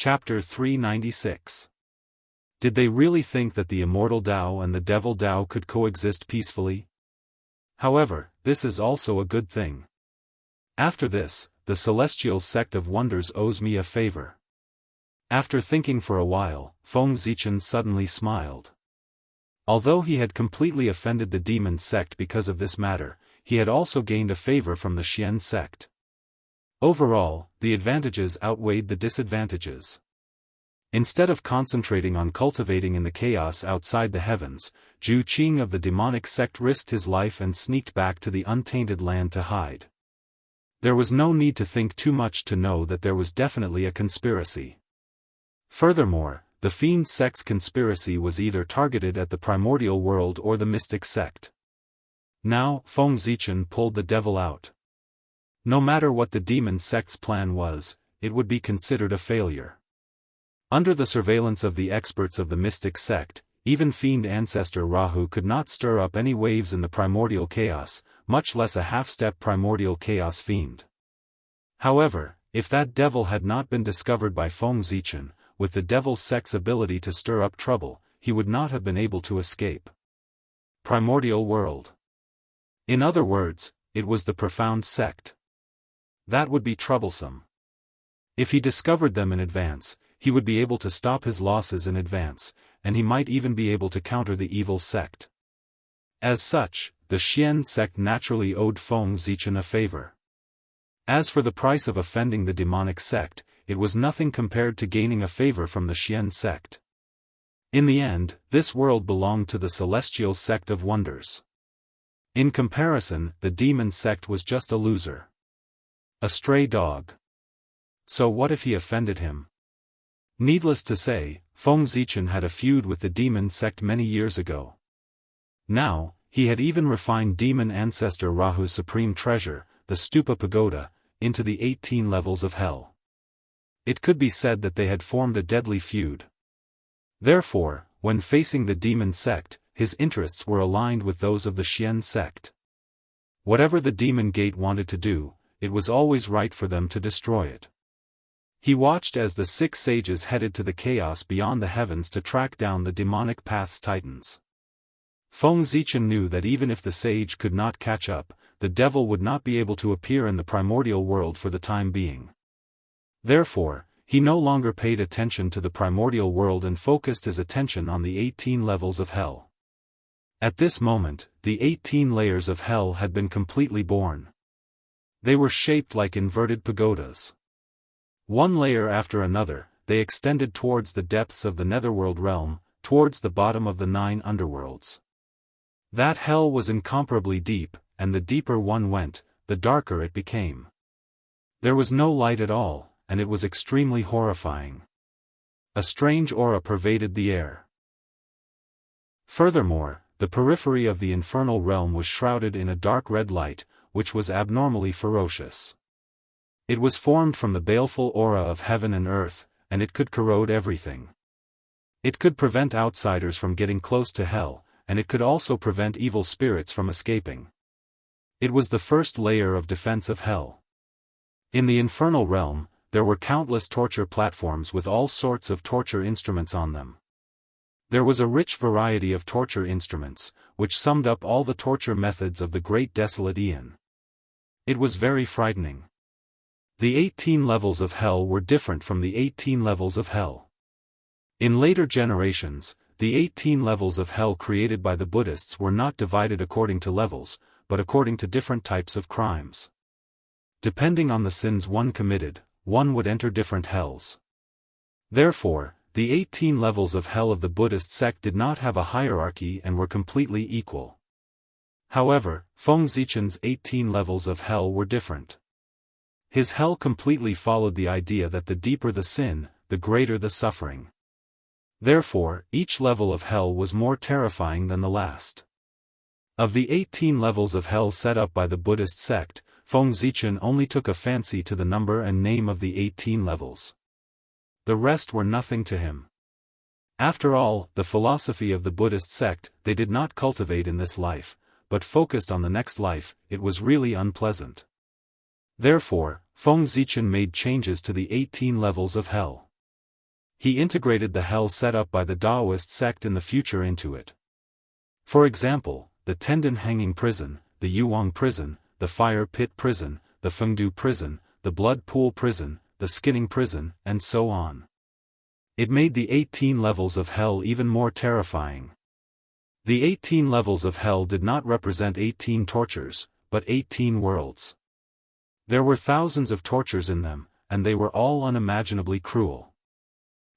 Chapter 396. Did they really think that the immortal Tao and the devil Tao could coexist peacefully? However, this is also a good thing. After this, the celestial sect of wonders owes me a favor. After thinking for a while, Feng Zichen suddenly smiled. Although he had completely offended the demon sect because of this matter, he had also gained a favor from the Xian sect. Overall, the advantages outweighed the disadvantages. Instead of concentrating on cultivating in the chaos outside the heavens, Zhu Qing of the demonic sect risked his life and sneaked back to the untainted land to hide. There was no need to think too much to know that there was definitely a conspiracy. Furthermore, the fiend sect's conspiracy was either targeted at the primordial world or the mystic sect. Now, Feng Zichen pulled the devil out. No matter what the demon sect's plan was, it would be considered a failure. Under the surveillance of the experts of the mystic sect, even fiend ancestor Rahu could not stir up any waves in the primordial chaos, much less a half-step primordial chaos fiend. However, if that devil had not been discovered by Feng Zichen, with the devil sect's ability to stir up trouble, he would not have been able to escape. Primordial world. In other words, it was the profound sect. That would be troublesome. If he discovered them in advance, he would be able to stop his losses in advance, and he might even be able to counter the evil sect. As such, the Xian sect naturally owed Feng Zichen a favor. As for the price of offending the demonic sect, it was nothing compared to gaining a favor from the Xian sect. In the end, this world belonged to the celestial sect of wonders. In comparison, the demon sect was just a loser. A stray dog. So what if he offended him? Needless to say, Feng Zichen had a feud with the demon sect many years ago. Now, he had even refined demon ancestor Rahu's supreme treasure, the Stupa Pagoda, into the 18 levels of hell. It could be said that they had formed a deadly feud. Therefore, when facing the demon sect, his interests were aligned with those of the Xian sect. Whatever the demon gate wanted to do, it was always right for them to destroy it. He watched as the 6 sages headed to the chaos beyond the heavens to track down the demonic path's titans. Feng Zichen knew that even if the sage could not catch up, the devil would not be able to appear in the primordial world for the time being. Therefore, he no longer paid attention to the primordial world and focused his attention on the 18 levels of hell. At this moment, the 18 layers of hell had been completely born. They were shaped like inverted pagodas. One layer after another, they extended towards the depths of the netherworld realm, towards the bottom of the 9 underworlds. That hell was incomparably deep, and the deeper one went, the darker it became. There was no light at all, and it was extremely horrifying. A strange aura pervaded the air. Furthermore, the periphery of the infernal realm was shrouded in a dark red light, which was abnormally ferocious. It was formed from the baleful aura of heaven and earth, and it could corrode everything. It could prevent outsiders from getting close to hell, and it could also prevent evil spirits from escaping. It was the first layer of defense of hell. In the infernal realm, there were countless torture platforms with all sorts of torture instruments on them. There was a rich variety of torture instruments, which summed up all the torture methods of the great desolate Aeon. It was very frightening. The 18 levels of hell were different from the 18 levels of hell. In later generations, the 18 levels of hell created by the Buddhists were not divided according to levels, but according to different types of crimes. Depending on the sins one committed, one would enter different hells. Therefore, the 18 levels of hell of the Buddhist sect did not have a hierarchy and were completely equal. However, Feng Zichen's 18 levels of hell were different. His hell completely followed the idea that the deeper the sin, the greater the suffering. Therefore, each level of hell was more terrifying than the last. Of the 18 levels of hell set up by the Buddhist sect, Feng Zichen only took a fancy to the number and name of the 18 levels. The rest were nothing to him. After all, the philosophy of the Buddhist sect, they did not cultivate in this life, but focused on the next life. It was really unpleasant. Therefore, Feng Zichen made changes to the 18 levels of hell. He integrated the hell set up by the Daoist sect in the future into it. For example, the Tendon Hanging Prison, the Yuang Prison, the Fire Pit Prison, the Fengdu Prison, the Blood Pool Prison, the Skinning Prison, and so on. It made the 18 levels of hell even more terrifying. The 18 levels of hell did not represent 18 tortures, but 18 worlds. There were thousands of tortures in them, and they were all unimaginably cruel.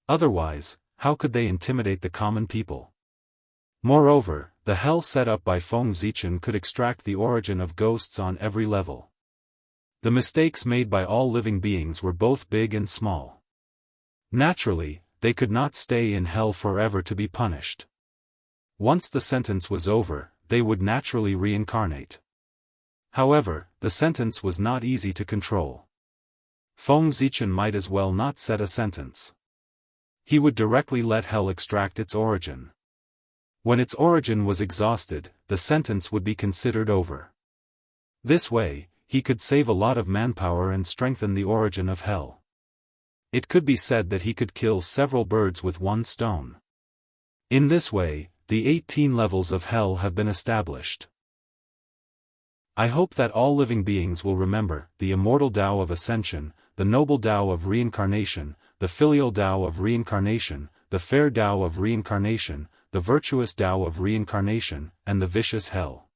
Otherwise, how could they intimidate the common people? Moreover, the hell set up by Feng Zichen could extract the origin of ghosts on every level. The mistakes made by all living beings were both big and small. Naturally, they could not stay in hell forever to be punished. Once the sentence was over, they would naturally reincarnate. However, the sentence was not easy to control. Feng Zichen might as well not set a sentence. He would directly let hell extract its origin. When its origin was exhausted, the sentence would be considered over. This way, he could save a lot of manpower and strengthen the origin of hell. It could be said that he could kill several birds with one stone. In this way, the 18 levels of hell have been established. I hope that all living beings will remember the immortal Tao of Ascension, the noble Tao of Reincarnation, the filial Tao of Reincarnation, the fair Tao of Reincarnation, the virtuous Tao of Reincarnation, and the vicious hell.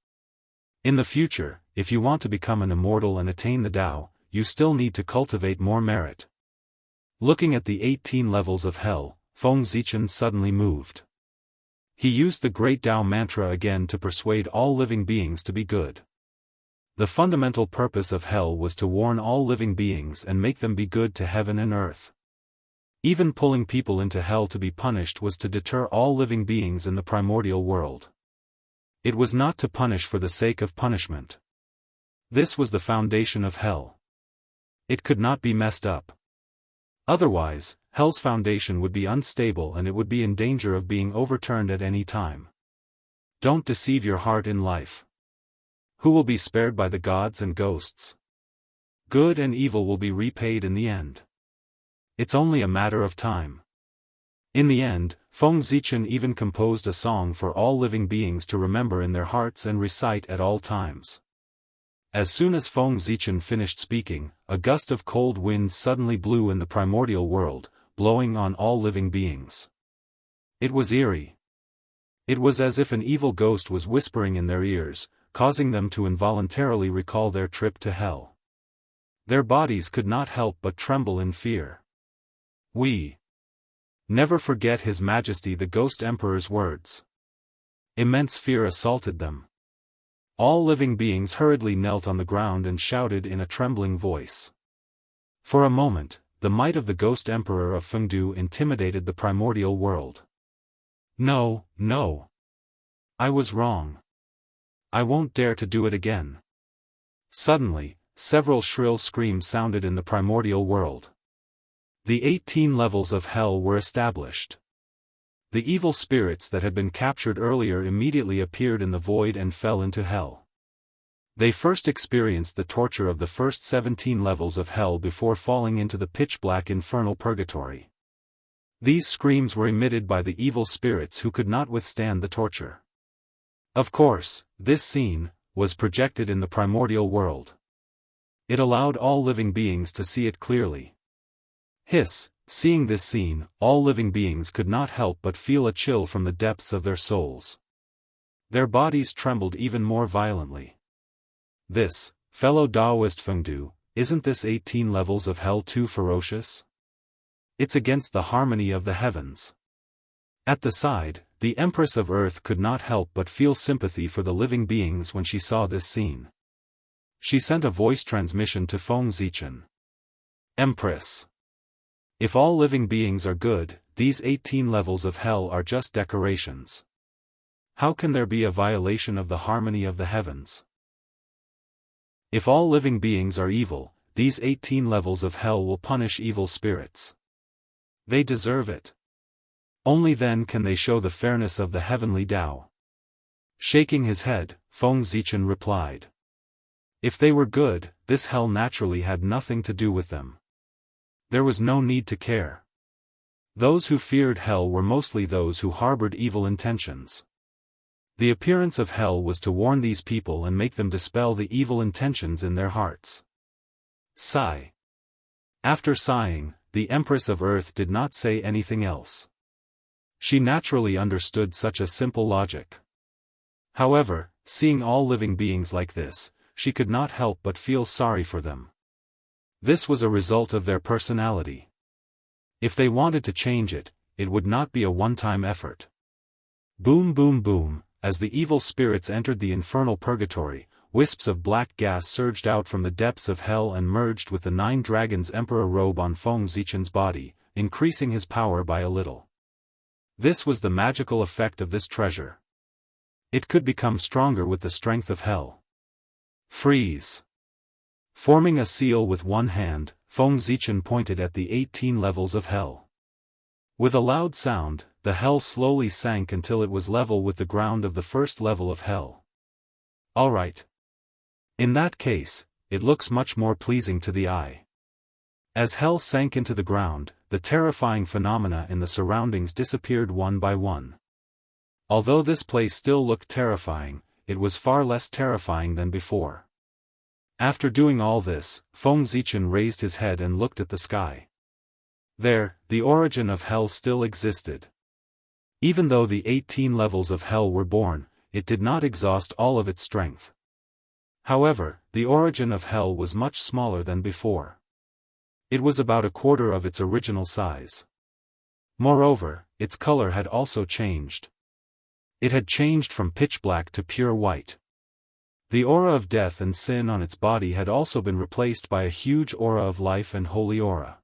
In the future, if you want to become an immortal and attain the Tao, you still need to cultivate more merit. Looking at the 18 levels of hell, Feng Zichen suddenly moved. He used the great Tao mantra again to persuade all living beings to be good. The fundamental purpose of hell was to warn all living beings and make them be good to heaven and earth. Even pulling people into hell to be punished was to deter all living beings in the primordial world. It was not to punish for the sake of punishment. This was the foundation of hell. It could not be messed up. Otherwise, hell's foundation would be unstable and it would be in danger of being overturned at any time. Don't deceive your heart in life. Who will be spared by the gods and ghosts? Good and evil will be repaid in the end. It's only a matter of time. In the end, Feng Zichen even composed a song for all living beings to remember in their hearts and recite at all times. As soon as Feng Zichen finished speaking, a gust of cold wind suddenly blew in the primordial world, blowing on all living beings. It was eerie. It was as if an evil ghost was whispering in their ears, causing them to involuntarily recall their trip to hell. Their bodies could not help but tremble in fear. We never forget His Majesty the Ghost Emperor's words. Immense fear assaulted them. All living beings hurriedly knelt on the ground and shouted in a trembling voice. For a moment, the might of the Ghost Emperor of Fengdu intimidated the primordial world. No, no. I was wrong. I won't dare to do it again. Suddenly, several shrill screams sounded in the primordial world. The 18 levels of hell were established. The evil spirits that had been captured earlier immediately appeared in the void and fell into hell. They first experienced the torture of the first 17 levels of hell before falling into the pitch-black infernal purgatory. These screams were emitted by the evil spirits who could not withstand the torture. Of course, this scene was projected in the primordial world. It allowed all living beings to see it clearly. Seeing this scene, all living beings could not help but feel a chill from the depths of their souls. Their bodies trembled even more violently. This, fellow Daoist Fengdu, isn't this 18 levels of hell too ferocious? It's against the harmony of the heavens. At the side, the Empress of Earth could not help but feel sympathy for the living beings when she saw this scene. She sent a voice transmission to Feng Zichen. Empress. If all living beings are good, these 18 levels of hell are just decorations. How can there be a violation of the harmony of the heavens? If all living beings are evil, these 18 levels of hell will punish evil spirits. They deserve it. Only then can they show the fairness of the heavenly Tao. Shaking his head, Feng Zichen replied. If they were good, this hell naturally had nothing to do with them. There was no need to care. Those who feared hell were mostly those who harbored evil intentions. The appearance of hell was to warn these people and make them dispel the evil intentions in their hearts. Sigh. After sighing, the Empress of Earth did not say anything else. She naturally understood such a simple logic. However, seeing all living beings like this, she could not help but feel sorry for them. This was a result of their personality. If they wanted to change it, it would not be a one-time effort. Boom boom boom, as the evil spirits entered the infernal purgatory, wisps of black gas surged out from the depths of hell and merged with the 9 dragons' emperor robe on Feng Zichen's body, increasing his power by a little. This was the magical effect of this treasure. It could become stronger with the strength of hell. Freeze. Forming a seal with one hand, Feng Zichen pointed at the 18 levels of hell. With a loud sound, the hell slowly sank until it was level with the ground of the first level of hell. Alright. In that case, it looks much more pleasing to the eye. As hell sank into the ground, the terrifying phenomena in the surroundings disappeared one by one. Although this place still looked terrifying, it was far less terrifying than before. After doing all this, Feng Zichen raised his head and looked at the sky. There, the origin of hell still existed. Even though the 18 levels of hell were born, it did not exhaust all of its strength. However, the origin of hell was much smaller than before. It was about a quarter of its original size. Moreover, its color had also changed. It had changed from pitch black to pure white. The aura of death and sin on its body had also been replaced by a huge aura of life and holy aura.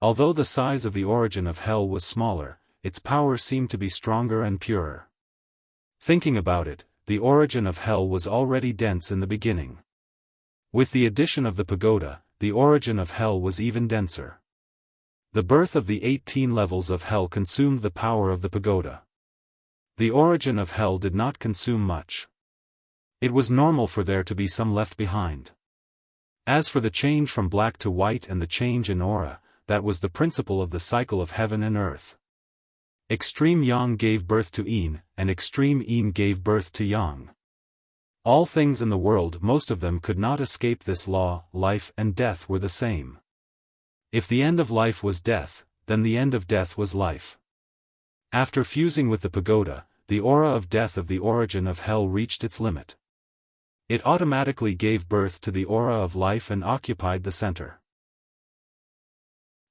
Although the size of the origin of hell was smaller, its power seemed to be stronger and purer. Thinking about it, the origin of hell was already dense in the beginning. With the addition of the pagoda, the origin of hell was even denser. The birth of the 18 levels of hell consumed the power of the pagoda. The origin of hell did not consume much. It was normal for there to be some left behind. As for the change from black to white and the change in aura, that was the principle of the cycle of heaven and earth. Extreme yang gave birth to yin, and extreme yin gave birth to yang. All things in the world, most of them could not escape this law. Life and death were the same. If the end of life was death, then the end of death was life. After fusing with the pagoda, the aura of death of the origin of hell reached its limit. It automatically gave birth to the aura of life and occupied the center.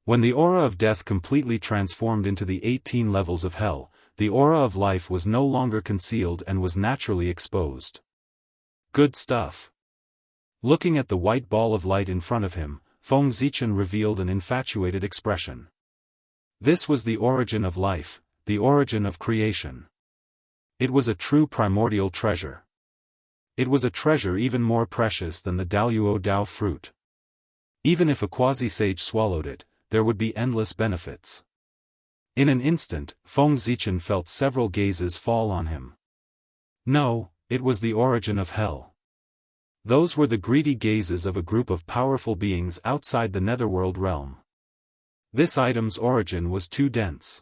When the aura of death completely transformed into the 18 levels of hell, the aura of life was no longer concealed and was naturally exposed. Good stuff. Looking at the white ball of light in front of him, Feng Zichen revealed an infatuated expression. This was the origin of life, the origin of creation. It was a true primordial treasure. It was a treasure even more precious than the Daoyuo Dao fruit. Even if a quasi-sage swallowed it, there would be endless benefits. In an instant, Feng Zichen felt several gazes fall on him. No, it was the origin of hell. Those were the greedy gazes of a group of powerful beings outside the netherworld realm. This item's origin was too dense.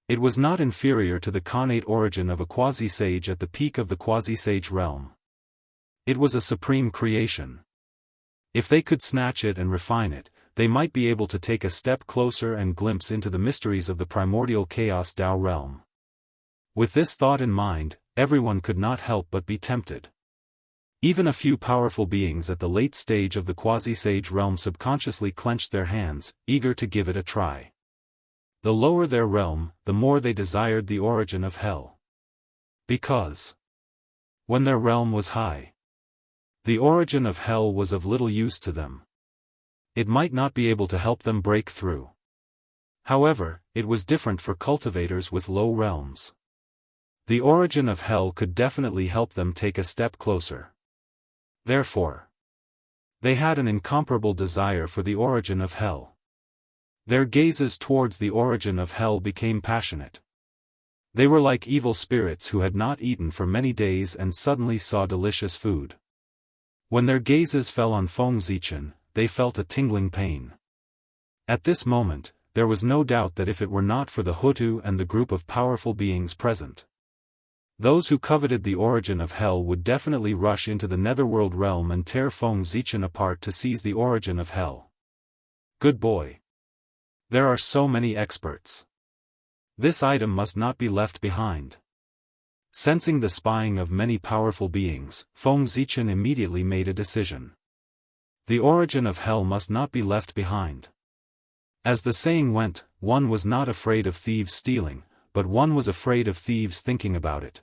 It was not inferior to the connate origin of a quasi-sage at the peak of the quasi-sage realm. It was a supreme creation. If they could snatch it and refine it, they might be able to take a step closer and glimpse into the mysteries of the primordial chaos Dao realm. With this thought in mind, everyone could not help but be tempted. Even a few powerful beings at the late stage of the quasi-sage realm subconsciously clenched their hands, eager to give it a try. The lower their realm, the more they desired the origin of hell. Because when their realm was high, the origin of hell was of little use to them. It might not be able to help them break through. However, it was different for cultivators with low realms. The origin of hell could definitely help them take a step closer. Therefore, they had an incomparable desire for the origin of hell. Their gazes towards the origin of hell became passionate. They were like evil spirits who had not eaten for many days and suddenly saw delicious food. When their gazes fell on Feng Zichen, they felt a tingling pain. At this moment, there was no doubt that if it were not for the Hutu and the group of powerful beings present, those who coveted the origin of hell would definitely rush into the netherworld realm and tear Feng Zichen apart to seize the origin of hell. Good boy. There are so many experts. This item must not be left behind. Sensing the spying of many powerful beings, Feng Zichen immediately made a decision. The origin of hell must not be left behind. As the saying went, one was not afraid of thieves stealing, but one was afraid of thieves thinking about it.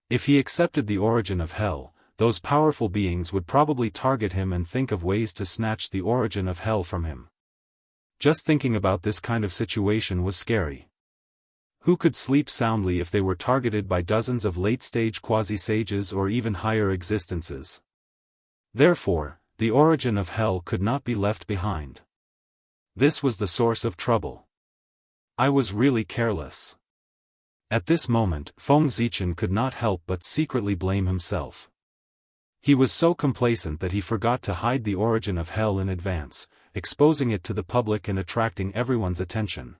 If he accepted the origin of hell, those powerful beings would probably target him and think of ways to snatch the origin of hell from him. Just thinking about this kind of situation was scary. Who could sleep soundly if they were targeted by dozens of late-stage quasi-sages or even higher existences? Therefore, the origin of hell could not be left behind. This was the source of trouble. I was really careless. At this moment, Feng Zichen could not help but secretly blame himself. He was so complacent that he forgot to hide the origin of hell in advance, exposing it to the public and attracting everyone's attention.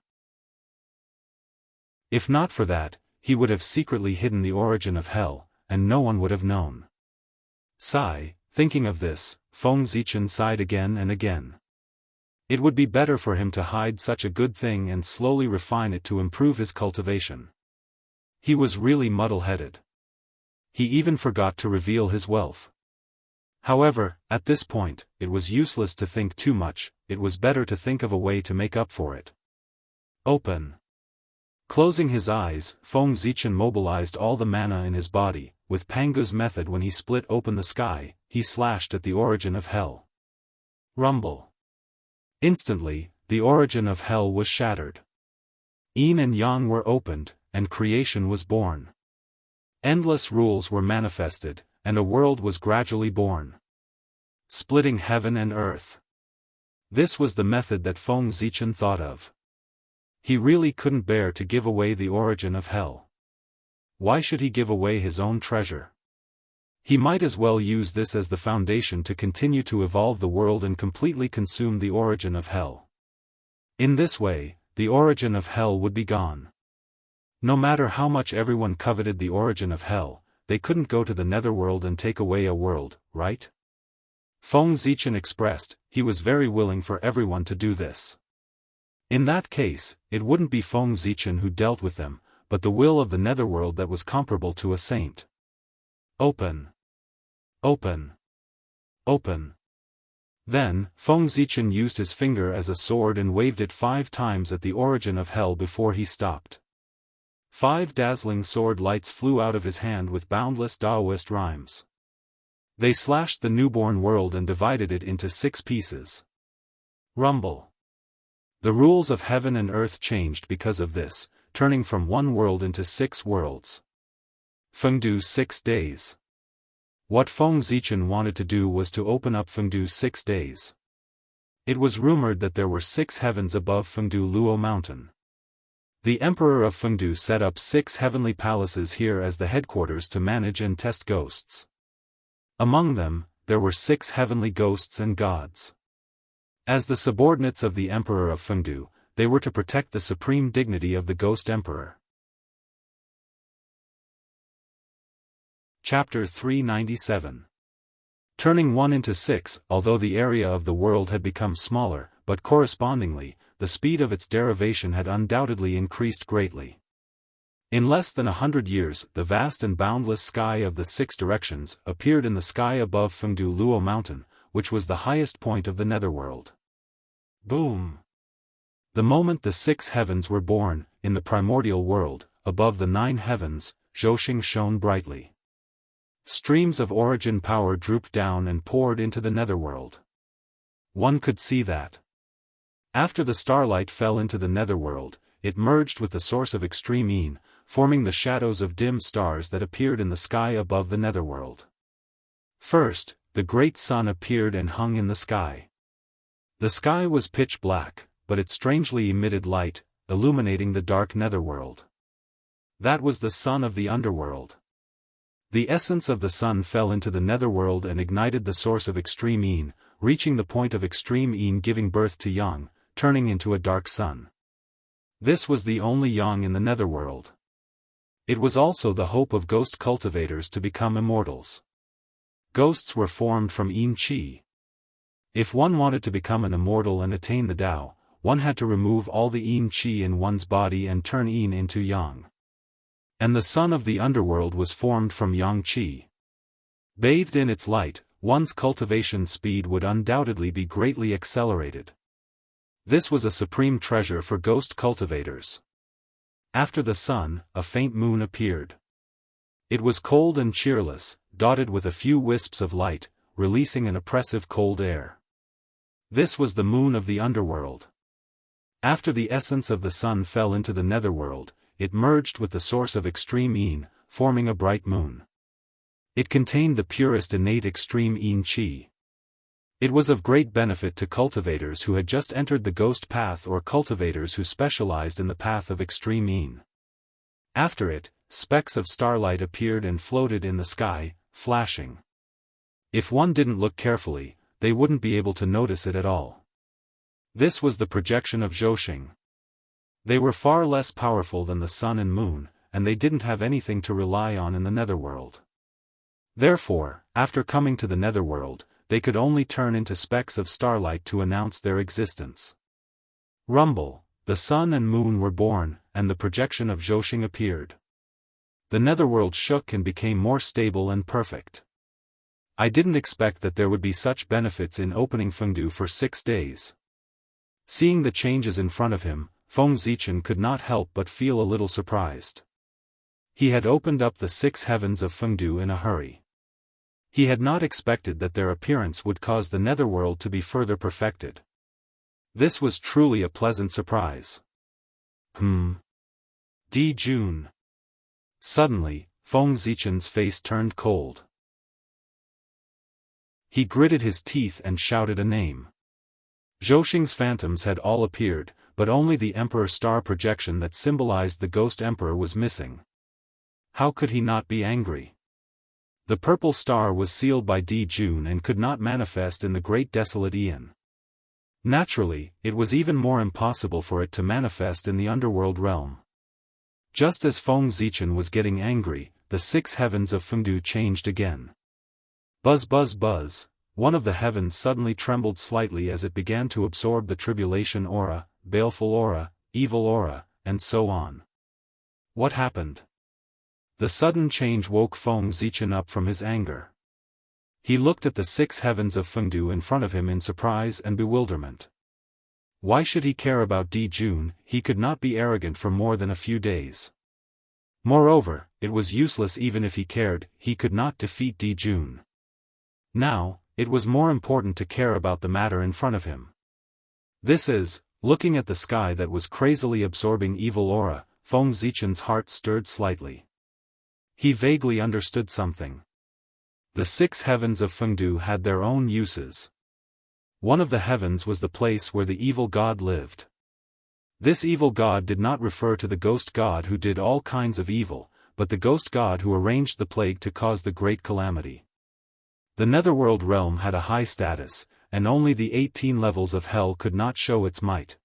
If not for that, he would have secretly hidden the origin of hell, and no one would have known. Sigh, thinking of this, Feng Zichen sighed again and again. It would be better for him to hide such a good thing and slowly refine it to improve his cultivation. He was really muddle-headed. He even forgot to reveal his wealth. However, at this point, it was useless to think too much, it was better to think of a way to make up for it. Open. Closing his eyes, Feng Zichen mobilized all the mana in his body. With Pangu's method, when he split open the sky, he slashed at the origin of hell. Rumble. Instantly, the origin of hell was shattered. Yin and Yang were opened, and creation was born. Endless rules were manifested, and a world was gradually born. Splitting heaven and earth. This was the method that Feng Zichen thought of. He really couldn't bear to give away the origin of hell. Why should he give away his own treasure? He might as well use this as the foundation to continue to evolve the world and completely consume the origin of hell. In this way, the origin of hell would be gone. No matter how much everyone coveted the origin of hell, they couldn't go to the netherworld and take away a world, right? Feng Zichen expressed, he was very willing for everyone to do this. In that case, it wouldn't be Feng Zichen who dealt with them, but the will of the netherworld that was comparable to a saint. Open. Open. Open. Then, Feng Zichen used his finger as a sword and waved it 5 times at the origin of hell before he stopped. 5 dazzling sword lights flew out of his hand with boundless Daoist rhymes. They slashed the newborn world and divided it into 6 pieces. Rumble. The rules of heaven and earth changed because of this, turning from 1 world into 6 worlds. Fengdu 6 days. What Feng Zichen wanted to do was to open up Fengdu 6 days. It was rumored that there were 6 heavens above Fengdu Luo Mountain. The Emperor of Fengdu set up 6 heavenly palaces here as the headquarters to manage and test ghosts. Among them, there were 6 heavenly ghosts and gods. As the subordinates of the Emperor of Fengdu, they were to protect the supreme dignity of the Ghost Emperor. Chapter 397. Turning 1 into 6, although the area of the world had become smaller, but correspondingly, the speed of its derivation had undoubtedly increased greatly. In less than 100 years, the vast and boundless sky of the 6 directions appeared in the sky above Fengdu Luo Mountain, which was the highest point of the netherworld. Boom! The moment the 6 heavens were born, in the primordial world, above the 9 heavens, Zhouxing shone brightly. Streams of origin power drooped down and poured into the netherworld. One could see that. After the starlight fell into the netherworld, it merged with the source of extreme Yin, forming the shadows of dim stars that appeared in the sky above the netherworld. First, the great sun appeared and hung in the sky. The sky was pitch black, but it strangely emitted light, illuminating the dark netherworld. That was the sun of the underworld. The essence of the sun fell into the netherworld and ignited the source of extreme Yin, reaching the point of extreme Yin giving birth to Yang, turning into a dark sun. This was the only yang in the netherworld. It was also the hope of ghost cultivators to become immortals. Ghosts were formed from yin qi. If one wanted to become an immortal and attain the Tao, one had to remove all the yin qi in one's body and turn yin into yang. And the sun of the underworld was formed from yang qi. Bathed in its light, one's cultivation speed would undoubtedly be greatly accelerated. This was a supreme treasure for ghost cultivators. After the sun, a faint moon appeared. It was cold and cheerless, dotted with a few wisps of light, releasing an oppressive cold air. This was the moon of the underworld. After the essence of the sun fell into the netherworld, it merged with the source of extreme yin, forming a bright moon. It contained the purest innate extreme yin qi. It was of great benefit to cultivators who had just entered the ghost path or cultivators who specialized in the path of extreme yin. After it, specks of starlight appeared and floated in the sky, flashing. If one didn't look carefully, they wouldn't be able to notice it at all. This was the projection of Zhouxing. They were far less powerful than the sun and moon, and they didn't have anything to rely on in the netherworld. Therefore, after coming to the netherworld, they could only turn into specks of starlight to announce their existence. Rumble, the sun and moon were born, and the projection of Zhouxing appeared. The netherworld shook and became more stable and perfect. I didn't expect that there would be such benefits in opening Fengdu for 6 days. Seeing the changes in front of him, Feng Zichen could not help but feel a little surprised. He had opened up the 6 heavens of Fengdu in a hurry. He had not expected that their appearance would cause the netherworld to be further perfected. This was truly a pleasant surprise. Di Jun. Suddenly, Feng Zichen's face turned cold. He gritted his teeth and shouted a name. Zhouxing's phantoms had all appeared, but only the Emperor Star projection that symbolized the Ghost Emperor was missing. How could he not be angry? The purple star was sealed by Di Jun and could not manifest in the Great Desolate Aeon. Naturally, it was even more impossible for it to manifest in the underworld realm. Just as Feng Zichen was getting angry, the 6 heavens of Fengdu changed again. Buzz buzz buzz, one of the heavens suddenly trembled slightly as it began to absorb the tribulation aura, baleful aura, evil aura, and so on. What happened? The sudden change woke Feng Zichen up from his anger. He looked at the 6 heavens of Fengdu in front of him in surprise and bewilderment. Why should he care about Di Jun? He could not be arrogant for more than a few days. Moreover, it was useless even if he cared, he could not defeat Di Jun. Now, it was more important to care about the matter in front of him. This is, looking at the sky that was crazily absorbing evil aura, Feng Zichen's heart stirred slightly. He vaguely understood something. The 6 heavens of Fengdu had their own uses. One of the heavens was the place where the evil god lived. This evil god did not refer to the ghost god who did all kinds of evil, but the ghost god who arranged the plague to cause the great calamity. The netherworld realm had a high status, and only the 18 levels of hell could not show its might.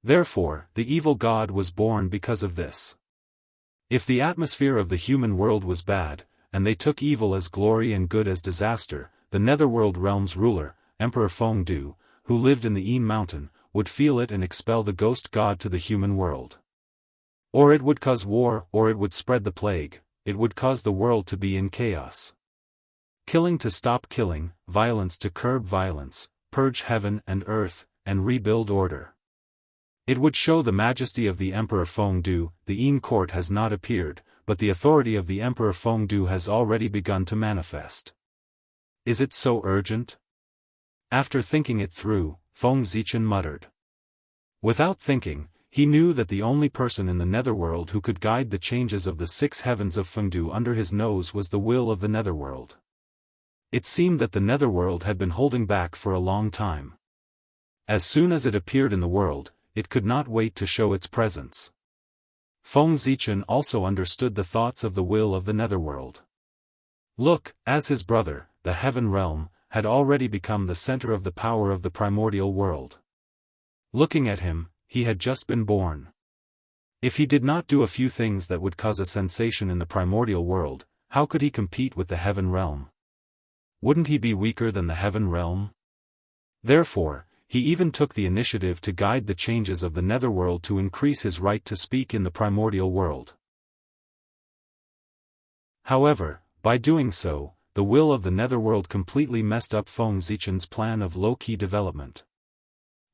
Therefore, the evil god was born because of this. If the atmosphere of the human world was bad, and they took evil as glory and good as disaster, the netherworld realm's ruler, Emperor Fengdu, who lived in the Yin Mountain, would feel it and expel the ghost god to the human world. Or it would cause war, or it would spread the plague, it would cause the world to be in chaos. Killing to stop killing, violence to curb violence, purge heaven and earth, and rebuild order. It would show the majesty of the Emperor Fengdu. The Yin court has not appeared, but the authority of the Emperor Fengdu has already begun to manifest. Is it so urgent? After thinking it through, Feng Zichen muttered. Without thinking, he knew that the only person in the netherworld who could guide the changes of the 6 heavens of Fengdu under his nose was the will of the netherworld. It seemed that the netherworld had been holding back for a long time. As soon as it appeared in the world, it could not wait to show its presence. Feng Zichen also understood the thoughts of the will of the netherworld. Look, as his brother, the heaven realm, had already become the center of the power of the primordial world. Looking at him, he had just been born. If he did not do a few things that would cause a sensation in the primordial world, how could he compete with the heaven realm? Wouldn't he be weaker than the heaven realm? Therefore, he even took the initiative to guide the changes of the netherworld to increase his right to speak in the primordial world. However, by doing so, the will of the netherworld completely messed up Feng Zichen's plan of low-key development.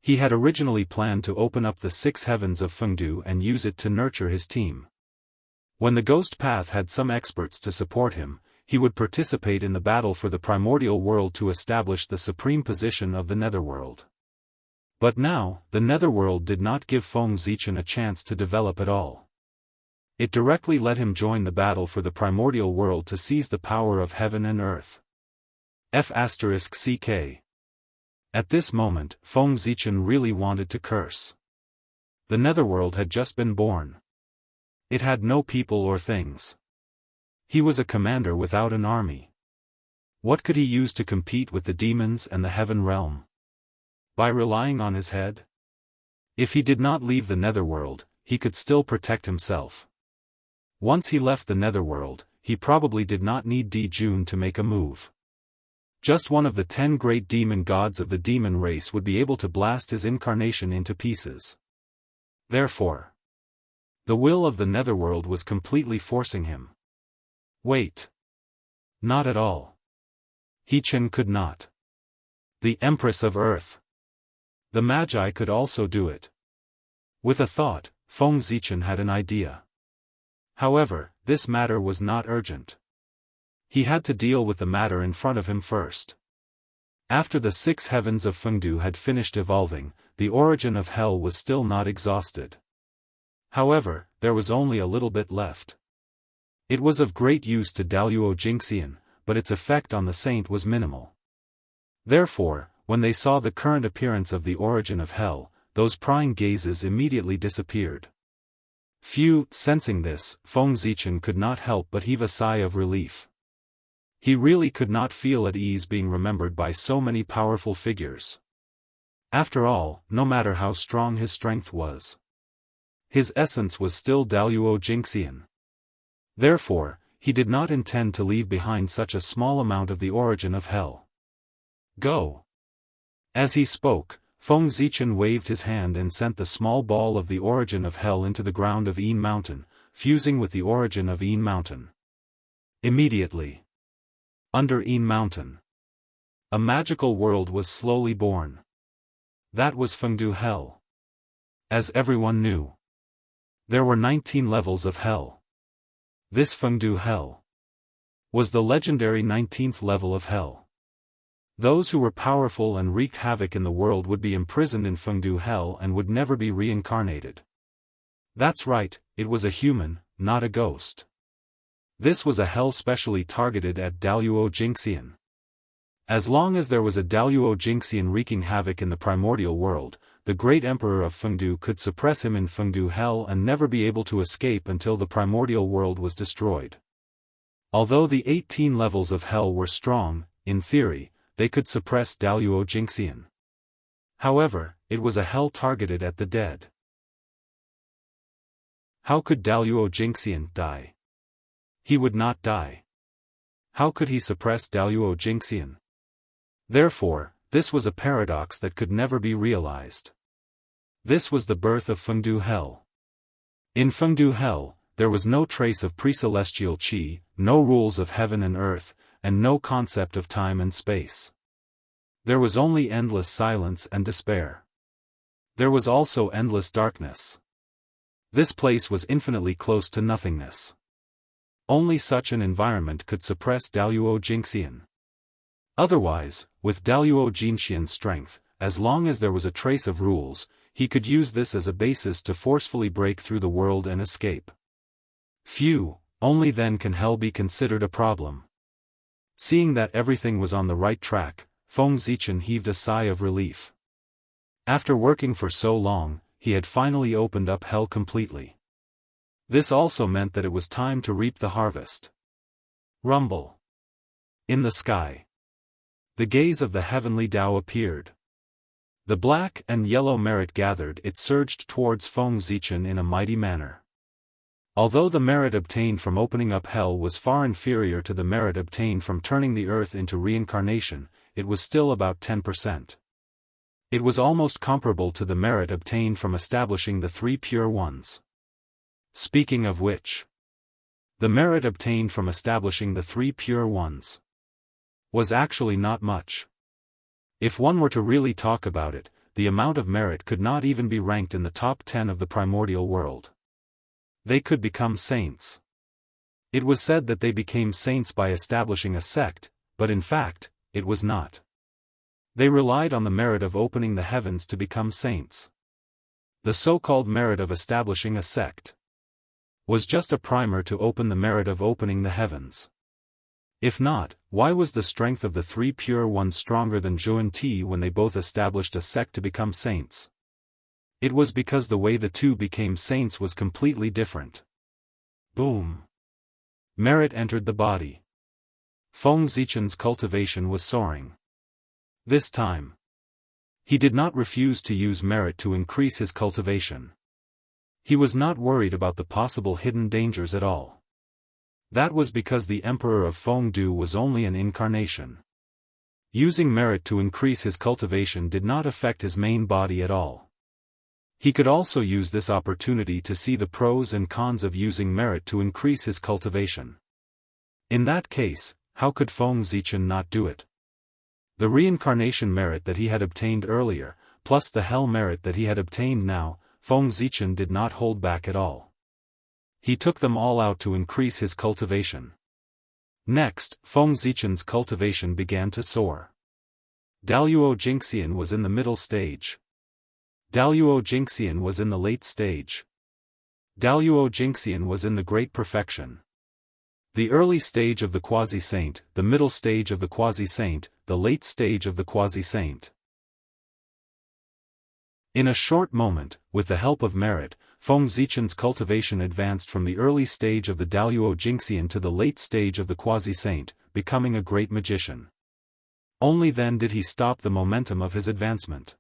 He had originally planned to open up the 6 heavens of Fengdu and use it to nurture his team. When the Ghost Path had some experts to support him, he would participate in the battle for the primordial world to establish the supreme position of the netherworld. But now, the netherworld did not give Feng Zichen a chance to develop at all. It directly let him join the battle for the primordial world to seize the power of heaven and earth. F***ck. At this moment, Feng Zichen really wanted to curse. The netherworld had just been born. It had no people or things. He was a commander without an army. What could he use to compete with the demons and the heaven realm? By relying on his head? If he did not leave the netherworld, he could still protect himself. Once he left the netherworld, he probably did not need Di Jun to make a move. Just one of the 10 great demon gods of the demon race would be able to blast his incarnation into pieces. Therefore, the will of the netherworld was completely forcing him. Wait. Not at all. He-Chen could not. The Empress of Earth. The Magi could also do it. With a thought, Feng Zichen had an idea. However, this matter was not urgent. He had to deal with the matter in front of him first. After the 6 heavens of Fengdu had finished evolving, the origin of hell was still not exhausted. However, there was only a little bit left. It was of great use to Daoist Jingxian, but its effect on the saint was minimal. Therefore, when they saw the current appearance of the origin of hell, those prying gazes immediately disappeared. Sensing this, Feng Zichen could not help but heave a sigh of relief. He really could not feel at ease being remembered by so many powerful figures. After all, no matter how strong his strength was, his essence was still Daoist Jingxian. Therefore, he did not intend to leave behind such a small amount of the origin of hell. Go! As he spoke, Feng Zichen waved his hand and sent the small ball of the origin of hell into the ground of Yin Mountain, fusing with the origin of Yin Mountain. Immediately, under Yin Mountain, a magical world was slowly born. That was Fengdu Hell. As everyone knew, there were 19 levels of hell. This Fengdu Hell was the legendary 19th level of hell. Those who were powerful and wreaked havoc in the world would be imprisoned in Fengdu Hell and would never be reincarnated. That's right, it was a human, not a ghost. This was a hell specially targeted at Daoist Jingxian. As long as there was a Daoist Jingxian wreaking havoc in the primordial world, the great emperor of Fengdu could suppress him in Fengdu Hell and never be able to escape until the primordial world was destroyed. Although the 18 levels of hell were strong, in theory, they could suppress Daoist Jingxian. However, it was a hell targeted at the dead. How could Daoist Jingxian die? He would not die. How could he suppress Daoist Jingxian? Therefore, this was a paradox that could never be realized. This was the birth of Fengdu Hell. In Fengdu Hell, there was no trace of pre-celestial qi, no rules of heaven and earth, and no concept of time and space. There was only endless silence and despair. There was also endless darkness. This place was infinitely close to nothingness. Only such an environment could suppress Daoist Jingxian. Otherwise, with Daoist Jingxian's strength, as long as there was a trace of rules, he could use this as a basis to forcefully break through the world and escape. Only then can hell be considered a problem. Seeing that everything was on the right track, Feng Zichen heaved a sigh of relief. After working for so long, he had finally opened up hell completely. This also meant that it was time to reap the harvest. Rumble. In the sky, the gaze of the heavenly Tao appeared. The black and yellow merit gathered, it surged towards Feng Zichen in a mighty manner. Although the merit obtained from opening up hell was far inferior to the merit obtained from turning the earth into reincarnation, it was still about 10%. It was almost comparable to the merit obtained from establishing the three pure ones. Speaking of which, the merit obtained from establishing the three pure ones was actually not much. If one were to really talk about it, the amount of merit could not even be ranked in the top 10 of the primordial world. They could become saints. It was said that they became saints by establishing a sect, but in fact, it was not. They relied on the merit of opening the heavens to become saints. The so-called merit of establishing a sect was just a primer to open the merit of opening the heavens. If not, why was the strength of the three pure ones stronger than Zhuan Ti when they both established a sect to become saints? It was because the way the two became saints was completely different. Boom! Merit entered the body. Feng Zichen's cultivation was soaring. This time, he did not refuse to use merit to increase his cultivation. He was not worried about the possible hidden dangers at all. That was because the Emperor of Fengdu was only an incarnation. Using merit to increase his cultivation did not affect his main body at all. He could also use this opportunity to see the pros and cons of using merit to increase his cultivation. In that case, how could Feng Zichen not do it? The reincarnation merit that he had obtained earlier, plus the hell merit that he had obtained now, Feng Zichen did not hold back at all. He took them all out to increase his cultivation. Next, Feng Zichen's cultivation began to soar. Daoist Jingxian was in the middle stage. Daoist Jingxian was in the late stage. Daoist Jingxian was in the great perfection. The early stage of the quasi-saint, the middle stage of the quasi-saint, the late stage of the quasi-saint. In a short moment, with the help of merit, Feng Zichen's cultivation advanced from the early stage of the Daoist Jingxian to the late stage of the quasi-saint, becoming a great magician. Only then did he stop the momentum of his advancement.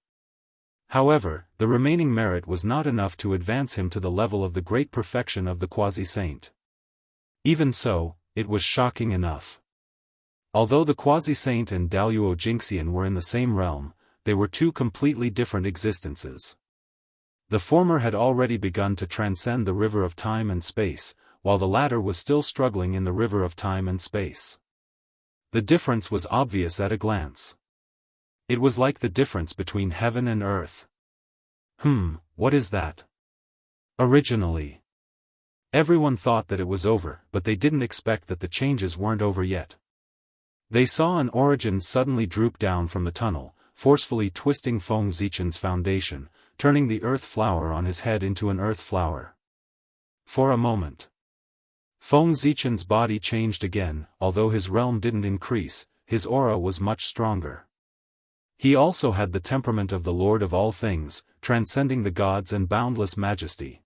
However, the remaining merit was not enough to advance him to the level of the great perfection of the quasi-saint. Even so, it was shocking enough. Although the quasi-saint and Daoist Jingxian were in the same realm, they were two completely different existences. The former had already begun to transcend the river of time and space, while the latter was still struggling in the river of time and space. The difference was obvious at a glance. It was like the difference between heaven and earth. What is that? Originally, everyone thought that it was over, but they didn't expect that the changes weren't over yet. They saw an origin suddenly droop down from the tunnel, forcefully twisting Feng Zichen's foundation, turning the earth flower on his head into an earth flower. For a moment, Feng Zichen's body changed again. Although his realm didn't increase, his aura was much stronger. He also had the temperament of the Lord of all things, transcending the gods and boundless majesty.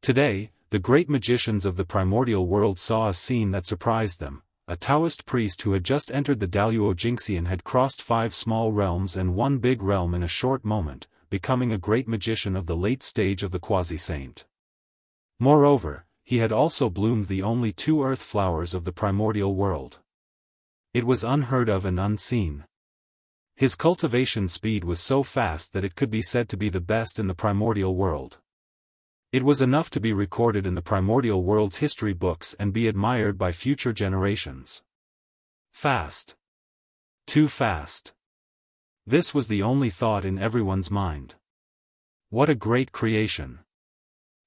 Today, the great magicians of the primordial world saw a scene that surprised them. A Taoist priest who had just entered the Daoist Jingxian had crossed 5 small realms and 1 big realm in a short moment, becoming a great magician of the late stage of the quasi-saint. Moreover, he had also bloomed the only 2 earth flowers of the primordial world. It was unheard of and unseen. His cultivation speed was so fast that it could be said to be the best in the primordial world. It was enough to be recorded in the primordial world's history books and be admired by future generations. Fast. Too fast. This was the only thought in everyone's mind. What a great creation.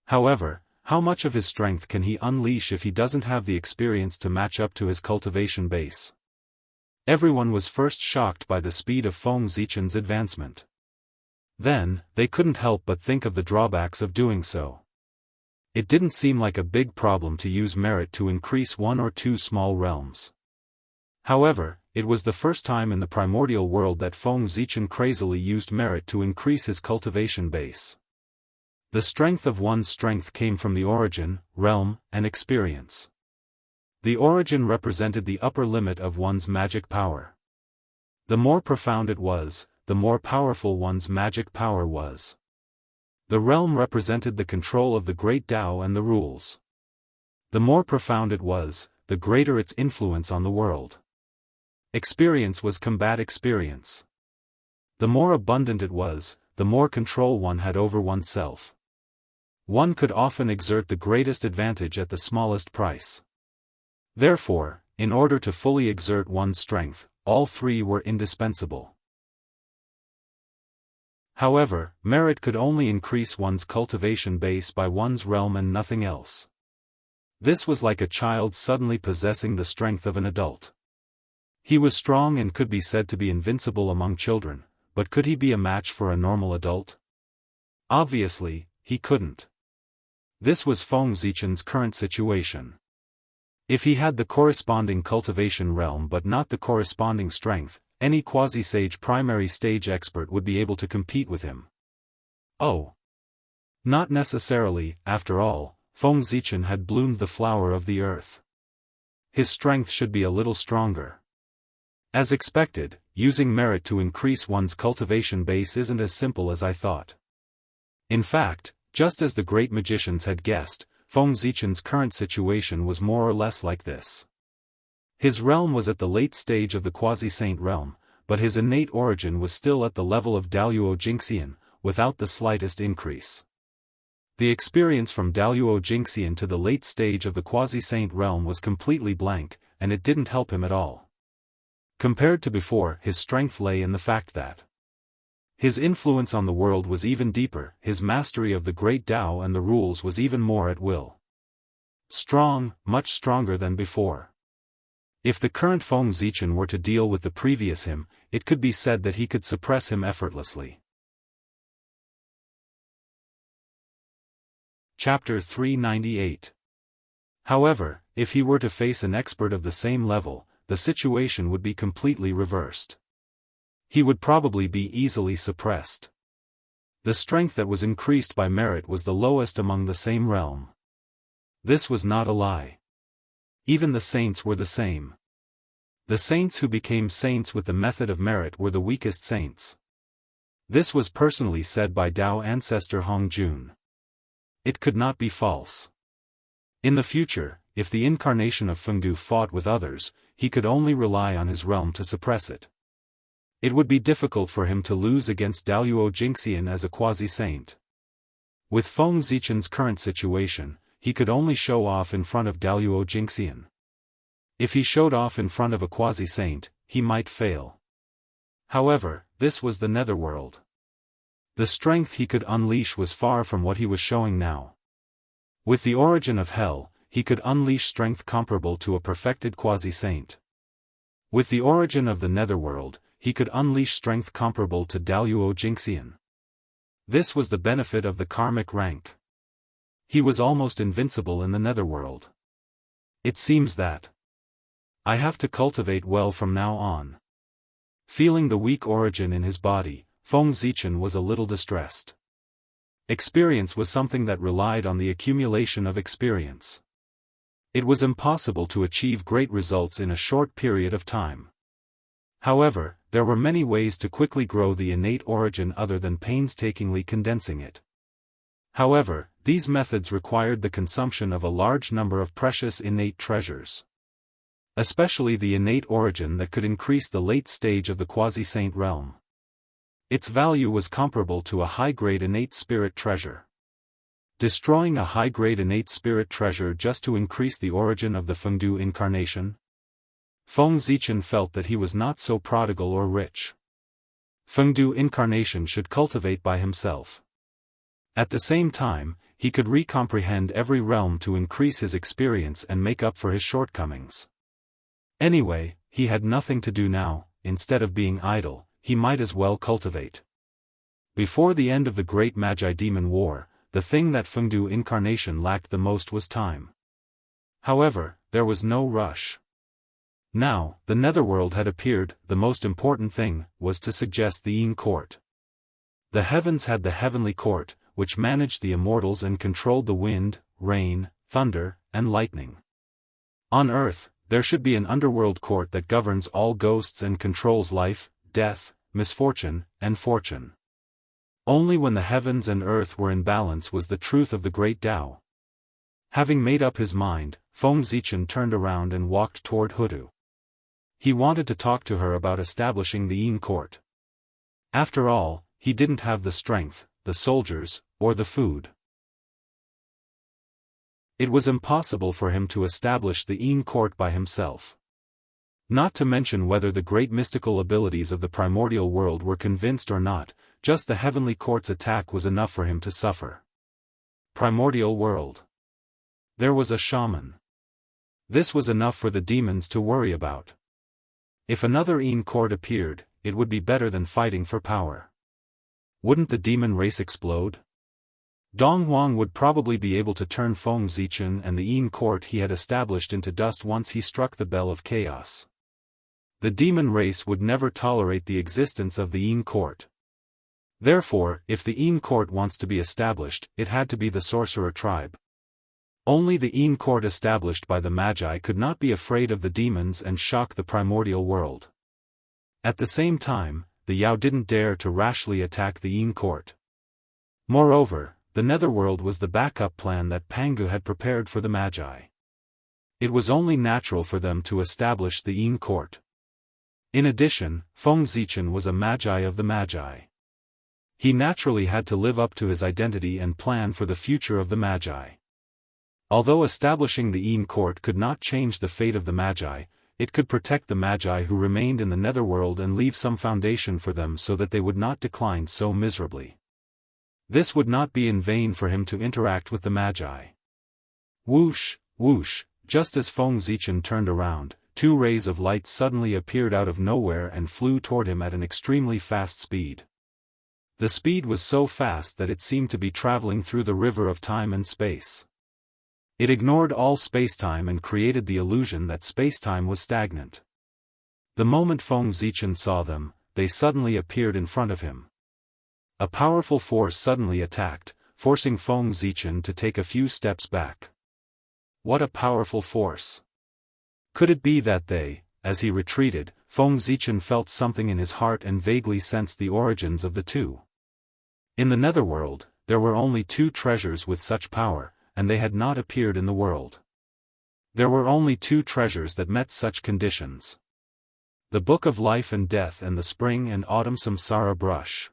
However, how much of his strength can he unleash if he doesn't have the experience to match up to his cultivation base? Everyone was first shocked by the speed of Feng Zichen's advancement. Then, they couldn't help but think of the drawbacks of doing so. It didn't seem like a big problem to use merit to increase 1 or 2 small realms. However, it was the first time in the primordial world that Feng Zichen crazily used merit to increase his cultivation base. The strength of one's strength came from the origin, realm, and experience. The origin represented the upper limit of one's magic power. The more profound it was, the more powerful one's magic power was. The realm represented the control of the great Tao and the rules. The more profound it was, the greater its influence on the world. Experience was combat experience. The more abundant it was, the more control one had over oneself. One could often exert the greatest advantage at the smallest price. Therefore, in order to fully exert one's strength, all three were indispensable. However, merit could only increase one's cultivation base by one's realm and nothing else. This was like a child suddenly possessing the strength of an adult. He was strong and could be said to be invincible among children, but could he be a match for a normal adult? Obviously, he couldn't. This was Feng Zichen's current situation. If he had the corresponding cultivation realm but not the corresponding strength, any quasi-sage primary stage expert would be able to compete with him. Oh! Not necessarily, after all, Feng Zichen had bloomed the flower of the earth. His strength should be a little stronger. As expected, using merit to increase one's cultivation base isn't as simple as I thought. In fact, just as the great magicians had guessed, Feng Zichen's current situation was more or less like this. His realm was at the late stage of the quasi-saint realm, but his innate origin was still at the level of Daoist Jingxian, without the slightest increase. The experience from Daoist Jingxian to the late stage of the quasi-saint realm was completely blank, and it didn't help him at all. Compared to before, his strength lay in the fact that his influence on the world was even deeper, his mastery of the great Tao and the rules was even more at will. Strong, much stronger than before. If the current Feng Zichen were to deal with the previous him, it could be said that he could suppress him effortlessly. Chapter 398. However, if he were to face an expert of the same level, the situation would be completely reversed. He would probably be easily suppressed. The strength that was increased by merit was the lowest among the same realm. This was not a lie. Even the saints were the same. The saints who became saints with the method of merit were the weakest saints. This was personally said by Tao ancestor Hongjun. It could not be false. In the future, if the incarnation of Fengdu fought with others, he could only rely on his realm to suppress it. It would be difficult for him to lose against Daoist Jingxian as a quasi-saint. With Feng Zichen's current situation, he could only show off in front of Daoist Jingxian. If he showed off in front of a quasi-saint, he might fail. However, this was the netherworld. The strength he could unleash was far from what he was showing now. With the origin of hell, he could unleash strength comparable to a perfected quasi-saint. With the origin of the netherworld, he could unleash strength comparable to Daoist Jingxian. This was the benefit of the karmic rank. He was almost invincible in the netherworld. It seems that I have to cultivate well from now on. Feeling the weak origin in his body, Feng Zichen was a little distressed. Experience was something that relied on the accumulation of experience. It was impossible to achieve great results in a short period of time. However, there were many ways to quickly grow the innate origin other than painstakingly condensing it. However, these methods required the consumption of a large number of precious innate treasures. Especially the innate origin that could increase the late stage of the quasi-saint realm. Its value was comparable to a high-grade innate spirit treasure. Destroying a high-grade innate spirit treasure just to increase the origin of the Fengdu incarnation? Feng Zichen felt that he was not so prodigal or rich. Fengdu incarnation should cultivate by himself. At the same time, he could recomprehend every realm to increase his experience and make up for his shortcomings. Anyway, he had nothing to do now. Instead of being idle, he might as well cultivate. Before the end of the Great Magi-Demon War, the thing that Fengdu incarnation lacked the most was time. However, there was no rush. Now, the netherworld had appeared. The most important thing was to suggest the Yin court. The heavens had the heavenly court, which managed the immortals and controlled the wind, rain, thunder, and lightning. On earth, there should be an underworld court that governs all ghosts and controls life, death, misfortune, and fortune. Only when the heavens and earth were in balance was the truth of the great Tao. Having made up his mind, Feng Zichen turned around and walked toward Hudu. He wanted to talk to her about establishing the Yin court. After all, he didn't have the strength, the soldiers, or the food. It was impossible for him to establish the Yin court by himself. Not to mention whether the great mystical abilities of the primordial world were convinced or not, just the heavenly court's attack was enough for him to suffer. Primordial world. There was a shaman. This was enough for the demons to worry about. If another Yin court appeared, it would be better than fighting for power. Wouldn't the demon race explode? Dong Huang would probably be able to turn Feng Zichen and the Yin court he had established into dust once he struck the bell of chaos. The demon race would never tolerate the existence of the Yin court. Therefore, if the Yin court wants to be established, it had to be the sorcerer tribe. Only the Yin court established by the Magi could not be afraid of the demons and shock the primordial world. At the same time, the Yao didn't dare to rashly attack the Yin court. Moreover, the netherworld was the backup plan that Pangu had prepared for the Magi. It was only natural for them to establish the Yin court. In addition, Feng Zichen was a Magi of the Magi. He naturally had to live up to his identity and plan for the future of the Magi. Although establishing the Yin court could not change the fate of the Magi, it could protect the Magi who remained in the netherworld and leave some foundation for them so that they would not decline so miserably. This would not be in vain for him to interact with the Magi. Whoosh, whoosh, just as Feng Zichen turned around, two rays of light suddenly appeared out of nowhere and flew toward him at an extremely fast speed. The speed was so fast that it seemed to be traveling through the river of time and space. It ignored all spacetime and created the illusion that spacetime was stagnant. The moment Feng Zichen saw them, they suddenly appeared in front of him. A powerful force suddenly attacked, forcing Feng Zichen to take a few steps back. What a powerful force! Could it be that as he retreated, Feng Zichen felt something in his heart and vaguely sensed the origins of the two? In the netherworld, there were only two treasures with such power, and they had not appeared in the world. There were only two treasures that met such conditions. The Book of Life and Death and the Spring and Autumn Samsara Brush.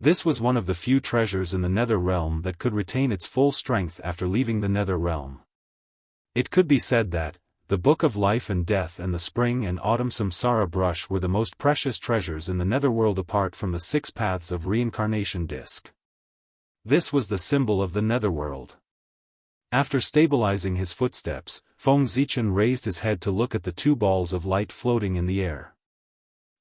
This was one of the few treasures in the Nether Realm that could retain its full strength after leaving the Nether Realm. It could be said that, the Book of Life and Death and the Spring and Autumn Samsara Brush were the most precious treasures in the netherworld apart from the 6 paths of reincarnation disc. This was the symbol of the netherworld. After stabilizing his footsteps, Feng Zichen raised his head to look at the two balls of light floating in the air.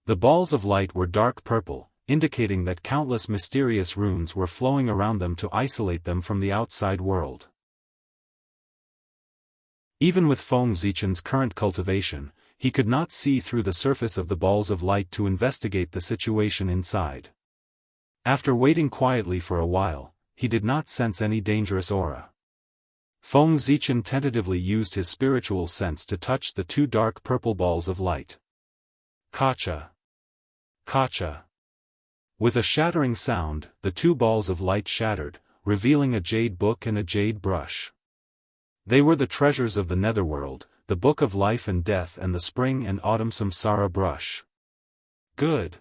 The balls of light were dark purple, indicating that countless mysterious runes were flowing around them to isolate them from the outside world. Even with Feng Zichen's current cultivation, he could not see through the surface of the balls of light to investigate the situation inside. After waiting quietly for a while, he did not sense any dangerous aura. Feng Zichen tentatively used his spiritual sense to touch the two dark purple balls of light. Kacha! Kacha! With a shattering sound, the two balls of light shattered, revealing a jade book and a jade brush. They were the treasures of the netherworld, the Book of Life and Death and the Spring and Autumn Samsara Brush. Good!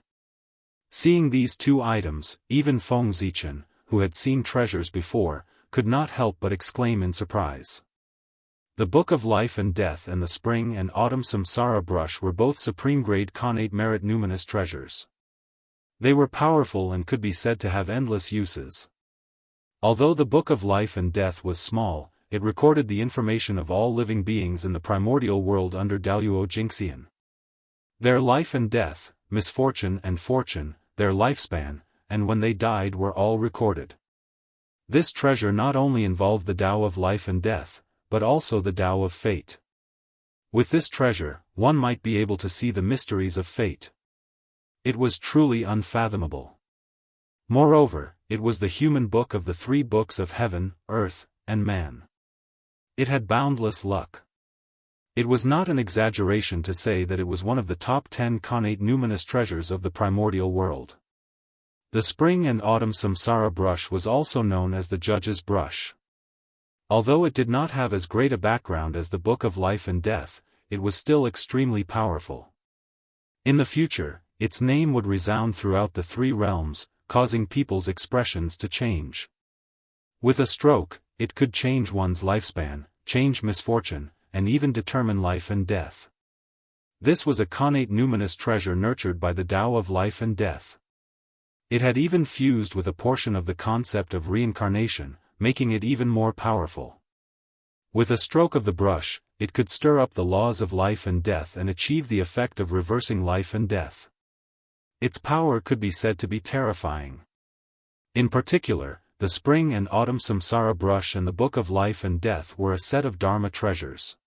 Seeing these two items, even Feng Zichen, who had seen treasures before, could not help but exclaim in surprise. The Book of Life and Death and the Spring and Autumn Samsara Brush were both supreme-grade connate merit numinous treasures. They were powerful and could be said to have endless uses. Although the Book of Life and Death was small, it recorded the information of all living beings in the primordial world under Daoist Jingxian. Their life and death, misfortune and fortune, their lifespan, and when they died were all recorded. This treasure not only involved the Tao of life and death, but also the Tao of fate. With this treasure, one might be able to see the mysteries of fate. It was truly unfathomable. Moreover, it was the human book of the 3 books of heaven, earth, and man. It had boundless luck. It was not an exaggeration to say that it was one of the top 10 connate numinous treasures of the primordial world. The spring and autumn samsara brush was also known as the judge's brush. Although it did not have as great a background as the Book of Life and Death, it was still extremely powerful. In the future, its name would resound throughout the three realms, causing people's expressions to change. With a stroke, it could change one's lifespan, change misfortune, and even determine life and death. This was a connate numinous treasure nurtured by the Tao of life and death. It had even fused with a portion of the concept of reincarnation, making it even more powerful. With a stroke of the brush, it could stir up the laws of life and death and achieve the effect of reversing life and death. Its power could be said to be terrifying. In particular, the spring and autumn samsara brush and the Book of Life and Death were a set of dharma treasures.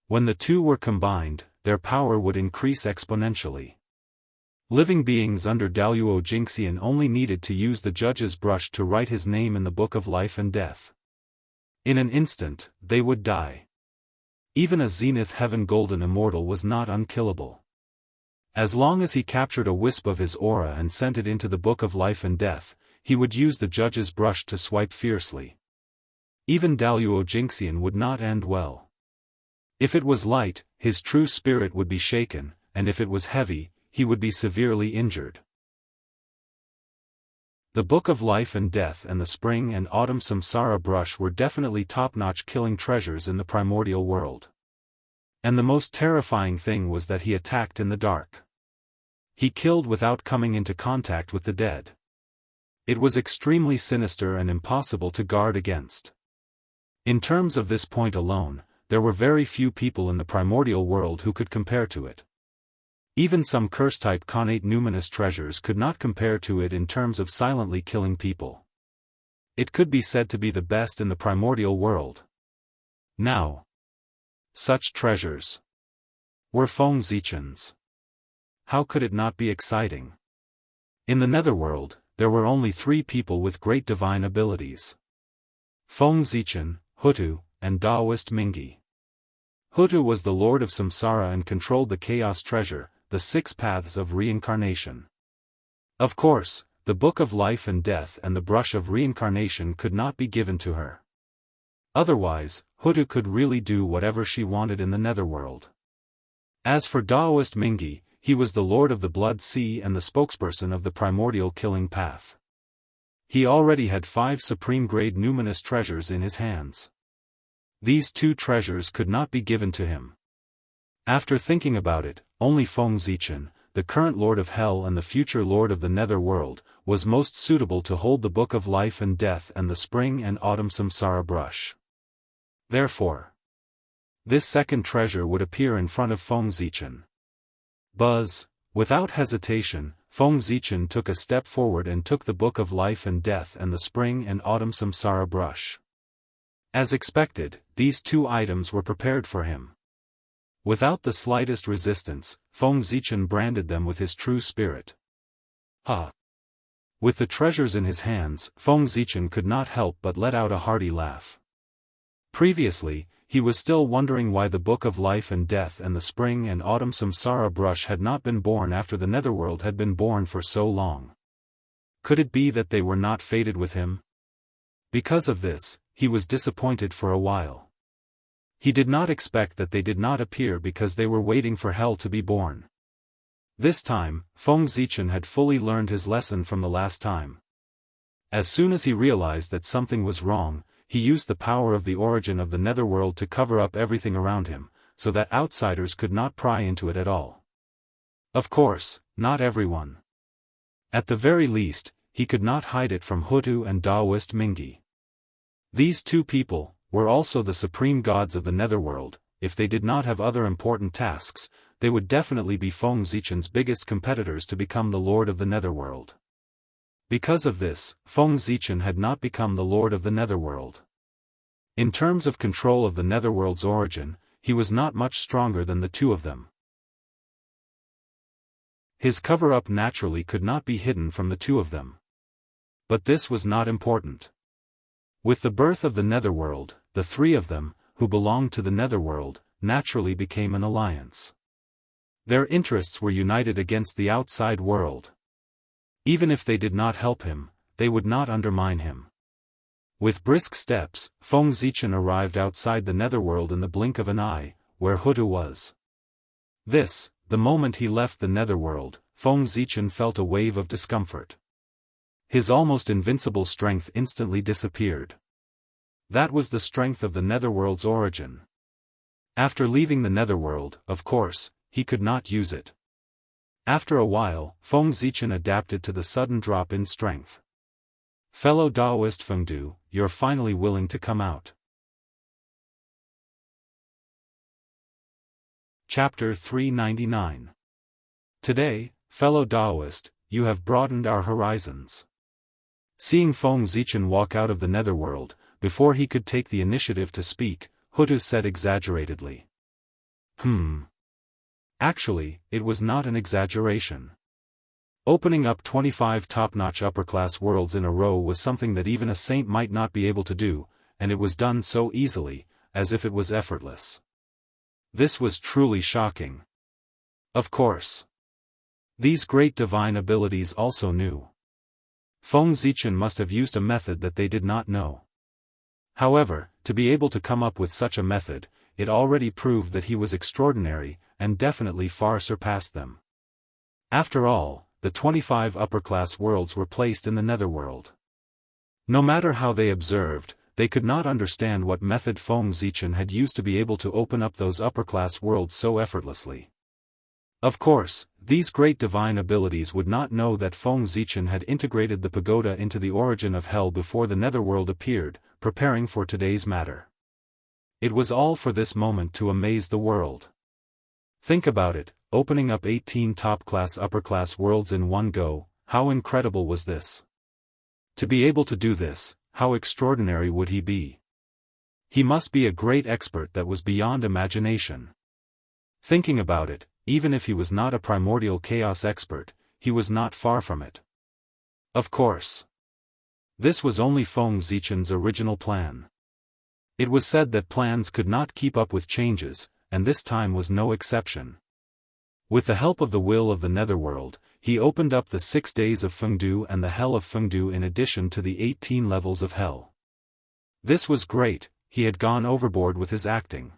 When the two were combined, their power would increase exponentially. Living beings under Wuxia Xianxia only needed to use the judge's brush to write his name in the Book of Life and Death. In an instant, they would die. Even a zenith heaven golden immortal was not unkillable. As long as he captured a wisp of his aura and sent it into the Book of Life and Death, he would use the judge's brush to swipe fiercely. Even Wuxia Xianxia would not end well. If it was light, his true spirit would be shaken, and if it was heavy, he would be severely injured. The Book of Life and Death and the spring and autumn samsara brush were definitely top-notch killing treasures in the primordial world. And the most terrifying thing was that he attacked in the dark. He killed without coming into contact with the dead. It was extremely sinister and impossible to guard against. In terms of this point alone, there were very few people in the primordial world who could compare to it. Even some curse-type connate numinous treasures could not compare to it in terms of silently killing people. It could be said to be the best in the primordial world. Now, such treasures were Feng Zichen's. How could it not be exciting? In the netherworld, there were only 3 people with great divine abilities: Feng Zichen, Hutu, and Daoist Mingi. Hutu was the lord of samsara and controlled the chaos treasure, the 6 paths of reincarnation. Of course, the Book of Life and Death and the brush of reincarnation could not be given to her. Otherwise, Hutu could really do whatever she wanted in the netherworld. As for Daoist Mingi, he was the lord of the blood sea and the spokesperson of the primordial killing path. He already had 5 supreme-grade numinous treasures in his hands. These 2 treasures could not be given to him. After thinking about it, only Feng Zichen, the current lord of hell and the future lord of the nether world, was most suitable to hold the Book of Life and Death and the spring and autumn samsara brush. Therefore, this second treasure would appear in front of Feng Zichen. Buzz, without hesitation, Feng Zichen took a step forward and took the Book of Life and Death and the spring and autumn samsara brush. As expected, these 2 items were prepared for him. Without the slightest resistance, Feng Zichen branded them with his true spirit. With the treasures in his hands, Feng Zichen could not help but let out a hearty laugh. Previously, he was still wondering why the Book of Life and Death and the spring and autumn samsara brush had not been born after the netherworld had been born for so long. Could it be that they were not fated with him? Because of this, he was disappointed for a while. He did not expect that they did not appear because they were waiting for hell to be born. This time, Feng Zichen had fully learned his lesson from the last time. As soon as he realized that something was wrong, he used the power of the origin of the netherworld to cover up everything around him, so that outsiders could not pry into it at all. Of course, not everyone. At the very least, he could not hide it from Hutu and Daoist Mingi. These 2 people were also the supreme gods of the netherworld. If they did not have other important tasks, they would definitely be Feng Zichen's biggest competitors to become the lord of the netherworld. Because of this, Feng Zichen had not become the lord of the netherworld. In terms of control of the netherworld's origin, he was not much stronger than the 2 of them. His cover-up naturally could not be hidden from the 2 of them. But this was not important. With the birth of the netherworld, the 3 of them, who belonged to the netherworld, naturally became an alliance. Their interests were united against the outside world. Even if they did not help him, they would not undermine him. With brisk steps, Feng Zichen arrived outside the netherworld in the blink of an eye, where Hutu was. The moment he left the netherworld, Feng Zichen felt a wave of discomfort. His almost invincible strength instantly disappeared. That was the strength of the netherworld's origin. After leaving the netherworld, of course, he could not use it. After a while, Feng Zichen adapted to the sudden drop in strength. Fellow Daoist Fengdu, you're finally willing to come out. Chapter 399. Today, fellow Daoist, you have broadened our horizons. Seeing Feng Zichen walk out of the netherworld, before he could take the initiative to speak, Hutu said exaggeratedly. Actually, it was not an exaggeration. Opening up 25 top-notch upper-class worlds in a row was something that even a saint might not be able to do, and it was done so easily, as if it was effortless. This was truly shocking. Of course. These great divine abilities also knew. Feng Zichen must have used a method that they did not know. However, to be able to come up with such a method, it already proved that he was extraordinary, and definitely far surpassed them. After all, the 25 upper-class worlds were placed in the netherworld. No matter how they observed, they could not understand what method Feng Zichen had used to be able to open up those upper-class worlds so effortlessly. Of course, these great divine abilities would not know that Feng Zichen had integrated the pagoda into the origin of hell before the netherworld appeared, preparing for today's matter. It was all for this moment to amaze the world. Think about it, opening up 18 top-class upper-class worlds in one go, how incredible was this? To be able to do this, how extraordinary would he be? He must be a great expert that was beyond imagination. Thinking about it, even if he was not a primordial chaos expert, he was not far from it. Of course. This was only Feng Zichen's original plan. It was said that plans could not keep up with changes, and this time was no exception. With the help of the will of the netherworld, he opened up the 6 days of Fengdu and the hell of Fengdu in addition to the 18 levels of hell. This was great, he had gone overboard with his acting.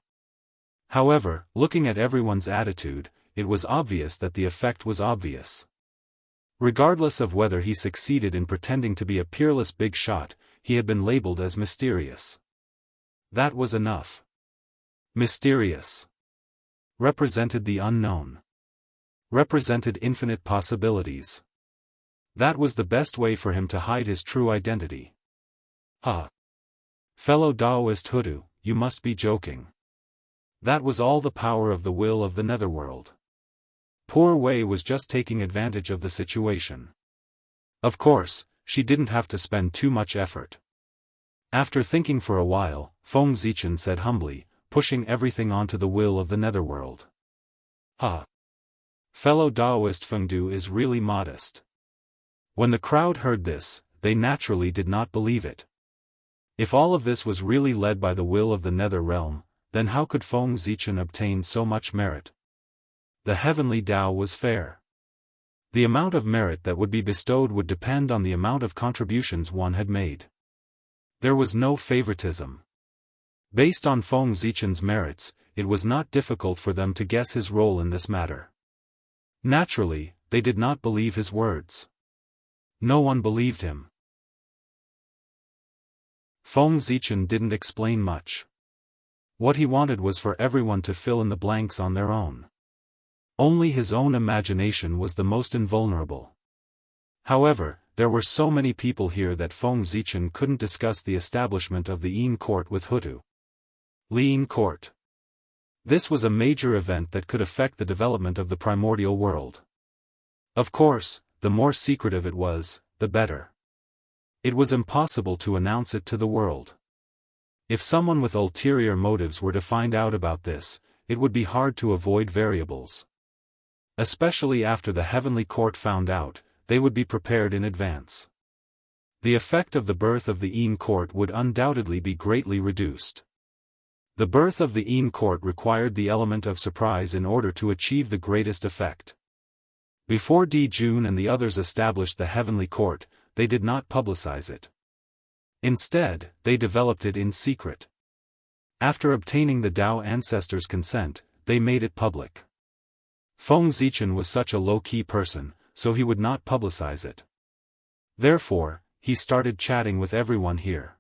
However, looking at everyone's attitude, it was obvious that the effect was obvious. Regardless of whether he succeeded in pretending to be a peerless big shot, he had been labeled as mysterious. That was enough. Mysterious. Represented the unknown. Represented infinite possibilities. That was the best way for him to hide his true identity. Fellow Daoist Hutu, you must be joking. That was all the power of the will of the netherworld. Poor Wei was just taking advantage of the situation. Of course, she didn't have to spend too much effort. After thinking for a while, Feng Zichen said humbly, pushing everything onto the will of the netherworld. Fellow Daoist Fengdu is really modest. When the crowd heard this, they naturally did not believe it. If all of this was really led by the will of the nether realm, then how could Feng Zichen obtain so much merit? The heavenly Tao was fair. The amount of merit that would be bestowed would depend on the amount of contributions one had made. There was no favoritism. Based on Feng Zichen's merits, it was not difficult for them to guess his role in this matter. Naturally, they did not believe his words. No one believed him. Feng Zichen didn't explain much. What he wanted was for everyone to fill in the blanks on their own. Only his own imagination was the most invulnerable. However, there were so many people here that Feng Zichen couldn't discuss the establishment of the Yin court with Hutu. Yin court. This was a major event that could affect the development of the primordial world. Of course, the more secretive it was, the better. It was impossible to announce it to the world. If someone with ulterior motives were to find out about this, it would be hard to avoid variables. Especially after the heavenly court found out, they would be prepared in advance. The effect of the birth of the Yin court would undoubtedly be greatly reduced. The birth of the Yin court required the element of surprise in order to achieve the greatest effect. Before Di Jun and the others established the heavenly court, they did not publicize it. Instead, they developed it in secret. After obtaining the Dao ancestors' consent, they made it public. Feng Zichen was such a low-key person, so he would not publicize it. Therefore, he started chatting with everyone here.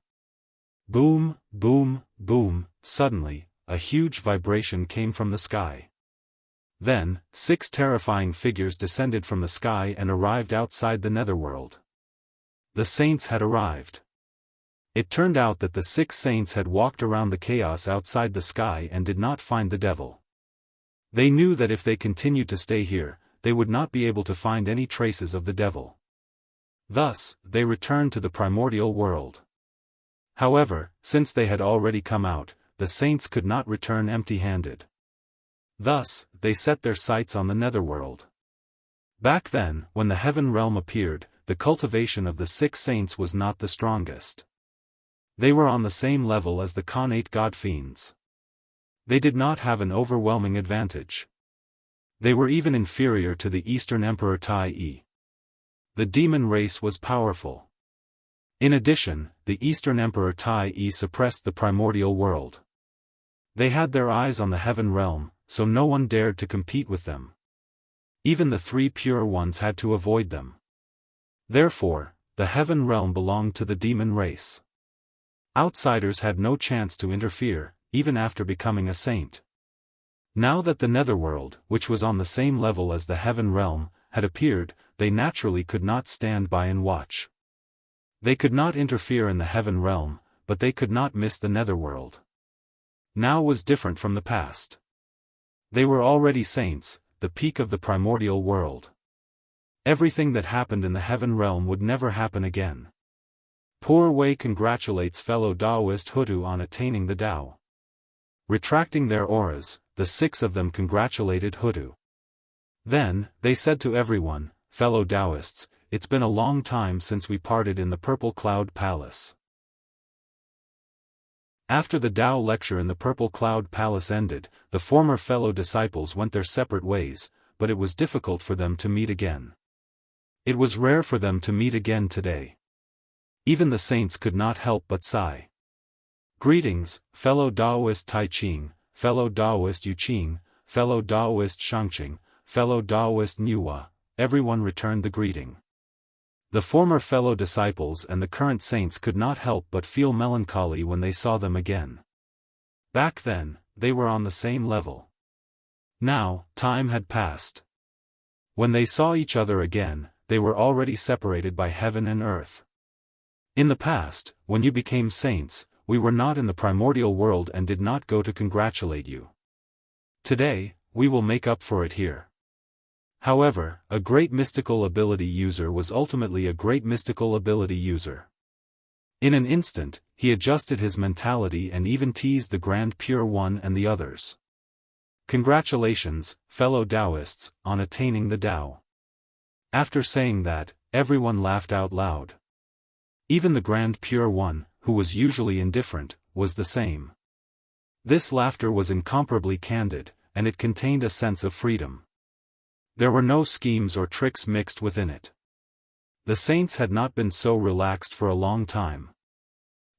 Boom, boom, boom, suddenly, a huge vibration came from the sky. Then, 6 terrifying figures descended from the sky and arrived outside the netherworld. The saints had arrived. It turned out that the 6 saints had walked around the chaos outside the sky and did not find the devil. They knew that if they continued to stay here, they would not be able to find any traces of the devil. Thus, they returned to the primordial world. However, since they had already come out, the saints could not return empty-handed. Thus, they set their sights on the netherworld. Back then, when the heaven realm appeared, the cultivation of the 6 saints was not the strongest. They were on the same level as the Khanate god fiends. They did not have an overwhelming advantage. They were even inferior to the Eastern Emperor Tai Yi. The demon race was powerful. In addition, the Eastern Emperor Tai Yi suppressed the primordial world. They had their eyes on the heaven realm, so no one dared to compete with them. Even the 3 pure ones had to avoid them. Therefore, the heaven realm belonged to the demon race. Outsiders had no chance to interfere, even after becoming a saint. Now that the netherworld, which was on the same level as the heaven realm, had appeared, they naturally could not stand by and watch. They could not interfere in the heaven realm, but they could not miss the netherworld. Now was different from the past. They were already saints, the peak of the primordial world. Everything that happened in the heaven realm would never happen again. Poor Wei congratulates fellow Daoist Hutu on attaining the Dao. Retracting their auras, the 6 of them congratulated Hutu. Then, they said to everyone, fellow Daoists, it's been a long time since we parted in the Purple Cloud Palace. After the Dao lecture in the Purple Cloud Palace ended, the former fellow disciples went their separate ways, but it was difficult for them to meet again. It was rare for them to meet again today. Even the saints could not help but sigh. Greetings, fellow Daoist Tai Ching, fellow Daoist Yu Qing, fellow Daoist Shangqing, fellow Daoist Nuwa, everyone returned the greeting. The former fellow disciples and the current saints could not help but feel melancholy when they saw them again. Back then, they were on the same level. Now, time had passed. When they saw each other again, they were already separated by heaven and earth. In the past, when you became saints, we were not in the primordial world and did not go to congratulate you. Today, we will make up for it here. However, a great mystical ability user was ultimately a great mystical ability user. In an instant, he adjusted his mentality and even teased the Grand Pure One and the others. Congratulations, fellow Daoists, on attaining the Dao. After saying that, everyone laughed out loud. Even the Grand Pure One, who was usually indifferent, was the same. This laughter was incomparably candid, and it contained a sense of freedom. There were no schemes or tricks mixed within it. The saints had not been so relaxed for a long time.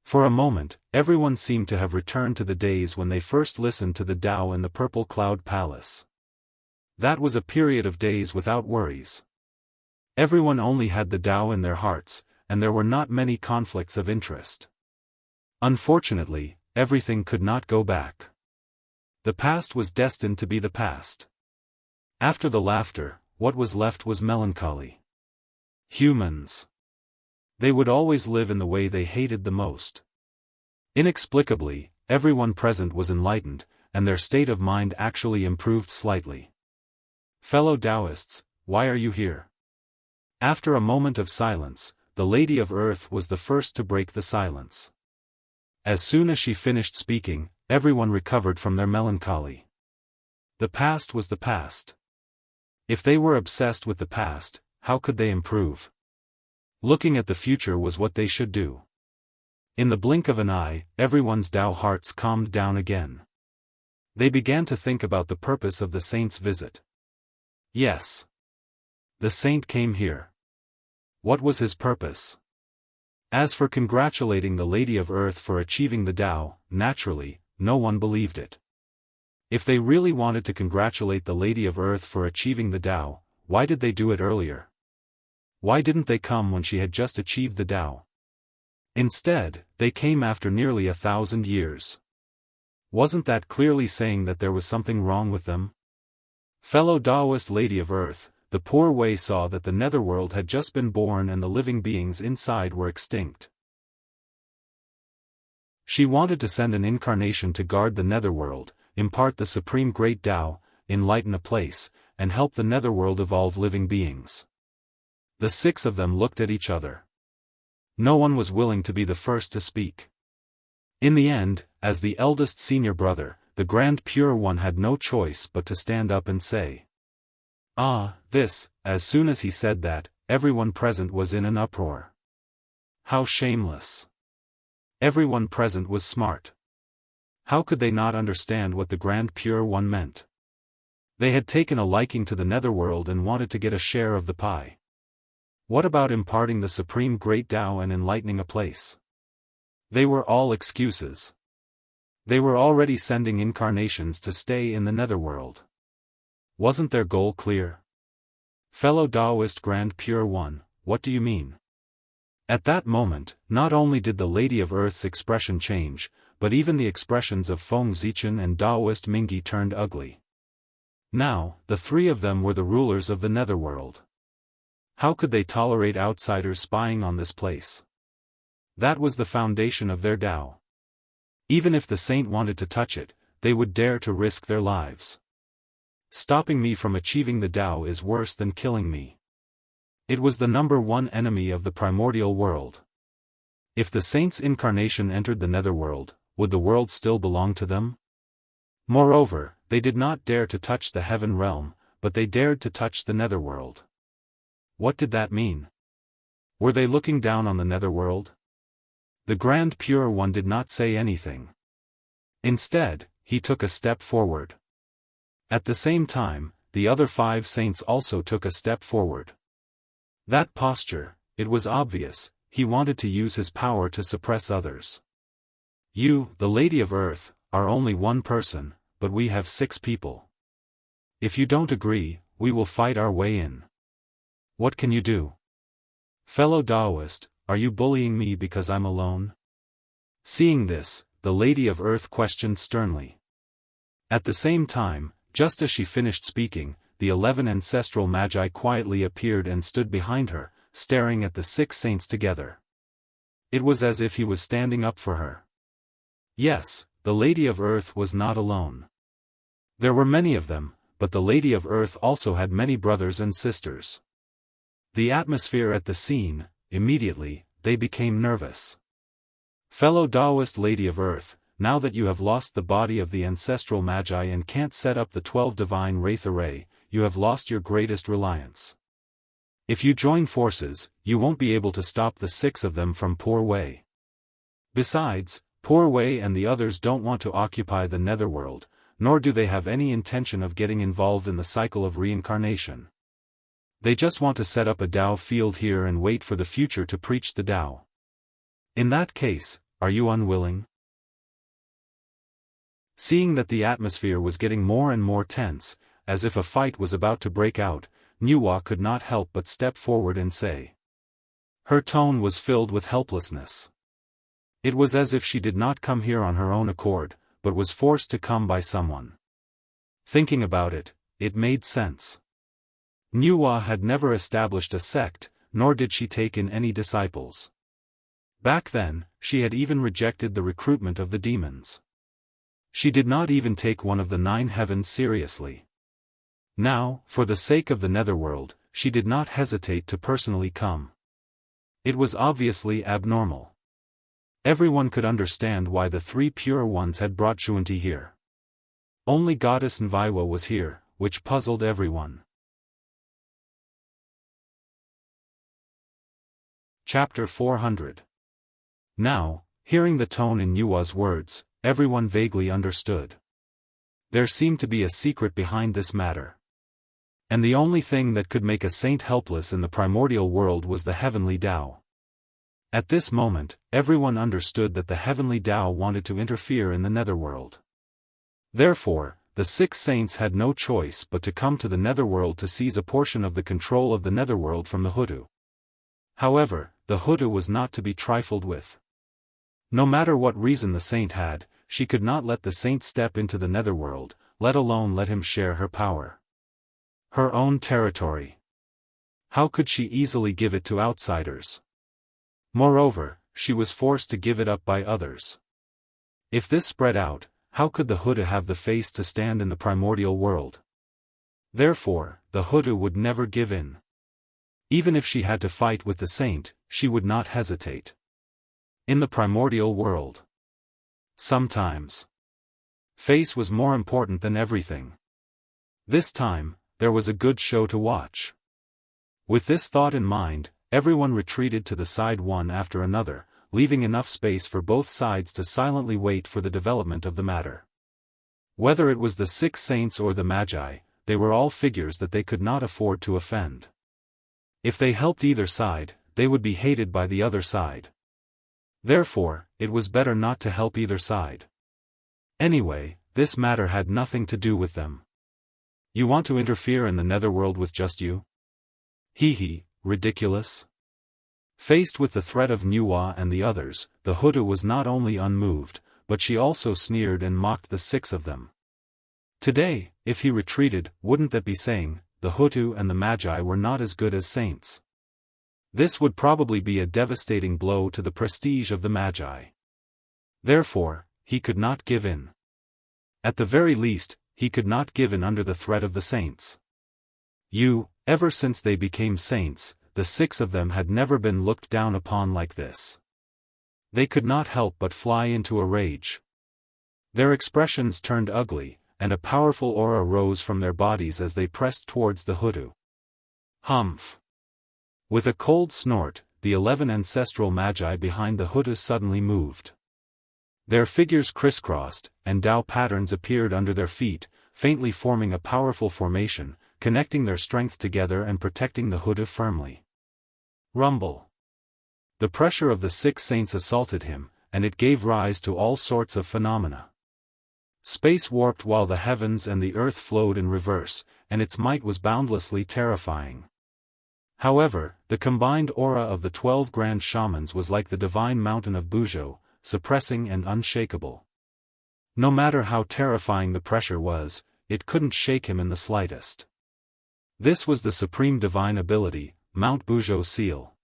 For a moment, everyone seemed to have returned to the days when they first listened to the Tao in the Purple Cloud Palace. That was a period of days without worries. Everyone only had the Tao in their hearts, and there were not many conflicts of interest. Unfortunately, everything could not go back. The past was destined to be the past. After the laughter, what was left was melancholy. Humans. They would always live in the way they hated the most. Inexplicably, everyone present was enlightened, and their state of mind actually improved slightly. Fellow Daoists, why are you here? After a moment of silence, the Lady of Earth was the first to break the silence. As soon as she finished speaking, everyone recovered from their melancholy. The past was the past. If they were obsessed with the past, how could they improve? Looking at the future was what they should do. In the blink of an eye, everyone's Dao hearts calmed down again. They began to think about the purpose of the saint's visit. Yes. The saint came here. What was his purpose? As for congratulating the Lady of Earth for achieving the Dao, naturally, no one believed it. If they really wanted to congratulate the Lady of Earth for achieving the Dao, why did they do it earlier? Why didn't they come when she had just achieved the Dao? Instead, they came after nearly 1,000 years. Wasn't that clearly saying that there was something wrong with them? Fellow Daoist Lady of Earth, the poor Wei saw that the netherworld had just been born and the living beings inside were extinct. She wanted to send an incarnation to guard the netherworld, impart the supreme great Dao, enlighten a place, and help the netherworld evolve living beings. The 6 of them looked at each other. No one was willing to be the first to speak. In the end, as the eldest senior brother, the Grand Pure One had no choice but to stand up and say, this. As soon as he said that, everyone present was in an uproar. How shameless. Everyone present was smart. How could they not understand what the Grand Pure One meant? They had taken a liking to the netherworld and wanted to get a share of the pie. What about imparting the supreme great Tao and enlightening a place? They were all excuses. They were already sending incarnations to stay in the netherworld. Wasn't their goal clear? Fellow Daoist Grand Pure One, what do you mean? At that moment, not only did the Lady of Earth's expression change, but even the expressions of Feng Zichen and Daoist Mingyi turned ugly. Now, the 3 of them were the rulers of the netherworld. How could they tolerate outsiders spying on this place? That was the foundation of their Dao. Even if the saint wanted to touch it, they would dare to risk their lives. Stopping me from achieving the Dao is worse than killing me. It was the #1 enemy of the primordial world. If the saint's incarnation entered the netherworld, would the world still belong to them? Moreover, they did not dare to touch the heaven realm, but they dared to touch the netherworld. What did that mean? Were they looking down on the netherworld? The Grand Pure One did not say anything. Instead, he took a step forward. At the same time, the other 5 saints also took a step forward. That posture, it was obvious, he wanted to use his power to suppress others. You, the Lady of Earth, are only one person, but we have 6 people. If you don't agree, we will fight our way in. What can you do? Fellow Daoist, are you bullying me because I'm alone? Seeing this, the Lady of Earth questioned sternly. At the same time, just as she finished speaking, the 11 ancestral magi quietly appeared and stood behind her, staring at the 6 saints together. It was as if he was standing up for her. Yes, the Lady of Earth was not alone. There were many of them, but the Lady of Earth also had many brothers and sisters. The atmosphere at the scene, immediately, they became nervous. Fellow Daoist Lady of Earth, now that you have lost the body of the ancestral magi and can't set up the 12 divine wraith array, you have lost your greatest reliance. If you join forces, you won't be able to stop the 6 of them from Poor Wei. Besides, Poor Wei and the others don't want to occupy the netherworld, nor do they have any intention of getting involved in the cycle of reincarnation. They just want to set up a Dao field here and wait for the future to preach the Dao. In that case, are you unwilling? Seeing that the atmosphere was getting more and more tense, as if a fight was about to break out, Nuwa could not help but step forward and say. Her tone was filled with helplessness. It was as if she did not come here on her own accord, but was forced to come by someone. Thinking about it, it made sense. Nuwa had never established a sect, nor did she take in any disciples. Back then, she had even rejected the recruitment of the demons. She did not even take one of the 9 heavens seriously. Now, for the sake of the netherworld, she did not hesitate to personally come. It was obviously abnormal. Everyone could understand why the 3 pure ones had brought Xuanti here. Only Goddess Nviwa was here, which puzzled everyone. Chapter 400. Now, Hearing the tone in Yua's words, everyone vaguely understood. There seemed to be a secret behind this matter. And the only thing that could make a saint helpless in the primordial world was the heavenly Tao. At this moment, everyone understood that the heavenly Tao wanted to interfere in the netherworld. Therefore, the 6 saints had no choice but to come to the netherworld to seize a portion of the control of the netherworld from the Hutu. However, the Hutu was not to be trifled with. No matter what reason the saint had, she could not let the saint step into the netherworld, let alone let him share her power. Her own territory. How could she easily give it to outsiders? Moreover, she was forced to give it up by others. If this spread out, how could the Hutu have the face to stand in the primordial world? Therefore, the Hutu would never give in. Even if she had to fight with the saint, she would not hesitate. In the primordial world, sometimes, face was more important than everything. This time, there was a good show to watch. With this thought in mind, everyone retreated to the side one after another, leaving enough space for both sides to silently wait for the development of the matter. Whether it was the 6 saints or the Magi, they were all figures that they could not afford to offend. If they helped either side, they would be hated by the other side. Therefore, it was better not to help either side. Anyway, this matter had nothing to do with them. You want to interfere in the netherworld with just you? Hee, ridiculous. Faced with the threat of Nuwa and the others, the Hutu was not only unmoved, but she also sneered and mocked the 6 of them. Today, if he retreated, wouldn't that be saying, the Hutu and the Magi were not as good as saints? This would probably be a devastating blow to the prestige of the Magi. Therefore, he could not give in. At the very least, he could not give in under the threat of the saints. Ever since they became saints, the 6 of them had never been looked down upon like this. They could not help but fly into a rage. Their expressions turned ugly, and a powerful aura rose from their bodies as they pressed towards the Hutu. Humph! With a cold snort, the 11 ancestral Magi behind the Hutu suddenly moved. Their figures crisscrossed, and Tao patterns appeared under their feet, faintly forming a powerful formation, connecting their strength together and protecting the Hutu firmly. Rumble! The pressure of the 6 saints assaulted him, and it gave rise to all sorts of phenomena. Space warped while the heavens and the earth flowed in reverse, and its might was boundlessly terrifying. However, the combined aura of the 12 grand shamans was like the divine mountain of Buzhou, suppressing and unshakable. No matter how terrifying the pressure was, it couldn't shake him in the slightest. This was the supreme divine ability, Mount Buzhou Seal.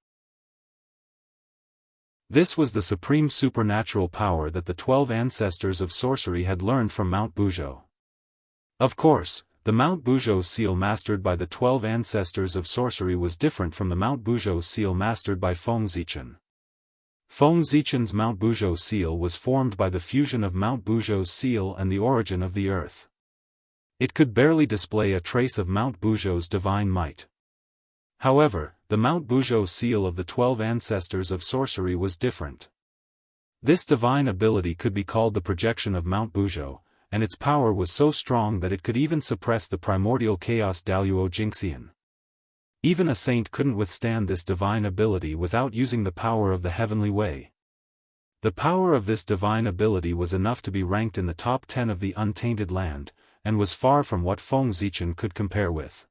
This was the supreme supernatural power that the 12 ancestors of sorcery had learned from Mount Buzhou. Of course, the Mount Buzhou seal mastered by the 12 ancestors of sorcery was different from the Mount Buzhou seal mastered by Feng Zichen. Feng Zichen's Mount Buzhou seal was formed by the fusion of Mount Buzhou's seal and the origin of the earth. It could barely display a trace of Mount Buzhou's divine might. However, the Mount Buzhou seal of the 12 ancestors of sorcery was different. This divine ability could be called the projection of Mount Buzhou, and its power was so strong that it could even suppress the primordial chaos Daoist Jingxian. Even a saint couldn't withstand this divine ability without using the power of the heavenly way. The power of this divine ability was enough to be ranked in the top 10 of the untainted land, and was far from what Feng Zichen could compare with.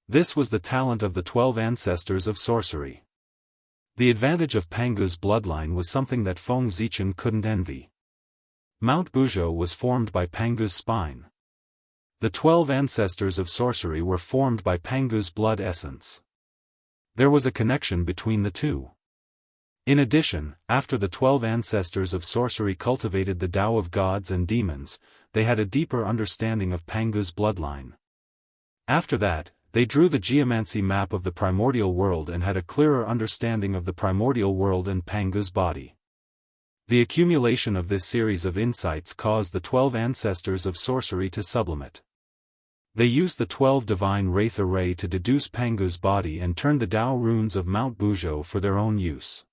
This was the talent of the 12 ancestors of sorcery. The advantage of Pangu's bloodline was something that Feng Zichen couldn't envy. Mount Buzhou was formed by Pangu's spine. The 12 ancestors of sorcery were formed by Pangu's blood essence. There was a connection between the two. In addition, after the 12 ancestors of sorcery cultivated the Tao of gods and demons, they had a deeper understanding of Pangu's bloodline. After that, they drew the geomancy map of the primordial world and had a clearer understanding of the primordial world and Pangu's body. The accumulation of this series of insights caused the 12 ancestors of sorcery to sublimate. They used the 12 divine wraith array to deduce Pangu's body and turned the Tao runes of Mount Buzhou for their own use.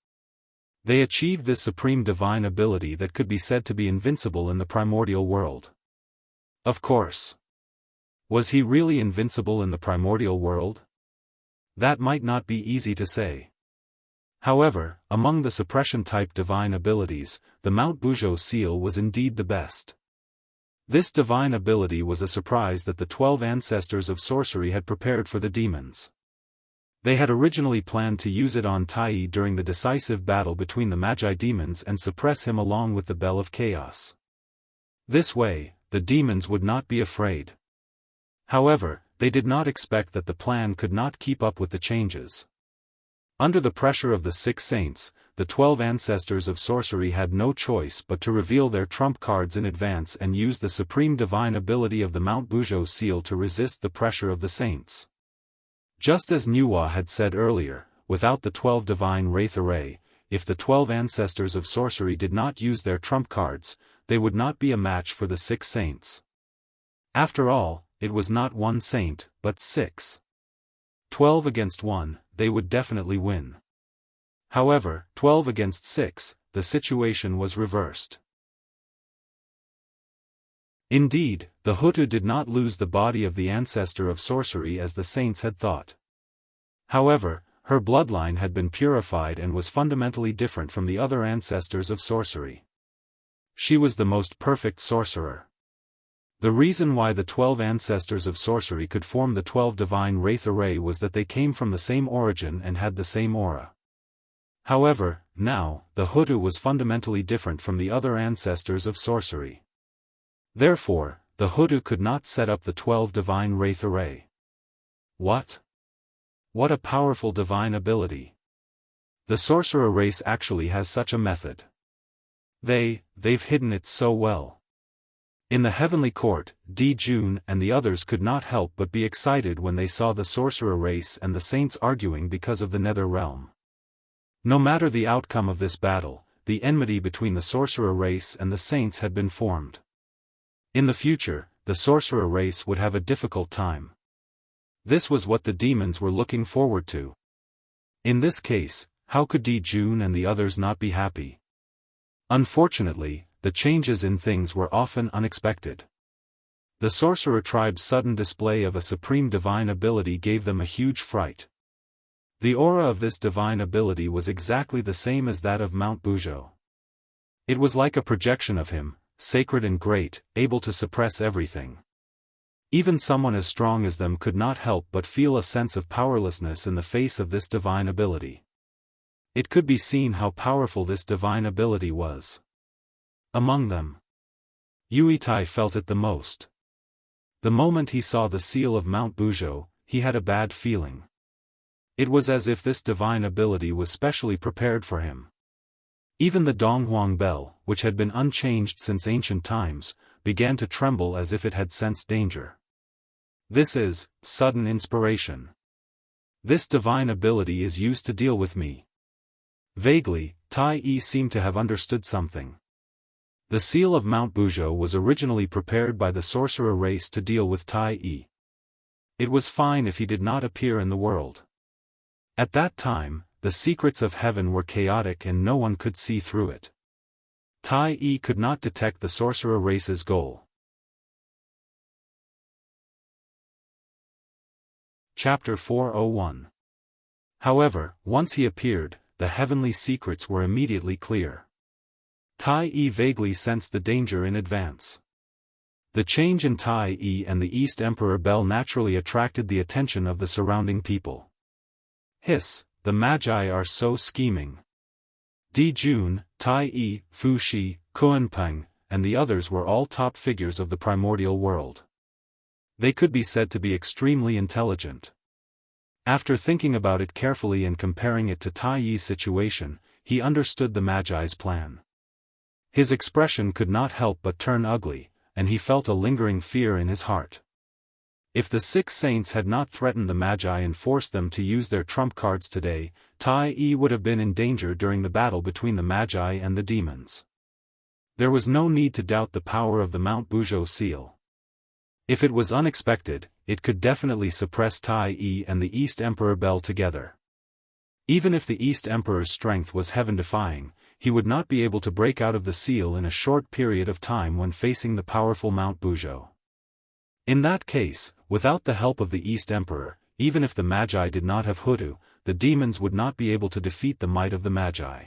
They achieved this supreme divine ability that could be said to be invincible in the primordial world. Of course. Was he really invincible in the primordial world? That might not be easy to say. However, among the suppression-type divine abilities, the Mount Buzhou seal was indeed the best. This divine ability was a surprise that the 12 ancestors of sorcery had prepared for the demons. They had originally planned to use it on Tai during the decisive battle between the Magi demons and suppress him along with the Bell of Chaos. This way, the demons would not be afraid. However, they did not expect that the plan could not keep up with the changes. Under the pressure of the 6 saints, the 12 ancestors of sorcery had no choice but to reveal their trump cards in advance and use the supreme divine ability of the Mount Buzhou seal to resist the pressure of the saints. Just as Nuwa had said earlier, without the 12 divine wraith array, if the 12 ancestors of sorcery did not use their trump cards, they would not be a match for the 6 saints. After all, it was not 1 saint, but 6. 12 against 1, they would definitely win. However, 12 against 6, the situation was reversed. Indeed, the Hutu did not lose the body of the ancestor of sorcery as the saints had thought. However, her bloodline had been purified and was fundamentally different from the other ancestors of sorcery. She was the most perfect sorcerer. The reason why the 12 ancestors of sorcery could form the 12 divine wraith array was that they came from the same origin and had the same aura. However, now, the Hutu was fundamentally different from the other ancestors of sorcery. Therefore, the Hutu could not set up the 12 divine wraith array. What? What a powerful divine ability. The sorcerer race actually has such a method. They've hidden it so well. In the heavenly court, Di Jun and the others could not help but be excited when they saw the sorcerer race and the saints arguing because of the nether realm. No matter the outcome of this battle, the enmity between the sorcerer race and the saints had been formed. In the future, the sorcerer race would have a difficult time. This was what the demons were looking forward to. In this case, how could Di Jun and the others not be happy? Unfortunately, the changes in things were often unexpected. The sorcerer tribe's sudden display of a supreme divine ability gave them a huge fright. The aura of this divine ability was exactly the same as that of Mount Buzhou. It was like a projection of him, sacred and great, able to suppress everything. Even someone as strong as them could not help but feel a sense of powerlessness in the face of this divine ability. It could be seen how powerful this divine ability was. Among them, Yuitai felt it the most. The moment he saw the seal of Mount Buzhou, he had a bad feeling. It was as if this divine ability was specially prepared for him. Even the Donghuang bell, which had been unchanged since ancient times, began to tremble as if it had sensed danger. This is sudden inspiration. This divine ability is used to deal with me. Vaguely, Tai Yi seemed to have understood something. The seal of Mount Buzhou was originally prepared by the sorcerer race to deal with Tai Yi. It was fine if he did not appear in the world. At that time, the secrets of heaven were chaotic and no one could see through it. Tai Yi could not detect the sorcerer race's goal. Chapter 401. However, once he appeared, the heavenly secrets were immediately clear. Tai Yi vaguely sensed the danger in advance. The change in Tai Yi and the East Emperor Bell naturally attracted the attention of the surrounding people. Hiss, the Magi are so scheming. Di Jun, Tai Yi, Fu Shi, Kuanpeng, and the others were all top figures of the primordial world. They could be said to be extremely intelligent. After thinking about it carefully and comparing it to Tai Yi's situation, he understood the Magi's plan. His expression could not help but turn ugly, and he felt a lingering fear in his heart. If the 6 saints had not threatened the Magi and forced them to use their trump cards today, Tai Yi would have been in danger during the battle between the Magi and the demons. There was no need to doubt the power of the Mount Buzhou seal. If it was unexpected, it could definitely suppress Tai Yi and the East Emperor Bell together. Even if the East Emperor's strength was heaven-defying, he would not be able to break out of the seal in a short period of time when facing the powerful Mount Buzhou. In that case, without the help of the East Emperor, even if the Magi did not have Hutu, the demons would not be able to defeat the might of the Magi.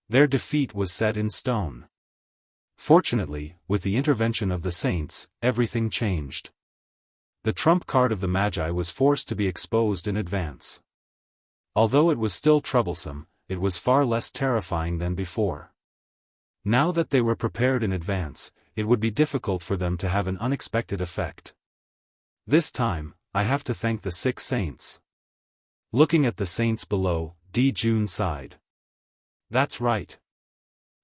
Their defeat was set in stone. Fortunately, with the intervention of the saints, everything changed. The trump card of the Magi was forced to be exposed in advance. Although it was still troublesome, it was far less terrifying than before. Now that they were prepared in advance, it would be difficult for them to have an unexpected effect. This time, I have to thank the 6 saints. Looking at the saints below, Di Jun sighed. That's right.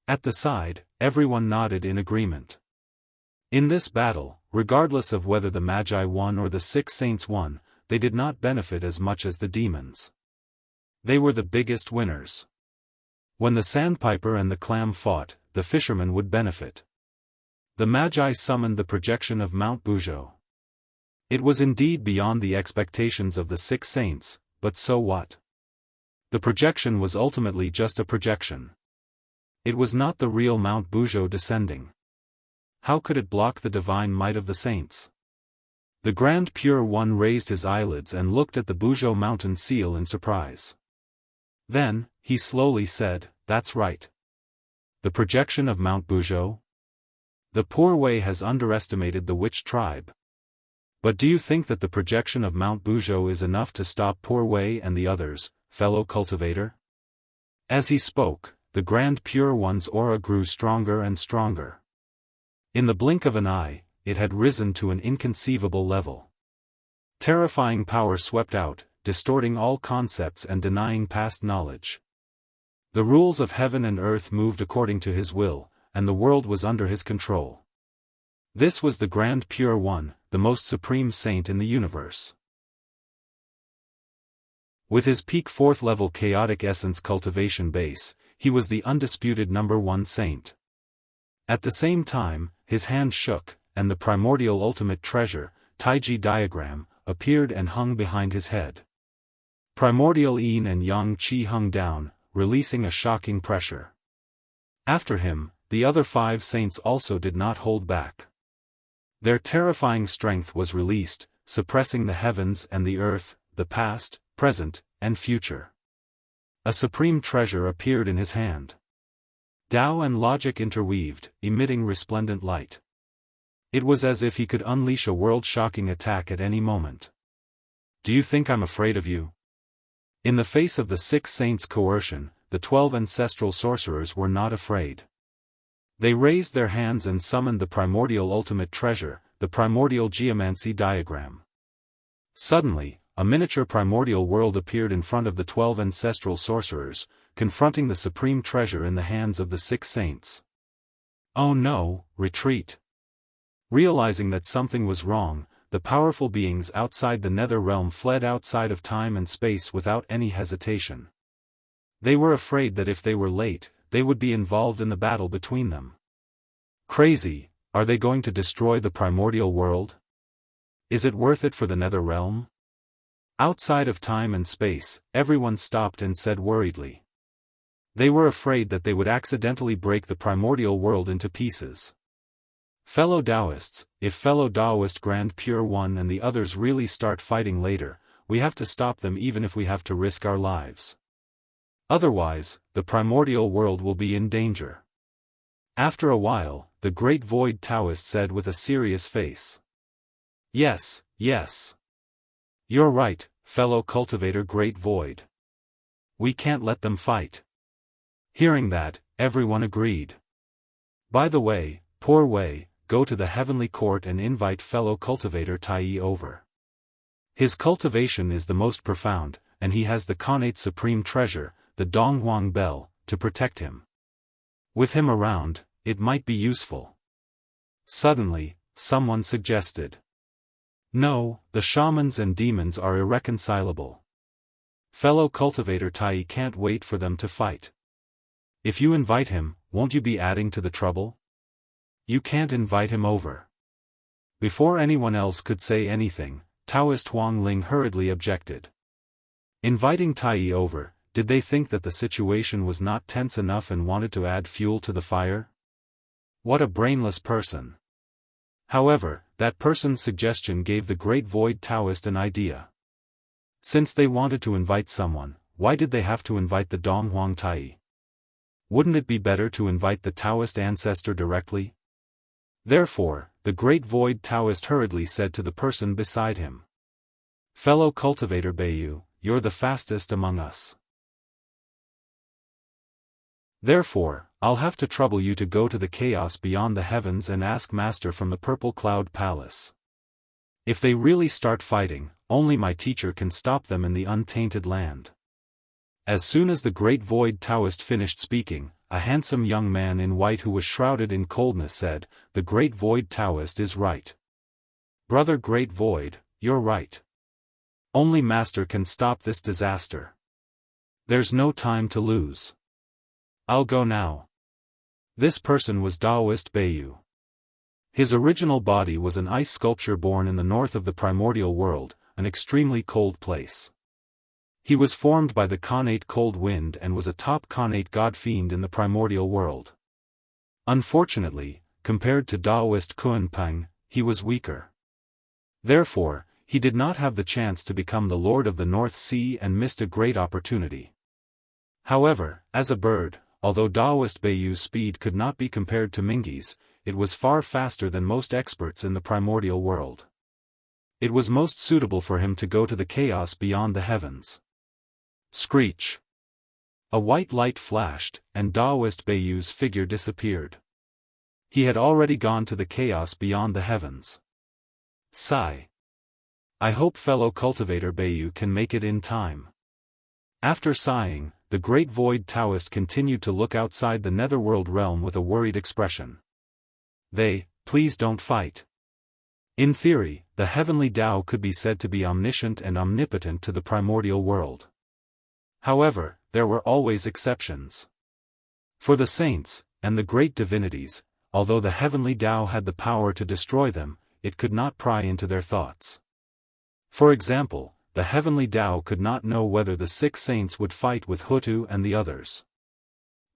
At the side, everyone nodded in agreement. In this battle, regardless of whether the Magi won or the 6 saints won, they did not benefit as much as the demons. They were the biggest winners. When the sandpiper and the clam fought, the fisherman would benefit. The Magi summoned the projection of Mount Buzhou. It was indeed beyond the expectations of the 6 saints, but so what? The projection was ultimately just a projection. It was not the real Mount Buzhou descending. How could it block the divine might of the saints? The Grand Pure One raised his eyelids and looked at the Buzhou mountain seal in surprise. Then, he slowly said, "That's right. The projection of Mount Buzhou? The poor Wei has underestimated the witch tribe. But do you think that the projection of Mount Buzhou is enough to stop poor Wei and the others, fellow cultivator?" As he spoke, the Grand Pure One's aura grew stronger and stronger. In the blink of an eye, it had risen to an inconceivable level. Terrifying power swept out, distorting all concepts and denying past knowledge. The rules of heaven and earth moved according to his will, and the world was under his control. This was the Grand Pure One, the most supreme saint in the universe. With his peak 4th level chaotic essence cultivation base, he was the undisputed number 1 saint. At the same time, his hand shook, and the primordial ultimate treasure, Taiji diagram, appeared and hung behind his head. Primordial yin and yang qi hung down, releasing a shocking pressure. After him, the other 5 saints also did not hold back. Their terrifying strength was released, suppressing the heavens and the earth, the past, present, and future. A supreme treasure appeared in his hand. Tao and logic interweaved, emitting resplendent light. It was as if he could unleash a world-shocking attack at any moment. "Do you think I'm afraid of you?" In the face of the 6 saints' coercion, the 12 ancestral sorcerers were not afraid. They raised their hands and summoned the primordial ultimate treasure, the primordial geomancy diagram. Suddenly, a miniature primordial world appeared in front of the 12 ancestral sorcerers, confronting the supreme treasure in the hands of the 6 saints. "Oh no, retreat!" Realizing that something was wrong, the powerful beings outside the nether realm fled outside of time and space without any hesitation. They were afraid that if they were late, they would be involved in the battle between them. Crazy, are they going to destroy the primordial world? Is it worth it for the nether realm? Outside of time and space, everyone stopped and said worriedly. They were afraid that they would accidentally break the primordial world into pieces. Fellow Daoists, if fellow Daoist Grand Pure One and the others really start fighting later, we have to stop them even if we have to risk our lives. Otherwise, the primordial world will be in danger. After a while, the Great Void Taoist said with a serious face. "Yes, yes. You're right, fellow cultivator Great Void. We can't let them fight." Hearing that, everyone agreed. "By the way, poor Wei, go to the heavenly court and invite fellow cultivator Tai over. His cultivation is the most profound, and he has the Khanate supreme treasure, the Donghuang Bell, to protect him. With him around, it might be useful." Suddenly, someone suggested. "No, the shamans and demons are irreconcilable. Fellow cultivator Tai can't wait for them to fight. If you invite him, won't you be adding to the trouble? You can't invite him over." Before anyone else could say anything, Taoist Huang Ling hurriedly objected. "Inviting Tai over, did they think that the situation was not tense enough and wanted to add fuel to the fire? What a brainless person. However, that person's suggestion gave the great void Daoist an idea. Since they wanted to invite someone, why did they have to invite the Donghuang Tai? Wouldn't it be better to invite the Taoist ancestor directly? Therefore, the great void Daoist hurriedly said to the person beside him, "Fellow cultivator Beiyu, you're the fastest among us. Therefore, I'll have to trouble you to go to the chaos beyond the heavens and ask Master from the Purple Cloud Palace. If they really start fighting, only my teacher can stop them in the untainted land." As soon as the great void Daoist finished speaking, a handsome young man in white who was shrouded in coldness said, "The great void Daoist is right. Brother great void, you're right. Only Master can stop this disaster. There's no time to lose. I'll go now." This person was Daoist Beiyu. His original body was an ice sculpture born in the north of the primordial world, an extremely cold place. He was formed by the Khanate cold wind and was a top Khanate god-fiend in the primordial world. Unfortunately, compared to Daoist Kunpeng, he was weaker. Therefore, he did not have the chance to become the Lord of the North Sea and missed a great opportunity. However, as a bird, although Daoist Beiyu's speed could not be compared to Mingyi's, it was far faster than most experts in the primordial world. It was most suitable for him to go to the chaos beyond the heavens. Screech! A white light flashed, and Daoist Beiyu's figure disappeared. He had already gone to the chaos beyond the heavens. Sigh. I hope fellow cultivator Beiyu can make it in time. After sighing, the great void Daoist continued to look outside the netherworld realm with a worried expression. Please don't fight. In theory, the heavenly Tao could be said to be omniscient and omnipotent to the primordial world. However, there were always exceptions. For the saints, and the great divinities, although the heavenly Tao had the power to destroy them, it could not pry into their thoughts. For example, the heavenly Tao could not know whether the 6 saints would fight with Hutu and the others.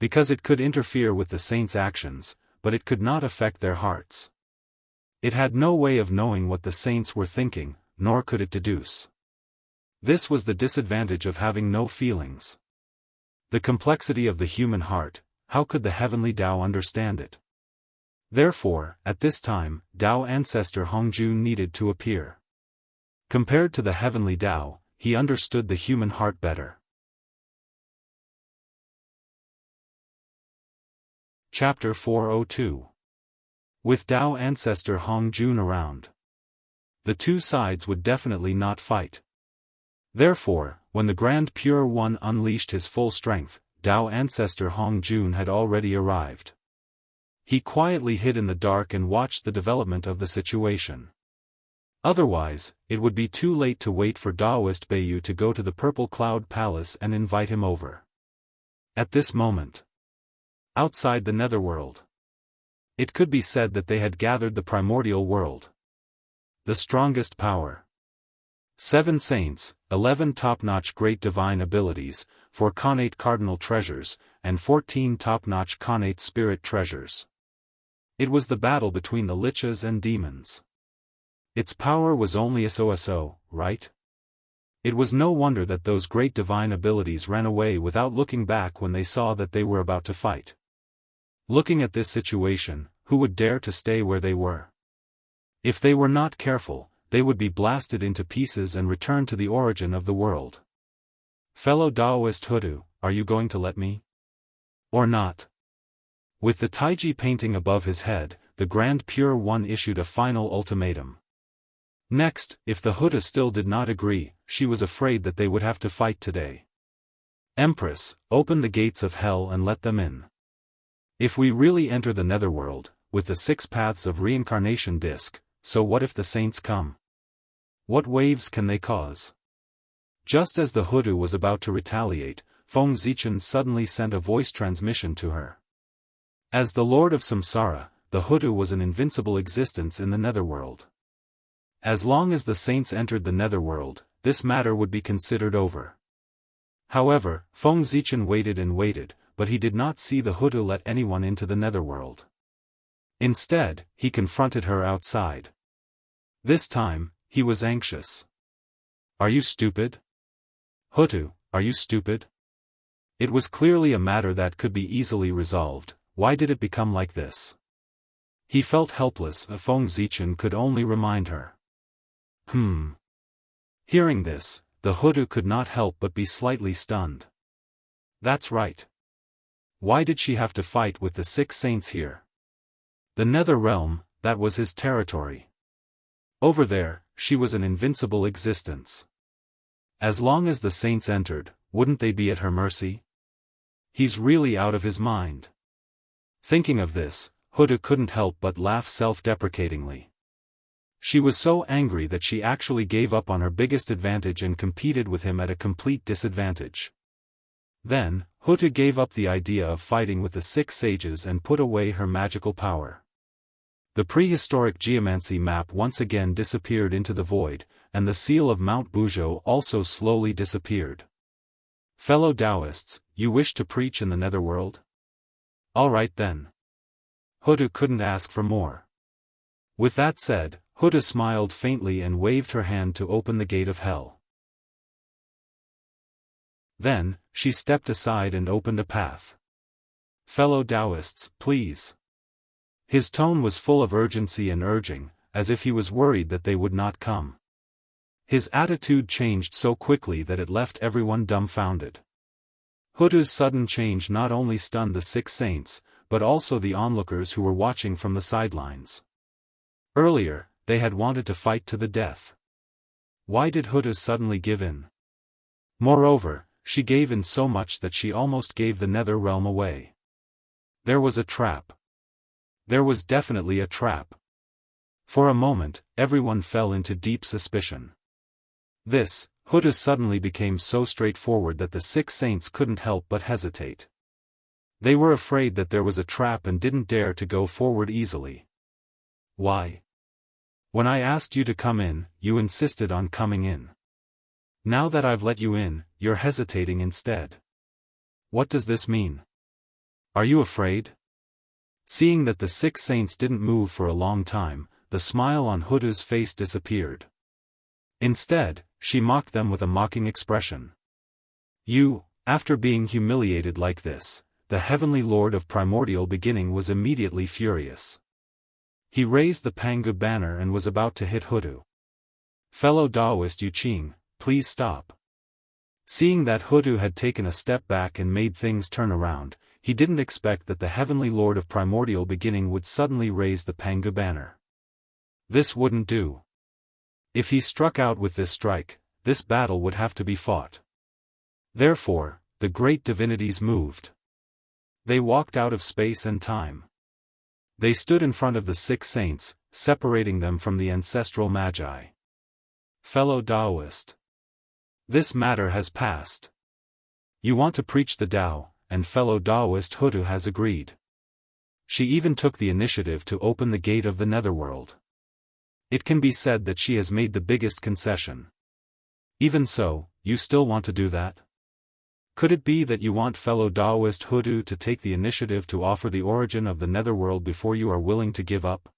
Because it could interfere with the saints' actions, but it could not affect their hearts. It had no way of knowing what the saints were thinking, nor could it deduce. This was the disadvantage of having no feelings. The complexity of the human heart, how could the heavenly Tao understand it? Therefore, at this time, Tao ancestor Hongju needed to appear. Compared to the heavenly Tao, he understood the human heart better. Chapter 402. With Tao ancestor Hongjun around, the two sides would definitely not fight. Therefore, when the Grand Pure One unleashed his full strength, Tao ancestor Hongjun had already arrived. He quietly hid in the dark and watched the development of the situation. Otherwise, it would be too late to wait for Daoist Beiyu to go to the Purple Cloud Palace and invite him over. At this moment, outside the netherworld, it could be said that they had gathered the primordial world. The strongest power. 7 saints, 11 top-notch great divine abilities, 4 Khanate cardinal treasures, and 14 top-notch Khanate spirit treasures. It was the battle between the lichas and demons. Its power was only so, right? It was no wonder that those great divine abilities ran away without looking back when they saw that they were about to fight. Looking at this situation, who would dare to stay where they were? If they were not careful, they would be blasted into pieces and return to the origin of the world. Fellow Daoist Hutu, are you going to let me? Or not? With the Taiji painting above his head, the Grand Pure One issued a final ultimatum. Next, if the Hutu still did not agree, she was afraid that they would have to fight today. Empress, open the gates of hell and let them in. If we really enter the netherworld, with the 6 paths of reincarnation disc, so what if the saints come? What waves can they cause? Just as the Hutu was about to retaliate, Feng Zichen suddenly sent a voice transmission to her. As the Lord of Samsara, the Hutu was an invincible existence in the netherworld. As long as the saints entered the netherworld, this matter would be considered over. However, Feng Zichen waited and waited, but he did not see the Hutu let anyone into the netherworld. Instead, he confronted her outside. This time, he was anxious. Are you stupid? Hutu, are you stupid? It was clearly a matter that could be easily resolved. Why did it become like this? He felt helpless. Feng Zichen could only remind her. Hearing this, the Hutu could not help but be slightly stunned. That's right. Why did she have to fight with the 6 saints here? The Nether Realm, that was his territory. Over there, she was an invincible existence. As long as the saints entered, wouldn't they be at her mercy? He's really out of his mind. Thinking of this, Hutu couldn't help but laugh self-deprecatingly. She was so angry that she actually gave up on her biggest advantage and competed with him at a complete disadvantage. Then, Hutu gave up the idea of fighting with the 6 sages and put away her magical power. The prehistoric geomancy map once again disappeared into the void, and the seal of Mount Buzhou also slowly disappeared. Fellow Daoists, you wish to preach in the netherworld? All right then. Hutu couldn't ask for more. With that said, Hutu smiled faintly and waved her hand to open the gate of hell. Then, she stepped aside and opened a path. Fellow Daoists, please. His tone was full of urgency and urging, as if he was worried that they would not come. His attitude changed so quickly that it left everyone dumbfounded. Hutu's sudden change not only stunned the 6 saints, but also the onlookers who were watching from the sidelines. Earlier, they had wanted to fight to the death. Why did Hutu suddenly give in? Moreover, she gave in so much that she almost gave the Nether Realm away. There was a trap. There was definitely a trap. For a moment, everyone fell into deep suspicion. This, Hutu suddenly became so straightforward that the 6 saints couldn't help but hesitate. They were afraid that there was a trap and didn't dare to go forward easily. Why? When I asked you to come in, you insisted on coming in. Now that I've let you in, you're hesitating instead. What does this mean? Are you afraid? Seeing that the 6 saints didn't move for a long time, the smile on Hutu's face disappeared. Instead, she mocked them with a mocking expression. You, after being humiliated like this, the heavenly lord of primordial beginning was immediately furious. He raised the Pangu banner and was about to hit Hutu. Fellow Daoist Yuqing, please stop. Seeing that Hutu had taken a step back and made things turn around, he didn't expect that the heavenly lord of primordial beginning would suddenly raise the Pangu banner. This wouldn't do. If he struck out with this strike, this battle would have to be fought. Therefore, the great divinities moved. They walked out of space and time. They stood in front of the 6 saints, separating them from the ancestral magi. Fellow Daoist. This matter has passed. You want to preach the Tao, and fellow Daoist Hutu has agreed. She even took the initiative to open the gate of the netherworld. It can be said that she has made the biggest concession. Even so, you still want to do that? Could it be that you want fellow Daoist Hutu to take the initiative to offer the origin of the netherworld before you are willing to give up?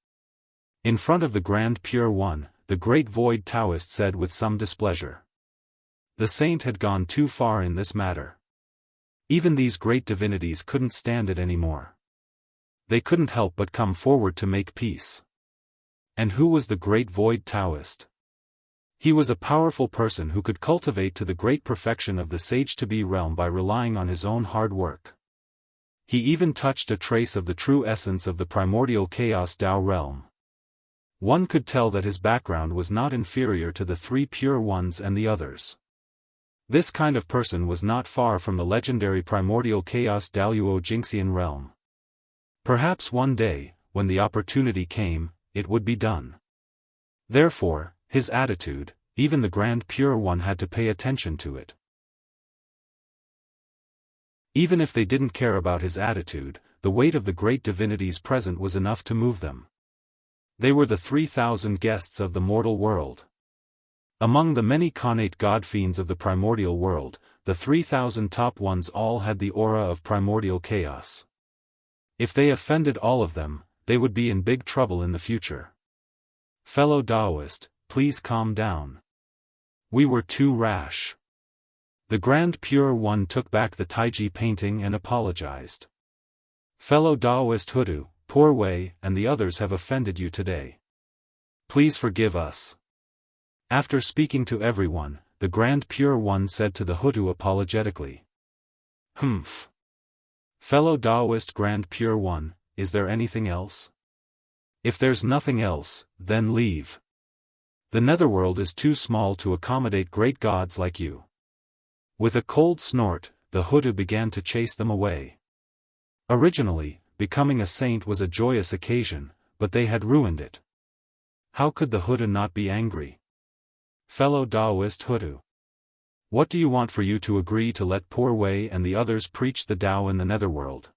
In front of the Grand Pure One, the Great Void Taoist said with some displeasure. The saint had gone too far in this matter. Even these great divinities couldn't stand it anymore. They couldn't help but come forward to make peace. And who was the Great Void Taoist? He was a powerful person who could cultivate to the great perfection of the sage-to-be realm by relying on his own hard work. He even touched a trace of the true essence of the primordial chaos Tao realm. One could tell that his background was not inferior to the 3 pure ones and the others. This kind of person was not far from the legendary primordial chaos Daoist Jingxian realm. Perhaps one day, when the opportunity came, it would be done. Therefore, his attitude, even the Grand Pure One had to pay attention to it. Even if they didn't care about his attitude, the weight of the great divinities present was enough to move them. They were the 3,000 guests of the mortal world. Among the many connate god-fiends of the primordial world, the 3,000 top ones all had the aura of primordial chaos. If they offended all of them, they would be in big trouble in the future. Fellow Daoist, please calm down. We were too rash. The Grand Pure One took back the Taiji painting and apologized. Fellow Daoist Hudu, Poor Wei, and the others have offended you today. Please forgive us. After speaking to everyone, the Grand Pure One said to the Hudu apologetically. Humph. Fellow Daoist Grand Pure One, is there anything else? If there's nothing else, then leave. The netherworld is too small to accommodate great gods like you. With a cold snort, the Hudu began to chase them away. Originally, becoming a saint was a joyous occasion, but they had ruined it. How could the Hudu not be angry? Fellow Daoist Hudu. What do you want for you to agree to let Poor Wei and the others preach the Tao in the netherworld?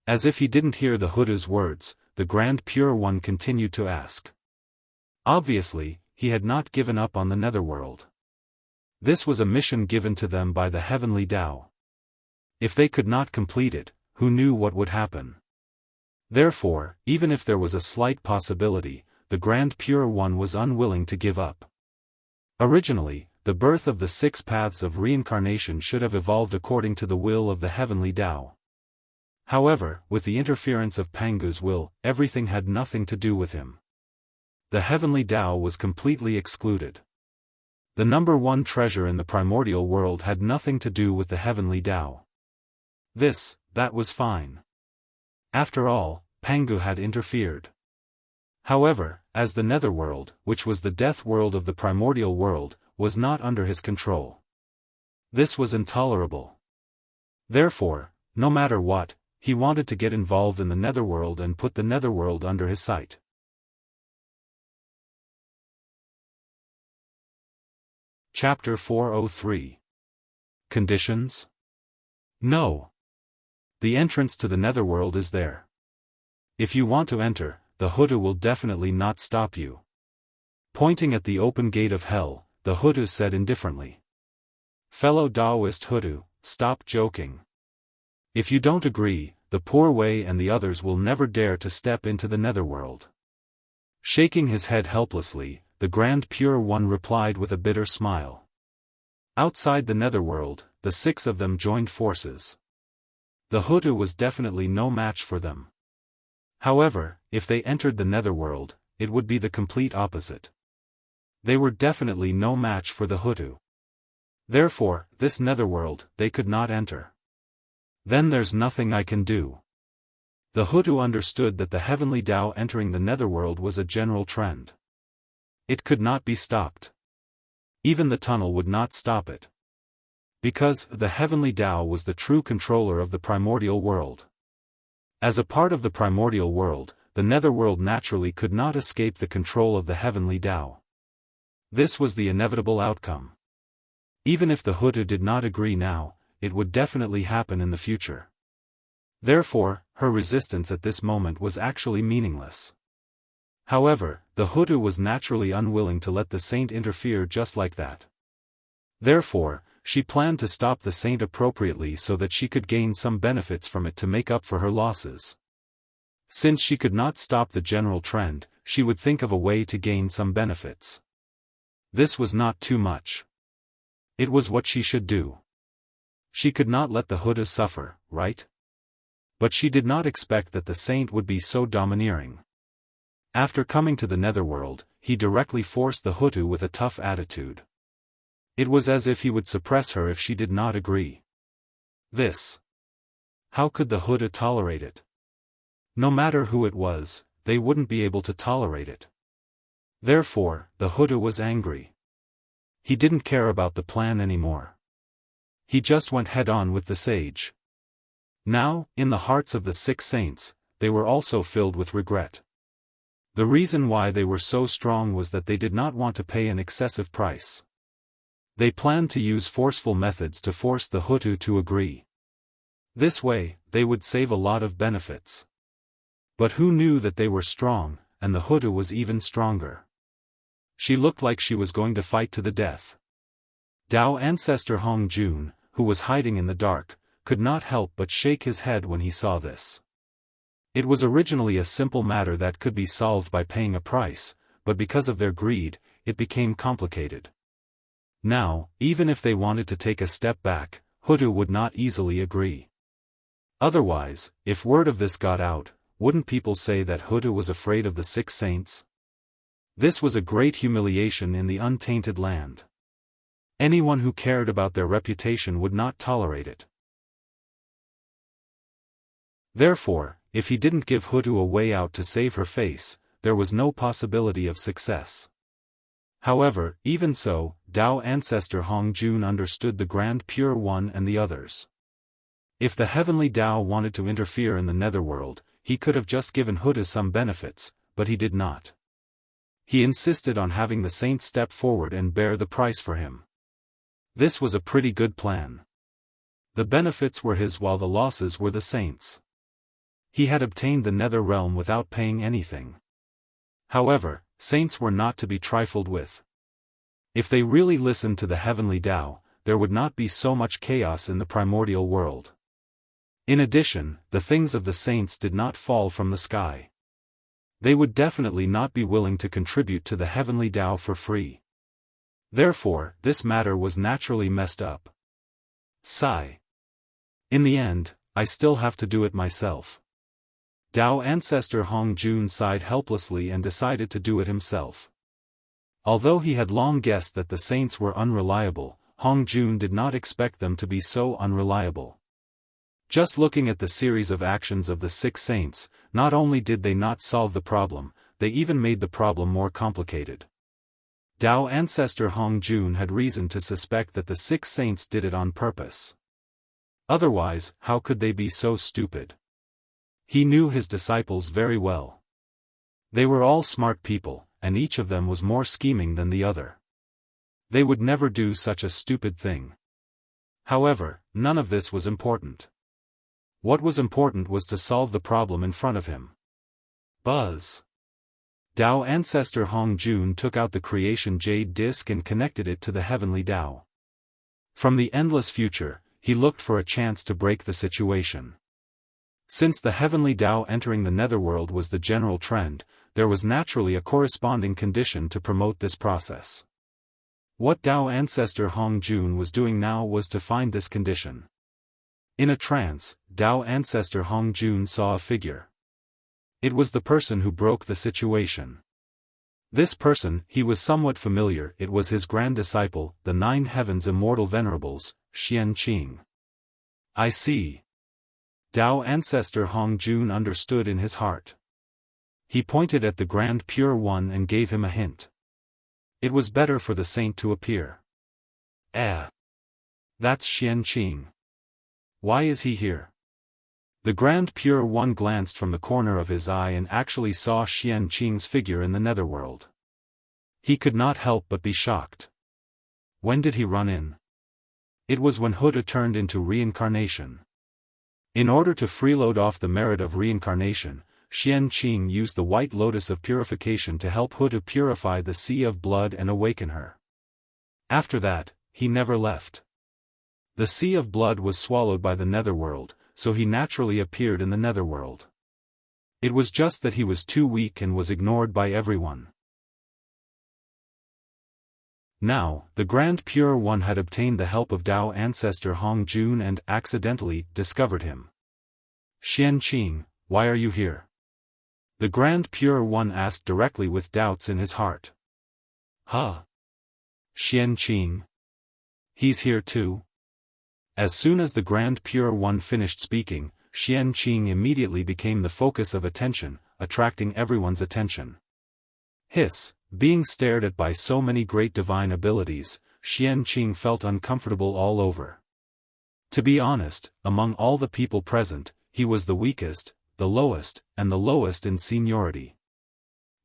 As if he didn't hear the Hudu's words, the Grand Pure One continued to ask. Obviously, he had not given up on the netherworld. This was a mission given to them by the heavenly Tao. If they could not complete it, who knew what would happen? Therefore, even if there was a slight possibility, the Grand Pure One was unwilling to give up. Originally, the birth of the 6 paths of reincarnation should have evolved according to the will of the heavenly Tao. However, with the interference of Pangu's will, everything had nothing to do with him. The heavenly Tao was completely excluded. The number 1 treasure in the primordial world had nothing to do with the heavenly Tao. That was fine. After all, Pangu had interfered. However, as the netherworld, which was the death world of the primordial world, was not under his control. This was intolerable. Therefore, no matter what, he wanted to get involved in the netherworld and put the netherworld under his sight. Chapter 403. Conditions? No. The entrance to the netherworld is there. If you want to enter, the Hudu will definitely not stop you. Pointing at the open gate of hell, the Hudu said indifferently. Fellow Daoist Hudu, stop joking. If you don't agree, the Poor Wei and the others will never dare to step into the netherworld. Shaking his head helplessly, the Grand Pure One replied with a bitter smile. Outside the netherworld, the 6 of them joined forces. The Hudu was definitely no match for them. However, if they entered the netherworld, it would be the complete opposite. They were definitely no match for the Hudu. Therefore, this netherworld, they could not enter. Then there's nothing I can do. The Hudu understood that the heavenly Tao entering the netherworld was a general trend. It could not be stopped. Even the tunnel would not stop it. Because the heavenly Tao was the true controller of the primordial world. As a part of the primordial world, the netherworld naturally could not escape the control of the heavenly Tao. This was the inevitable outcome. Even if the Hudu did not agree now, it would definitely happen in the future. Therefore, her resistance at this moment was actually meaningless. However, the Hudu was naturally unwilling to let the saint interfere just like that. Therefore, she planned to stop the saint appropriately so that she could gain some benefits from it to make up for her losses. Since she could not stop the general trend, she would think of a way to gain some benefits. This was not too much. It was what she should do. She could not let the Hudu suffer, right? But she did not expect that the saint would be so domineering. After coming to the netherworld, he directly forced the Hudu with a tough attitude. It was as if he would suppress her if she did not agree. How could the Hudu tolerate it? No matter who it was, they wouldn't be able to tolerate it. Therefore, the Hudu was angry. He didn't care about the plan anymore. He just went head-on with the sage. Now, in the hearts of the 6 saints, they were also filled with regret. The reason why they were so strong was that they did not want to pay an excessive price. They planned to use forceful methods to force the Hudu to agree. This way, they would save a lot of benefits. But who knew that they were strong, and the Hudu was even stronger. She looked like she was going to fight to the death. Dao ancestor Hong Jun, who was hiding in the dark, could not help but shake his head when he saw this. It was originally a simple matter that could be solved by paying a price, but because of their greed, it became complicated. Now, even if they wanted to take a step back, Hutu would not easily agree. Otherwise, if word of this got out, wouldn't people say that Hutu was afraid of the 6 saints? This was a great humiliation in the untainted land. Anyone who cared about their reputation would not tolerate it. Therefore, if he didn't give Hutu a way out to save her face, there was no possibility of success. However, even so, Dao ancestor Hong Jun understood the Grand Pure One and the others. If the heavenly Dao wanted to interfere in the netherworld, he could have just given Hutu some benefits, but he did not. He insisted on having the saints step forward and bear the price for him. This was a pretty good plan. The benefits were his while the losses were the saints'. He had obtained the nether realm without paying anything. However, saints were not to be trifled with. If they really listened to the heavenly Dao, there would not be so much chaos in the primordial world. In addition, the things of the saints did not fall from the sky. They would definitely not be willing to contribute to the heavenly Dao for free. Therefore, this matter was naturally messed up. Sigh. In the end, I still have to do it myself. Dao ancestor Hong Jun sighed helplessly and decided to do it himself. Although he had long guessed that the saints were unreliable, Hong Jun did not expect them to be so unreliable. Just looking at the series of actions of the 6 saints, not only did they not solve the problem, they even made the problem more complicated. Dao ancestor Hong Jun had reason to suspect that the 6 saints did it on purpose. Otherwise, how could they be so stupid? He knew his disciples very well. They were all smart people, and each of them was more scheming than the other. They would never do such a stupid thing. However, none of this was important. What was important was to solve the problem in front of him. Buzz. Dao ancestor Hong Jun took out the creation jade disc and connected it to the heavenly Dao. From the endless future, he looked for a chance to break the situation. Since the heavenly Dao entering the netherworld was the general trend, there was naturally a corresponding condition to promote this process. What Dao ancestor Hong Jun was doing now was to find this condition. In a trance, Dao ancestor Hong Jun saw a figure. It was the person who broke the situation. This person, he was somewhat familiar, it was his grand disciple, the 9 heavens immortal venerables, Xianxia. I see. Dao ancestor Hong Jun understood in his heart. He pointed at the Grand Pure One and gave him a hint. It was better for the saint to appear. That's Xianxia. Why is he here? The Grand Pure One glanced from the corner of his eye and actually saw Xianxia's figure in the netherworld. He could not help but be shocked. When did he run in? It was when Hutu turned into reincarnation. In order to freeload off the merit of reincarnation, Xianxia used the white lotus of purification to help Hutu purify the sea of blood and awaken her. After that, he never left. The sea of blood was swallowed by the netherworld, so he naturally appeared in the netherworld. It was just that he was too weak and was ignored by everyone. Now, the Grand Pure One had obtained the help of Dao ancestor Hong Jun and, accidentally, discovered him. Xianxia, why are you here? The Grand Pure One asked directly with doubts in his heart. Huh? Xianxia? He's here too? As soon as the Grand Pure One finished speaking, Xianxia immediately became the focus of attention, attracting everyone's attention. Hiss, being stared at by so many great divine abilities, Xianxia felt uncomfortable all over. To be honest, among all the people present, he was the weakest, the lowest, and the lowest in seniority.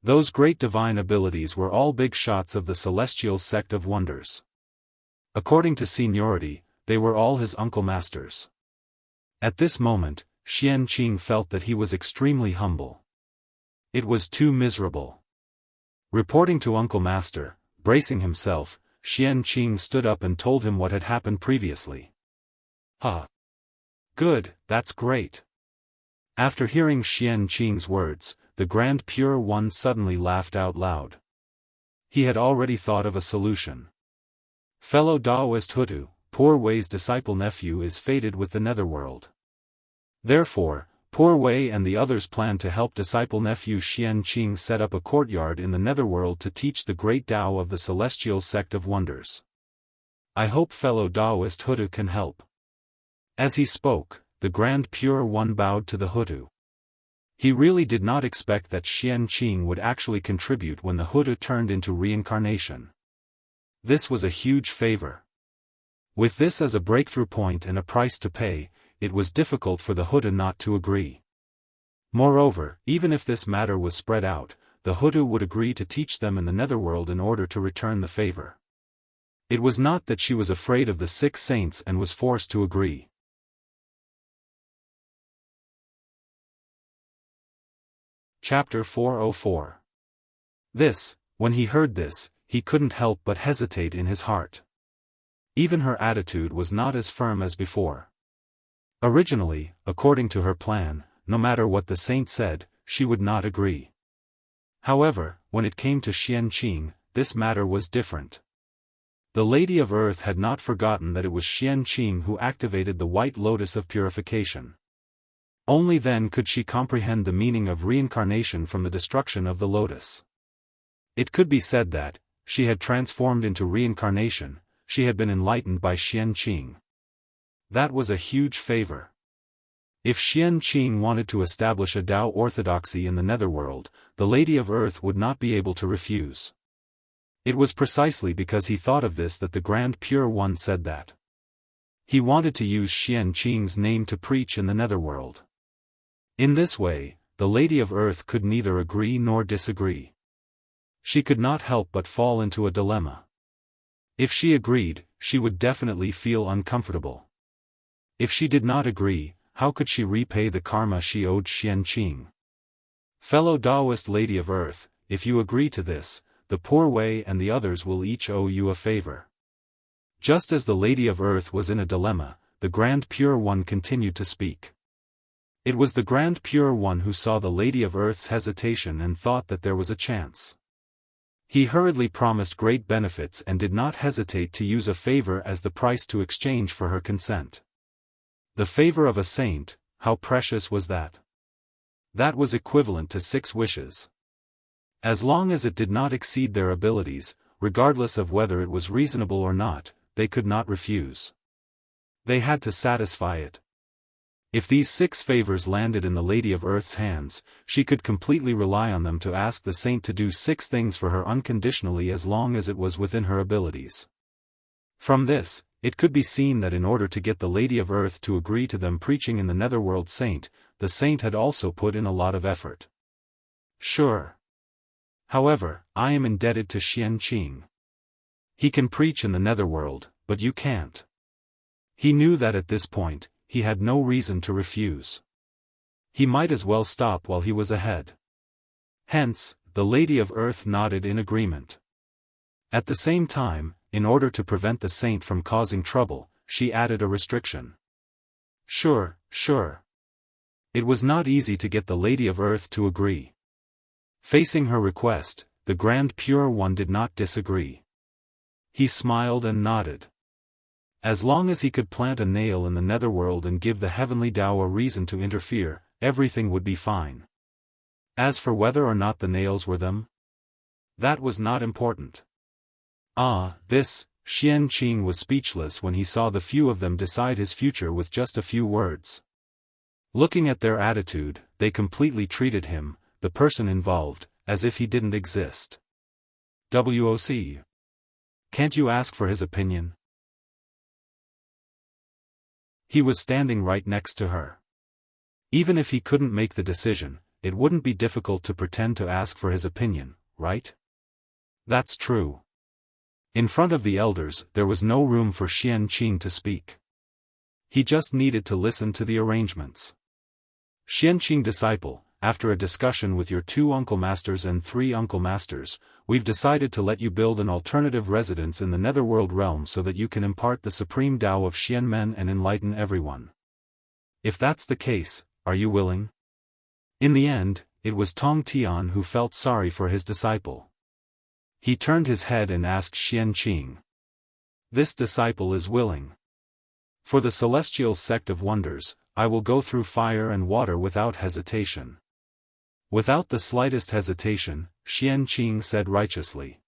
Those great divine abilities were all big shots of the celestial sect of wonders. According to seniority, they were all his uncle masters. At this moment, Xianxia felt that he was extremely humble. It was too miserable. Reporting to Uncle Master, bracing himself, Xianxia stood up and told him what had happened previously. Huh. Good, that's great. After hearing Xianqing's words, the Grand Pure One suddenly laughed out loud. He had already thought of a solution. Fellow Daoist Hutu, Poor Wei's disciple-nephew is fated with the netherworld. Therefore, Poor Wei and the others plan to help disciple-nephew Xianqing set up a courtyard in the netherworld to teach the great Tao of the celestial sect of wonders. I hope fellow Daoist Hutu can help. As he spoke, the Grand Pure One bowed to the Hutu. He really did not expect that Xianqing would actually contribute when the Hutu turned into reincarnation. This was a huge favor. With this as a breakthrough point and a price to pay, it was difficult for the Hutu not to agree. Moreover, even if this matter was spread out, the Hutu would agree to teach them in the netherworld in order to return the favor. It was not that she was afraid of the 6 saints and was forced to agree. Chapter 404. When he heard this, he couldn't help but hesitate in his heart. Even her attitude was not as firm as before. Originally, according to her plan, no matter what the saint said, she would not agree. However, when it came to Xianqing, this matter was different. The Lady of Earth had not forgotten that it was Xianqing who activated the White Lotus of Purification. Only then could she comprehend the meaning of reincarnation from the destruction of the lotus. It could be said that, she had transformed into reincarnation, she had been enlightened by Xianqing. That was a huge favor. If Xianqing wanted to establish a Tao orthodoxy in the netherworld, the Lady of Earth would not be able to refuse. It was precisely because he thought of this that the Grand Pure One said that. He wanted to use Xianqing's name to preach in the netherworld. In this way, the Lady of Earth could neither agree nor disagree. She could not help but fall into a dilemma. If she agreed, she would definitely feel uncomfortable. If she did not agree, how could she repay the karma she owed Xianqing? Fellow Daoist Lady of Earth, if you agree to this, the Poor Wei and the others will each owe you a favor. Just as the Lady of Earth was in a dilemma, the Grand Pure One continued to speak. It was the Grand Pure One who saw the Lady of Earth's hesitation and thought that there was a chance. He hurriedly promised great benefits and did not hesitate to use a favor as the price to exchange for her consent. The favor of a saint, how precious was that? That was equivalent to 6 wishes. As long as it did not exceed their abilities, regardless of whether it was reasonable or not, they could not refuse. They had to satisfy it. If these 6 favors landed in the Lady of Earth's hands, she could completely rely on them to ask the saint to do 6 things for her unconditionally as long as it was within her abilities. From this, it could be seen that in order to get the Lady of Earth to agree to them preaching in the netherworld the saint had also put in a lot of effort. Sure. However, I am indebted to Xianqing. He can preach in the netherworld, but you can't. He knew that at this point, he had no reason to refuse. He might as well stop while he was ahead. Hence, the Lady of Earth nodded in agreement. At the same time, in order to prevent the saint from causing trouble, she added a restriction. Sure. It was not easy to get the Lady of Earth to agree. Facing her request, the Grand Pure One did not disagree. He smiled and nodded. As long as he could plant a nail in the netherworld and give the heavenly Tao a reason to interfere, everything would be fine. As for whether or not the nails were them, that was not important. Xianqing was speechless when he saw the few of them decide his future with just a few words. Looking at their attitude, they completely treated him, the person involved, as if he didn't exist. WOC. Can't you ask for his opinion? He was standing right next to her. Even if he couldn't make the decision, it wouldn't be difficult to pretend to ask for his opinion, right? That's true. In front of the elders, there was no room for Xianqing to speak. He just needed to listen to the arrangements. Xianqing disciple, after a discussion with your 2 uncle masters and 3 uncle masters, we've decided to let you build an alternative residence in the netherworld realm so that you can impart the supreme Tao of Xianmen and enlighten everyone. If that's the case, are you willing? In the end, it was Tong Tian who felt sorry for his disciple. He turned his head and asked Xianqing. This disciple is willing. For the celestial sect of wonders, I will go through fire and water without hesitation. Without the slightest hesitation, Xianqing said righteously.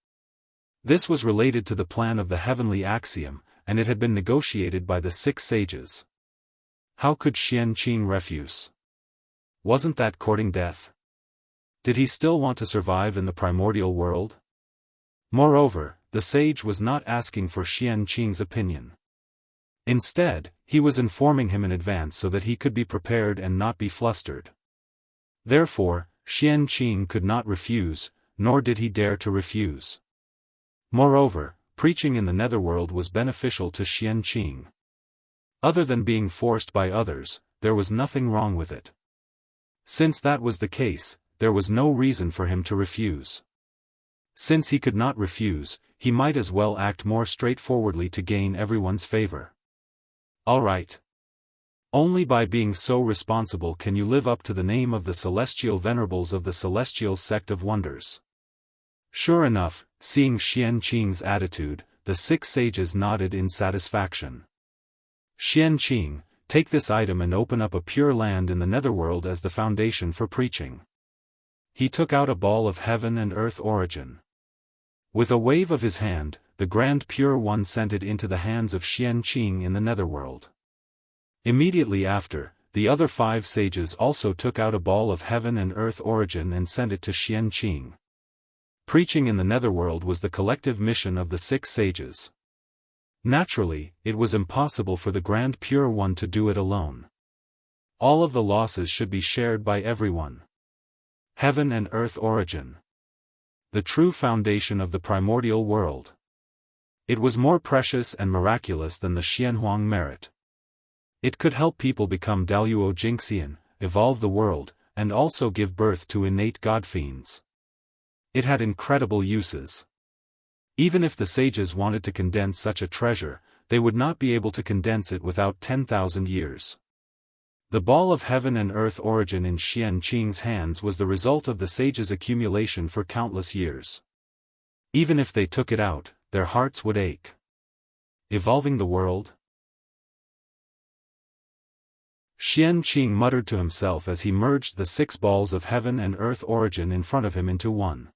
This was related to the plan of the heavenly axiom, and it had been negotiated by the 6 sages. How could Xianqing refuse? Wasn't that courting death? Did he still want to survive in the primordial world? Moreover, the sage was not asking for Xianqing's opinion. Instead, he was informing him in advance so that he could be prepared and not be flustered. Therefore, Xianqing could not refuse, nor did he dare to refuse. Moreover, preaching in the netherworld was beneficial to Xianqing. Other than being forced by others, there was nothing wrong with it. Since that was the case, there was no reason for him to refuse. Since he could not refuse, he might as well act more straightforwardly to gain everyone's favor. All right. Only by being so responsible can you live up to the name of the celestial venerables of the celestial sect of wonders. Sure enough, seeing Xianqing's attitude, the 6 sages nodded in satisfaction. Xianqing, take this item and open up a pure land in the netherworld as the foundation for preaching. He took out a ball of heaven and earth origin. With a wave of his hand, the Grand Pure One sent it into the hands of Xianqing in the netherworld. Immediately after, the other 5 sages also took out a ball of heaven and earth origin and sent it to Xianqing. Preaching in the netherworld was the collective mission of the 6 sages. Naturally, it was impossible for the Grand Pure One to do it alone. All of the losses should be shared by everyone. Heaven and earth origin. The true foundation of the primordial world. It was more precious and miraculous than the Xianhuang merit. It could help people become Daoist Jingxian, evolve the world, and also give birth to innate godfiends. It had incredible uses. Even if the sages wanted to condense such a treasure, they would not be able to condense it without 10,000 years. The ball of heaven and earth origin in Xianqing's hands was the result of the sages' accumulation for countless years. Even if they took it out, their hearts would ache. Evolving the world? Xianqing muttered to himself as he merged the 6 balls of heaven and earth origin in front of him into one.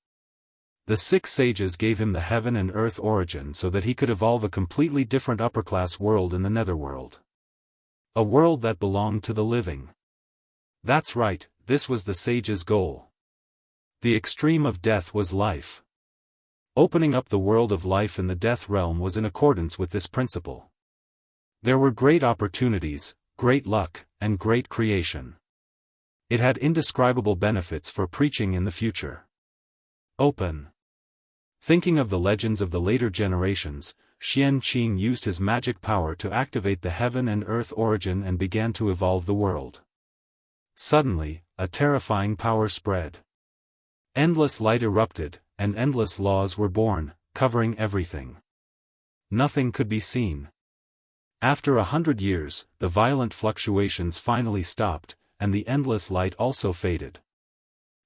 The 6 sages gave him the heaven and earth origin so that he could evolve a completely different upper-class world in the netherworld. A world that belonged to the living. That's right, this was the sage's goal. The extreme of death was life. Opening up the world of life in the death realm was in accordance with this principle. There were great opportunities, great luck, and great creation. It had indescribable benefits for preaching in the future. Open. Thinking of the legends of the later generations, Xianqing used his magic power to activate the heaven and earth origin and began to evolve the world. Suddenly, a terrifying power spread. Endless light erupted, and endless laws were born, covering everything. Nothing could be seen. After 100 years, the violent fluctuations finally stopped, and the endless light also faded.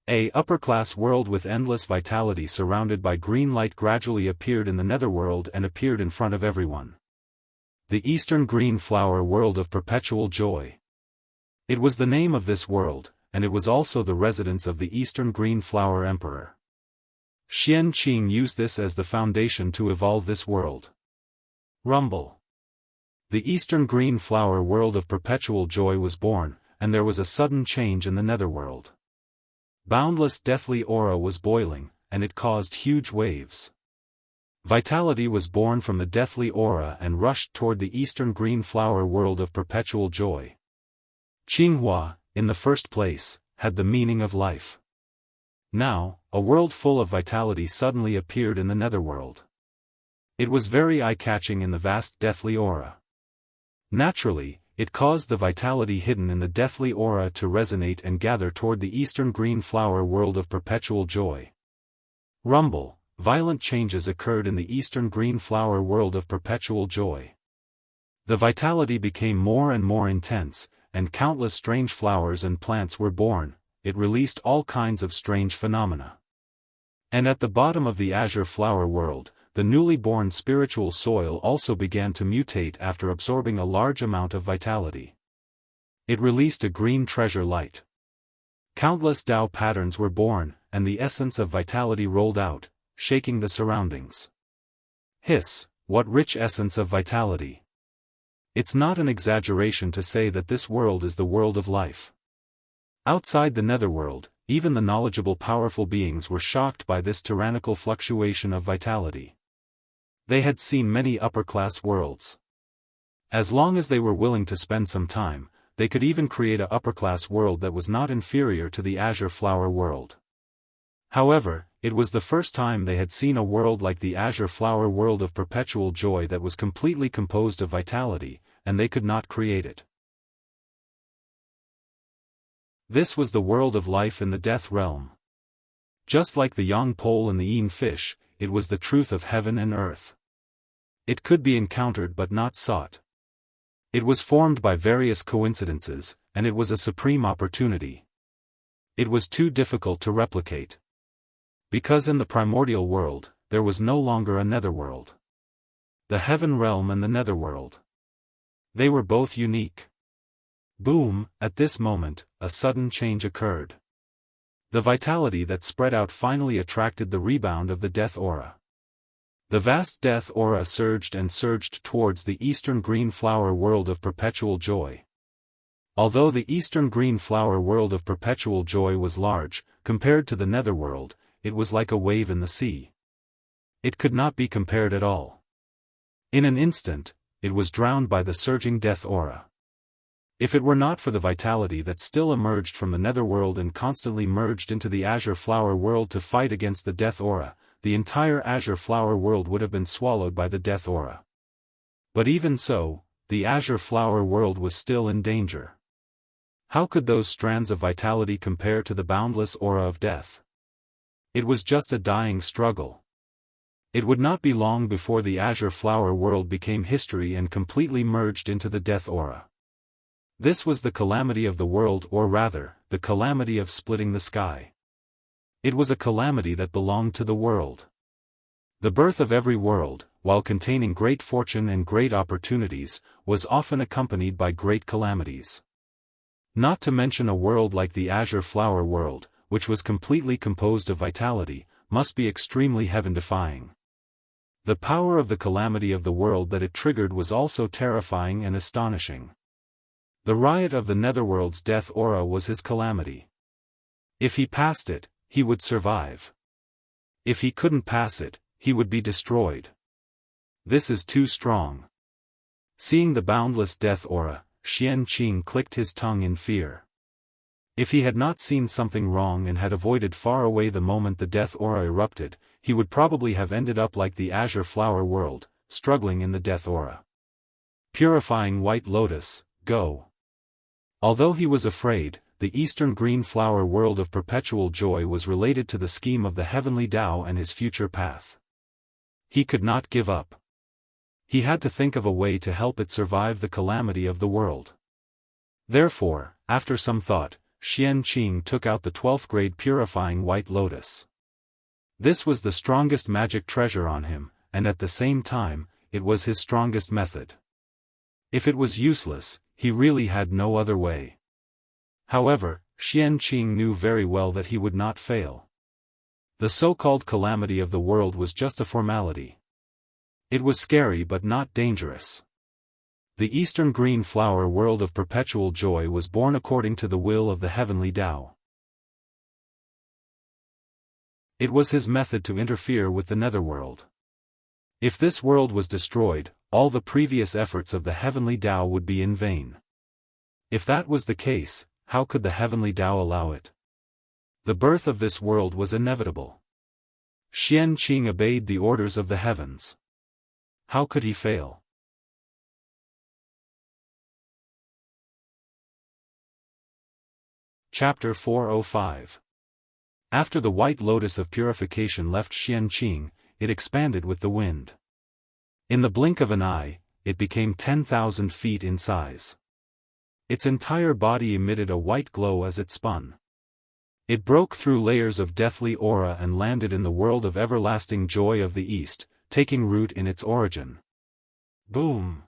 A upper-class world with endless vitality surrounded by green light gradually appeared in the netherworld and appeared in front of everyone. The Eastern Green Flower World of Perpetual Joy. It was the name of this world, and it was also the residence of the Eastern Green Flower Emperor. Xianqing used this as the foundation to evolve this world. Rumble. The Eastern Green Flower World of Perpetual Joy was born, and there was a sudden change in the netherworld. Boundless deathly aura was boiling, and it caused huge waves. Vitality was born from the deathly aura and rushed toward the Eastern Green Flower World of Perpetual Joy. Qinghua, in the first place, had the meaning of life. Now, a world full of vitality suddenly appeared in the netherworld. It was very eye-catching in the vast deathly aura. Naturally, it caused the vitality hidden in the deathly aura to resonate and gather toward the eastern green flower world of perpetual joy. Rumble, violent changes occurred in the eastern green flower world of perpetual joy. The vitality became more and more intense, and countless strange flowers and plants were born. It released all kinds of strange phenomena. And at the bottom of the azure flower world, the newly born spiritual soil also began to mutate after absorbing a large amount of vitality. It released a green treasure light. Countless Tao patterns were born, and the essence of vitality rolled out, shaking the surroundings. Hiss, what rich essence of vitality! It's not an exaggeration to say that this world is the world of life. Outside the netherworld, even the knowledgeable powerful beings were shocked by this tyrannical fluctuation of vitality. They had seen many upper-class worlds. As long as they were willing to spend some time, they could even create a upper-class world that was not inferior to the azure flower world. However, it was the first time they had seen a world like the azure flower world of perpetual joy that was completely composed of vitality, and they could not create it. This was the world of life in the death realm. Just like the yang pole and the yin fish, it was the truth of heaven and earth. It could be encountered but not sought. It was formed by various coincidences, and it was a supreme opportunity. It was too difficult to replicate. Because in the primordial world, there was no longer a netherworld. The heaven realm and the netherworld. They were both unique. Boom, at this moment, a sudden change occurred. The vitality that spread out finally attracted the rebound of the death aura. The vast death aura surged and surged towards the eastern green flower world of perpetual joy. Although the eastern green flower world of perpetual joy was large, compared to the netherworld, it was like a wave in the sea. It could not be compared at all. In an instant, it was drowned by the surging death aura. If it were not for the vitality that still emerged from the netherworld and constantly merged into the azure flower world to fight against the death aura, the entire azure flower world would have been swallowed by the death aura. But even so, the azure flower world was still in danger. How could those strands of vitality compare to the boundless aura of death? It was just a dying struggle. It would not be long before the azure flower world became history and completely merged into the death aura. This was the calamity of the world, or rather, the calamity of splitting the sky. It was a calamity that belonged to the world. The birth of every world, while containing great fortune and great opportunities, was often accompanied by great calamities. Not to mention a world like the azure flower world, which was completely composed of vitality, must be extremely heaven-defying. The power of the calamity of the world that it triggered was also terrifying and astonishing. The riot of the netherworld's death aura was his calamity. If he passed it, he would survive. If he couldn't pass it, he would be destroyed. This is too strong. Seeing the boundless death aura, Xianxia clicked his tongue in fear. If he had not seen something wrong and had avoided far away the moment the death aura erupted, he would probably have ended up like the azure flower world, struggling in the death aura. Purifying white lotus, go. Although he was afraid, the eastern green flower world of perpetual joy was related to the scheme of the heavenly Tao and his future path. He could not give up. He had to think of a way to help it survive the calamity of the world. Therefore, after some thought, Xianxia took out the 12th grade purifying white lotus. This was the strongest magic treasure on him, and at the same time, it was his strongest method. If it was useless, he really had no other way. However, Xianxia knew very well that he would not fail. The so-called calamity of the world was just a formality. It was scary but not dangerous. The eastern green flower world of perpetual joy was born according to the will of the heavenly Tao. It was his method to interfere with the netherworld. If this world was destroyed, all the previous efforts of the heavenly Tao would be in vain. If that was the case, how could the heavenly Tao allow it? The birth of this world was inevitable. Xianxia obeyed the orders of the heavens. How could he fail? Chapter 405. After the White Lotus of Purification left Xianqing, it expanded with the wind. In the blink of an eye, it became 10,000 feet in size. Its entire body emitted a white glow as it spun. It broke through layers of deathly aura and landed in the world of everlasting joy of the East, taking root in its origin. Boom!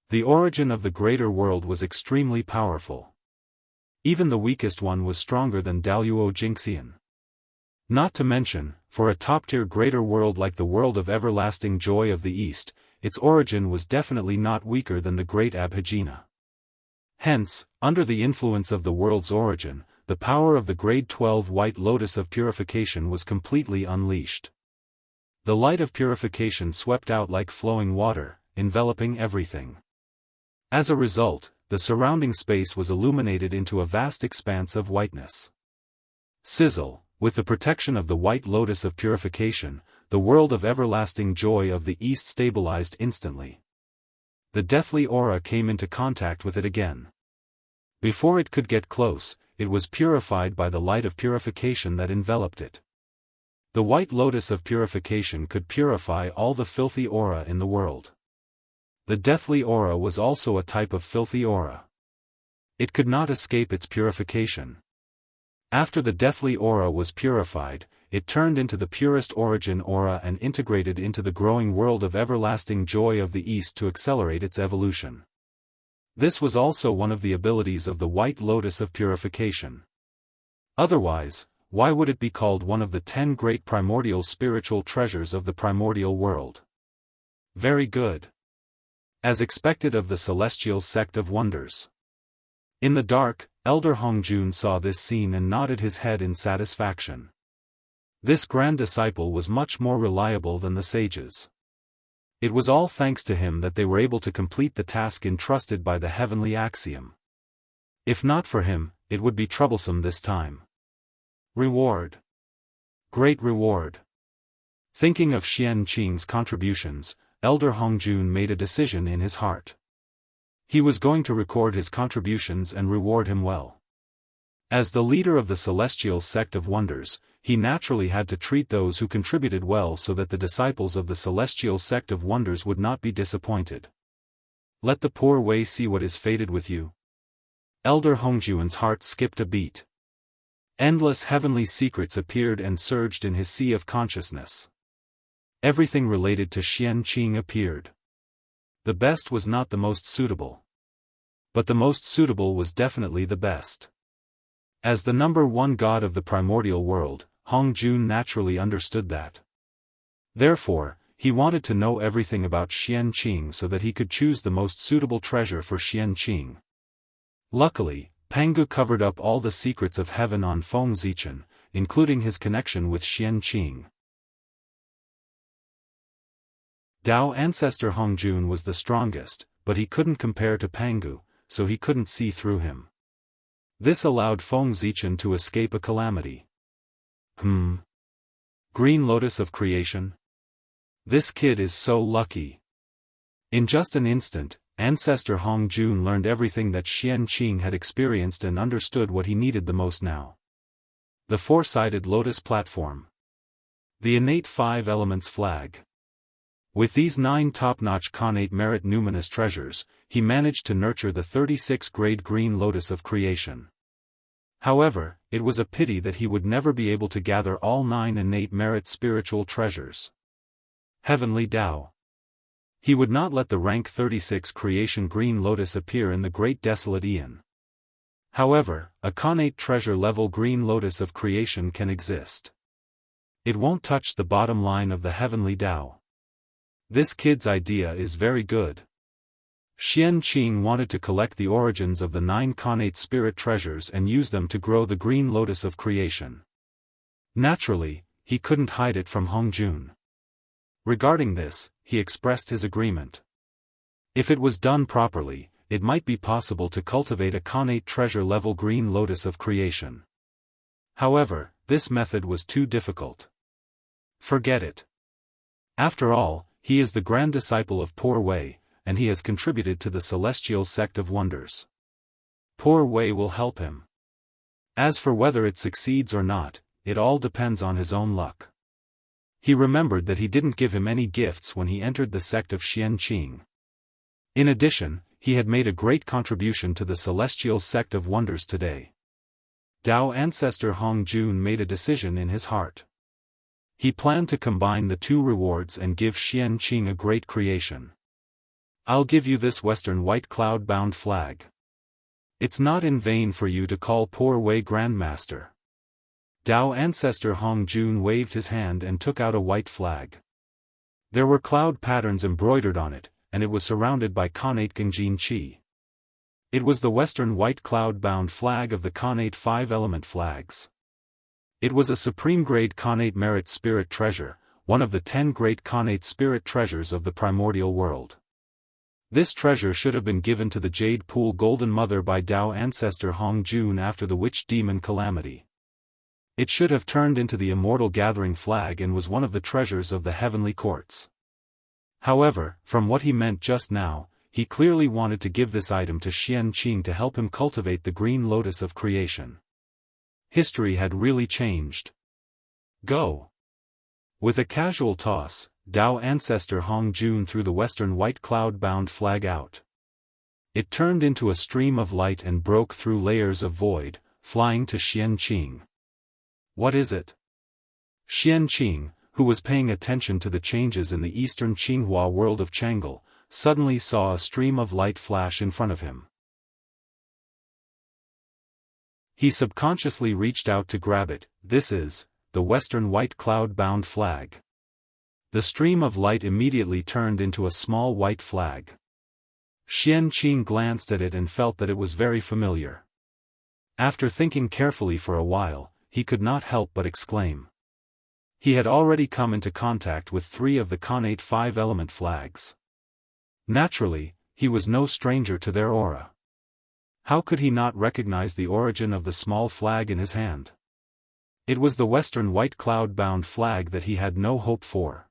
The origin of the greater world was extremely powerful. Even the weakest one was stronger than Daoist Jingxian. Not to mention, for a top-tier greater world like the world of everlasting joy of the East, its origin was definitely not weaker than the great Abhijna. Hence, under the influence of the world's origin, the power of the grade 12 White Lotus of Purification was completely unleashed. The light of purification swept out like flowing water, enveloping everything. As a result, the surrounding space was illuminated into a vast expanse of whiteness. Sizzle, with the protection of the White Lotus of Purification, the world of everlasting joy of the East stabilized instantly. The deathly aura came into contact with it again. Before it could get close, it was purified by the light of purification that enveloped it. The White Lotus of Purification could purify all the filthy aura in the world. The deathly aura was also a type of filthy aura. It could not escape its purification. After the deathly aura was purified, it turned into the purest origin aura and integrated into the growing world of everlasting joy of the East to accelerate its evolution. This was also one of the abilities of the White Lotus of Purification. Otherwise, why would it be called one of the 10 great primordial spiritual treasures of the primordial world? Very good. As expected of the celestial sect of wonders. In the dark, Elder Hongjun saw this scene and nodded his head in satisfaction. This grand disciple was much more reliable than the sages. It was all thanks to him that they were able to complete the task entrusted by the heavenly axiom. If not for him, it would be troublesome this time. Reward. Great reward. Thinking of Xianqing's contributions, Elder Hongjun made a decision in his heart. He was going to record his contributions and reward him well. As the leader of the celestial sect of wonders, he naturally had to treat those who contributed well so that the disciples of the celestial sect of wonders would not be disappointed. Let the poor way see what is fated with you. Elder Hongjun's heart skipped a beat. Endless heavenly secrets appeared and surged in his sea of consciousness. Everything related to Xianqing appeared. The best was not the most suitable. But the most suitable was definitely the best. As the number one god of the primordial world, Hongjun naturally understood that. Therefore, he wanted to know everything about Xianqing so that he could choose the most suitable treasure for Xianqing. Luckily, Pangu covered up all the secrets of heaven on Feng Zichen, including his connection with Xianqing. Dao ancestor Hongjun was the strongest, but he couldn't compare to Pangu, so he couldn't see through him. This allowed Feng Zichen to escape a calamity. Green Lotus of Creation? This kid is so lucky. In just an instant, Ancestor Hongjun learned everything that Xianqing had experienced and understood what he needed the most now. The four-sided lotus platform. The innate 5 elements flag. With these 9 top-notch connate merit numinous treasures, he managed to nurture the 36-grade green lotus of creation. However, it was a pity that he would never be able to gather all 9 innate merit spiritual treasures. Heavenly Tao. He would not let the rank 36 creation green lotus appear in the great desolate Aeon. However, a connate treasure level green lotus of creation can exist. It won't touch the bottom line of the heavenly Tao. This kid's idea is very good. Xianqing wanted to collect the origins of the 9 connate spirit treasures and use them to grow the green lotus of creation. Naturally, he couldn't hide it from Hongjun. Regarding this, he expressed his agreement. If it was done properly, it might be possible to cultivate a connate treasure-level green lotus of creation. However, this method was too difficult. Forget it. After all, he is the grand disciple of Poor Wei, and he has contributed to the celestial sect of wonders. Poor Wei will help him. As for whether it succeeds or not, it all depends on his own luck. He remembered that he didn't give him any gifts when he entered the sect of Xianqing. In addition, he had made a great contribution to the celestial sect of wonders today. Dao ancestor Hong Jun made a decision in his heart. He planned to combine the two rewards and give Xianqing a great creation. I'll give you this Western white cloud-bound flag. It's not in vain for you to call poor Wei Grandmaster. Dao ancestor Hong Jun waved his hand and took out a white flag. There were cloud patterns embroidered on it, and it was surrounded by Khanate Gengjin Qi. It was the Western white cloud-bound flag of the Khanate five-element flags. It was a supreme-grade Khanate merit spirit treasure, one of the 10 great Khanate spirit treasures of the primordial world. This treasure should have been given to the Jade Pool Golden Mother by Dao ancestor Hong Jun after the witch demon calamity. It should have turned into the immortal gathering flag and was one of the treasures of the heavenly courts. However, from what he meant just now, he clearly wanted to give this item to Xianqing to help him cultivate the green lotus of creation. History had really changed. Go! With a casual toss, Dao ancestor Hong Jun threw the Western white cloud-bound flag out. It turned into a stream of light and broke through layers of void, flying to Xianqing. What is it? Xianqing, who was paying attention to the changes in the eastern Qinghua world of Chang'e, suddenly saw a stream of light flash in front of him. He subconsciously reached out to grab it. This is the Western white cloud-bound flag. The stream of light immediately turned into a small white flag. Xianqing glanced at it and felt that it was very familiar. After thinking carefully for a while, he could not help but exclaim. He had already come into contact with 3 of the Khanate five-element flags. Naturally, he was no stranger to their aura. How could he not recognize the origin of the small flag in his hand? It was the Western white cloud-bound flag that he had no hope for.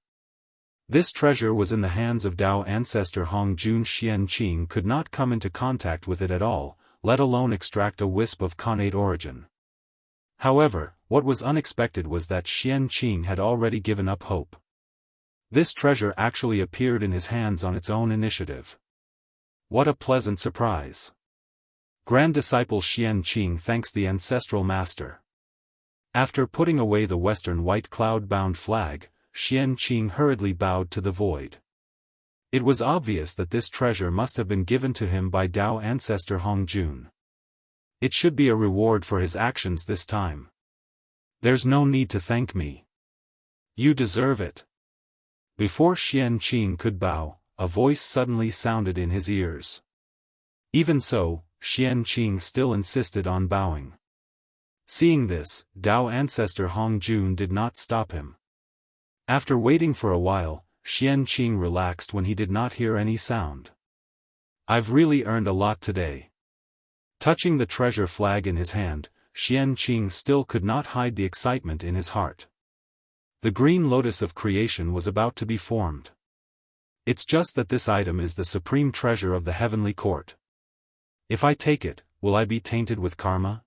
This treasure was in the hands of Dao ancestor Hong Jun. Xianqing could not come into contact with it at all, let alone extract a wisp of Khanate origin. However, what was unexpected was that Xianqing had already given up hope. This treasure actually appeared in his hands on its own initiative. What a pleasant surprise! Grand disciple Xianqing thanks the ancestral master. After putting away the Western white cloud-bound flag, Xianqing hurriedly bowed to the void. It was obvious that this treasure must have been given to him by Dao ancestor Hong Jun. It should be a reward for his actions this time. There's no need to thank me. You deserve it. Before Xianqing could bow, a voice suddenly sounded in his ears. Even so, Xianqing still insisted on bowing. Seeing this, Dao ancestor Hong Jun did not stop him. After waiting for a while, Xianqing relaxed when he did not hear any sound. I've really earned a lot today. Touching the treasure flag in his hand, Xianqing still could not hide the excitement in his heart. The green lotus of creation was about to be formed. It's just that this item is the supreme treasure of the heavenly court. If I take it, will I be tainted with karma?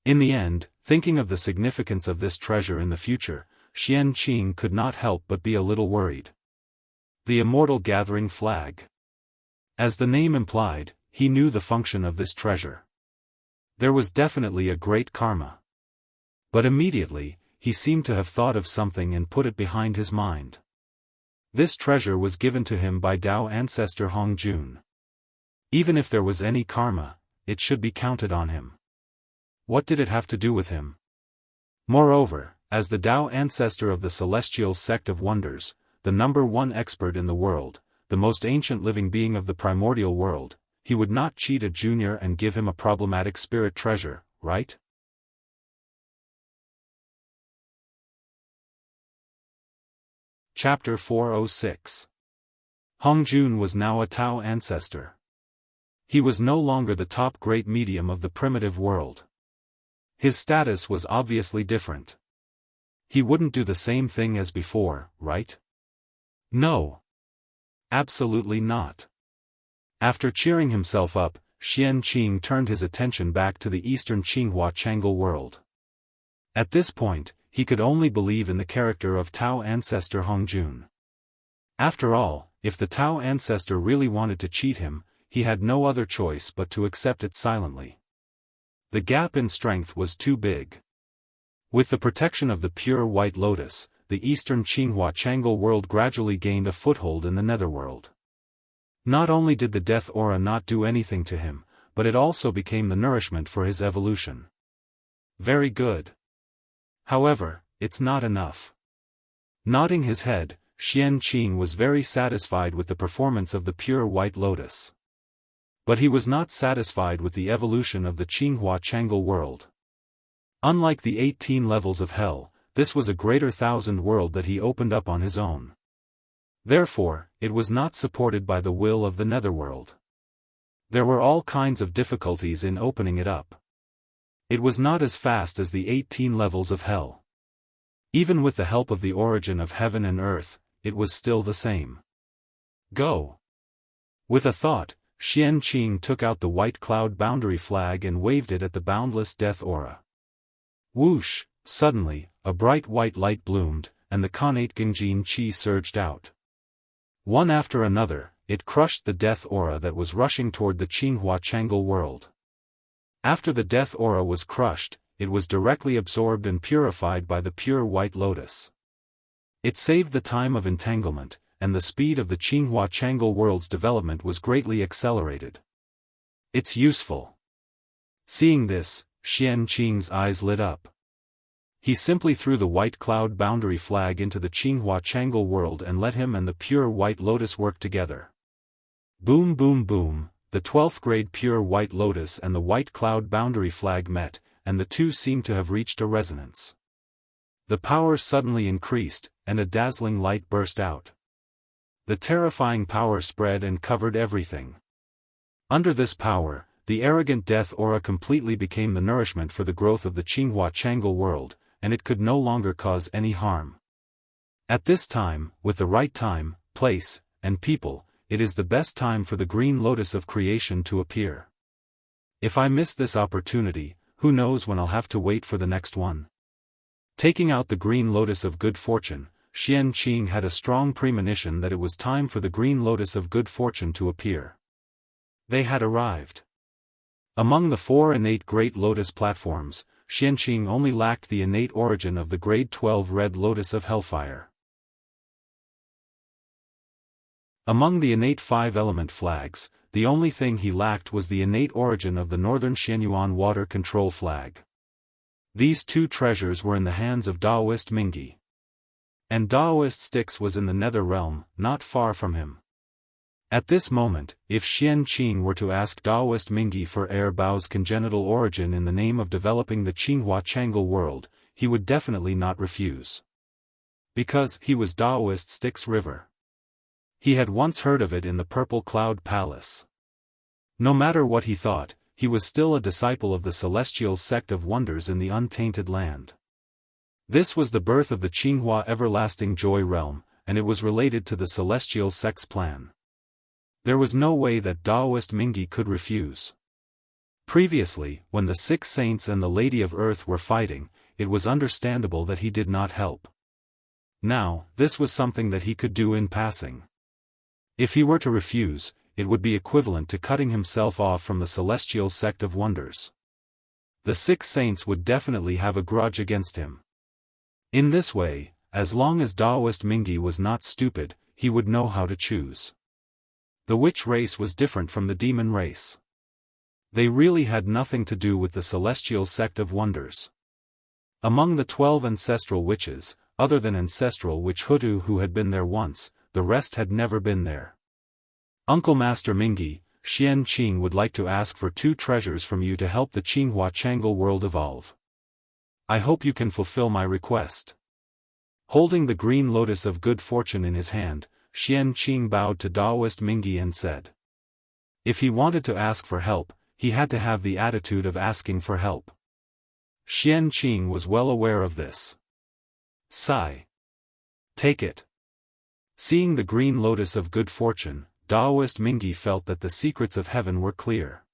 In the end, thinking of the significance of this treasure in the future, Xianqing could not help but be a little worried. The immortal gathering flag. As the name implied, he knew the function of this treasure. There was definitely a great karma. But immediately, he seemed to have thought of something and put it behind his mind. This treasure was given to him by Dao ancestor Hong Jun. Even if there was any karma, it should be counted on him. What did it have to do with him? Moreover, as the Dao ancestor of the celestial sect of wonders, the #1 expert in the world, the most ancient living being of the primordial world, he would not cheat a junior and give him a problematic spirit treasure, right? Chapter 406. Hong Jun was now a Tao ancestor. He was no longer the top great medium of the primitive world. His status was obviously different. He wouldn't do the same thing as before, right? No. Absolutely not. After cheering himself up, Xianxia turned his attention back to the eastern Qinghua Chang'e world. At this point, he could only believe in the character of Tao ancestor Hongjun. After all, if the Tao ancestor really wanted to cheat him, he had no other choice but to accept it silently. The gap in strength was too big. With the protection of the pure white lotus, the eastern Qinghua Chang'e world gradually gained a foothold in the netherworld. Not only did the death aura not do anything to him, but it also became the nourishment for his evolution. Very good. However, it's not enough. Nodding his head, Xianxia was very satisfied with the performance of the pure white lotus. But he was not satisfied with the evolution of the Qinghua Chang'e world. Unlike the 18 levels of hell, this was a greater thousand world that he opened up on his own. Therefore, it was not supported by the will of the netherworld. There were all kinds of difficulties in opening it up. It was not as fast as the 18 levels of hell. Even with the help of the origin of heaven and earth, it was still the same. Go! With a thought, Xianxia took out the white cloud boundary flag and waved it at the boundless death aura. Whoosh! Suddenly, a bright white light bloomed, and the connate Gengjin Qi surged out. One after another, it crushed the death aura that was rushing toward the Qinghua Chang'e world. After the death aura was crushed, it was directly absorbed and purified by the pure white lotus. It saved the time of entanglement, and the speed of the Qinghua Chang'e world's development was greatly accelerated. It's useful. Seeing this, Xianxia's eyes lit up. He simply threw the white cloud boundary flag into the Qinghua Chang'e world and let him and the pure white lotus work together. Boom boom boom, the 12th grade pure white lotus and the white cloud boundary flag met, and the two seemed to have reached a resonance. The power suddenly increased, and a dazzling light burst out. The terrifying power spread and covered everything. Under this power, the arrogant death aura completely became the nourishment for the growth of the Qinghua Chang'e world, and it could no longer cause any harm. At this time, with the right time, place, and people, it is the best time for the green lotus of creation to appear. If I miss this opportunity, who knows when I'll have to wait for the next one. Taking out the green lotus of good fortune, Xianxia had a strong premonition that it was time for the green lotus of good fortune to appear. They had arrived. Among the 4 innate great lotus platforms, Xianxia only lacked the innate origin of the grade 12 red lotus of hellfire. Among the innate 5-element flags, the only thing he lacked was the innate origin of the northern Xianyuan water control flag. These two treasures were in the hands of Daoist Mingi. And Daoist Styx was in the nether realm, not far from him. At this moment, if Xianxia were to ask Daoist Mingi for Air Bao's congenital origin in the name of developing the Qinghua Chang'e world, he would definitely not refuse. Because he was Daoist Styx River. He had once heard of it in the Purple Cloud Palace. No matter what he thought, he was still a disciple of the celestial sect of wonders in the untainted land. This was the birth of the Qinghua Everlasting Joy realm, and it was related to the celestial sect's plan. There was no way that Daoist Mingi could refuse. Previously, when the 6 saints and the Lady of Earth were fighting, it was understandable that he did not help. Now, this was something that he could do in passing. If he were to refuse, it would be equivalent to cutting himself off from the celestial sect of wonders. The 6 saints would definitely have a grudge against him. In this way, as long as Daoist Mingi was not stupid, he would know how to choose. The witch race was different from the demon race. They really had nothing to do with the celestial sect of wonders. Among the 12 ancestral witches, other than ancestral witch Hutu who had been there once, the rest had never been there. Uncle Master Mingi, Xianxia would like to ask for 2 treasures from you to help the Qinghua Chang'e world evolve. I hope you can fulfill my request. Holding the green lotus of good fortune in his hand, Xianxia bowed to Daoist Mingi and said. If he wanted to ask for help, he had to have the attitude of asking for help. Xianxia was well aware of this. Sigh. Take it. Seeing the green lotus of good fortune, Daoist Mingi felt that the secrets of heaven were clear.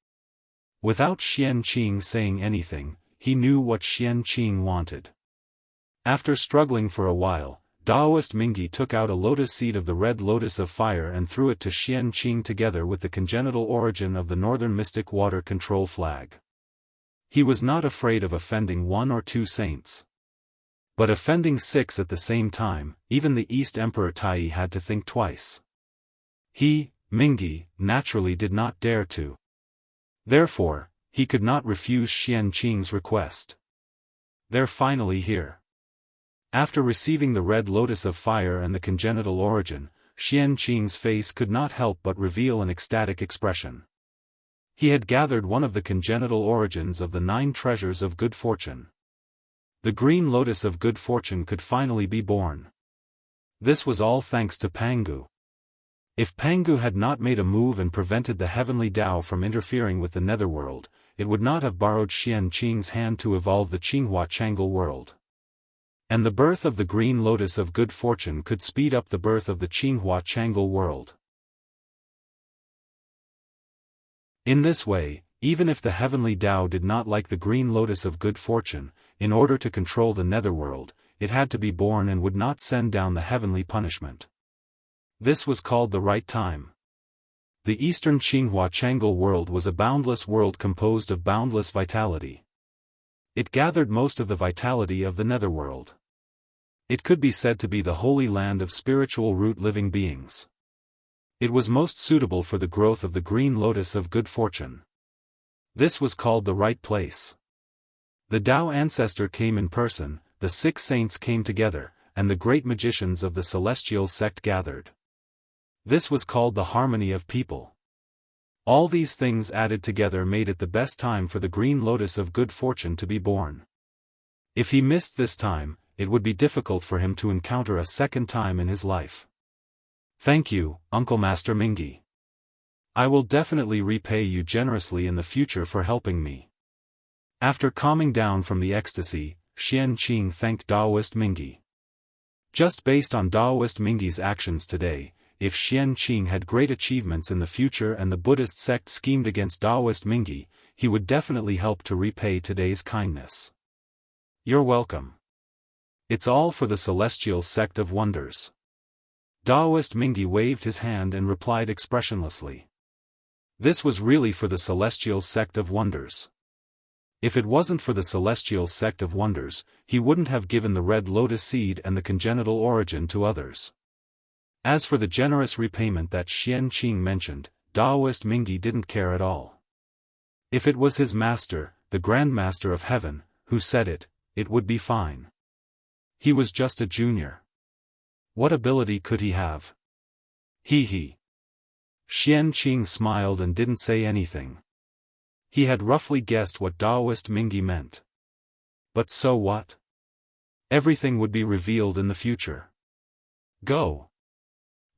Without Xianqing saying anything, he knew what Xianqing wanted. After struggling for a while, Daoist Mingi took out a lotus seed of the red lotus of fire and threw it to Xianqing together with the congenital origin of the northern mystic water control flag. He was not afraid of offending 1 or 2 saints. But offending 6 at the same time, even the East Emperor Tai had to think twice. He, Mingi, naturally did not dare to. Therefore, he could not refuse Xianqing's request. They're finally here. After receiving the red lotus of fire and the congenital origin, Xianqing's face could not help but reveal an ecstatic expression. He had gathered one of the congenital origins of the 9 treasures of good fortune. The green lotus of good fortune could finally be born. This was all thanks to Pangu. If Pangu had not made a move and prevented the heavenly Tao from interfering with the netherworld, it would not have borrowed Xianqing's hand to evolve the Qinghua Changle world. And the birth of the green lotus of good fortune could speed up the birth of the Qinghua Changle world. In this way, even if the heavenly Tao did not like the green lotus of good fortune, in order to control the netherworld, it had to be born and would not send down the heavenly punishment. This was called the right time. The eastern Qinghua Changle world was a boundless world composed of boundless vitality. It gathered most of the vitality of the netherworld. It could be said to be the holy land of spiritual root living beings. It was most suitable for the growth of the green lotus of good fortune. This was called the right place. The Tao ancestor came in person, the 6 saints came together, and the great magicians of the celestial sect gathered. This was called the harmony of people. All these things added together made it the best time for the green lotus of good fortune to be born. If he missed this time, it would be difficult for him to encounter a second time in his life. Thank you, Uncle Master Mingi. I will definitely repay you generously in the future for helping me. After calming down from the ecstasy, Xianqing thanked Daoist Mingi. Just based on Daoist Mingi's actions today, if Xianqing had great achievements in the future and the Buddhist sect schemed against Daoist Mingi, he would definitely help to repay today's kindness. You're welcome. It's all for the celestial sect of wonders. Daoist Mingi waved his hand and replied expressionlessly. This was really for the celestial sect of wonders. If it wasn't for the celestial sect of wonders, he wouldn't have given the red lotus seed and the congenital origin to others. As for the generous repayment that Xianqing mentioned, Daoist Mingi didn't care at all. If it was his master, the Grand Master of Heaven, who said it, it would be fine. He was just a junior. What ability could he have? He. Xianqing smiled and didn't say anything. He had roughly guessed what Daoist Mingi meant. But so what? Everything would be revealed in the future. Go.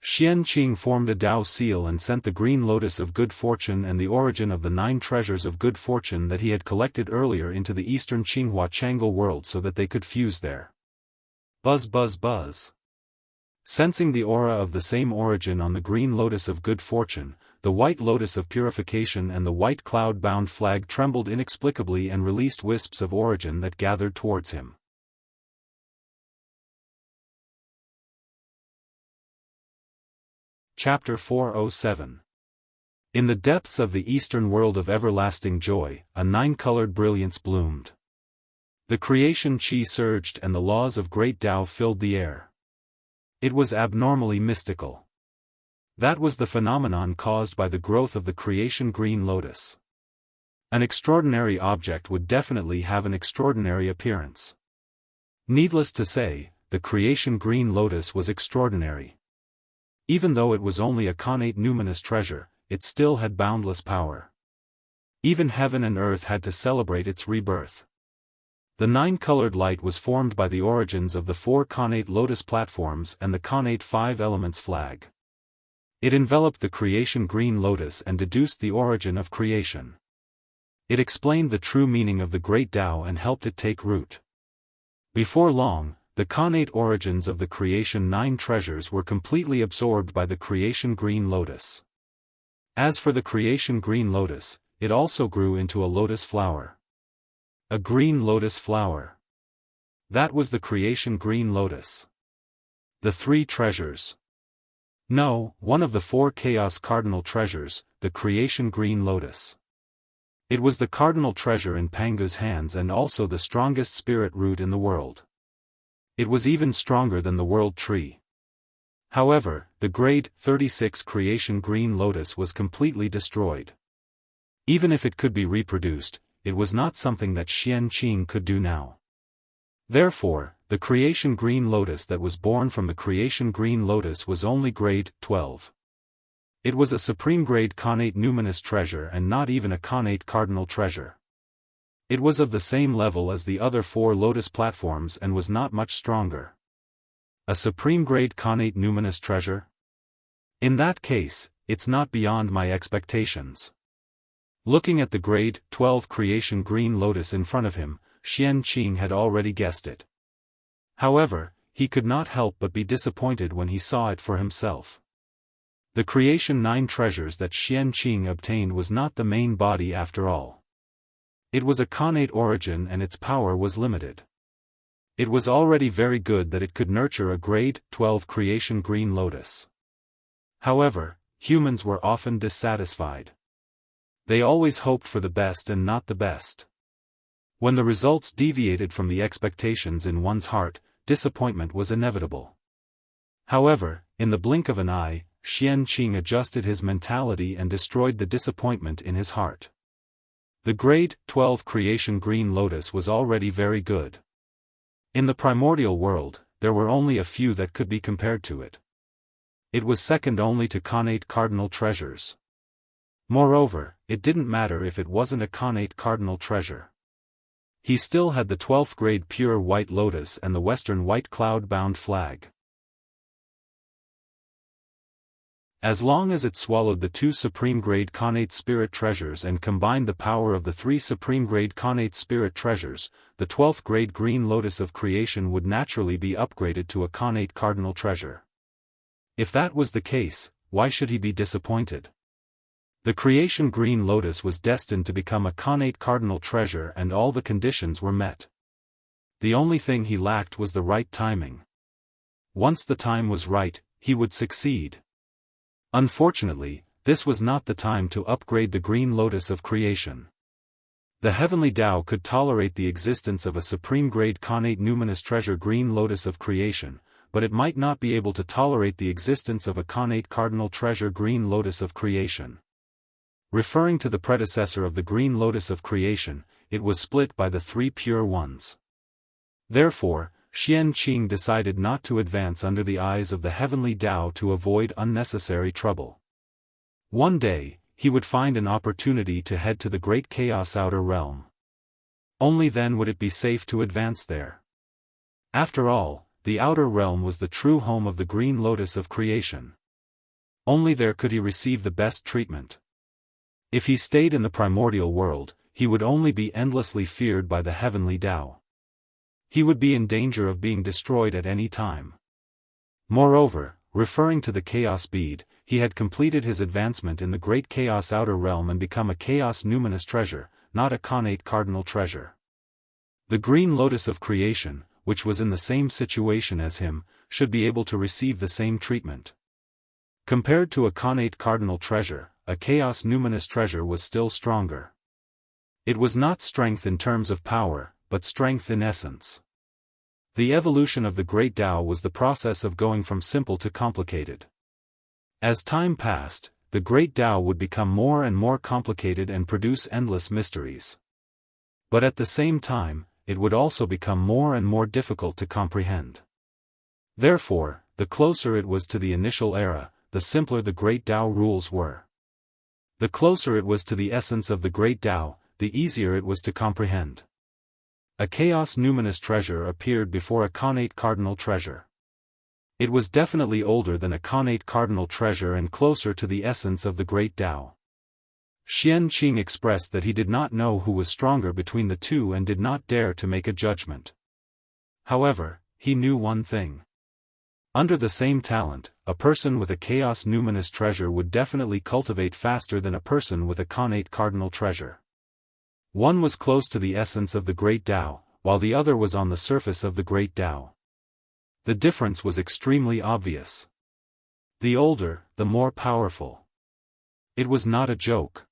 Xianqing formed a Tao seal and sent the green lotus of good fortune and the origin of the 9 treasures of good fortune that he had collected earlier into the eastern Qinghua Changle world so that they could fuse there. Buzz buzz buzz. Sensing the aura of the same origin on the green lotus of good fortune, the white lotus of purification and the white cloud-bound flag trembled inexplicably and released wisps of origin that gathered towards him. Chapter 407. In the depths of the eastern world of everlasting joy, a 9-colored brilliance bloomed. The creation chi surged and the laws of great Tao filled the air. It was abnormally mystical. That was the phenomenon caused by the growth of the creation green lotus. An extraordinary object would definitely have an extraordinary appearance. Needless to say, the creation green lotus was extraordinary. Even though it was only a connate numinous treasure, it still had boundless power. Even heaven and earth had to celebrate its rebirth. The 9-colored light was formed by the origins of the 4 connate lotus platforms and the connate 5 elements flag. It enveloped the creation green lotus and deduced the origin of creation. It explained the true meaning of the great Tao and helped it take root. Before long, the connate origins of the creation 9 treasures were completely absorbed by the creation green lotus. As for the creation green lotus, it also grew into a lotus flower. A green lotus flower. That was the creation green lotus. The 3 treasures. No, one of the 4 chaos cardinal treasures, the creation green lotus. It was the cardinal treasure in Pangu's hands and also the strongest spirit root in the world. It was even stronger than the world tree. However, the grade 36 creation green lotus was completely destroyed. Even if it could be reproduced, it was not something that Xianqing could do now. Therefore, the creation green lotus that was born from the creation green lotus was only grade 12. It was a supreme grade connate numinous treasure and not even a connate cardinal treasure. It was of the same level as the other 4 lotus platforms and was not much stronger. A supreme grade connate numinous treasure? In that case, it's not beyond my expectations. Looking at the grade 12 creation green lotus in front of him, Xianqing had already guessed it. However, he could not help but be disappointed when he saw it for himself. The creation 9 treasures that Xianqing obtained was not the main body after all. It was a connate origin and its power was limited. It was already very good that it could nurture a grade 12 creation green lotus. However, humans were often dissatisfied. They always hoped for the best and not the best. When the results deviated from the expectations in one's heart, disappointment was inevitable. However, in the blink of an eye, Xianqing adjusted his mentality and destroyed the disappointment in his heart. The grade 12 creation green lotus was already very good. In the primordial world, there were only a few that could be compared to it. It was second only to connate cardinal treasures. Moreover, it didn't matter if it wasn't a connate cardinal treasure. He still had the 12th grade pure white lotus and the western white cloud-bound flag. As long as it swallowed the 2 supreme grade connate spirit treasures and combined the power of the 3 supreme grade connate spirit treasures, the 12th grade green lotus of creation would naturally be upgraded to a connate cardinal treasure. If that was the case, why should he be disappointed? The creation green lotus was destined to become a connate cardinal treasure and all the conditions were met. The only thing he lacked was the right timing. Once the time was right, he would succeed. Unfortunately, this was not the time to upgrade the green lotus of creation. The heavenly Tao could tolerate the existence of a supreme grade connate numinous treasure green lotus of creation, but it might not be able to tolerate the existence of a connate cardinal treasure green lotus of creation. Referring to the predecessor of the green lotus of creation, it was split by the 3 pure ones. Therefore, Xianqing decided not to advance under the eyes of the heavenly Tao to avoid unnecessary trouble. One day, he would find an opportunity to head to the great chaos outer realm. Only then would it be safe to advance there. After all, the outer realm was the true home of the green lotus of creation. Only there could he receive the best treatment. If he stayed in the primordial world, he would only be endlessly feared by the heavenly Tao. He would be in danger of being destroyed at any time. Moreover, referring to the chaos bead, he had completed his advancement in the great chaos outer realm and become a chaos numinous treasure, not a connate cardinal treasure. The green lotus of creation, which was in the same situation as him, should be able to receive the same treatment. Compared to a connate cardinal treasure, a chaos numinous treasure was still stronger. It was not strength in terms of power, but strength in essence. The evolution of the great Tao was the process of going from simple to complicated. As time passed, the great Tao would become more and more complicated and produce endless mysteries. But at the same time, it would also become more and more difficult to comprehend. Therefore, the closer it was to the initial era, the simpler the great Tao rules were. The closer it was to the essence of the great Tao, the easier it was to comprehend. A chaos numinous treasure appeared before a connate cardinal treasure. It was definitely older than a connate cardinal treasure and closer to the essence of the great Tao. Xianqing expressed that he did not know who was stronger between the two and did not dare to make a judgment. However, he knew one thing. Under the same talent, a person with a chaos numinous treasure would definitely cultivate faster than a person with a connate cardinal treasure. One was close to the essence of the great Tao, while the other was on the surface of the great Tao. The difference was extremely obvious. The older, the more powerful. It was not a joke.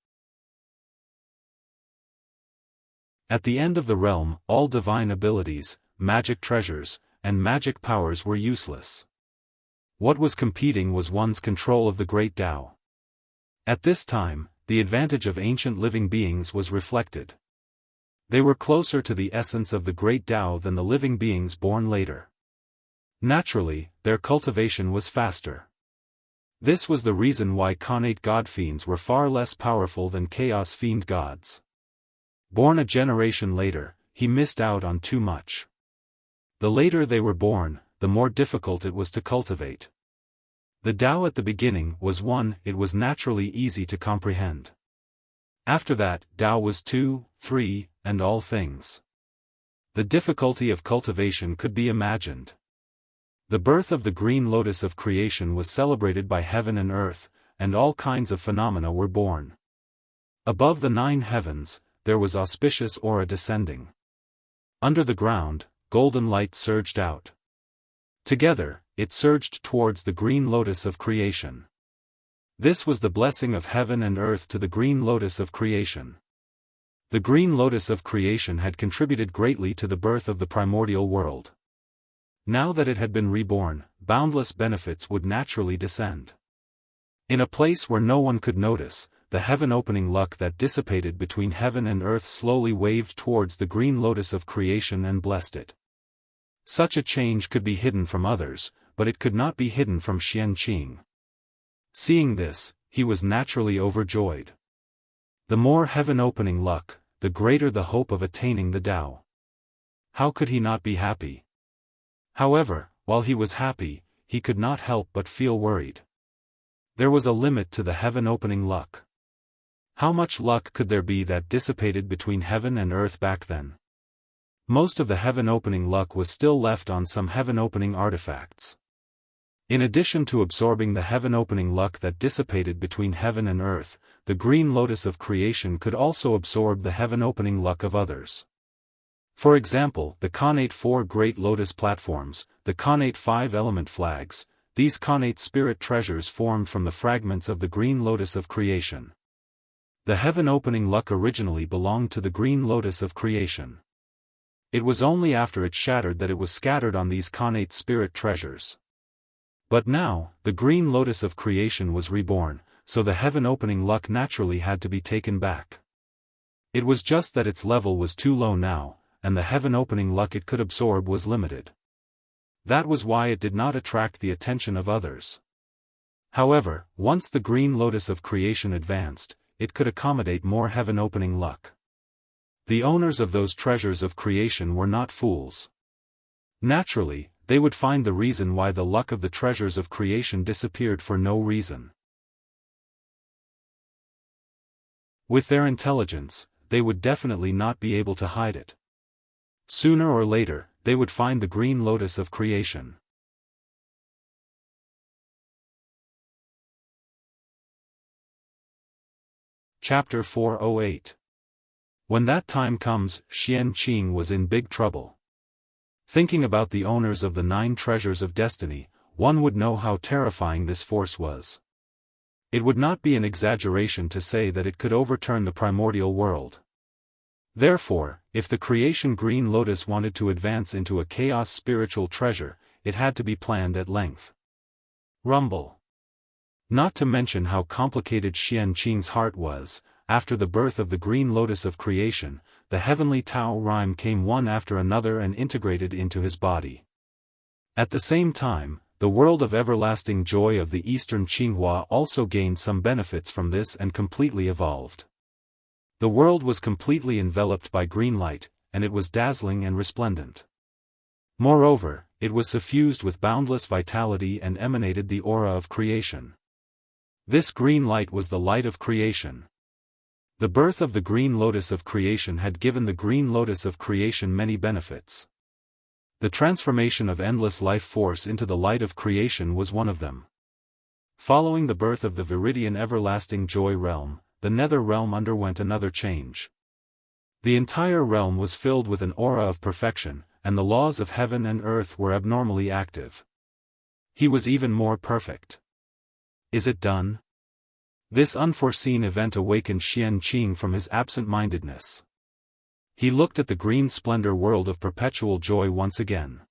At the end of the realm, all divine abilities, magic treasures, and magic powers were useless. What was competing was one's control of the great Tao. At this time, the advantage of ancient living beings was reflected. They were closer to the essence of the great Tao than the living beings born later. Naturally, their cultivation was faster. This was the reason why connate god fiends were far less powerful than chaos fiend gods. Born a generation later, he missed out on too much. The later they were born, the more difficult it was to cultivate. The Tao at the beginning was one, it was naturally easy to comprehend. After that, Tao was 2, 3, and all things. The difficulty of cultivation could be imagined. The birth of the green lotus of creation was celebrated by heaven and earth, and all kinds of phenomena were born. Above the 9 heavens, there was auspicious aura descending. Under the ground, golden light surged out. Together, it surged towards the green lotus of creation. This was the blessing of heaven and earth to the green lotus of creation. The green lotus of creation had contributed greatly to the birth of the primordial world. Now that it had been reborn, boundless benefits would naturally descend. In a place where no one could notice, the heaven-opening luck that dissipated between heaven and earth slowly waved towards the green lotus of creation and blessed it. Such a change could be hidden from others, but it could not be hidden from Xianxia. Seeing this, he was naturally overjoyed. The more heaven-opening luck, the greater the hope of attaining the Tao. How could he not be happy? However, while he was happy, he could not help but feel worried. There was a limit to the heaven-opening luck. How much luck could there be that dissipated between heaven and earth back then? Most of the heaven-opening luck was still left on some heaven-opening artifacts. In addition to absorbing the heaven-opening luck that dissipated between heaven and earth, the green lotus of creation could also absorb the heaven-opening luck of others. For example, the connate 4 great lotus platforms, the connate 5 element flags, these connate spirit treasures formed from the fragments of the green lotus of creation. The heaven-opening luck originally belonged to the green lotus of creation. It was only after it shattered that it was scattered on these connate spirit treasures. But now, the green lotus of creation was reborn, so the heaven-opening luck naturally had to be taken back. It was just that its level was too low now, and the heaven-opening luck it could absorb was limited. That was why it did not attract the attention of others. However, once the green lotus of creation advanced, it could accommodate more heaven-opening luck. The owners of those treasures of creation were not fools. Naturally, they would find the reason why the luck of the treasures of creation disappeared for no reason. With their intelligence, they would definitely not be able to hide it. Sooner or later, they would find the green lotus of creation. Chapter 408. When that time comes, Xianxia was in big trouble. Thinking about the owners of the 9 treasures of destiny, one would know how terrifying this force was. It would not be an exaggeration to say that it could overturn the primordial world. Therefore, if the creation green lotus wanted to advance into a chaos spiritual treasure, it had to be planned at length. Rumble. Not to mention how complicated Xianxia's heart was. After the birth of the green lotus of creation, the heavenly Tao rhyme came one after another and integrated into his body. At the same time, the world of everlasting joy of the eastern Qinghua also gained some benefits from this and completely evolved. The world was completely enveloped by green light, and it was dazzling and resplendent. Moreover, it was suffused with boundless vitality and emanated the aura of creation. This green light was the light of creation. The birth of the green lotus of creation had given the green lotus of creation many benefits. The transformation of endless life force into the light of creation was one of them. Following the birth of the Viridian everlasting joy realm, the nether realm underwent another change. The entire realm was filled with an aura of perfection, and the laws of heaven and earth were abnormally active. He was even more perfect. Is it done? This unforeseen event awakened Xianqing from his absent-mindedness. He looked at the green splendor world of perpetual joy once again.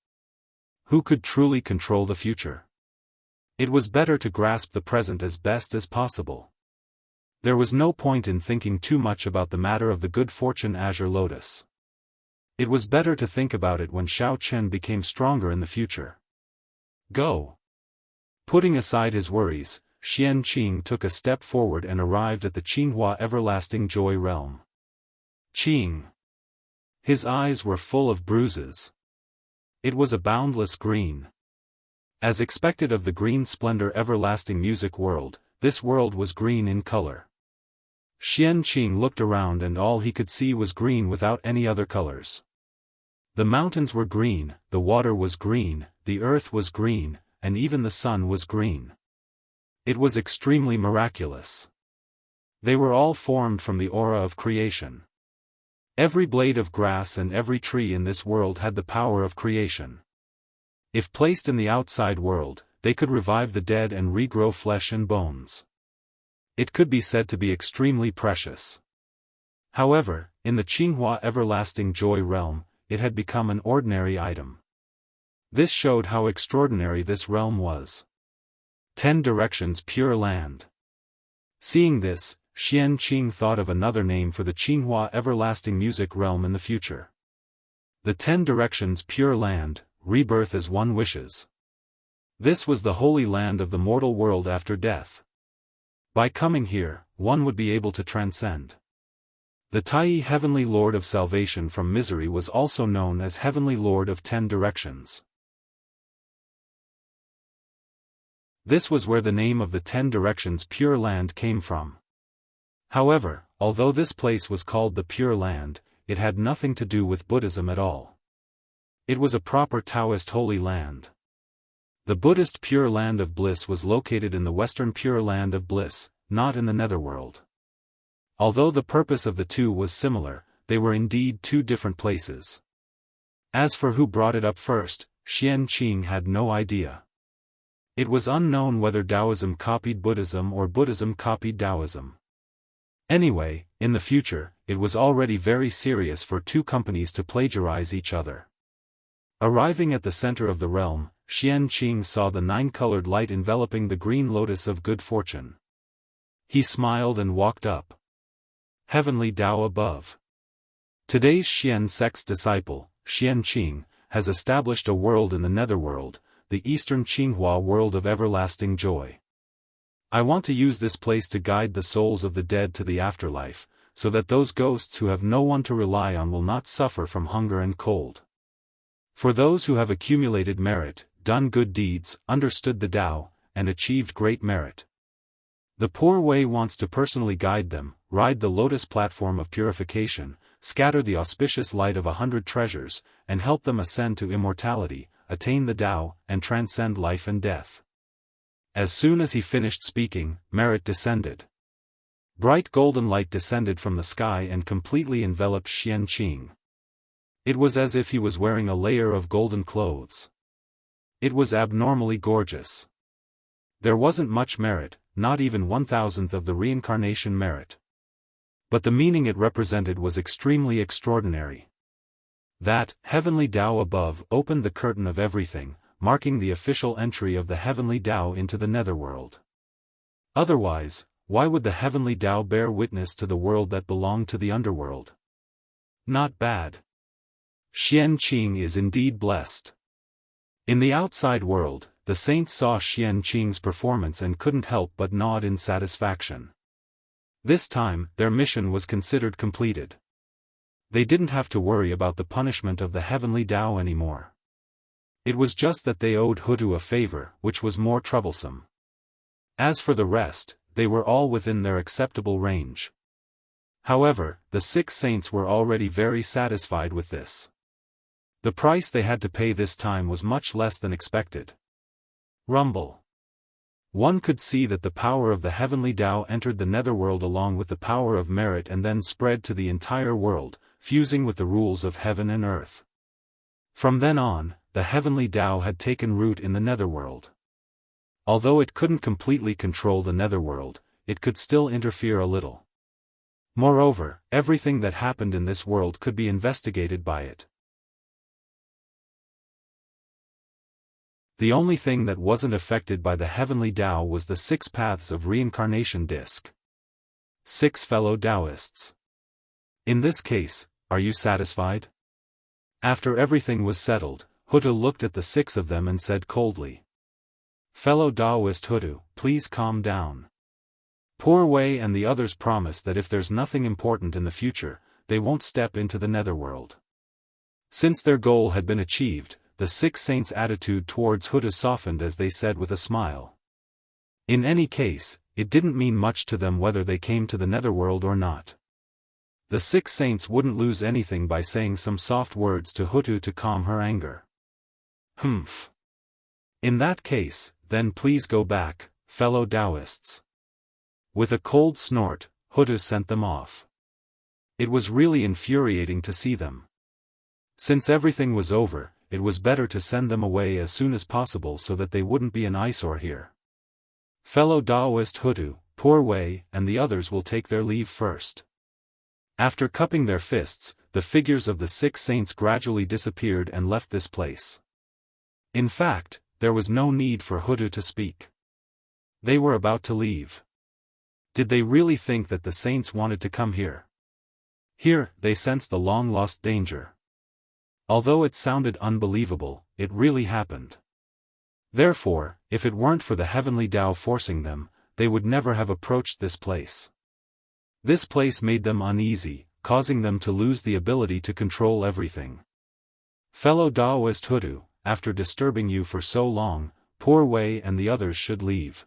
Who could truly control the future? It was better to grasp the present as best as possible. There was no point in thinking too much about the matter of the good fortune azure lotus. It was better to think about it when Xiao Chen became stronger in the future. Go! Putting aside his worries, Xianqing took a step forward and arrived at the Qinghua everlasting joy realm. Qing! His eyes were full of bruises. It was a boundless green. As expected of the green splendor everlasting music world, this world was green in color. Xianqing looked around and all he could see was green without any other colors. The mountains were green, the water was green, the earth was green, and even the sun was green. It was extremely miraculous. They were all formed from the aura of creation. Every blade of grass and every tree in this world had the power of creation. If placed in the outside world, they could revive the dead and regrow flesh and bones. It could be said to be extremely precious. However, in the Qinghua everlasting joy realm, it had become an ordinary item. This showed how extraordinary this realm was. 10 directions pure land. Seeing this, Xianqing thought of another name for the Qinghua everlasting music realm in the future. The 10 directions pure land, rebirth as one wishes. This was the holy land of the mortal world after death. By coming here, one would be able to transcend. The Tai Heavenly Lord of Salvation from Misery was also known as Heavenly Lord of 10 Directions. This was where the name of the 10 Directions Pure Land came from. However, although this place was called the Pure Land, it had nothing to do with Buddhism at all. It was a proper Taoist holy land. The Buddhist Pure Land of Bliss was located in the Western Pure Land of Bliss, not in the Netherworld. Although the purpose of the two was similar, they were indeed two different places. As for who brought it up first, Xianqing had no idea. It was unknown whether Taoism copied Buddhism or Buddhism copied Taoism. Anyway, in the future, it was already very serious for two companies to plagiarize each other. Arriving at the center of the realm, Xianqing saw the 9-colored light enveloping the green lotus of good fortune. He smiled and walked up. Heavenly Tao above. Today's Xian sect's disciple, Xianqing, has established a world in the netherworld, the eastern Qinghua world of everlasting joy. I want to use this place to guide the souls of the dead to the afterlife, so that those ghosts who have no one to rely on will not suffer from hunger and cold. For those who have accumulated merit, done good deeds, understood the Tao, and achieved great merit. The poor way wants to personally guide them, ride the lotus platform of purification, scatter the auspicious light of 100 treasures, and help them ascend to immortality, attain the Tao, and transcend life and death. As soon as he finished speaking, merit descended. Bright golden light descended from the sky and completely enveloped Xianqing. It was as if he was wearing a layer of golden clothes. It was abnormally gorgeous. There wasn't much merit, not even 1,000th of the reincarnation merit. But the meaning it represented was extremely extraordinary. That heavenly Tao above opened the curtain of everything, marking the official entry of the heavenly Tao into the netherworld. Otherwise, why would the heavenly Tao bear witness to the world that belonged to the underworld? Not bad. Xianqing is indeed blessed. In the outside world, the saints saw Xianqing's performance and couldn't help but nod in satisfaction. This time, their mission was considered completed. They didn't have to worry about the punishment of the heavenly Tao anymore. It was just that they owed Hutu a favor, which was more troublesome. As for the rest, they were all within their acceptable range. However, the 6 saints were already very satisfied with this. The price they had to pay this time was much less than expected. Rumble. One could see that the power of the heavenly Tao entered the netherworld along with the power of merit and then spread to the entire world, fusing with the rules of heaven and earth. From then on, the heavenly Tao had taken root in the netherworld. Although it couldn't completely control the netherworld, it could still interfere a little. Moreover, everything that happened in this world could be investigated by it. The only thing that wasn't affected by the heavenly Tao was the 6 paths of reincarnation disc. 6 fellow Daoists. In this case, are you satisfied? After everything was settled, Hutu looked at the 6 of them and said coldly. Fellow Daoist Hutu, please calm down. Poor Wei and the others promise that if there's nothing important in the future, they won't step into the netherworld. Since their goal had been achieved, the 6 saints' attitude towards Hutu softened as they said with a smile. In any case, it didn't mean much to them whether they came to the netherworld or not. The 6 saints wouldn't lose anything by saying some soft words to Hutu to calm her anger. Humph. In that case, then please go back, fellow Daoists. With a cold snort, Hutu sent them off. It was really infuriating to see them. Since everything was over, it was better to send them away as soon as possible so that they wouldn't be an eyesore here. Fellow Daoist Hutu, Poor Wei, and the others will take their leave first. After cupping their fists, the figures of the 6 saints gradually disappeared and left this place. In fact, there was no need for Hutu to speak. They were about to leave. Did they really think that the saints wanted to come here? Here, they sensed the long-lost danger. Although it sounded unbelievable, it really happened. Therefore, if it weren't for the heavenly Tao forcing them, they would never have approached this place. This place made them uneasy, causing them to lose the ability to control everything. Fellow Daoist Hutu, after disturbing you for so long, Poor Wei and the others should leave.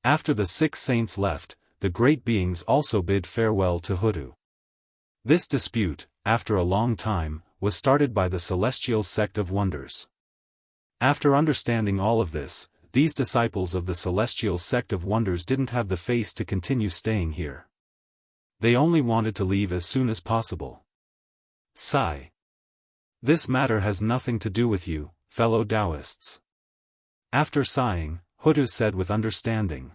After the 6 saints left, the great beings also bid farewell to Hutu. This dispute, after a long time, was started by the celestial sect of wonders. After understanding all of this, these disciples of the celestial sect of wonders didn't have the face to continue staying here. They only wanted to leave as soon as possible. Sigh. This matter has nothing to do with you, fellow Daoists. After sighing, Hutu said with understanding.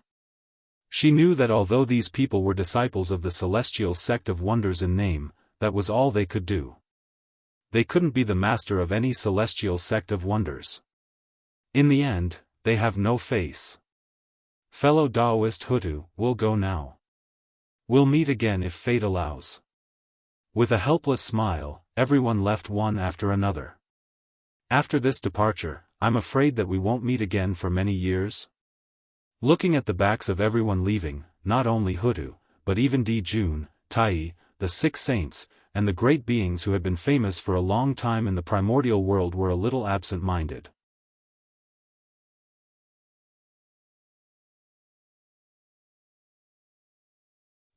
She knew that although these people were disciples of the celestial sect of wonders in name, that was all they could do. They couldn't be the master of any celestial sect of wonders. In the end, they have no face. Fellow Daoist Hutu, we'll go now. We'll meet again if fate allows. With a helpless smile, everyone left one after another. After this departure, I'm afraid that we won't meet again for many years. Looking at the backs of everyone leaving, not only Hutu, but even Jun, Tai, the 6 saints, and the great beings who had been famous for a long time in the primordial world were a little absent-minded.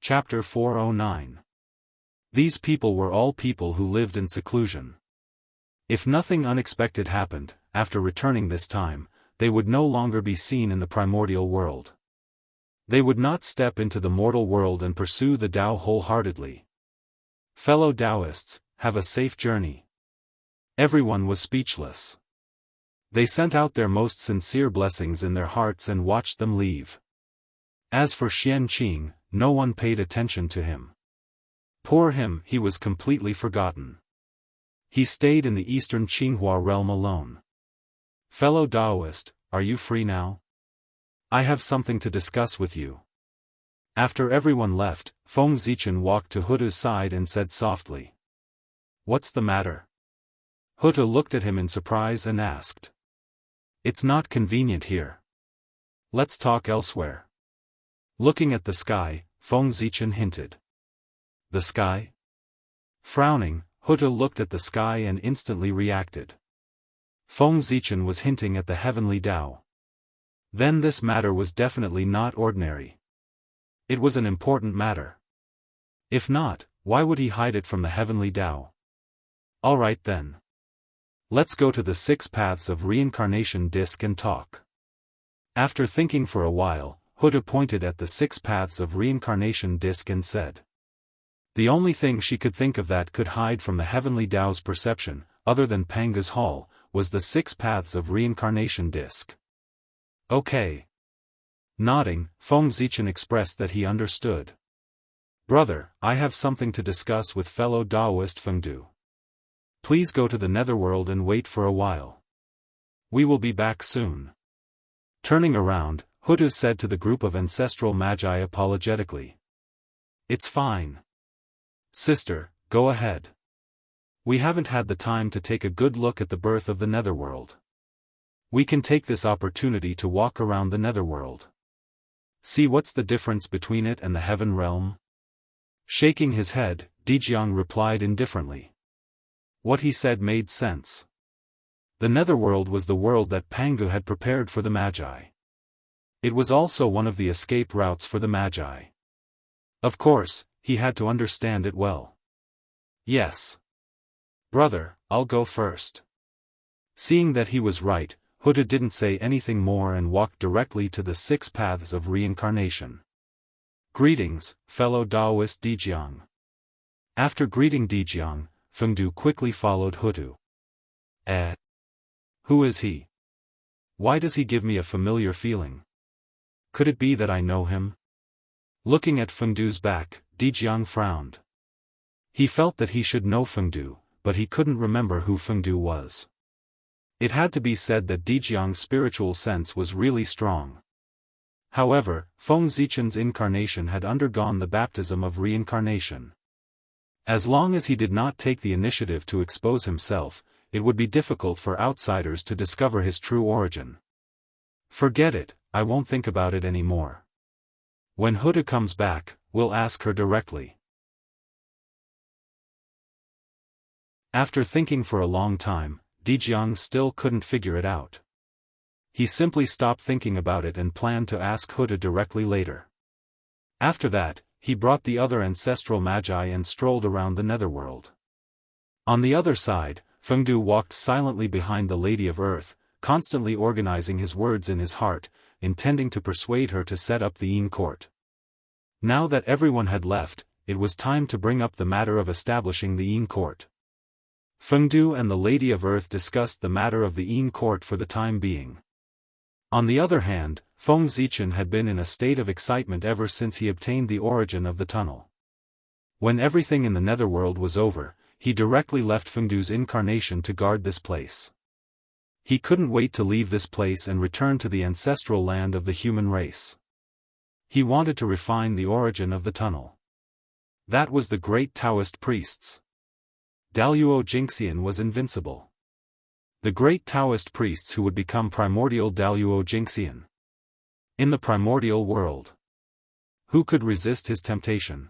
Chapter 409. These people were all people who lived in seclusion. If nothing unexpected happened, after returning this time, they would no longer be seen in the primordial world. They would not step into the mortal world and pursue the Tao wholeheartedly. Fellow Daoists, have a safe journey. Everyone was speechless. They sent out their most sincere blessings in their hearts and watched them leave. As for Xianqing, no one paid attention to him. Poor him, he was completely forgotten. He stayed in the eastern Qinghua realm alone. Fellow Daoist, are you free now? I have something to discuss with you. After everyone left, Feng Zichen walked to Hutu's side and said softly. What's the matter? Hutu looked at him in surprise and asked. It's not convenient here. Let's talk elsewhere. Looking at the sky, Feng Zichen hinted. The sky? Frowning, Hutu looked at the sky and instantly reacted. Feng Zichen was hinting at the heavenly Tao. Then this matter was definitely not ordinary. It was an important matter. If not, why would he hide it from the heavenly Tao? Alright then. Let's go to the 6 paths of reincarnation disc and talk. After thinking for a while, Huda pointed at the 6 paths of reincarnation disc and said. The only thing she could think of that could hide from the heavenly Tao's perception, other than Panga's hall, was the 6 paths of reincarnation disc. Okay. Nodding, Feng Zichen expressed that he understood. Brother, I have something to discuss with fellow Daoist Fengdu. Please go to the netherworld and wait for a while. We will be back soon. Turning around, Huda said to the group of ancestral magi apologetically. It's fine. Sister, go ahead. We haven't had the time to take a good look at the birth of the netherworld. We can take this opportunity to walk around the netherworld. See what's the difference between it and the heaven realm? Shaking his head, Dijiang replied indifferently. What he said made sense. The netherworld was the world that Pangu had prepared for the Magi. It was also one of the escape routes for the Magi. Of course, he had to understand it well. Yes. Brother, I'll go first. Seeing that he was right, Huda didn't say anything more and walked directly to the 6 paths of reincarnation. Greetings, fellow Daoist Dijiang. After greeting Dijiang, Fengdu quickly followed Huda. Who is he? Why does he give me a familiar feeling? Could it be that I know him? Looking at Fengdu's back, Dijiang frowned. He felt that he should know Fengdu, but he couldn't remember who Fengdu was. It had to be said that Dijiang's spiritual sense was really strong. However, Feng Zichen's incarnation had undergone the baptism of reincarnation. As long as he did not take the initiative to expose himself, it would be difficult for outsiders to discover his true origin. Forget it, I won't think about it anymore. When Huda comes back, we'll ask her directly. After thinking for a long time, Dijiang still couldn't figure it out. He simply stopped thinking about it and planned to ask Huda directly later. After that, he brought the other ancestral magi and strolled around the netherworld. On the other side, Fengdu walked silently behind the Lady of Earth, constantly organizing his words in his heart, intending to persuade her to set up the Yin court. Now that everyone had left, it was time to bring up the matter of establishing the Yin court. Fengdu and the Lady of Earth discussed the matter of the Yin court for the time being. On the other hand, Feng Zichen had been in a state of excitement ever since he obtained the origin of the tunnel. When everything in the netherworld was over, he directly left Fengdu's incarnation to guard this place. He couldn't wait to leave this place and return to the ancestral land of the human race. He wanted to refine the origin of the tunnel. That was the great Taoist priests. Daoist Jingxian was invincible. The great Taoist priests who would become primordial Daoist Jingxian. In the primordial world. Who could resist his temptation?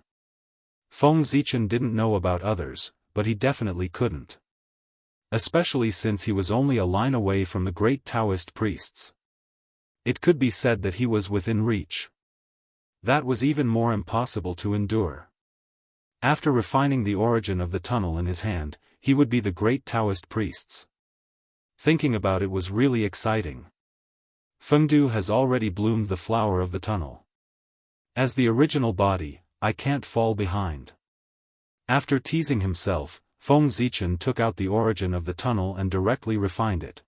Feng Zichen didn't know about others, but he definitely couldn't. Especially since he was only a line away from the great Taoist priests. It could be said that he was within reach. That was even more impossible to endure. After refining the origin of the tunnel in his hand, he would be the great Taoist priests. Thinking about it was really exciting. Fengdu has already bloomed the flower of the tunnel. As the original body, I can't fall behind. After teasing himself, Feng Zichen took out the origin of the tunnel and directly refined it.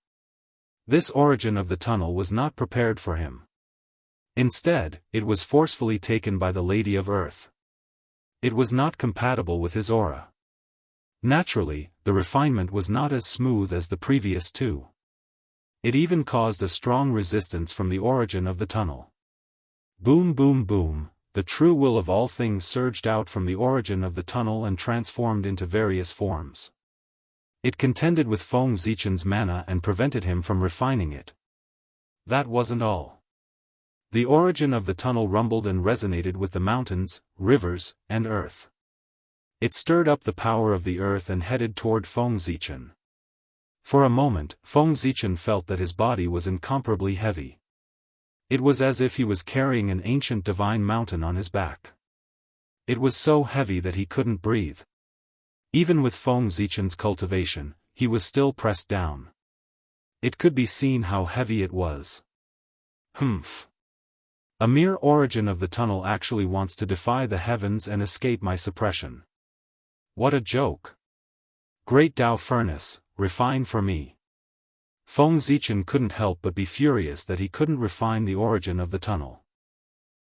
This origin of the tunnel was not prepared for him. Instead, it was forcefully taken by the Lady of Earth. It was not compatible with his aura. Naturally, the refinement was not as smooth as the previous two. It even caused a strong resistance from the origin of the tunnel. Boom boom boom, the true will of all things surged out from the origin of the tunnel and transformed into various forms. It contended with Feng Zichen's mana and prevented him from refining it. That wasn't all. The origin of the tunnel rumbled and resonated with the mountains, rivers, and earth. It stirred up the power of the earth and headed toward Feng Zichen. For a moment, Feng Zichen felt that his body was incomparably heavy. It was as if he was carrying an ancient divine mountain on his back. It was so heavy that he couldn't breathe. Even with Feng Zichen's cultivation, he was still pressed down. It could be seen how heavy it was. Humph. A mere origin of the tunnel actually wants to defy the heavens and escape my suppression. What a joke. Great Tao furnace, refine for me. Feng Zichen couldn't help but be furious that he couldn't refine the origin of the tunnel.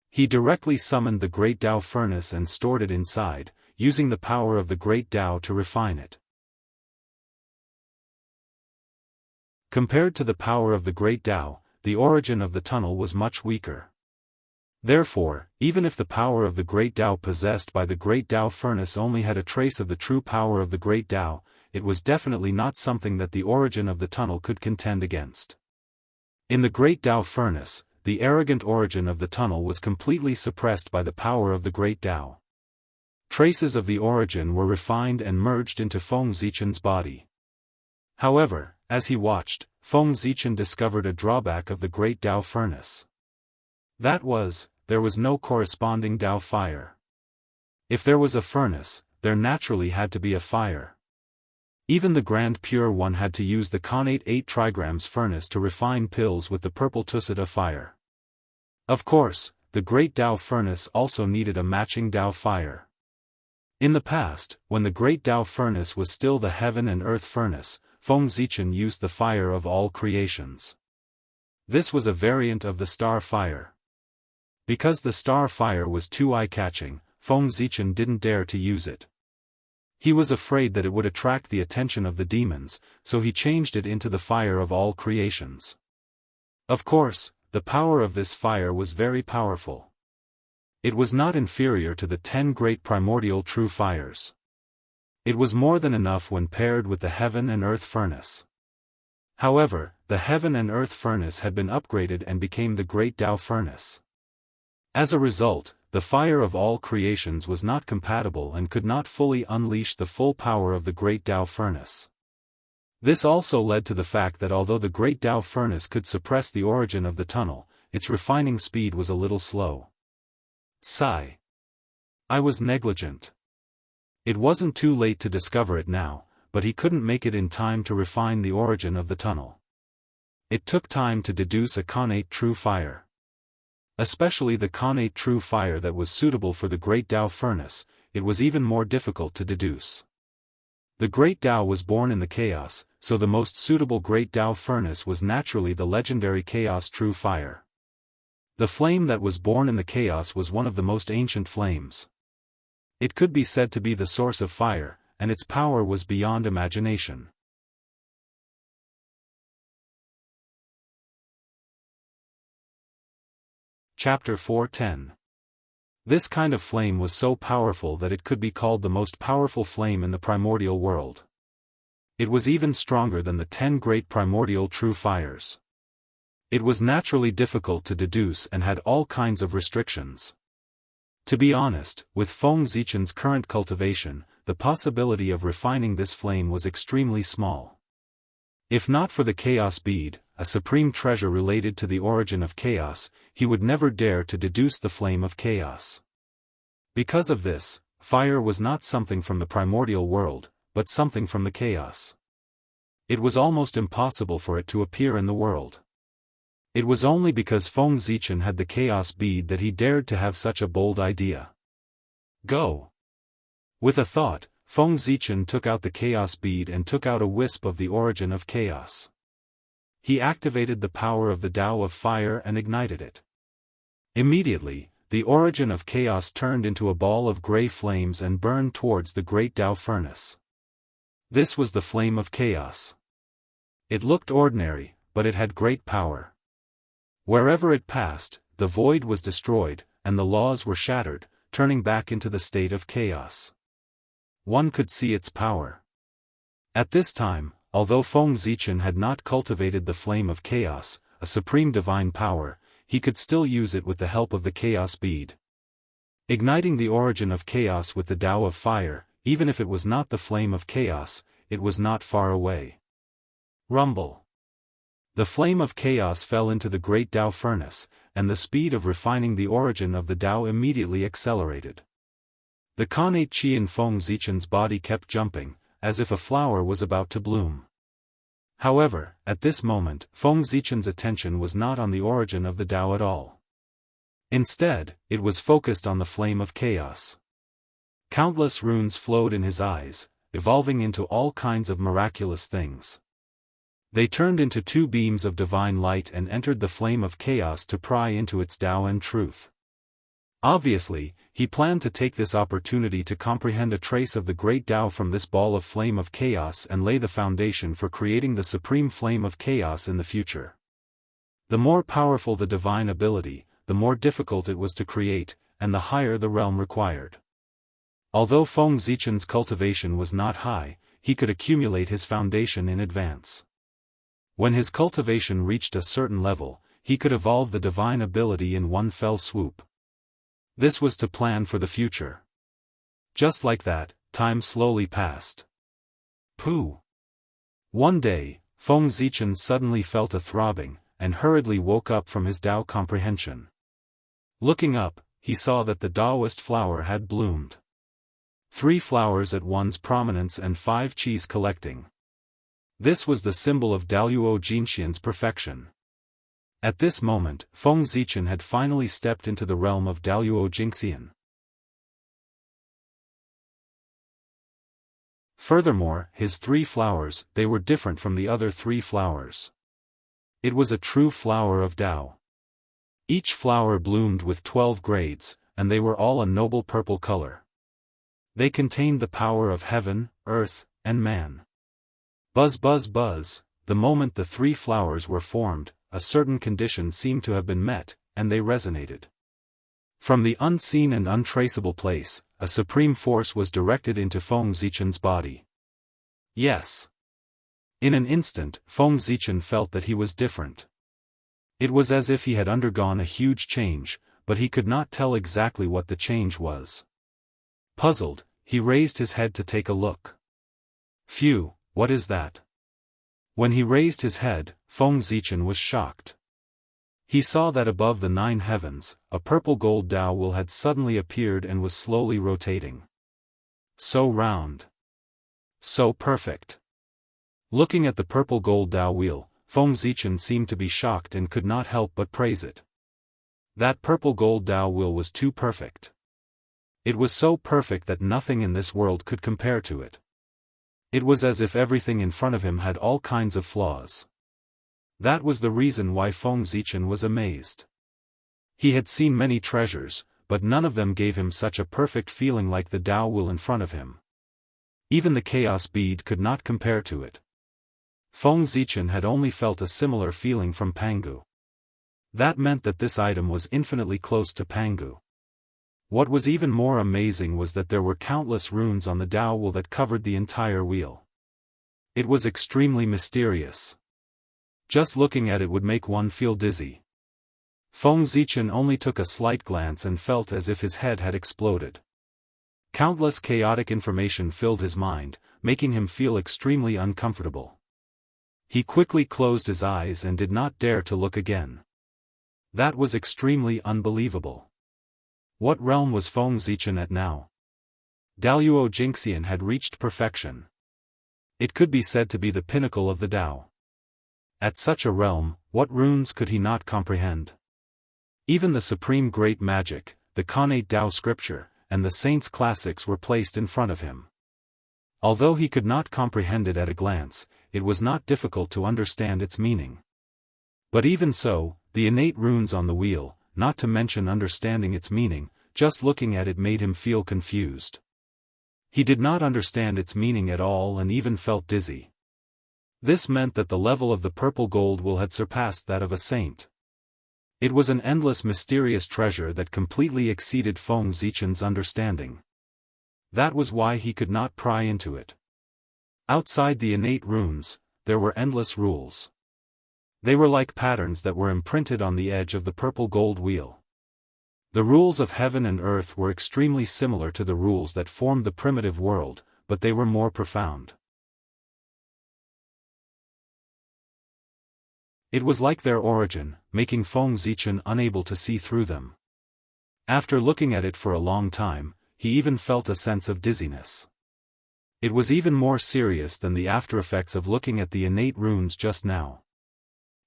He directly summoned the Great Tao furnace and stored it inside, using the power of the Great Tao to refine it. Compared to the power of the Great Tao, the origin of the tunnel was much weaker. Therefore, even if the power of the Great Tao possessed by the Great Tao furnace only had a trace of the true power of the Great Tao, it was definitely not something that the origin of the tunnel could contend against. In the Great Tao furnace, the arrogant origin of the tunnel was completely suppressed by the power of the Great Tao. Traces of the origin were refined and merged into Feng Zichen's body. However, as he watched, Feng Zichen discovered a drawback of the Great Tao furnace. That was, there was no corresponding Tao fire. If there was a furnace, there naturally had to be a fire. Even the Grand Pure One had to use the Connate 8 trigrams furnace to refine pills with the purple Tusita fire. Of course, the Great Tao furnace also needed a matching Tao fire. In the past, when the Great Tao furnace was still the heaven and earth furnace, Feng Zichen used the fire of all creations. This was a variant of the star fire. Because the star fire was too eye-catching, Feng Zichen didn't dare to use it. He was afraid that it would attract the attention of the demons, so he changed it into the fire of all creations. Of course, the power of this fire was very powerful. It was not inferior to the 10 great primordial true fires. It was more than enough when paired with the heaven and earth furnace. However, the heaven and earth furnace had been upgraded and became the Great Tao furnace. As a result, the fire of all creations was not compatible and could not fully unleash the full power of the Great Tao furnace. This also led to the fact that although the Great Tao furnace could suppress the origin of the tunnel, its refining speed was a little slow. Sigh. I was negligent. It wasn't too late to discover it now, but he couldn't make it in time to refine the origin of the tunnel. It took time to deduce a Connate true fire. Especially the Connate true fire that was suitable for the Great Tao furnace, it was even more difficult to deduce. The Great Tao was born in the chaos, so the most suitable Great Tao furnace was naturally the legendary Chaos True Fire. The flame that was born in the chaos was one of the most ancient flames. It could be said to be the source of fire, and its power was beyond imagination. Chapter 4:10. This kind of flame was so powerful that it could be called the most powerful flame in the primordial world. It was even stronger than the 10 great primordial true fires. It was naturally difficult to deduce and had all kinds of restrictions. To be honest, with Feng Zichen's current cultivation, the possibility of refining this flame was extremely small. If not for the chaos bead, a supreme treasure related to the origin of chaos, he would never dare to deduce the flame of chaos. Because of this, fire was not something from the primordial world, but something from the chaos. It was almost impossible for it to appear in the world. It was only because Feng Zichen had the chaos bead that he dared to have such a bold idea. Go! With a thought, Feng Zichen took out the chaos bead and took out a wisp of the origin of chaos. He activated the power of the Tao of fire and ignited it. Immediately, the origin of chaos turned into a ball of gray flames and burned towards the Great Tao furnace. This was the flame of chaos. It looked ordinary, but it had great power. Wherever it passed, the void was destroyed, and the laws were shattered, turning back into the state of chaos. One could see its power. At this time, although Feng Zichen had not cultivated the flame of chaos, a supreme divine power, he could still use it with the help of the chaos bead. Igniting the origin of chaos with the Tao of fire, even if it was not the flame of chaos, it was not far away. Rumble. The flame of chaos fell into the Great Tao furnace, and the speed of refining the origin of the Tao immediately accelerated. The Connate Chi in Feng Zichen's body kept jumping, as if a flower was about to bloom. However, at this moment, Feng Zichen's attention was not on the origin of the Tao at all. Instead, it was focused on the flame of chaos. Countless runes flowed in his eyes, evolving into all kinds of miraculous things. They turned into two beams of divine light and entered the flame of chaos to pry into its Tao and truth. Obviously, he planned to take this opportunity to comprehend a trace of the great Tao from this ball of flame of chaos and lay the foundation for creating the supreme flame of chaos in the future. The more powerful the divine ability, the more difficult it was to create, and the higher the realm required. Although Feng Zichen's cultivation was not high, he could accumulate his foundation in advance. When his cultivation reached a certain level, he could evolve the divine ability in one fell swoop. This was to plan for the future. Just like that, time slowly passed. Pooh! One day, Feng Zichen suddenly felt a throbbing, and hurriedly woke up from his Tao comprehension. Looking up, he saw that the Daoist flower had bloomed. 3 flowers at one's prominence and 5 cheese collecting. This was the symbol of Wuxia Xianxia's perfection. At this moment, Feng Zichen had finally stepped into the realm of Wuxia Xianxia. Furthermore, his 3 flowers, they were different from the other 3 flowers. It was a true flower of Tao. Each flower bloomed with 12 grades, and they were all a noble purple color. They contained the power of heaven, earth, and man. Buzz buzz buzz, the moment the 3 flowers were formed, a certain condition seemed to have been met, and they resonated. From the unseen and untraceable place, a supreme force was directed into Feng Zichen's body. Yes. In an instant, Feng Zichen felt that he was different. It was as if he had undergone a huge change, but he could not tell exactly what the change was. Puzzled, he raised his head to take a look. Phew, what is that? When he raised his head, Feng Zichen was shocked. He saw that above the 9 heavens, a purple gold Tao wheel had suddenly appeared and was slowly rotating. So round. So perfect. Looking at the purple gold Tao wheel, Feng Zichen seemed to be shocked and could not help but praise it. That purple gold Tao wheel was too perfect. It was so perfect that nothing in this world could compare to it. It was as if everything in front of him had all kinds of flaws. That was the reason why Feng Zichen was amazed. He had seen many treasures, but none of them gave him such a perfect feeling like the Tao wheel in front of him. Even the chaos bead could not compare to it. Feng Zichen had only felt a similar feeling from Pangu. That meant that this item was infinitely close to Pangu. What was even more amazing was that there were countless runes on the Tao wheel that covered the entire wheel. It was extremely mysterious. Just looking at it would make one feel dizzy. Feng Zichen only took a slight glance and felt as if his head had exploded. Countless chaotic information filled his mind, making him feel extremely uncomfortable. He quickly closed his eyes and did not dare to look again. That was extremely unbelievable. What realm was Feng Zichen at now? Wuxia Xianxia had reached perfection. It could be said to be the pinnacle of the Tao. At such a realm, what runes could he not comprehend? Even the supreme great magic, the Connate Tao scripture, and the saints' classics were placed in front of him. Although he could not comprehend it at a glance, it was not difficult to understand its meaning. But even so, the innate runes on the wheel, not to mention understanding its meaning, just looking at it made him feel confused. He did not understand its meaning at all and even felt dizzy. This meant that the level of the purple gold wheel had surpassed that of a saint. It was an endless mysterious treasure that completely exceeded Feng Zichen's understanding. That was why he could not pry into it. Outside the innate runes, there were endless rules. They were like patterns that were imprinted on the edge of the purple gold wheel. The rules of heaven and earth were extremely similar to the rules that formed the primitive world, but they were more profound. It was like their origin, making Feng Zichen unable to see through them. After looking at it for a long time, he even felt a sense of dizziness. It was even more serious than the aftereffects of looking at the innate runes just now.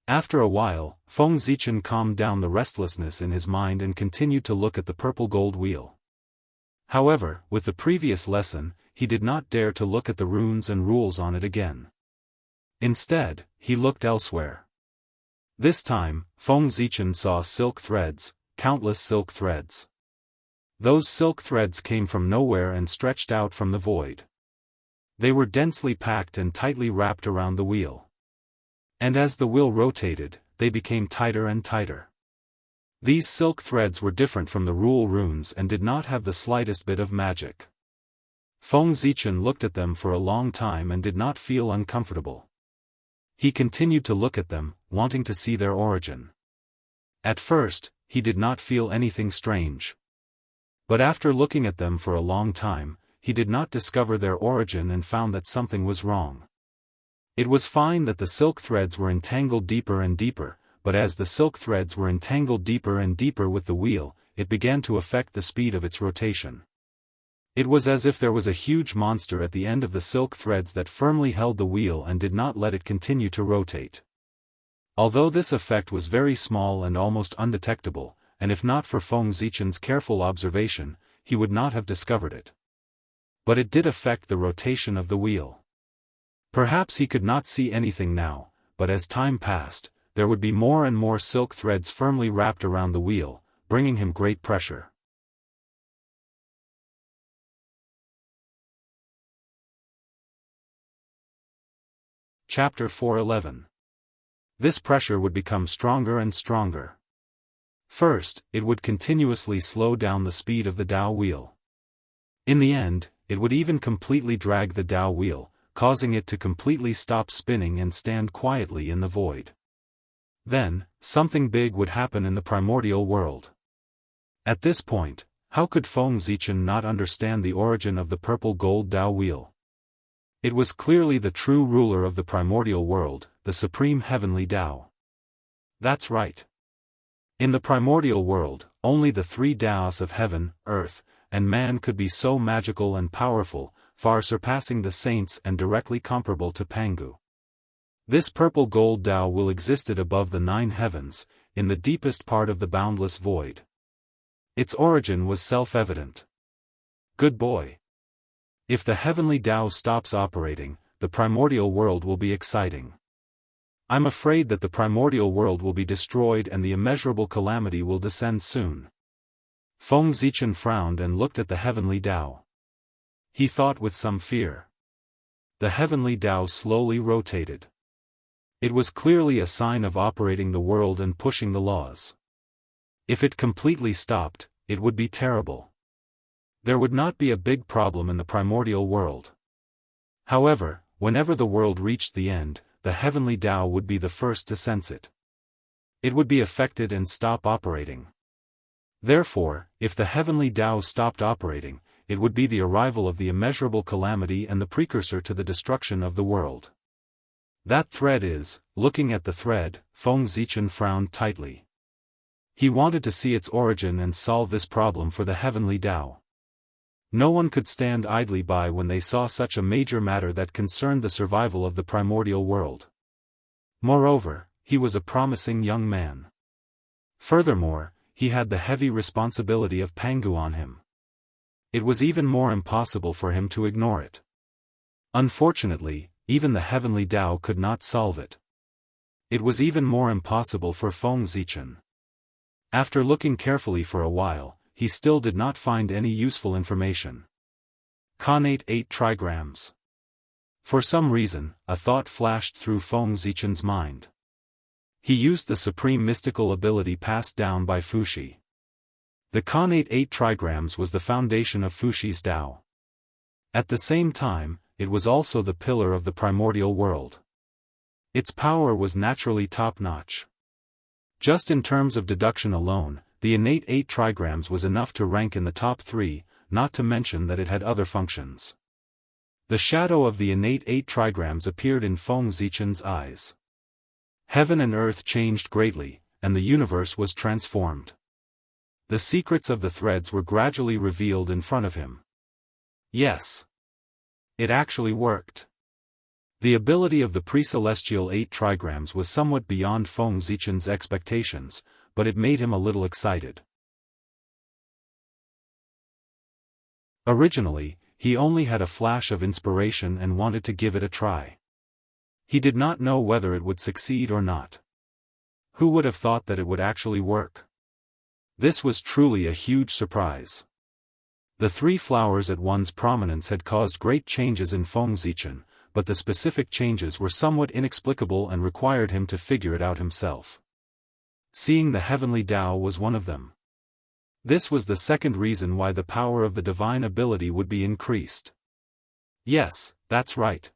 After a while, Feng Zichen calmed down the restlessness in his mind and continued to look at the purple gold wheel. However, with the previous lesson, he did not dare to look at the runes and rules on it again. Instead, he looked elsewhere. This time, Feng Zichen saw silk threads, countless silk threads. Those silk threads came from nowhere and stretched out from the void. They were densely packed and tightly wrapped around the wheel. And as the wheel rotated, they became tighter and tighter. These silk threads were different from the rule runes and did not have the slightest bit of magic. Feng Zichen looked at them for a long time and did not feel uncomfortable. He continued to look at them, wanting to see their origin. At first, he did not feel anything strange. But after looking at them for a long time, he did not discover their origin and found that something was wrong. It was fine that the silk threads were entangled deeper and deeper, but as the silk threads were entangled deeper and deeper with the wheel, it began to affect the speed of its rotation. It was as if there was a huge monster at the end of the silk threads that firmly held the wheel and did not let it continue to rotate. Although this effect was very small and almost undetectable, and if not for Feng Zichen's careful observation, he would not have discovered it. But it did affect the rotation of the wheel. Perhaps he could not see anything now, but as time passed, there would be more and more silk threads firmly wrapped around the wheel, bringing him great pressure. Chapter 411. This pressure would become stronger and stronger. First, it would continuously slow down the speed of the Dao wheel. In the end, it would even completely drag the Dao wheel, causing it to completely stop spinning and stand quietly in the void. Then, something big would happen in the primordial world. At this point, how could Feng Zichen not understand the origin of the purple gold Dao wheel? It was clearly the true ruler of the primordial world, the supreme heavenly Dao. That's right. In the primordial world, only the three Daos of heaven, earth, and man could be so magical and powerful, far surpassing the saints and directly comparable to Pangu. This purple gold Dao will existed above the 9 heavens, in the deepest part of the boundless void. Its origin was self-evident. Good boy. If the heavenly Dao stops operating, the primordial world will be exciting. I'm afraid that the primordial world will be destroyed and the immeasurable calamity will descend soon. Feng Zichen frowned and looked at the heavenly Dao. He thought with some fear. The heavenly Dao slowly rotated. It was clearly a sign of operating the world and pushing the laws. If it completely stopped, it would be terrible. There would not be a big problem in the primordial world. However, whenever the world reached the end, the heavenly Dao would be the first to sense it. It would be affected and stop operating. Therefore, if the heavenly Dao stopped operating, it would be the arrival of the immeasurable calamity and the precursor to the destruction of the world. That thread is, looking at the thread, Feng Zichen frowned tightly. He wanted to see its origin and solve this problem for the heavenly Dao. No one could stand idly by when they saw such a major matter that concerned the survival of the primordial world. Moreover, he was a promising young man. Furthermore, he had the heavy responsibility of Pangu on him. It was even more impossible for him to ignore it. Unfortunately, even the heavenly Dao could not solve it. It was even more impossible for Feng Zichen. After looking carefully for a while, he still did not find any useful information. Khanate 8 trigrams. For some reason, a thought flashed through Feng Zichen's mind. He used the supreme mystical ability passed down by Fuxi. The Khanate 8 trigrams was the foundation of Fuxi's Dao. At the same time, it was also the pillar of the primordial world. Its power was naturally top-notch. Just in terms of deduction alone, the innate 8 trigrams was enough to rank in the top 3, not to mention that it had other functions. The shadow of the innate 8 trigrams appeared in Feng Zichen's eyes. Heaven and earth changed greatly, and the universe was transformed. The secrets of the threads were gradually revealed in front of him. Yes. It actually worked. The ability of the pre-celestial 8 trigrams was somewhat beyond Feng Zichen's expectations, but it made him a little excited. Originally, he only had a flash of inspiration and wanted to give it a try. He did not know whether it would succeed or not. Who would have thought that it would actually work? This was truly a huge surprise. The 3 flowers at one's prominence had caused great changes in Feng Zichen, but the specific changes were somewhat inexplicable and required him to figure it out himself. Seeing the heavenly Tao was one of them. This was the second reason why the power of the divine ability would be increased. Yes, that's right.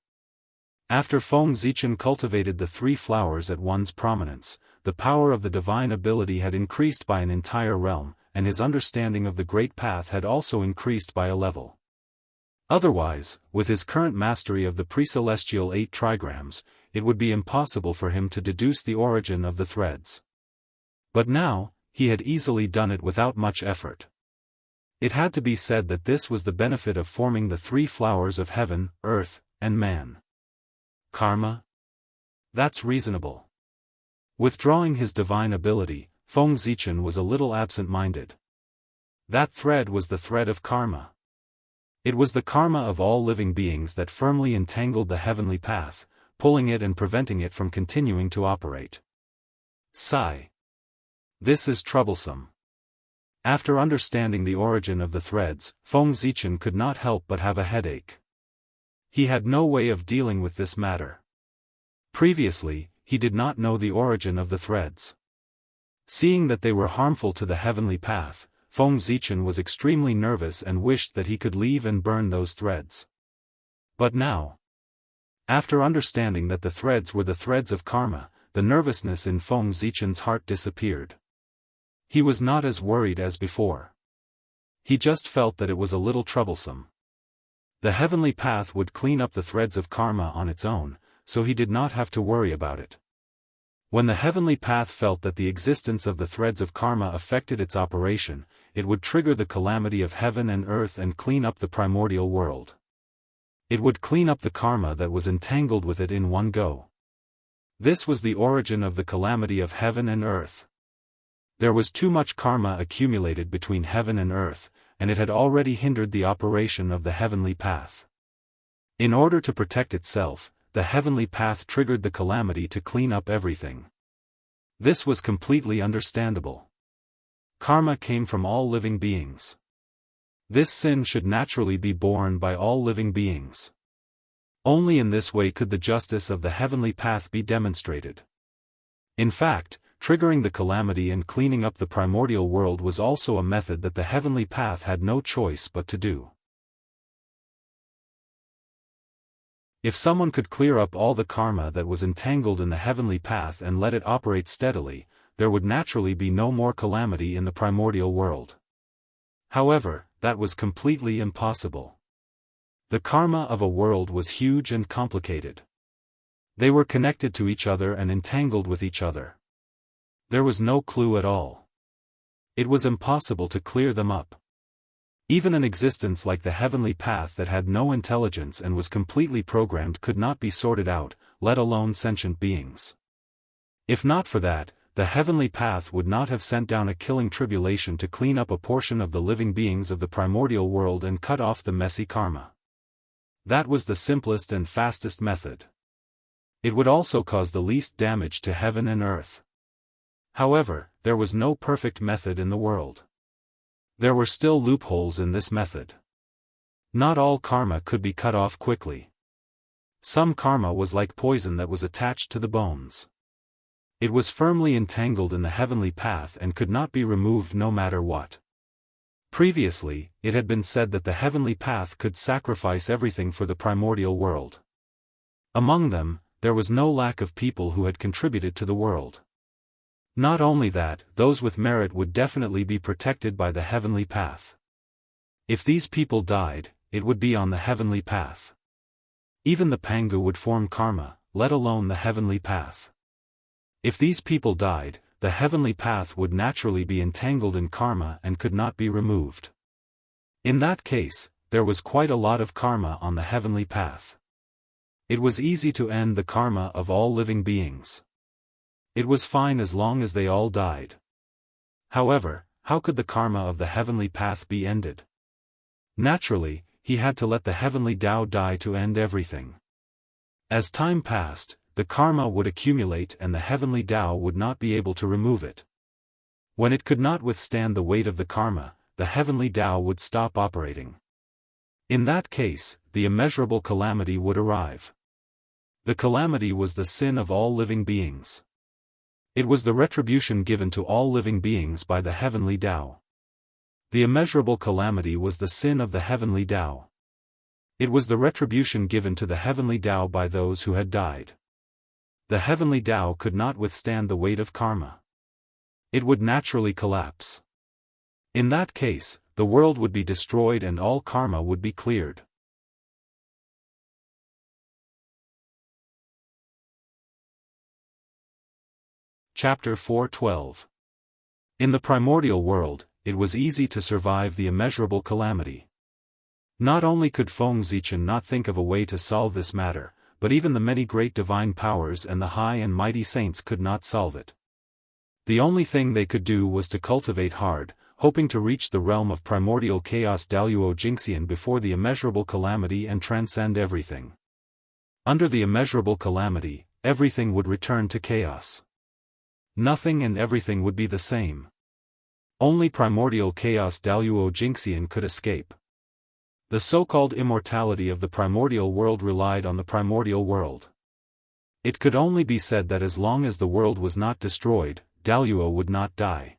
After Feng Zichen cultivated the 3 flowers at one's prominence, the power of the divine ability had increased by an entire realm, and his understanding of the Great Path had also increased by a level. Otherwise, with his current mastery of the pre-celestial 8 trigrams, it would be impossible for him to deduce the origin of the threads. But now, he had easily done it without much effort. It had to be said that this was the benefit of forming the 3 flowers of heaven, earth, and man. Karma? That's reasonable. Withdrawing his divine ability, Feng Zichen was a little absent-minded. That thread was the thread of karma. It was the karma of all living beings that firmly entangled the heavenly path, pulling it and preventing it from continuing to operate. Sigh. This is troublesome. After understanding the origin of the threads, Feng Zichen could not help but have a headache. He had no way of dealing with this matter. Previously, he did not know the origin of the threads. Seeing that they were harmful to the heavenly path, Feng Zichen was extremely nervous and wished that he could leave and burn those threads. But now, after understanding that the threads were the threads of karma, the nervousness in Feng Zichen's heart disappeared. He was not as worried as before. He just felt that it was a little troublesome. The heavenly path would clean up the threads of karma on its own, so he did not have to worry about it. When the heavenly path felt that the existence of the threads of karma affected its operation, it would trigger the calamity of heaven and earth and clean up the primordial world. It would clean up the karma that was entangled with it in one go. This was the origin of the calamity of heaven and earth. There was too much karma accumulated between heaven and earth, and it had already hindered the operation of the heavenly path. In order to protect itself, the heavenly path triggered the calamity to clean up everything. This was completely understandable. Karma came from all living beings. This sin should naturally be borne by all living beings. Only in this way could the justice of the heavenly path be demonstrated. In fact, triggering the calamity and cleaning up the primordial world was also a method that the heavenly path had no choice but to do. If someone could clear up all the karma that was entangled in the heavenly path and let it operate steadily, there would naturally be no more calamity in the primordial world. However, that was completely impossible. The karma of a world was huge and complicated. They were connected to each other and entangled with each other. There was no clue at all. It was impossible to clear them up. Even an existence like the heavenly path that had no intelligence and was completely programmed could not be sorted out, let alone sentient beings. If not for that, the heavenly path would not have sent down a killing tribulation to clean up a portion of the living beings of the primordial world and cut off the messy karma. That was the simplest and fastest method. It would also cause the least damage to heaven and earth. However, there was no perfect method in the world. There were still loopholes in this method. Not all karma could be cut off quickly. Some karma was like poison that was attached to the bones. It was firmly entangled in the heavenly path and could not be removed no matter what. Previously, it had been said that the heavenly path could sacrifice everything for the primordial world. Among them, there was no lack of people who had contributed to the world. Not only that, those with merit would definitely be protected by the heavenly path. If these people died, it would be on the heavenly path. Even the Pangu would form karma, let alone the heavenly path. If these people died, the heavenly path would naturally be entangled in karma and could not be removed. In that case, there was quite a lot of karma on the heavenly path. It was easy to end the karma of all living beings. It was fine as long as they all died. However, how could the karma of the heavenly path be ended? Naturally, he had to let the heavenly Tao die to end everything. As time passed, the karma would accumulate and the heavenly Tao would not be able to remove it. When it could not withstand the weight of the karma, the heavenly Tao would stop operating. In that case, the immeasurable calamity would arrive. The calamity was the sin of all living beings. It was the retribution given to all living beings by the heavenly Tao. The immeasurable calamity was the sin of the heavenly Tao. It was the retribution given to the heavenly Tao by those who had died. The heavenly Tao could not withstand the weight of karma. It would naturally collapse. In that case, the world would be destroyed and all karma would be cleared. Chapter 4:12. In the primordial world, it was easy to survive the immeasurable calamity. Not only could Feng Zichen not think of a way to solve this matter, but even the many great divine powers and the high and mighty saints could not solve it. The only thing they could do was to cultivate hard, hoping to reach the realm of primordial chaos Wuxia Xianxia before the immeasurable calamity and transcend everything. Under the immeasurable calamity, everything would return to chaos. Nothing and everything would be the same. Only primordial chaos Wuxia Xianxia could escape. The so-called immortality of the primordial world relied on the primordial world. It could only be said that as long as the world was not destroyed, Wuxia would not die.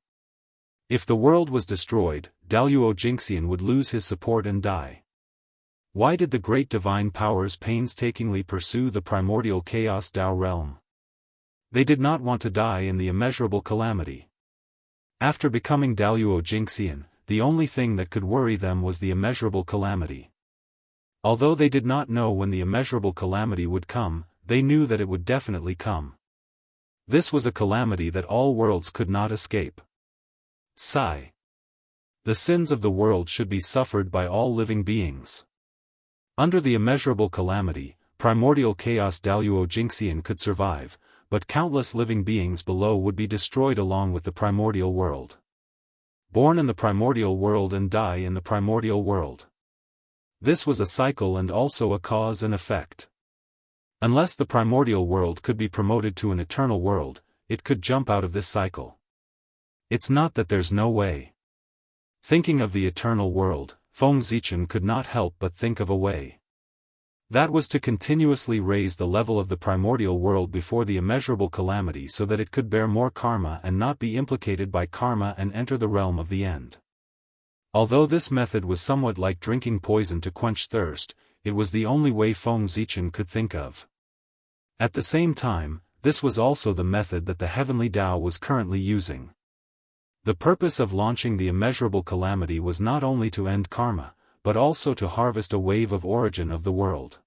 If the world was destroyed, Wuxia Xianxia would lose his support and die. Why did the great divine powers painstakingly pursue the primordial chaos Tao realm? They did not want to die in the immeasurable calamity. After becoming Wuxia Xianxia, the only thing that could worry them was the immeasurable calamity. Although they did not know when the immeasurable calamity would come, they knew that it would definitely come. This was a calamity that all worlds could not escape. Sigh. The sins of the world should be suffered by all living beings. Under the immeasurable calamity, primordial chaos Wuxia Xianxia could survive, but countless living beings below would be destroyed along with the primordial world. Born in the primordial world and die in the primordial world. This was a cycle and also a cause and effect. Unless the primordial world could be promoted to an eternal world, it could jump out of this cycle. It's not that there's no way. Thinking of the eternal world, Feng Zichen could not help but think of a way. That was to continuously raise the level of the primordial world before the immeasurable calamity so that it could bear more karma and not be implicated by karma and enter the realm of the end. Although this method was somewhat like drinking poison to quench thirst, it was the only way Feng Zichen could think of. At the same time, this was also the method that the heavenly Tao was currently using. The purpose of launching the immeasurable calamity was not only to end karma, but also to harvest a wave of origin of the world.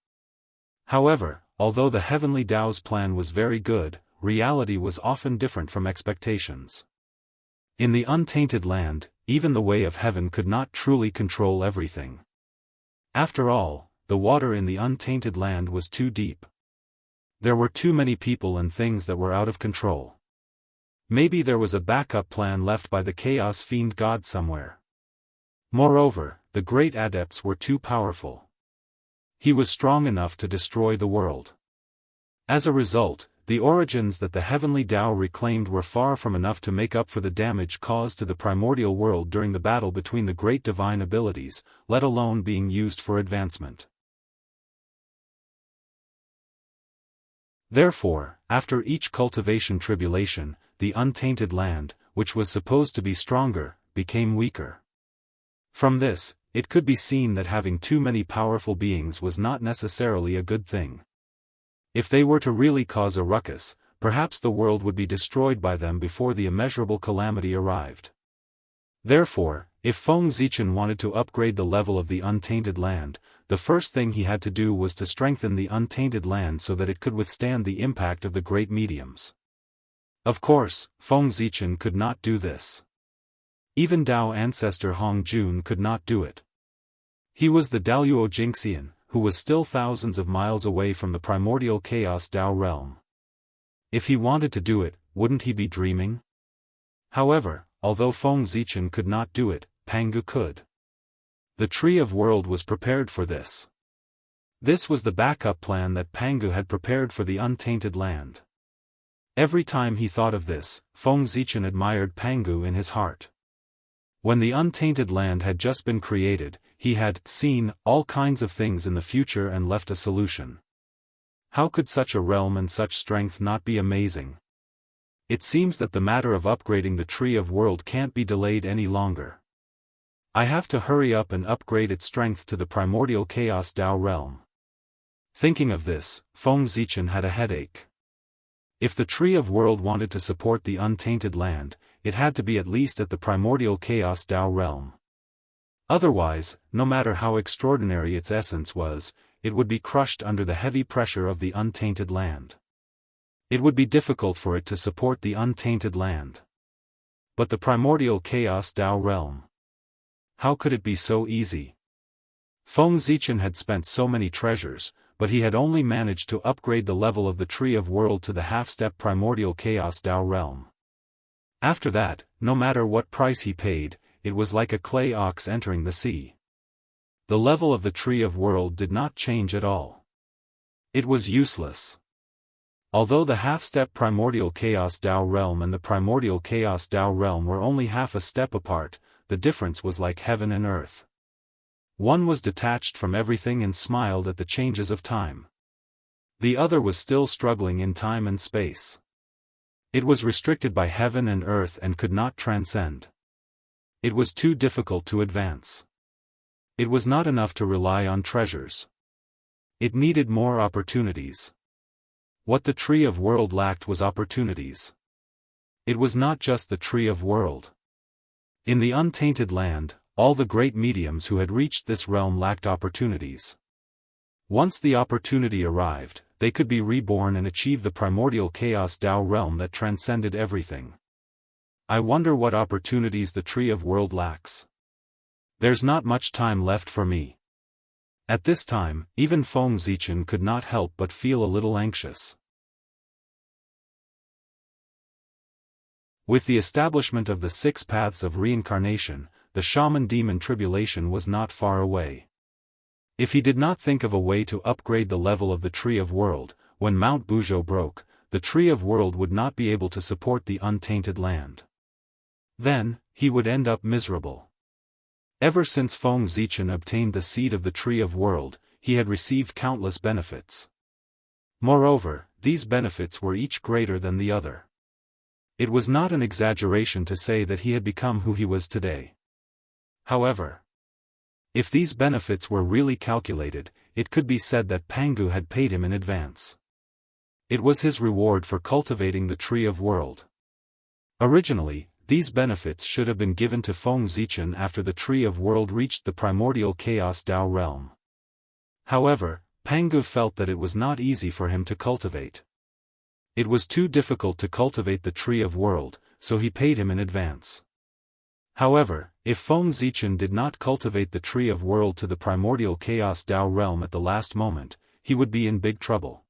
However, although the heavenly Tao's plan was very good, reality was often different from expectations. In the untainted land, even the way of heaven could not truly control everything. After all, the water in the untainted land was too deep. There were too many people and things that were out of control. Maybe there was a backup plan left by the chaos fiend god somewhere. Moreover, the great adepts were too powerful. He was strong enough to destroy the world. As a result, the origins that the heavenly Tao reclaimed were far from enough to make up for the damage caused to the primordial world during the battle between the great divine abilities, let alone being used for advancement. Therefore, after each cultivation tribulation, the untainted land, which was supposed to be stronger, became weaker. From this, it could be seen that having too many powerful beings was not necessarily a good thing. If they were to really cause a ruckus, perhaps the world would be destroyed by them before the immeasurable calamity arrived. Therefore, if Feng Zichen wanted to upgrade the level of the untainted land, the first thing he had to do was to strengthen the untainted land so that it could withstand the impact of the great mediums. Of course, Feng Zichen could not do this. Even Tao ancestor Hong Jun could not do it. He was the Daoist Jingxian, who was still thousands of miles away from the primordial chaos Dao realm. If he wanted to do it, wouldn't he be dreaming? However, although Feng Zichen could not do it, Pangu could. The Tree of World was prepared for this. This was the backup plan that Pangu had prepared for the untainted land. Every time he thought of this, Feng Zichen admired Pangu in his heart. When the untainted land had just been created, he had seen all kinds of things in the future and left a solution. How could such a realm and such strength not be amazing? It seems that the matter of upgrading the Tree of World can't be delayed any longer. I have to hurry up and upgrade its strength to the primordial chaos Dao realm. Thinking of this, Feng Zichen had a headache. If the Tree of World wanted to support the untainted land, it had to be at least at the primordial chaos Dao realm. Otherwise, no matter how extraordinary its essence was, it would be crushed under the heavy pressure of the untainted land. It would be difficult for it to support the untainted land. But the primordial chaos Dao realm. How could it be so easy? Feng Zichen had spent so many treasures, but he had only managed to upgrade the level of the Tree of World to the half-step primordial chaos Dao realm. After that, no matter what price he paid, it was like a clay ox entering the sea. The level of the Tree of World did not change at all. It was useless. Although the half-step primordial chaos Dao realm and the primordial chaos Dao realm were only half a step apart, the difference was like heaven and earth. One was detached from everything and smiled at the changes of time. The other was still struggling in time and space. It was restricted by heaven and earth and could not transcend. It was too difficult to advance. It was not enough to rely on treasures. It needed more opportunities. What the Tree of World lacked was opportunities. It was not just the Tree of World. In the untainted land, all the great mediums who had reached this realm lacked opportunities. Once the opportunity arrived, they could be reborn and achieve the primordial chaos Dao realm that transcended everything. I wonder what opportunities the Tree of World lacks. There's not much time left for me. At this time, even Feng Zichen could not help but feel a little anxious. With the establishment of the 6 paths of reincarnation, the shaman demon tribulation was not far away. If he did not think of a way to upgrade the level of the Tree of World, when Mount Buzhou broke, the Tree of World would not be able to support the untainted land. Then, he would end up miserable. Ever since Feng Zichen obtained the seed of the Tree of World, he had received countless benefits. Moreover, these benefits were each greater than the other. It was not an exaggeration to say that he had become who he was today. However, if these benefits were really calculated, it could be said that Pangu had paid him in advance. It was his reward for cultivating the Tree of World. Originally, these benefits should have been given to Feng Zichen after the Tree of World reached the primordial chaos Dao realm. However, Pangu felt that it was not easy for him to cultivate. It was too difficult to cultivate the Tree of World, so he paid him in advance. However, if Feng Zichen did not cultivate the Tree of World to the primordial chaos Dao realm at the last moment, he would be in big trouble.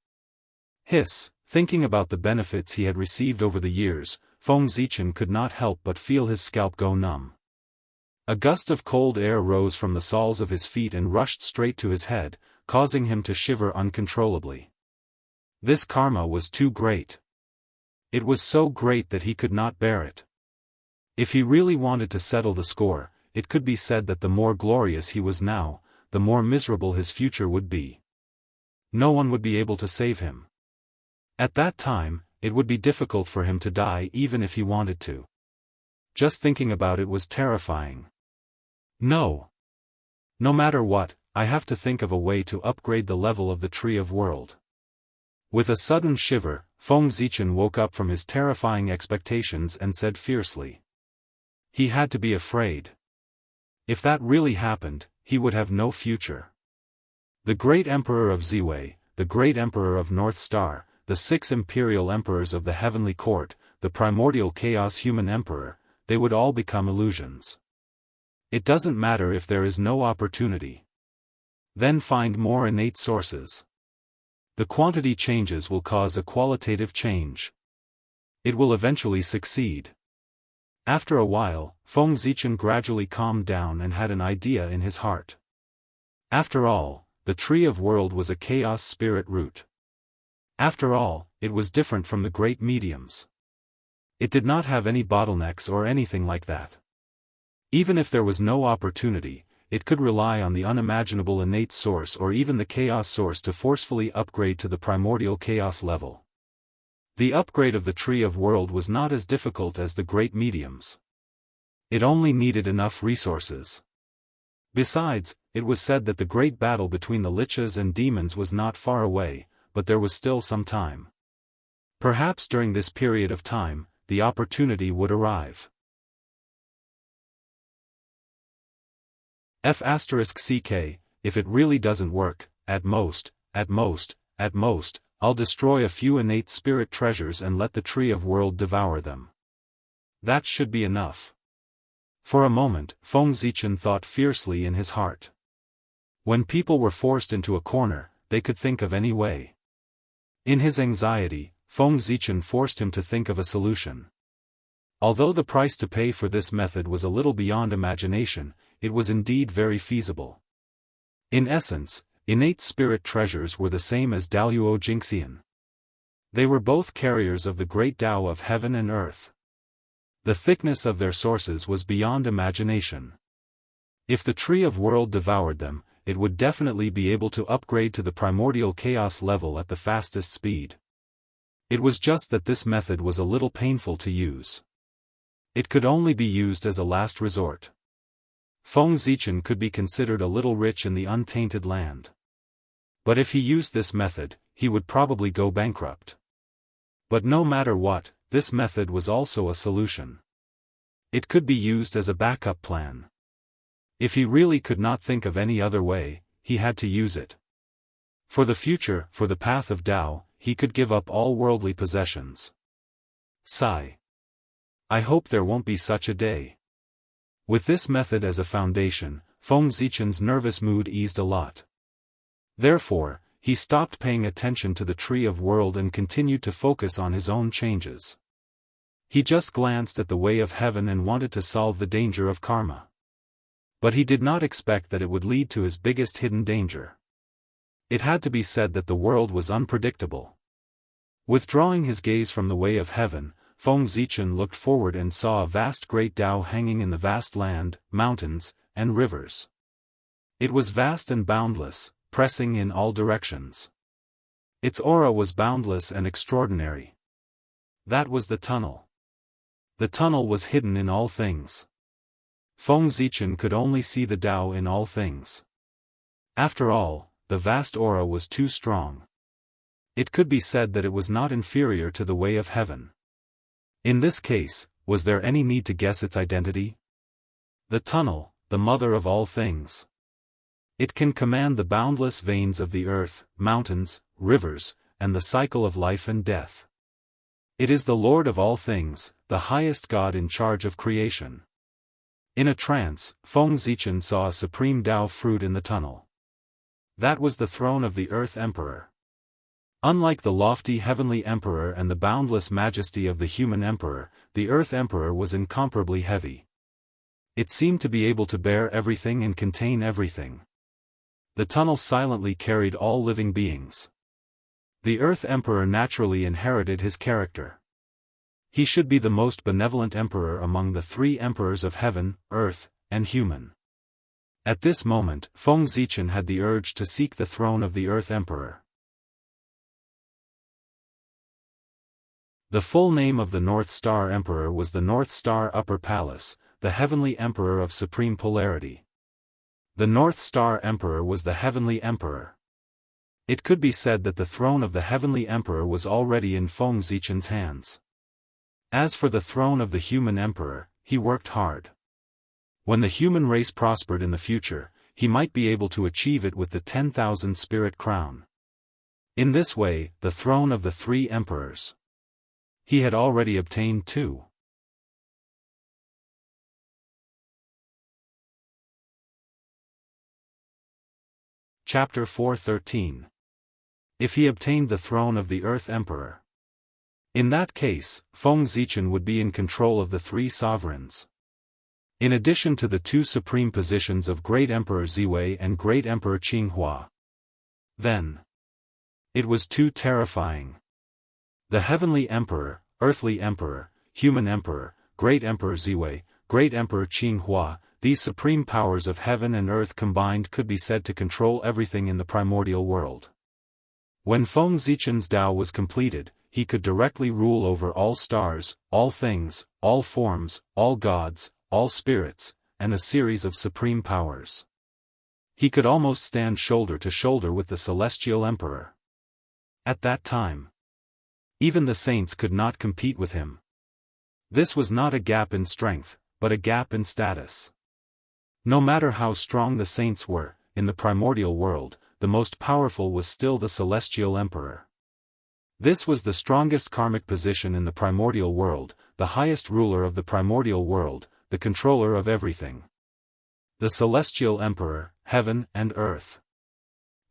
Thinking about the benefits he had received over the years, Feng Zichen could not help but feel his scalp go numb. A gust of cold air rose from the soles of his feet and rushed straight to his head, causing him to shiver uncontrollably. This karma was too great. It was so great that he could not bear it. If he really wanted to settle the score, it could be said that the more glorious he was now, the more miserable his future would be. No one would be able to save him. At that time, it would be difficult for him to die even if he wanted to. Just thinking about it was terrifying. No matter what, I have to think of a way to upgrade the level of the Tree of World. With a sudden shiver, Feng Zichen woke up from his terrifying expectations and said fiercely. He had to be afraid. If that really happened, he would have no future. The great Emperor of Ziwei, the great Emperor of North Star, the 6 imperial emperors of the heavenly court, the primordial chaos human emperor, they would all become illusions. It doesn't matter if there is no opportunity. Then find more innate sources. The quantity changes will cause a qualitative change. It will eventually succeed. After a while, Feng Zichen gradually calmed down and had an idea in his heart. After all, the Tree of World was a chaos spirit root. After all, it was different from the great mediums. It did not have any bottlenecks or anything like that. Even if there was no opportunity, it could rely on the unimaginable innate source or even the chaos source to forcefully upgrade to the primordial chaos level. The upgrade of the Tree of World was not as difficult as the great mediums. It only needed enough resources. Besides, it was said that the great battle between the liches and demons was not far away, but there was still some time. Perhaps during this period of time, the opportunity would arrive. F***ck, if it really doesn't work, at most, I'll destroy a few innate spirit treasures and let the Tree of World devour them. That should be enough. For a moment, Feng Zichen thought fiercely in his heart. When people were forced into a corner, they could think of any way. In his anxiety, Feng Zichen forced him to think of a solution. Although the price to pay for this method was a little beyond imagination, it was indeed very feasible. In essence, innate spirit treasures were the same as Daoist Jingxian. They were both carriers of the great Tao of heaven and earth. The thickness of their sources was beyond imagination. If the Tree of World devoured them, it would definitely be able to upgrade to the primordial chaos level at the fastest speed. It was just that this method was a little painful to use. It could only be used as a last resort. Feng Zichen could be considered a little rich in the untainted land. But if he used this method, he would probably go bankrupt. But no matter what, this method was also a solution. It could be used as a backup plan. If he really could not think of any other way, he had to use it. For the future, for the path of Tao, he could give up all worldly possessions. Sigh. I hope there won't be such a day. With this method as a foundation, Feng Zichen's nervous mood eased a lot. Therefore, he stopped paying attention to the Tree of World and continued to focus on his own changes. He just glanced at the way of heaven and wanted to solve the danger of karma. But he did not expect that it would lead to his biggest hidden danger. It had to be said that the world was unpredictable. Withdrawing his gaze from the way of heaven, Feng Zichen looked forward and saw a vast great Tao hanging in the vast land, mountains, and rivers. It was vast and boundless, pressing in all directions. Its aura was boundless and extraordinary. That was the tunnel. The tunnel was hidden in all things. Feng Zichen could only see the Tao in all things. After all, the vast aura was too strong. It could be said that it was not inferior to the way of heaven. In this case, was there any need to guess its identity? The tunnel, the mother of all things. It can command the boundless veins of the earth, mountains, rivers, and the cycle of life and death. It is the Lord of all things, the highest God in charge of creation. In a trance, Feng Zichen saw a supreme Tao fruit in the tunnel. That was the throne of the Earth Emperor. Unlike the lofty heavenly emperor and the boundless majesty of the human emperor, the Earth Emperor was incomparably heavy. It seemed to be able to bear everything and contain everything. The tunnel silently carried all living beings. The Earth Emperor naturally inherited his character. He should be the most benevolent emperor among the three emperors of heaven, earth, and human. At this moment, Feng Zichen had the urge to seek the throne of the Earth Emperor. The full name of the North Star Emperor was the North Star Upper Palace, the Heavenly Emperor of Supreme Polarity. The North Star Emperor was the Heavenly Emperor. It could be said that the throne of the Heavenly Emperor was already in Feng Zichen's hands. As for the throne of the human emperor, he worked hard. When the human race prospered in the future, he might be able to achieve it with the 10,000 spirit crown. In this way, the throne of the three emperors. He had already obtained two. Chapter 4:13. If he obtained the throne of the Earth Emperor. In that case, Feng Zichen would be in control of the three sovereigns. In addition to the two supreme positions of Great Emperor Ziwei and Great Emperor Qinghua. Then. It was too terrifying. The Heavenly Emperor, Earthly Emperor, Human Emperor, Great Emperor Ziwei, Great Emperor Qinghua, these supreme powers of heaven and earth combined could be said to control everything in the primordial world. When Feng Zichen's Tao was completed, he could directly rule over all stars, all things, all forms, all gods, all spirits, and a series of supreme powers. He could almost stand shoulder to shoulder with the Celestial Emperor. At that time, even the saints could not compete with him. This was not a gap in strength, but a gap in status. No matter how strong the saints were, in the primordial world, the most powerful was still the Celestial Emperor. This was the strongest karmic position in the primordial world, the highest ruler of the primordial world, the controller of everything. The Celestial Emperor, heaven and earth.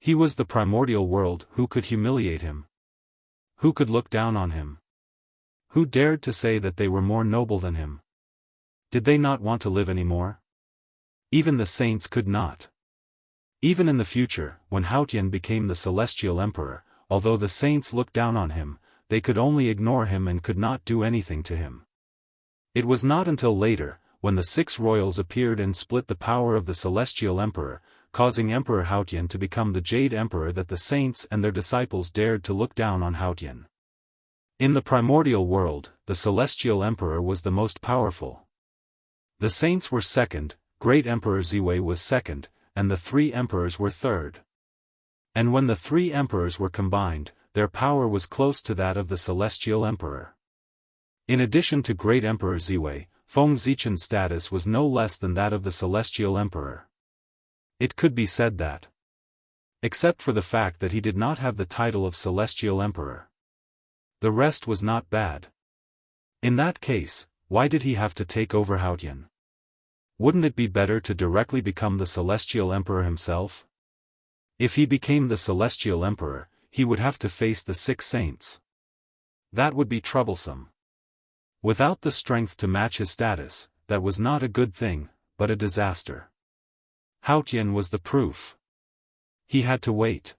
He was the primordial world. Who could humiliate him? Who could look down on him? Who dared to say that they were more noble than him? Did they not want to live anymore? Even the saints could not. Even in the future, when Haotian became the Celestial Emperor, although the saints looked down on him, they could only ignore him and could not do anything to him. It was not until later, when the six royals appeared and split the power of the Celestial Emperor, causing Emperor Haotian to become the Jade Emperor, that the saints and their disciples dared to look down on Haotian. In the primordial world, the Celestial Emperor was the most powerful. The saints were second, Great Emperor Ziwei was second, and the three emperors were third. And when the three emperors were combined, their power was close to that of the Celestial Emperor. In addition to Great Emperor Ziwei, Feng Zichen's status was no less than that of the Celestial Emperor. It could be said that, except for the fact that he did not have the title of Celestial Emperor, the rest was not bad. In that case, why did he have to take over Haotian? Wouldn't it be better to directly become the Celestial Emperor himself? If he became the Celestial Emperor, he would have to face the six saints. That would be troublesome. Without the strength to match his status, that was not a good thing, but a disaster. Haotian was the proof. He had to wait.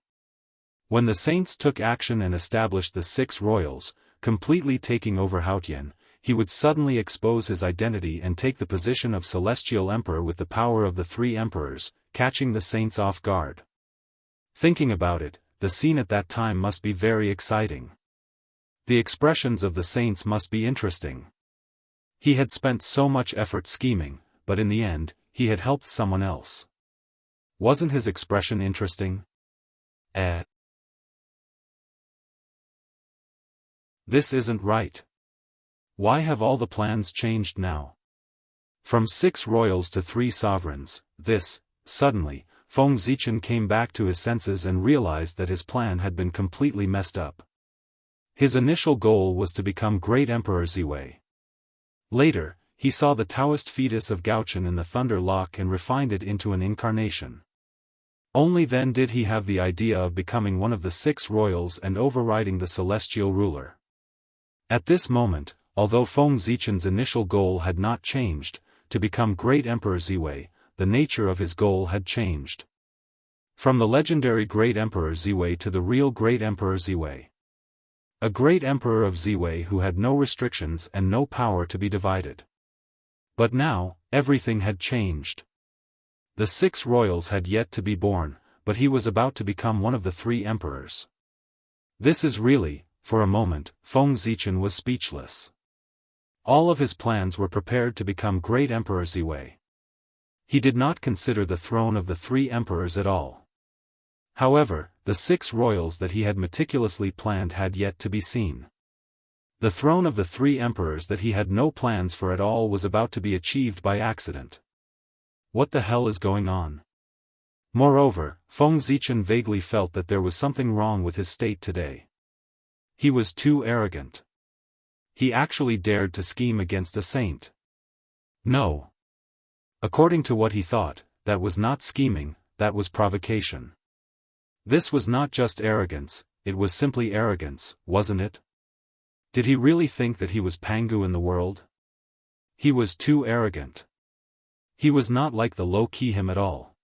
When the saints took action and established the six royals, completely taking over Haotian, he would suddenly expose his identity and take the position of Celestial Emperor with the power of the three emperors, catching the saints off guard. Thinking about it, the scene at that time must be very exciting. The expressions of the saints must be interesting. He had spent so much effort scheming, but in the end, he had helped someone else. Wasn't his expression interesting? This isn't right. Why have all the plans changed now? From 6 royals to 3 sovereigns, suddenly, Feng Zichen came back to his senses and realized that his plan had been completely messed up. His initial goal was to become Great Emperor Ziwei. Later, he saw the Daoist fetus of Gaochen in the Thunder Lock and refined it into an incarnation. Only then did he have the idea of becoming one of the 6 royals and overriding the celestial ruler. At this moment, although Feng Zichen's initial goal had not changed, to become Great Emperor Ziwei, the nature of his goal had changed. From the legendary Great Emperor Ziwei to the real Great Emperor Ziwei. A Great Emperor of Ziwei who had no restrictions and no power to be divided. But now, everything had changed. The 6 royals had yet to be born, but he was about to become one of the 3 emperors. This is really, for a moment, Feng Zichen was speechless. All of his plans were prepared to become Great Emperor Ziwei. He did not consider the throne of the 3 emperors at all. However, the 6 royals that he had meticulously planned had yet to be seen. The throne of the 3 emperors that he had no plans for at all was about to be achieved by accident. What the hell is going on? Moreover, Feng Zichen vaguely felt that there was something wrong with his state today. He was too arrogant. He actually dared to scheme against a saint. No. According to what he thought, that was not scheming, that was provocation. This was not just arrogance, it was simply arrogance, wasn't it? Did he really think that he was Pangu in the world? He was too arrogant. He was not like the low-key him at all.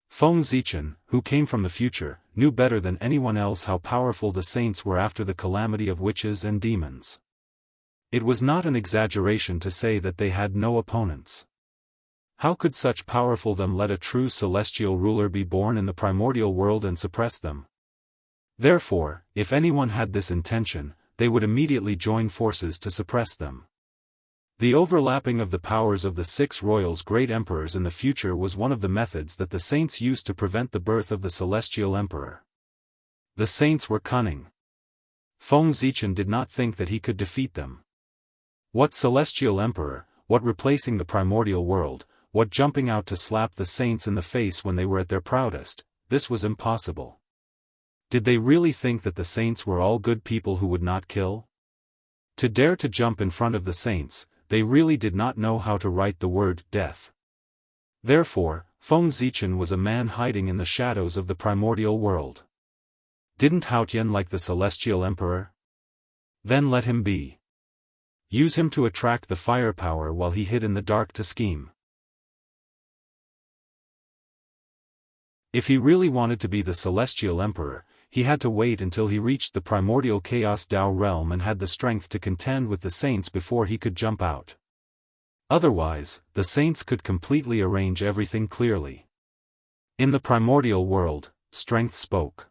Feng Zichen, who came from the future, knew better than anyone else how powerful the saints were after the calamity of witches and demons. It was not an exaggeration to say that they had no opponents. How could such powerful them let a true celestial ruler be born in the primordial world and suppress them? Therefore, if anyone had this intention, they would immediately join forces to suppress them. The overlapping of the powers of the 6 royals' great emperors in the future was one of the methods that the saints used to prevent the birth of the celestial emperor. The saints were cunning. Feng Zichen did not think that he could defeat them. What celestial emperor, what replacing the primordial world, what jumping out to slap the saints in the face when they were at their proudest, this was impossible. Did they really think that the saints were all good people who would not kill? To dare to jump in front of the saints, they really did not know how to write the word death. Therefore, Feng Zichen was a man hiding in the shadows of the primordial world. Didn't Haotian like the celestial emperor? Then let him be. Use him to attract the firepower while he hid in the dark to scheme. If he really wanted to be the celestial emperor, he had to wait until he reached the primordial chaos Dao realm and had the strength to contend with the saints before he could jump out. Otherwise, the saints could completely arrange everything clearly. In the primordial world, strength spoke.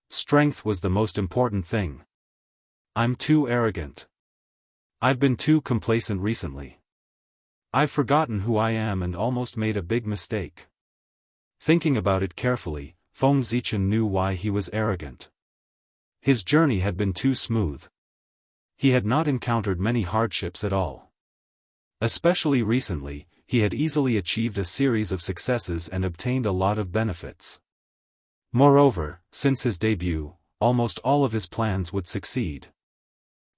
Strength was the most important thing. I'm too arrogant. I've been too complacent recently. I've forgotten who I am and almost made a big mistake. Thinking about it carefully, Feng Zichen knew why he was arrogant. His journey had been too smooth. He had not encountered many hardships at all. Especially recently, he had easily achieved a series of successes and obtained a lot of benefits. Moreover, since his debut, almost all of his plans would succeed.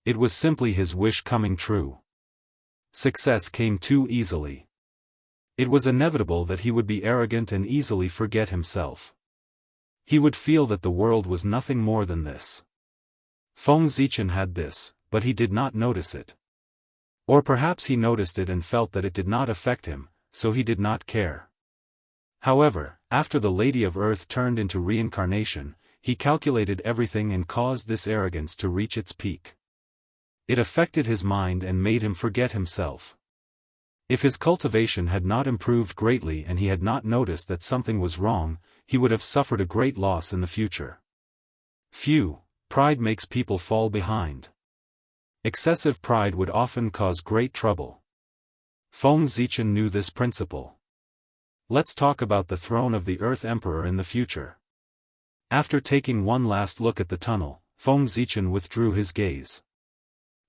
It was simply his wish coming true. Success came too easily. It was inevitable that he would be arrogant and easily forget himself. He would feel that the world was nothing more than this. Feng Zichen had this, but he did not notice it. Or perhaps he noticed it and felt that it did not affect him, so he did not care. However, after the Lady of Earth turned into reincarnation, he calculated everything and caused this arrogance to reach its peak. It affected his mind and made him forget himself. If his cultivation had not improved greatly and he had not noticed that something was wrong, he would have suffered a great loss in the future. Pride makes people fall behind. Excessive pride would often cause great trouble. Feng Zichen knew this principle. Let's talk about the throne of the Earth Emperor in the future. After taking one last look at the tunnel, Feng Zichen withdrew his gaze.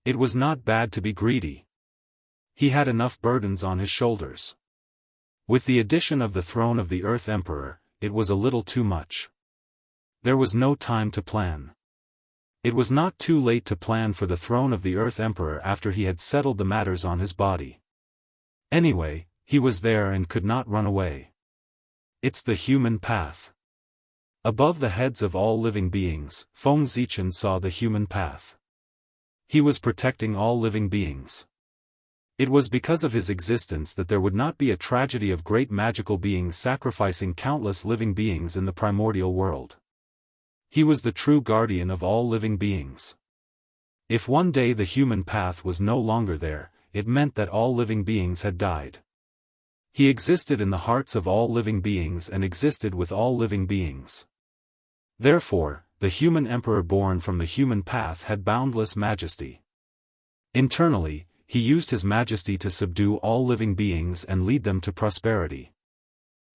It was not bad to be greedy. He had enough burdens on his shoulders. With the addition of the throne of the Earth Emperor, it was a little too much. There was no time to plan. It was not too late to plan for the throne of the Earth Emperor after he had settled the matters on his body. Anyway, he was there and could not run away. It's the human path. Above the heads of all living beings, Feng Zichen saw the human path. He was protecting all living beings. It was because of his existence that there would not be a tragedy of great magical beings sacrificing countless living beings in the primordial world. He was the true guardian of all living beings. If one day the human path was no longer there, it meant that all living beings had died. He existed in the hearts of all living beings and existed with all living beings. Therefore, the human emperor born from the human path had boundless majesty. Internally, he used his majesty to subdue all living beings and lead them to prosperity.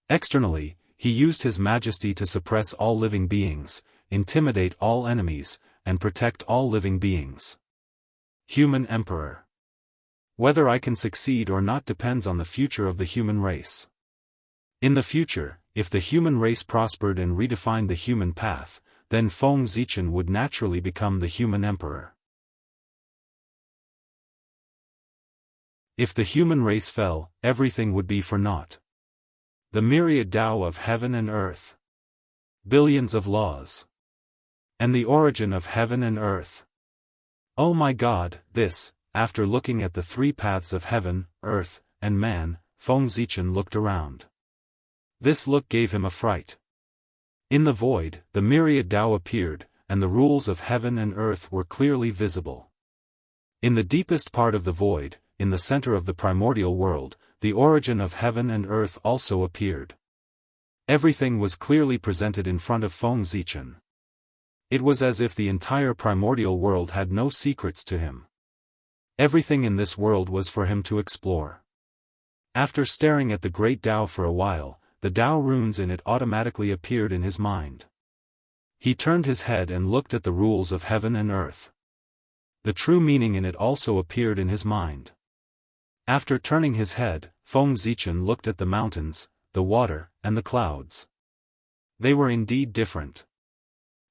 Externally, he used his majesty to suppress all living beings, intimidate all enemies, and protect all living beings. Human Emperor. Whether I can succeed or not depends on the future of the human race. In the future, if the human race prospered and redefined the human path, then Feng Zichen would naturally become the human emperor. If the human race fell, everything would be for naught. The myriad Tao of heaven and earth. billions of laws. And the origin of heaven and earth. Oh my God, this, after looking at the three paths of heaven, earth, and man, Feng Zichen looked around. This look gave him a fright. In the void, the myriad Tao appeared, and the rules of heaven and earth were clearly visible. In the deepest part of the void, in the center of the primordial world, the origin of heaven and earth also appeared. Everything was clearly presented in front of Feng Zichen. It was as if the entire primordial world had no secrets to him. Everything in this world was for him to explore. After staring at the great Tao for a while, the Tao runes in it automatically appeared in his mind. He turned his head and looked at the rules of heaven and earth. The true meaning in it also appeared in his mind. After turning his head, Feng Zichen looked at the mountains, the water, and the clouds. They were indeed different.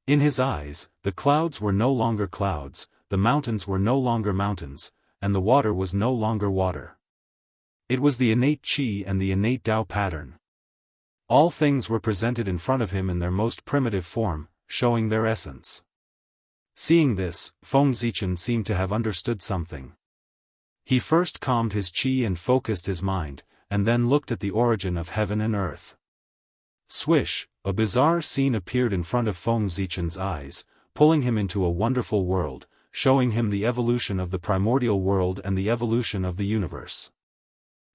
In his eyes, the clouds were no longer clouds, the mountains were no longer mountains, and the water was no longer water. It was the innate Qi and the innate Tao pattern. All things were presented in front of him in their most primitive form, showing their essence. Seeing this, Feng Zichen seemed to have understood something. He first calmed his Qi and focused his mind, and then looked at the origin of heaven and earth. Swish, a bizarre scene appeared in front of Feng Zichen's eyes, pulling him into a wonderful world, showing him the evolution of the primordial world and the evolution of the universe.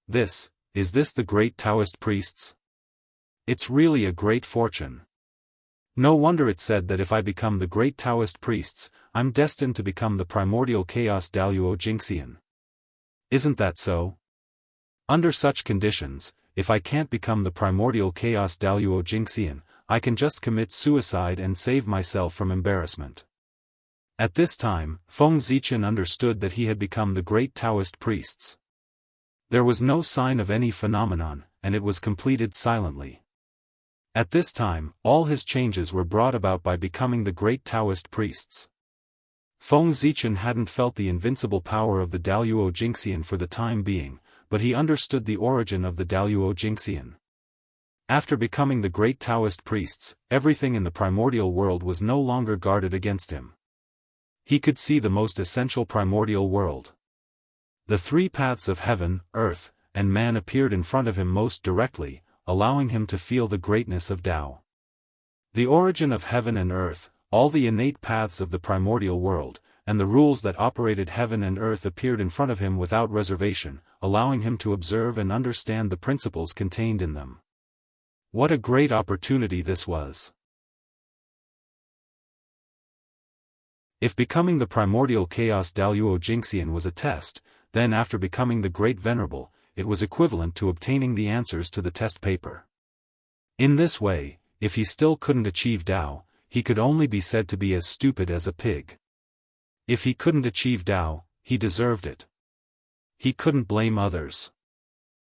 Is this the great Taoist priests? It's really a great fortune. No wonder it said that if I become the great Taoist priests, I'm destined to become the primordial chaos Daoist Jingxian. Isn't that so? Under such conditions, if I can't become the primordial chaos Daoist Jingxian, I can just commit suicide and save myself from embarrassment. At this time, Feng Zichen understood that he had become the great Taoist priests. There was no sign of any phenomenon, and it was completed silently. At this time, all his changes were brought about by becoming the great Taoist priests. Feng Zichen hadn't felt the invincible power of the Daoist Jingxian for the time being, but he understood the origin of the Daoist Jingxian. After becoming the great Taoist priests, everything in the primordial world was no longer guarded against him. He could see the most essential primordial world. The three paths of heaven, earth, and man appeared in front of him most directly, allowing him to feel the greatness of Tao. The origin of heaven and earth, all the innate paths of the primordial world, and the rules that operated heaven and earth appeared in front of him without reservation, allowing him to observe and understand the principles contained in them. What a great opportunity this was! If becoming the primordial chaos Daoist Jingxian was a test, then after becoming the Great Venerable, it was equivalent to obtaining the answers to the test paper. In this way, if he still couldn't achieve Tao, he could only be said to be as stupid as a pig. If he couldn't achieve Tao, he deserved it. He couldn't blame others.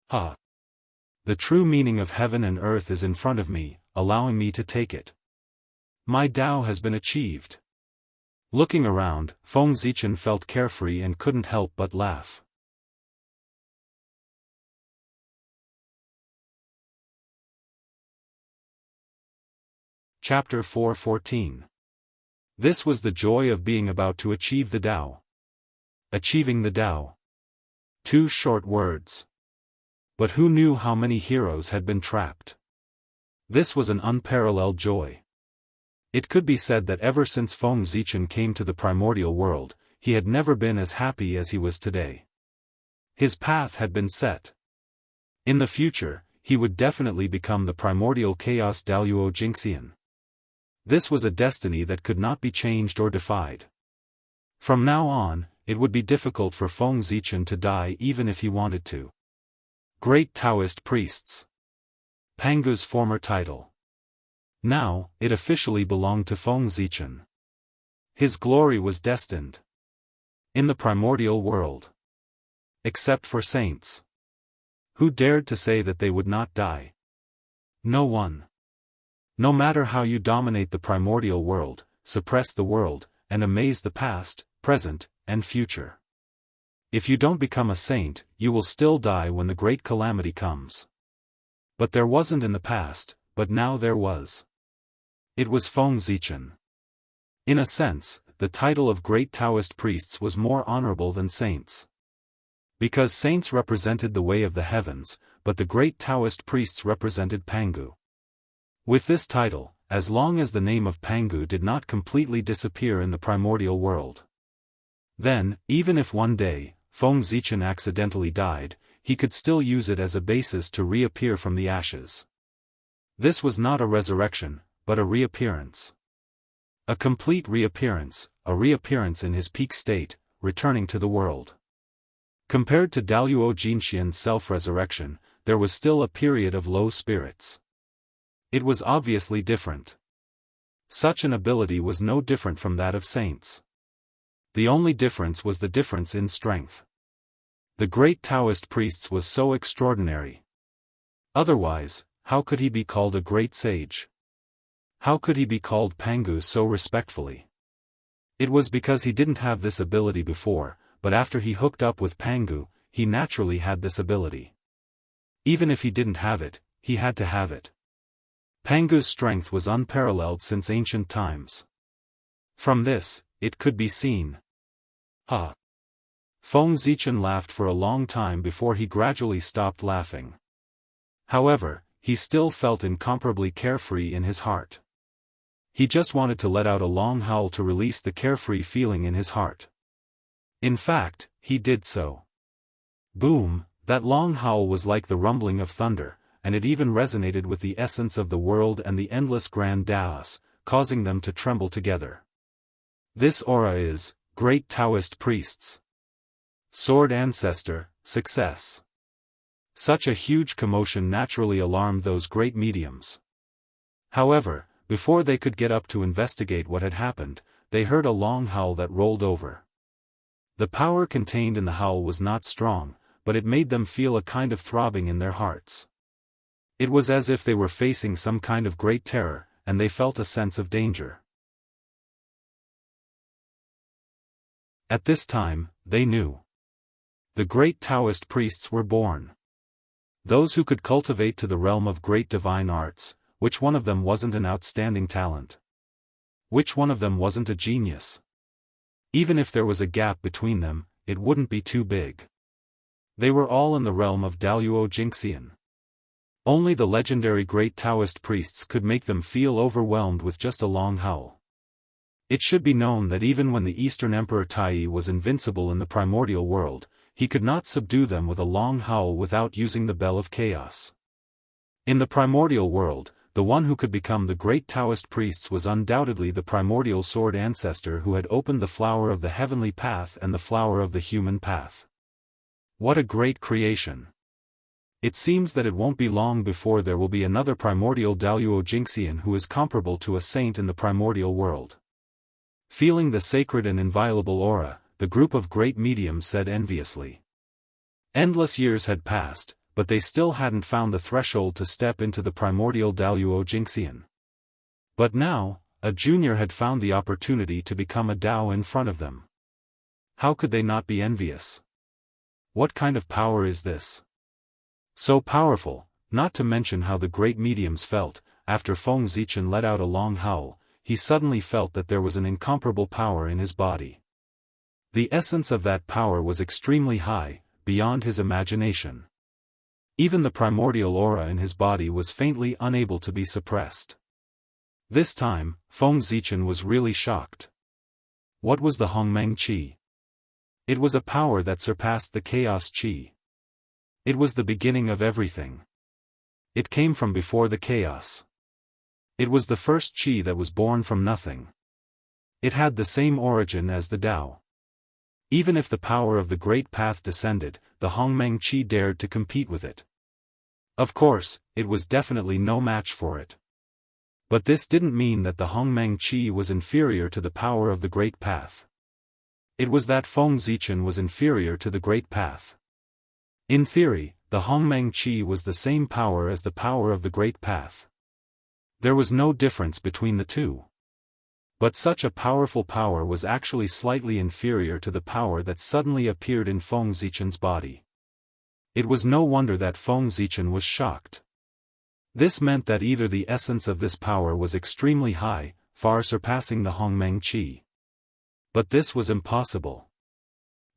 The true meaning of heaven and earth is in front of me, allowing me to take it. My Tao has been achieved. Looking around, Feng Zichen felt carefree and couldn't help but laugh. Chapter 4:14. This was the joy of being about to achieve the Tao. Achieving the Tao. 2 short words. But who knew how many heroes had been trapped? This was an unparalleled joy. It could be said that ever since Feng Zichen came to the primordial world, he had never been as happy as he was today. His path had been set. In the future, he would definitely become the primordial chaos Daoist Jingxian. This was a destiny that could not be changed or defied. From now on, it would be difficult for Feng Zichen to die even if he wanted to. Great Taoist Priests. Pangu's former title. Now, it officially belonged to Feng Zichen. His glory was destined. In the primordial world. Except for saints. Who dared to say that they would not die? No one. No matter how you dominate the primordial world, suppress the world, and amaze the past, present, and future. If you don't become a saint, you will still die when the great calamity comes. But there wasn't in the past, but now there was. It was Feng Zichen. In a sense, the title of great Taoist priests was more honorable than saints. Because saints represented the way of the heavens, but the great Taoist priests represented Pangu. With this title, as long as the name of Pangu did not completely disappear in the primordial world. Then, even if one day, Feng Zichen accidentally died, he could still use it as a basis to reappear from the ashes. This was not a resurrection, but a reappearance. A complete reappearance, a reappearance in his peak state, returning to the world. Compared to Daoist Jinxian's self-resurrection, there was still a period of low spirits. It was obviously different. Such an ability was no different from that of saints. The only difference was the difference in strength. The great Taoist priests was so extraordinary. Otherwise, how could he be called a great sage? How could he be called Pangu so respectfully? It was because he didn't have this ability before, but after he hooked up with Pangu, he naturally had this ability. Even if he didn't have it, he had to have it. Pangu's strength was unparalleled since ancient times. From this, it could be seen. Ha! Feng Zichen laughed for a long time before he gradually stopped laughing. However, he still felt incomparably carefree in his heart. He just wanted to let out a long howl to release the carefree feeling in his heart. In fact, he did so. Boom, that long howl was like the rumbling of thunder, and it even resonated with the essence of the world and the endless grand Daoist, causing them to tremble together. This aura is, great Taoist priests. Sword ancestor, success. Such a huge commotion naturally alarmed those great mediums. However, before they could get up to investigate what had happened, they heard a long howl that rolled over. The power contained in the howl was not strong, but it made them feel a kind of throbbing in their hearts. It was as if they were facing some kind of great terror, and they felt a sense of danger. At this time, they knew. The great Taoist priests were born. Those who could cultivate to the realm of great divine arts, which one of them wasn't an outstanding talent? Which one of them wasn't a genius? Even if there was a gap between them, it wouldn't be too big. They were all in the realm of Daoist Jinxian. Only the legendary great Taoist priests could make them feel overwhelmed with just a long howl. It should be known that even when the Eastern Emperor Tai was invincible in the primordial world, he could not subdue them with a long howl without using the Bell of Chaos. In the primordial world, the one who could become the great Taoist priests was undoubtedly the primordial sword ancestor who had opened the flower of the heavenly path and the flower of the human path. What a great creation! It seems that it won't be long before there will be another primordial Daoist Jinxian who is comparable to a saint in the primordial world. Feeling the sacred and inviolable aura, the group of great mediums said enviously. Endless years had passed, but they still hadn't found the threshold to step into the primordial Daoist Jinxian. But now, a junior had found the opportunity to become a Dao in front of them. How could they not be envious? What kind of power is this? So powerful, not to mention how the great mediums felt. After Feng Zichen let out a long howl, he suddenly felt that there was an incomparable power in his body. The essence of that power was extremely high, beyond his imagination. Even the primordial aura in his body was faintly unable to be suppressed. This time, Feng Zichen was really shocked. What was the Hongmeng Qi? It was a power that surpassed the Chaos Qi. It was the beginning of everything. It came from before the chaos. It was the first Qi that was born from nothing. It had the same origin as the Tao. Even if the power of the Great Path descended, the Hongmeng Qi dared to compete with it. Of course, it was definitely no match for it. But this didn't mean that the Hongmeng Qi was inferior to the power of the Great Path. It was that Feng Zichen was inferior to the Great Path. In theory, the Hongmeng Qi was the same power as the power of the Great Path. There was no difference between the two. But such a powerful power was actually slightly inferior to the power that suddenly appeared in Feng Zichen's body. It was no wonder that Feng Zichen was shocked. This meant that either the essence of this power was extremely high, far surpassing the Hongmeng Qi. But this was impossible.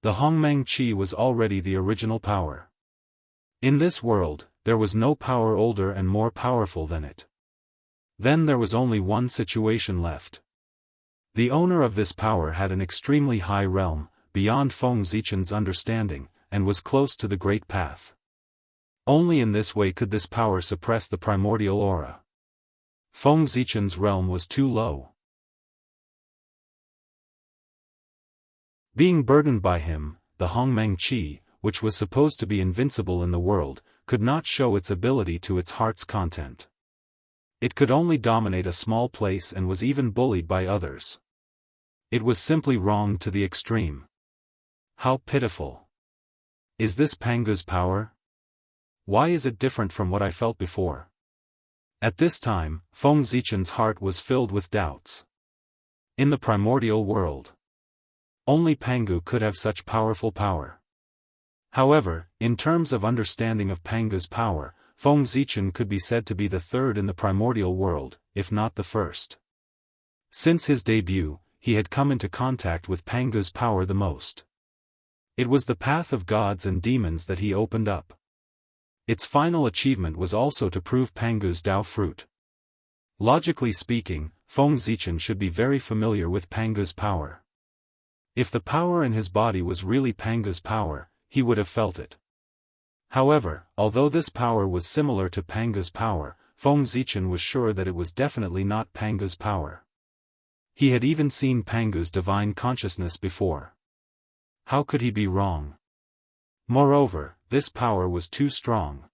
The Hongmeng Qi was already the original power. In this world, there was no power older and more powerful than it. Then there was only one situation left. The owner of this power had an extremely high realm, beyond Feng Zichen's understanding, and was close to the Great Path. Only in this way could this power suppress the primordial aura. Feng Zichen's realm was too low. Being burdened by him, the Hongmeng Qi, which was supposed to be invincible in the world, could not show its ability to its heart's content. It could only dominate a small place and was even bullied by others. It was simply wrong to the extreme. How pitiful. Is this Pangu's power? Why is it different from what I felt before? At this time, Feng Zichen's heart was filled with doubts. In the primordial world, only Pangu could have such powerful power. However, in terms of understanding of Pangu's power, Feng Zichen could be said to be the third in the primordial world, if not the first. Since his debut, he had come into contact with Pangu's power the most. It was the path of gods and demons that he opened up. Its final achievement was also to prove Pangu's Dao fruit. Logically speaking, Feng Zichen should be very familiar with Pangu's power. If the power in his body was really Pangu's power, he would have felt it. However, although this power was similar to Pangu's power, Feng Zichen was sure that it was definitely not Pangu's power. He had even seen Pangu's divine consciousness before. How could he be wrong? Moreover, this power was too strong.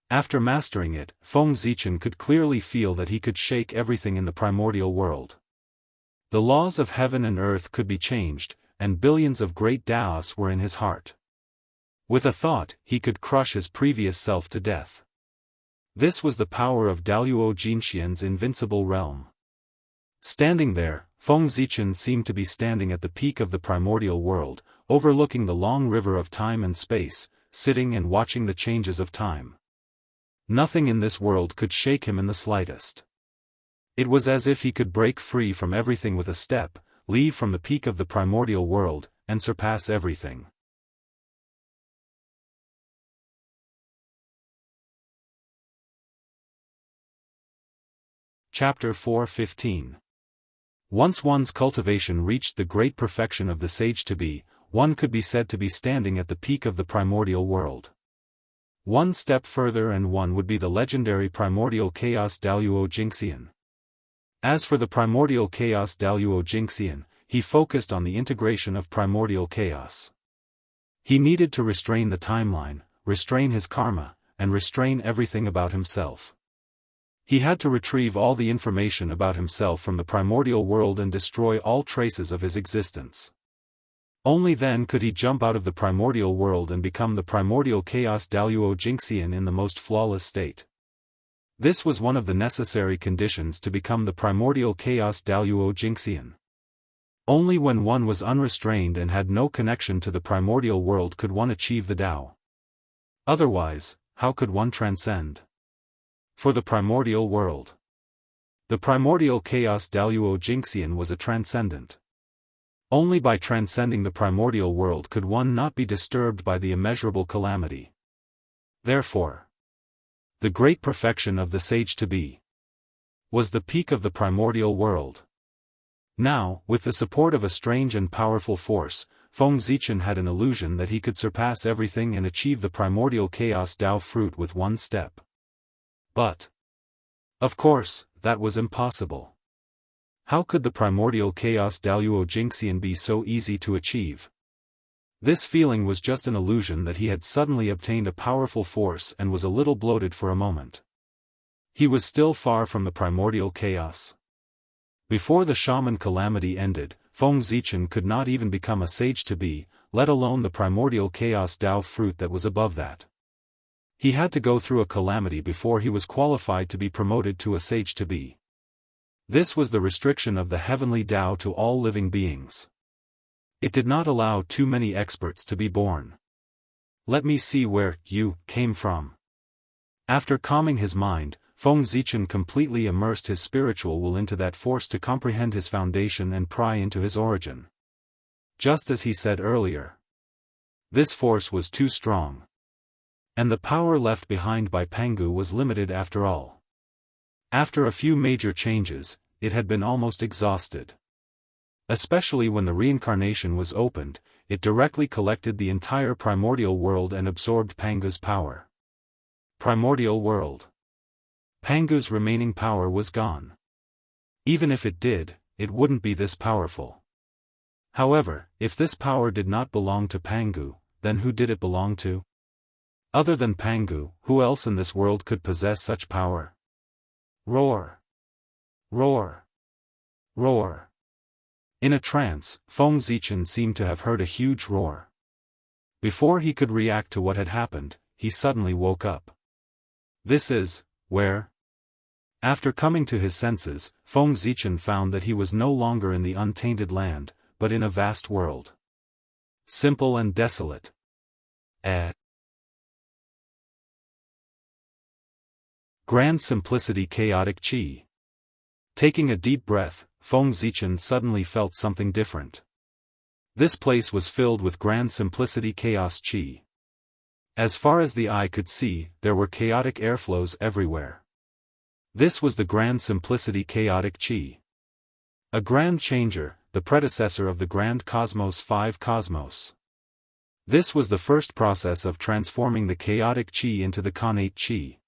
After mastering it, Feng Zichen could clearly feel that he could shake everything in the primordial world. The laws of heaven and earth could be changed, and billions of great Daoists were in his heart. With a thought, he could crush his previous self to death. This was the power of Daoist Jinxian's invincible realm. Standing there, Feng Zichen seemed to be standing at the peak of the primordial world, overlooking the long river of time and space, sitting and watching the changes of time. Nothing in this world could shake him in the slightest. It was as if he could break free from everything with a step, leave from the peak of the primordial world, and surpass everything. Chapter 4:15. Once one's cultivation reached the great perfection of the sage-to-be, one could be said to be standing at the peak of the primordial world. One step further and one would be the legendary primordial chaos Daoist Jingxian. As for the primordial chaos Daoist Jingxian, he focused on the integration of primordial chaos. He needed to restrain the timeline, restrain his karma, and restrain everything about himself. He had to retrieve all the information about himself from the primordial world and destroy all traces of his existence. Only then could he jump out of the primordial world and become the primordial chaos Daoist Jingxian in the most flawless state. This was one of the necessary conditions to become the primordial chaos Daoist Jingxian. Only when one was unrestrained and had no connection to the primordial world could one achieve the Dao. Otherwise, how could one transcend? For the primordial world, the primordial chaos Daoist Jingxian was a transcendent. Only by transcending the primordial world could one not be disturbed by the immeasurable calamity. Therefore, the great perfection of the sage-to-be was the peak of the primordial world. Now, with the support of a strange and powerful force, Feng Zichen had an illusion that he could surpass everything and achieve the primordial chaos Dao fruit with one step. But, of course, that was impossible. How could the primordial chaos Daoist Jingxian be so easy to achieve? This feeling was just an illusion that he had suddenly obtained a powerful force and was a little bloated for a moment. He was still far from the primordial chaos. Before the shaman calamity ended, Feng Zichen could not even become a sage-to-be, let alone the primordial chaos Dao fruit that was above that. He had to go through a calamity before he was qualified to be promoted to a sage-to-be. This was the restriction of the heavenly Dao to all living beings. It did not allow too many experts to be born. Let me see where you came from. After calming his mind, Feng Zichen completely immersed his spiritual will into that force to comprehend his foundation and pry into his origin. Just as he said earlier, this force was too strong. And the power left behind by Pangu was limited after all. After a few major changes, it had been almost exhausted. Especially when the reincarnation was opened, it directly collected the entire primordial world and absorbed Pangu's power. Primordial world. Pangu's remaining power was gone. Even if it did, it wouldn't be this powerful. However, if this power did not belong to Pangu, then who did it belong to? Other than Pangu, who else in this world could possess such power? Roar! Roar! Roar! In a trance, Feng Zichen seemed to have heard a huge roar. Before he could react to what had happened, he suddenly woke up. This is, where? After coming to his senses, Feng Zichen found that he was no longer in the untainted land, but in a vast world. Simple and desolate. Grand simplicity chaotic chi. Taking a deep breath, Feng Zichen suddenly felt something different. This place was filled with grand simplicity chaos chi. As far as the eye could see, there were chaotic airflows everywhere. This was the grand simplicity chaotic chi. A grand changer, the predecessor of the grand cosmos 5 cosmos. This was the first process of transforming the chaotic chi into the connate chi.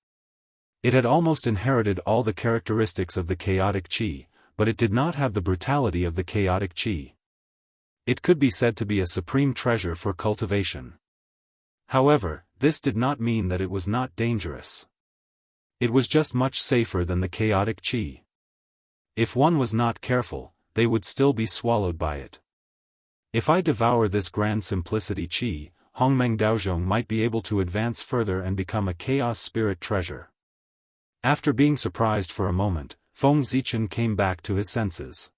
It had almost inherited all the characteristics of the chaotic chi, but it did not have the brutality of the chaotic chi. It could be said to be a supreme treasure for cultivation. However, this did not mean that it was not dangerous. It was just much safer than the chaotic chi. If one was not careful, they would still be swallowed by it. If I devour this grand simplicity chi, Hongmeng Daozhong might be able to advance further and become a chaos spirit treasure. After being surprised for a moment, Feng Zichen came back to his senses.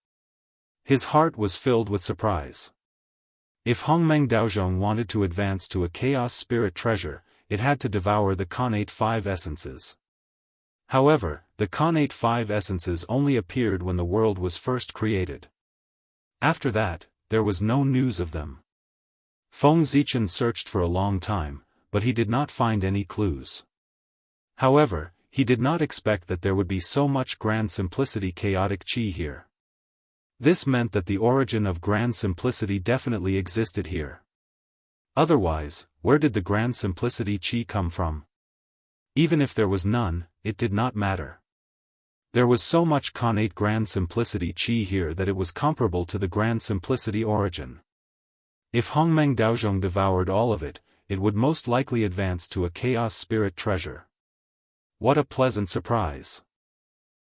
His heart was filled with surprise. If Hongmeng Daozhong wanted to advance to a chaos spirit treasure, it had to devour the connate 5 essences. However, the connate 5 essences only appeared when the world was first created. After that, there was no news of them. Feng Zichen searched for a long time, but he did not find any clues. However, he did not expect that there would be so much grand simplicity chaotic chi here. This meant that the origin of grand simplicity definitely existed here. Otherwise, where did the grand simplicity chi come from? Even if there was none, it did not matter. There was so much connate grand simplicity chi here that it was comparable to the grand simplicity origin. If Hongmeng Daozhong devoured all of it, it would most likely advance to a chaos spirit treasure. What a pleasant surprise!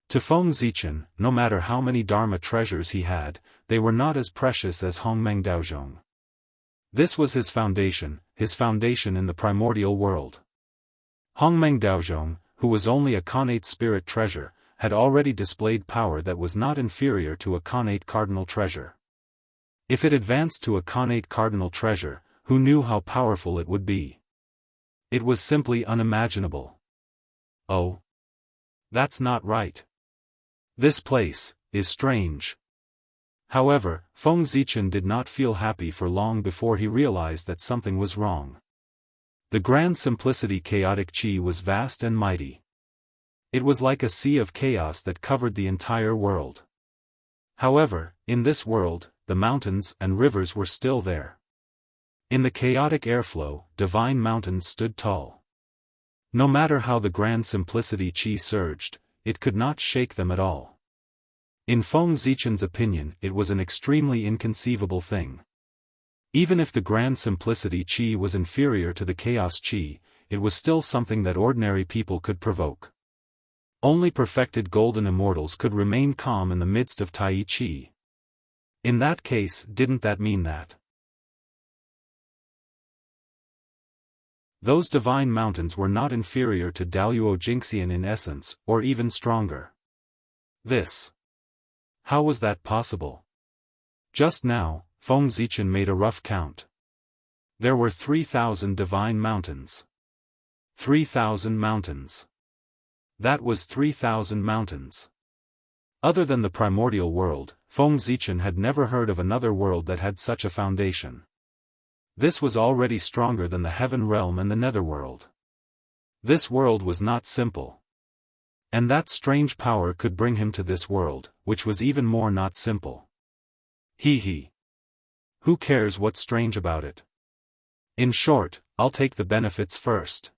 To Feng Zichen, no matter how many Dharma treasures he had, they were not as precious as Hongmeng Daozhong. This was his foundation in the primordial world. Hongmeng Daozhong, who was only a connate spirit treasure, had already displayed power that was not inferior to a connate cardinal treasure. If it advanced to a connate cardinal treasure, who knew how powerful it would be? It was simply unimaginable. Oh. That's not right. This place is strange. However, Feng Zichen did not feel happy for long before he realized that something was wrong. The grand simplicity chaotic chi was vast and mighty. It was like a sea of chaos that covered the entire world. However, in this world, the mountains and rivers were still there. In the chaotic airflow, divine mountains stood tall. No matter how the grand simplicity chi surged, it could not shake them at all. In Feng Zichen's opinion, it was an extremely inconceivable thing. Even if the grand simplicity chi was inferior to the chaos chi, it was still something that ordinary people could provoke. Only perfected golden immortals could remain calm in the midst of Tai Chi. In that case, didn't that mean that those divine mountains were not inferior to Daoist Jingxian in essence, or even stronger? How was that possible? Just now, Feng Zichen made a rough count. There were 3,000 divine mountains. 3,000 mountains. That was 3,000 mountains. Other than the primordial world, Feng Zichen had never heard of another world that had such a foundation. This was already stronger than the heaven realm and the netherworld. This world was not simple. And that strange power could bring him to this world, which was even more not simple. He. Who cares what's strange about it? In short, I'll take the benefits first.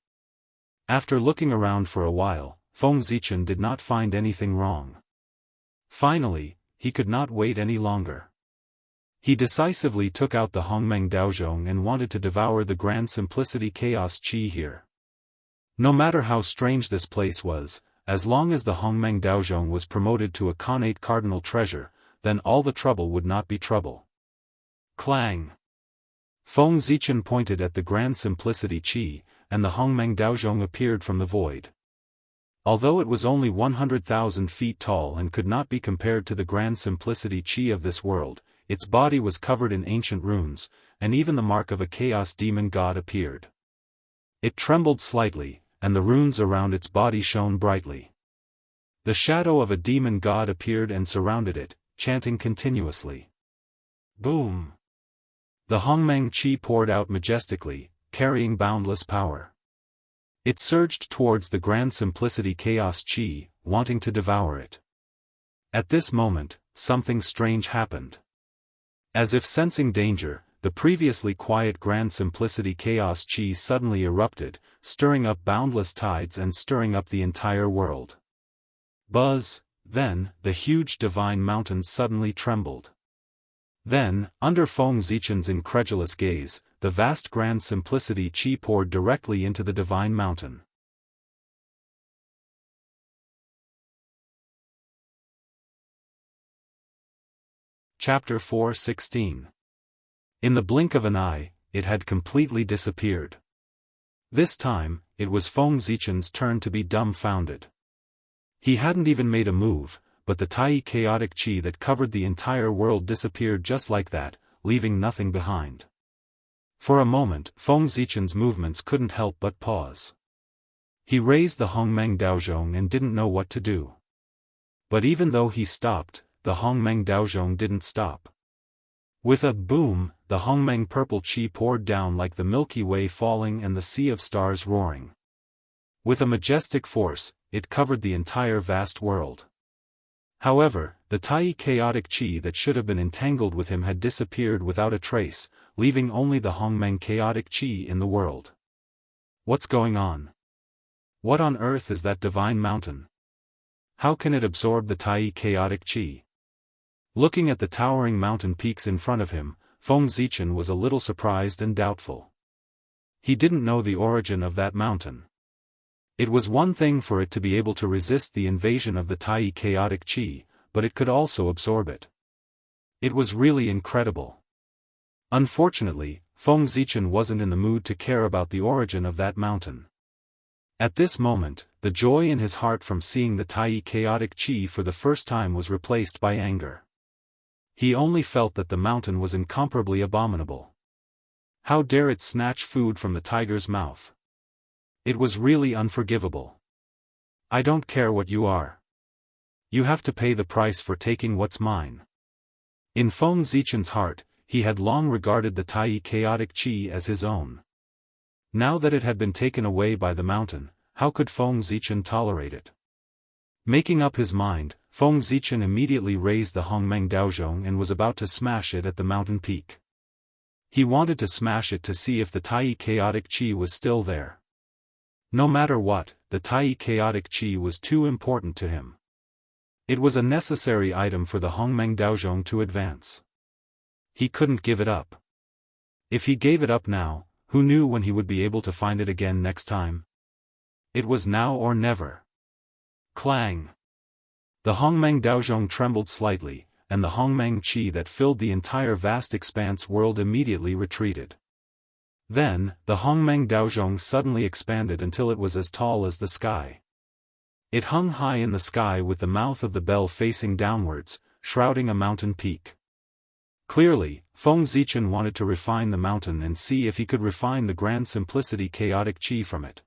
After looking around for a while, Feng Zichen did not find anything wrong. Finally, he could not wait any longer. He decisively took out the Hongmeng Daozhong and wanted to devour the grand simplicity chaos chi here. No matter how strange this place was, as long as the Hongmeng Daozhong was promoted to a connate cardinal treasure, then all the trouble would not be trouble. Clang! Feng Zichen pointed at the grand simplicity chi, and the Hongmeng Daozhong appeared from the void. Although it was only 100,000 feet tall and could not be compared to the grand simplicity chi of this world, its body was covered in ancient runes, and even the mark of a chaos demon god appeared. It trembled slightly, and the runes around its body shone brightly. The shadow of a demon god appeared and surrounded it, chanting continuously. Boom! The Hongmeng chi poured out majestically, carrying boundless power. It surged towards the grand simplicity chaos chi, wanting to devour it. At this moment, something strange happened. As if sensing danger, the previously quiet grand simplicity chaos chi suddenly erupted, stirring up boundless tides and stirring up the entire world. Buzz! Then, the huge divine mountain suddenly trembled. Then, under Feng Zichen's incredulous gaze, the vast grand simplicity chi poured directly into the divine mountain. Chapter 4:16. In the blink of an eye, it had completely disappeared. This time, it was Feng Zichen's turn to be dumbfounded. He hadn't even made a move, but the Tai chaotic chi that covered the entire world disappeared just like that, leaving nothing behind. For a moment, Feng Zichen's movements couldn't help but pause. He raised the Hongmeng Daozhong and didn't know what to do. But even though he stopped, the Hongmeng Daozhong didn't stop. With a boom, the Hongmeng purple chi poured down like the Milky Way falling and the sea of stars roaring. With a majestic force, it covered the entire vast world. However, the Tai chaotic chi that should have been entangled with him had disappeared without a trace, leaving only the Hongmeng chaotic chi in the world. What's going on? What on earth is that divine mountain? How can it absorb the Tai chaotic chi? Looking at the towering mountain peaks in front of him, Feng Zichen was a little surprised and doubtful. He didn't know the origin of that mountain. It was one thing for it to be able to resist the invasion of the Tai chaotic chi, but it could also absorb it. It was really incredible. Unfortunately, Feng Zichen wasn't in the mood to care about the origin of that mountain. At this moment, the joy in his heart from seeing the Tai chaotic chi for the first time was replaced by anger. He only felt that the mountain was incomparably abominable. How dare it snatch food from the tiger's mouth? It was really unforgivable. I don't care what you are. You have to pay the price for taking what's mine. In Feng Zichen's heart, he had long regarded the Tai chaotic chi as his own. Now that it had been taken away by the mountain, how could Feng Zichen tolerate it? Making up his mind, Feng Zichen immediately raised the Hongmeng Daozhong and was about to smash it at the mountain peak. He wanted to smash it to see if the Tai chaotic chi was still there. No matter what, the Tai chaotic chi was too important to him. It was a necessary item for the Hongmeng Daozhong to advance. He couldn't give it up. If he gave it up now, who knew when he would be able to find it again next time? It was now or never. Clang! The Hongmeng Daozhong trembled slightly, and the Hongmeng chi that filled the entire vast expanse world immediately retreated. Then, the Hongmeng Daozhong suddenly expanded until it was as tall as the sky. It hung high in the sky with the mouth of the bell facing downwards, shrouding a mountain peak. Clearly, Feng Zichen wanted to refine the mountain and see if he could refine the grand simplicity chaotic chi from it.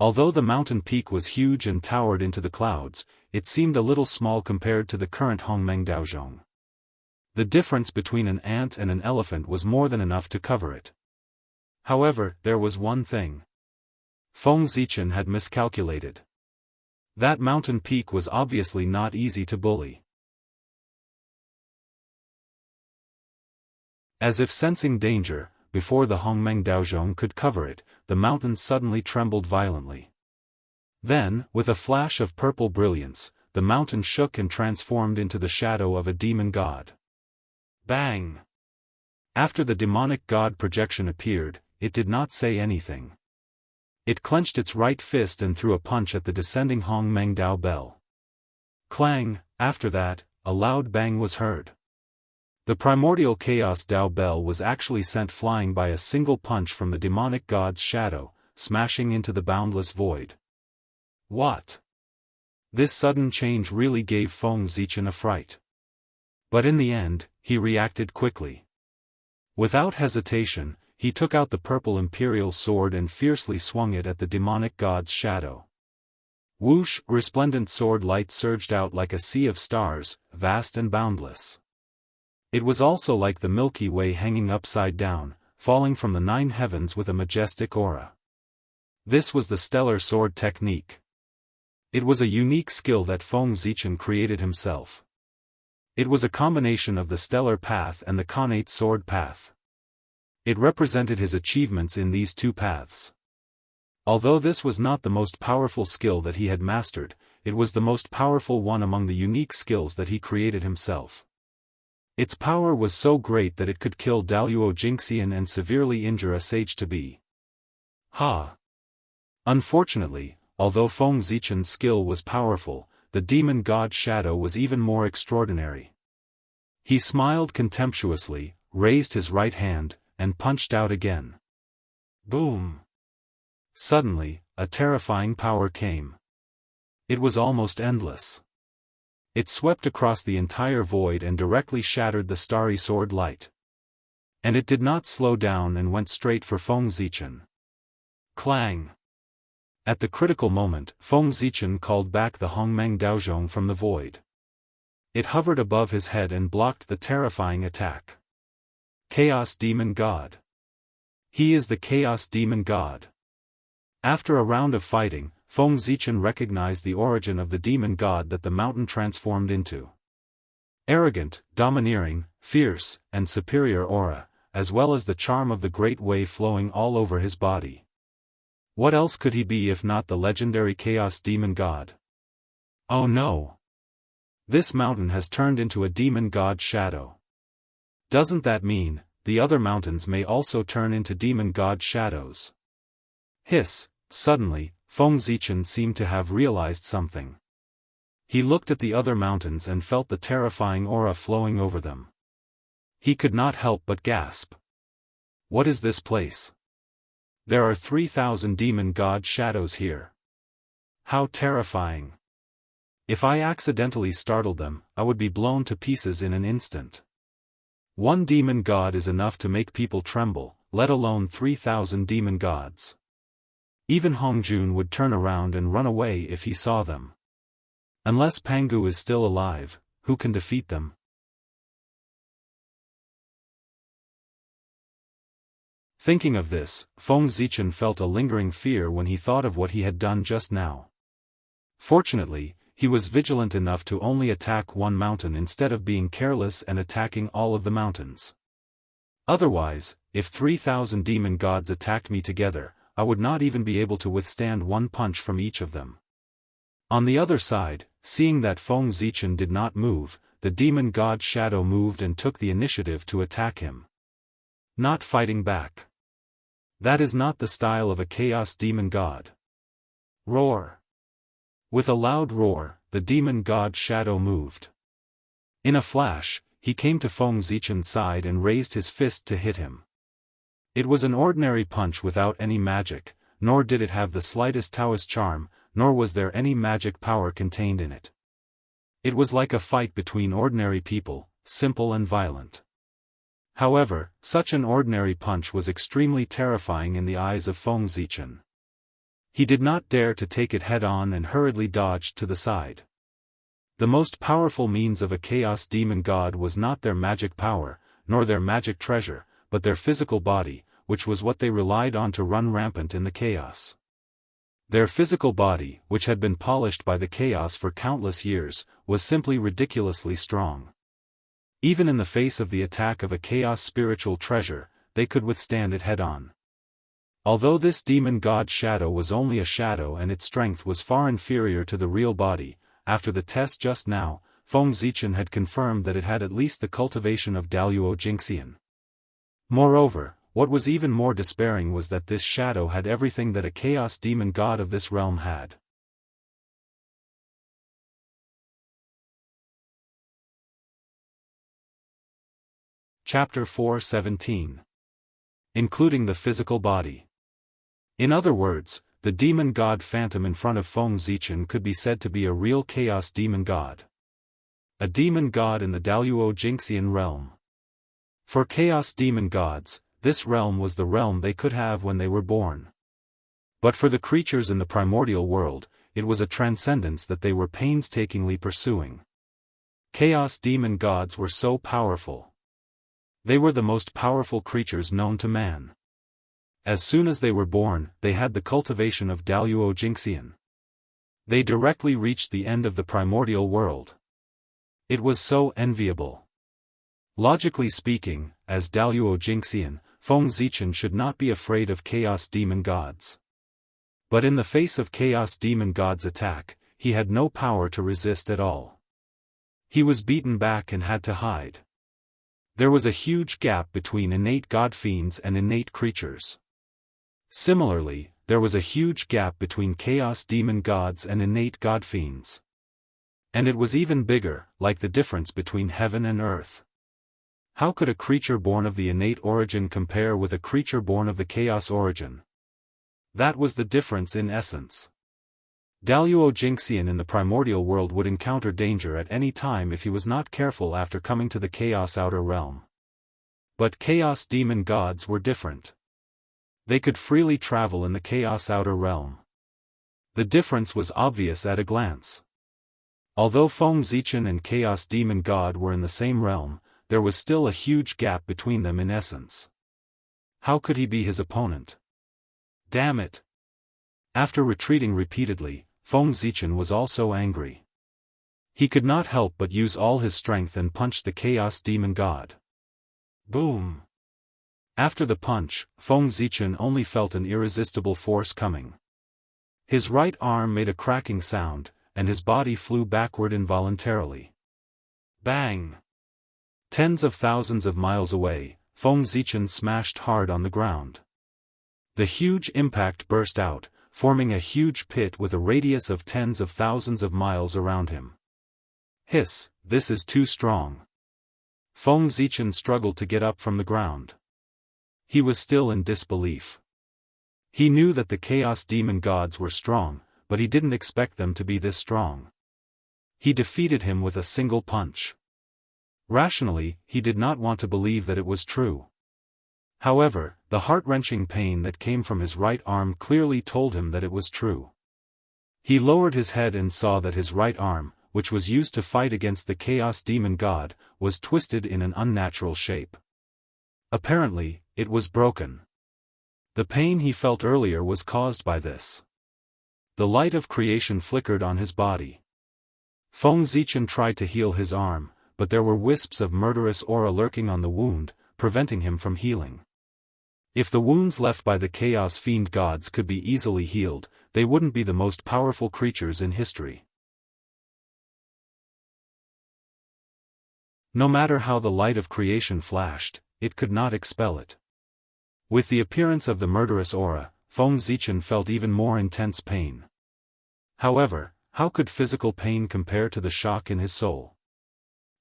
Although the mountain peak was huge and towered into the clouds, it seemed a little small compared to the current Hongmeng Daozhong. The difference between an ant and an elephant was more than enough to cover it. However, there was one thing. Feng Zichen had miscalculated. That mountain peak was obviously not easy to bully. As if sensing danger, before the Hongmeng Daozhong could cover it, the mountain suddenly trembled violently. Then, with a flash of purple brilliance, the mountain shook and transformed into the shadow of a demon god. Bang! After the demonic god projection appeared, it did not say anything. It clenched its right fist and threw a punch at the descending Hongmeng Dao bell. Clang! After that, a loud bang was heard. The primordial chaos Dao bell was actually sent flying by a single punch from the demonic god's shadow, smashing into the boundless void. What? This sudden change really gave Feng Zichen a fright. But in the end, he reacted quickly. Without hesitation, he took out the purple imperial sword and fiercely swung it at the demonic god's shadow. Whoosh! Resplendent sword light surged out like a sea of stars, vast and boundless. It was also like the Milky Way hanging upside down, falling from the 9 heavens with a majestic aura. This was the stellar sword technique. It was a unique skill that Feng Zichen created himself. It was a combination of the stellar path and the connate sword path. It represented his achievements in these two paths. Although this was not the most powerful skill that he had mastered, it was the most powerful one among the unique skills that he created himself. Its power was so great that it could kill Daoyuo Jingxian and severely injure a sage to be. Unfortunately, although Feng Zichen's skill was powerful, the demon god shadow was even more extraordinary. He smiled contemptuously, raised his right hand, and punched out again. Boom! Suddenly, a terrifying power came. It was almost endless. It swept across the entire void and directly shattered the starry sword light. And it did not slow down and went straight for Feng Zichen. Clang! At the critical moment, Feng Zichen called back the Hongmeng Daozhong from the void. It hovered above his head and blocked the terrifying attack. Chaos Demon God. He is the Chaos Demon God. After a round of fighting, Feng Zichen recognized the origin of the demon god that the mountain transformed into. Arrogant, domineering, fierce, and superior aura, as well as the charm of the great way flowing all over his body. What else could he be if not the legendary Chaos Demon God? Oh no! This mountain has turned into a demon god shadow. Doesn't that mean, the other mountains may also turn into demon god shadows? Hiss! Suddenly, Feng Zichen seemed to have realized something. He looked at the other mountains and felt the terrifying aura flowing over them. He could not help but gasp. What is this place? There are 3,000 demon god shadows here. How terrifying! If I accidentally startled them, I would be blown to pieces in an instant. One demon god is enough to make people tremble, let alone 3,000 demon gods. Even Hongjun would turn around and run away if he saw them. Unless Pangu is still alive, who can defeat them? Thinking of this, Feng Zichen felt a lingering fear when he thought of what he had done just now. Fortunately, he was vigilant enough to only attack one mountain instead of being careless and attacking all of the mountains. Otherwise, if 3,000 demon gods attacked me together, I would not even be able to withstand one punch from each of them. On the other side, seeing that Feng Zichen did not move, the demon god shadow moved and took the initiative to attack him. Not fighting back. That is not the style of a chaos demon god. Roar! With a loud roar, the demon god shadow moved. In a flash, he came to Feng Zichen's side and raised his fist to hit him. It was an ordinary punch without any magic, nor did it have the slightest Taoist charm, nor was there any magic power contained in it. It was like a fight between ordinary people, simple and violent. However, such an ordinary punch was extremely terrifying in the eyes of Feng Zichen. He did not dare to take it head-on and hurriedly dodged to the side. The most powerful means of a chaos demon god was not their magic power, nor their magic treasure, but their physical body, which was what they relied on to run rampant in the chaos. Their physical body, which had been polished by the chaos for countless years, was simply ridiculously strong. Even in the face of the attack of a chaos spiritual treasure, they could withstand it head-on. Although this demon god's shadow was only a shadow and its strength was far inferior to the real body, after the test just now, Feng Zichen had confirmed that it had at least the cultivation of Wuxia Xianxia. Moreover, what was even more despairing was that this shadow had everything that a chaos demon god of this realm had. Chapter 4:17. Including the physical body. In other words, the demon god phantom in front of Feng Zichen could be said to be a real chaos demon god. A demon god in the Wuxia Xianxia realm. For chaos demon gods, this realm was the realm they could have when they were born. But for the creatures in the primordial world, it was a transcendence that they were painstakingly pursuing. Chaos demon gods were so powerful. They were the most powerful creatures known to man. As soon as they were born, they had the cultivation of Wuxia Xianxia. They directly reached the end of the primordial world. It was so enviable. Logically speaking, as Wuxia Xianxia, Feng Zichen should not be afraid of chaos demon gods. But in the face of chaos demon gods' attack, he had no power to resist at all. He was beaten back and had to hide. There was a huge gap between innate god fiends and innate creatures. Similarly, there was a huge gap between chaos demon gods and innate god fiends. And it was even bigger, like the difference between heaven and earth. How could a creature born of the innate origin compare with a creature born of the chaos origin? That was the difference in essence. Wuxia Xianxia in the primordial world would encounter danger at any time if he was not careful after coming to the chaos outer realm. But chaos demon gods were different. They could freely travel in the chaos outer realm. The difference was obvious at a glance. Although Feng Zichen and chaos demon god were in the same realm, there was still a huge gap between them in essence. How could he be his opponent? Damn it! After retreating repeatedly, Feng Zichen was also angry. He could not help but use all his strength and punch the chaos demon god. Boom! After the punch, Feng Zichen only felt an irresistible force coming. His right arm made a cracking sound, and his body flew backward involuntarily. Bang! Tens of thousands of miles away, Feng Zichen smashed hard on the ground. The huge impact burst out, forming a huge pit with a radius of tens of thousands of miles around him. Hiss, this is too strong. Feng Zichen struggled to get up from the ground. He was still in disbelief. He knew that the chaos demon gods were strong, but he didn't expect them to be this strong. He defeated him with a single punch. Rationally, he did not want to believe that it was true. However, the heart-wrenching pain that came from his right arm clearly told him that it was true. He lowered his head and saw that his right arm, which was used to fight against the chaos demon god, was twisted in an unnatural shape. Apparently, it was broken. The pain he felt earlier was caused by this. The light of creation flickered on his body. Feng Zichen tried to heal his arm, but there were wisps of murderous aura lurking on the wound, preventing him from healing. If the wounds left by the chaos fiend gods could be easily healed, they wouldn't be the most powerful creatures in history. No matter how the light of creation flashed, it could not expel it. With the appearance of the murderous aura, Feng Zichen felt even more intense pain. However, how could physical pain compare to the shock in his soul?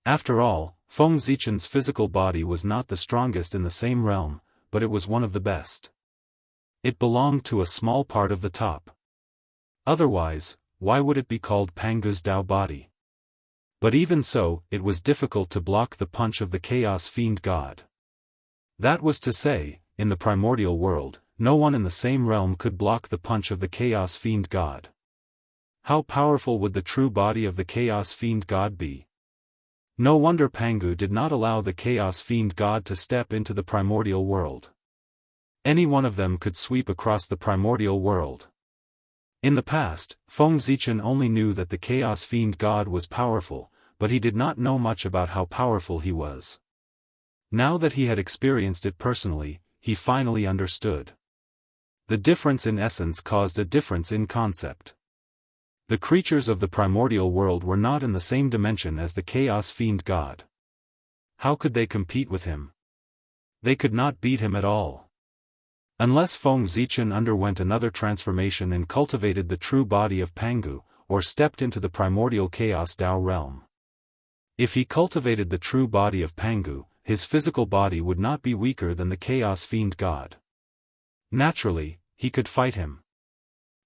After all, Feng Zichen's physical body was not the strongest in the same realm, but it was one of the best. It belonged to a small part of the top. Otherwise, why would it be called Pangu's Dao body? But even so, it was difficult to block the punch of the chaos fiend god. That was to say, in the primordial world, no one in the same realm could block the punch of the Chaos Fiend God. How powerful would the true body of the Chaos Fiend God be? No wonder Pangu did not allow the Chaos Fiend God to step into the primordial world. Any one of them could sweep across the primordial world. In the past, Feng Zichen only knew that the Chaos Fiend God was powerful, but he did not know much about how powerful he was. Now that he had experienced it personally, he finally understood. The difference in essence caused a difference in concept. The creatures of the primordial world were not in the same dimension as the Chaos Fiend God. How could they compete with him? They could not beat him at all. Unless Feng Zichen underwent another transformation and cultivated the true body of Pangu, or stepped into the primordial Chaos Dao realm. If he cultivated the true body of Pangu, his physical body would not be weaker than the Chaos Fiend God. Naturally, he could fight him.